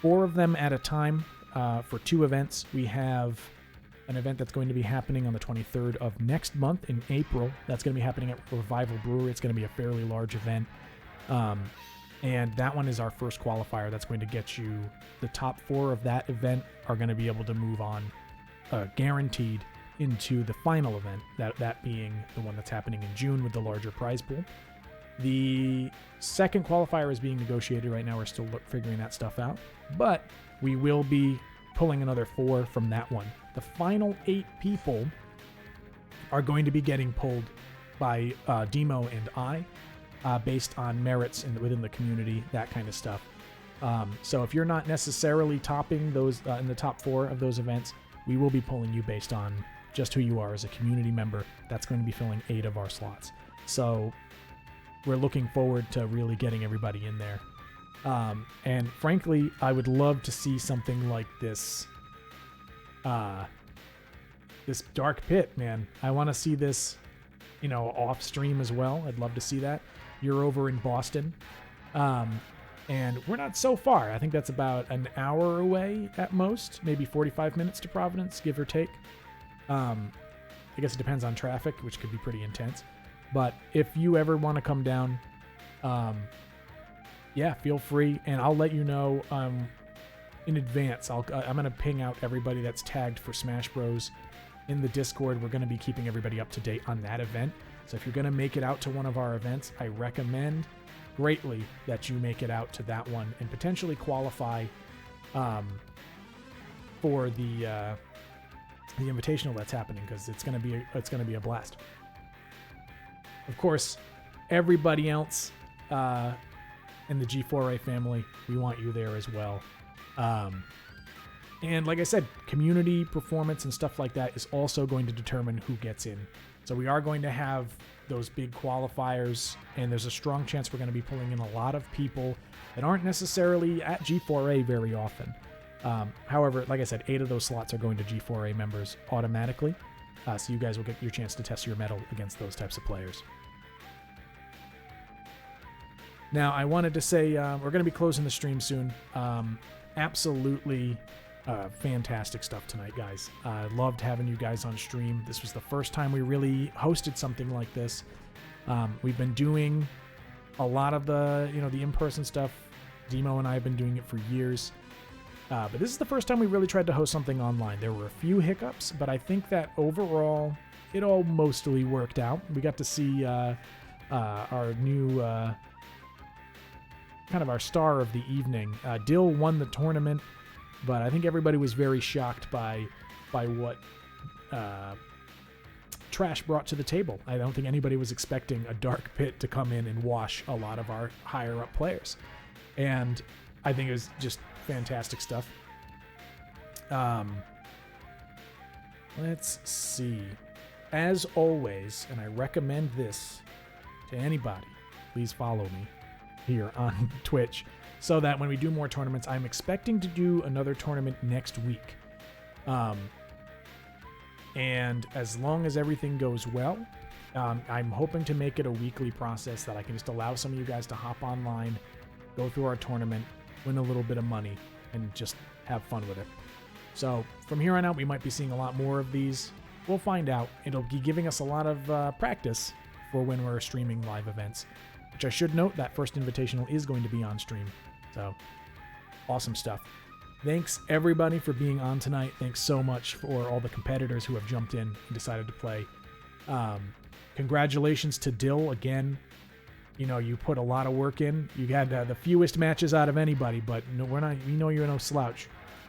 4 of them at a time for 2 events. We have an event that's going to be happening on the 23rd of next month in April. That's going to be happening at Revival Brewery. It's going to be a fairly large event. And that one is our first qualifier. That's going to get you the top 4 of that event are going to be able to move on guaranteed into the final event, that being the one that's happening in June with the larger prize pool. The second qualifier is being negotiated right now. We're still figuring that stuff out, but we will be pulling another 4 from that one. The final 8 people are going to be getting pulled by Demo and I, based on merits within the community, that kind of stuff. So if you're not necessarily topping those in the top 4 of those events, we will be pulling you based on just who you are as a community member. That's going to be filling 8 of our slots. So we're looking forward to really getting everybody in there. And frankly, I would love to see something like this. This Dark Pit, man. I want to see this, off stream as well. I'd love to see that. You're over in Boston. And we're not so far. I think that's about an hour away at most, maybe 45 minutes to Providence, give or take. I guess it depends on traffic, which could be pretty intense. But if you ever want to come down, yeah, feel free, and I'll let you know in advance. I'm going to ping out everybody that's tagged for Smash Bros. In the Discord. We're going to be keeping everybody up to date on that event. So if you're going to make it out to one of our events, I recommend greatly that you make it out to that one and potentially qualify for the invitational that's happening, because it's going to be a blast. Of course, everybody else in the G4A family, we want you there as well. And like I said, community performance and stuff like that is also going to determine who gets in. So we are going to have those big qualifiers, and there's a strong chance we're going to be pulling in a lot of people that aren't necessarily at G4A very often. However, like I said, 8 of those slots are going to G4A members automatically. So you guys will get your chance to test your mettle against those types of players. Now, I wanted to say we're going to be closing the stream soon. Absolutely fantastic stuff tonight, guys. I loved having you guys on stream. This was the first time we really hosted something like this. We've been doing a lot of the in-person stuff. Demo and I have been doing it for years. But this is the first time we really tried to host something online. There were a few hiccups, but I think that overall it all mostly worked out. We got to see our new kind of our star of the evening. Dill won the tournament, but I think everybody was very shocked by what Trash brought to the table. I don't think anybody was expecting a Dark Pit to come in and wash a lot of our higher up players. And I think it was just fantastic stuff. Let's see. As always, and I recommend this to anybody, please follow me here on Twitch, so that when we do more tournaments, I'm expecting to do another tournament next week. And as long as everything goes well, I'm hoping to make it a weekly process that I can just allow some of you guys to hop online, go through our tournament, win a little bit of money, and just have fun with it. So from here on out, we might be seeing a lot more of these. We'll find out. It'll be giving us a lot of practice for when we're streaming live events, which I should note that first invitational is going to be on stream. So awesome stuff. Thanks everybody for being on tonight. Thanks so much for all the competitors who have jumped in and decided to play. Congratulations to Dill again. You put a lot of work in. You had the fewest matches out of anybody, but no, we know you're no slouch.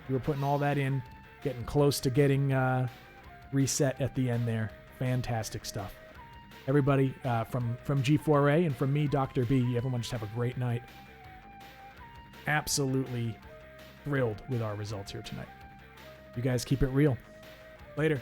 You were putting all that in, getting close to getting reset at the end there. Fantastic stuff. Everybody from G4A and from me, Dr. B, everyone just have a great night. Absolutely thrilled with our results here tonight. You guys keep it real. Later.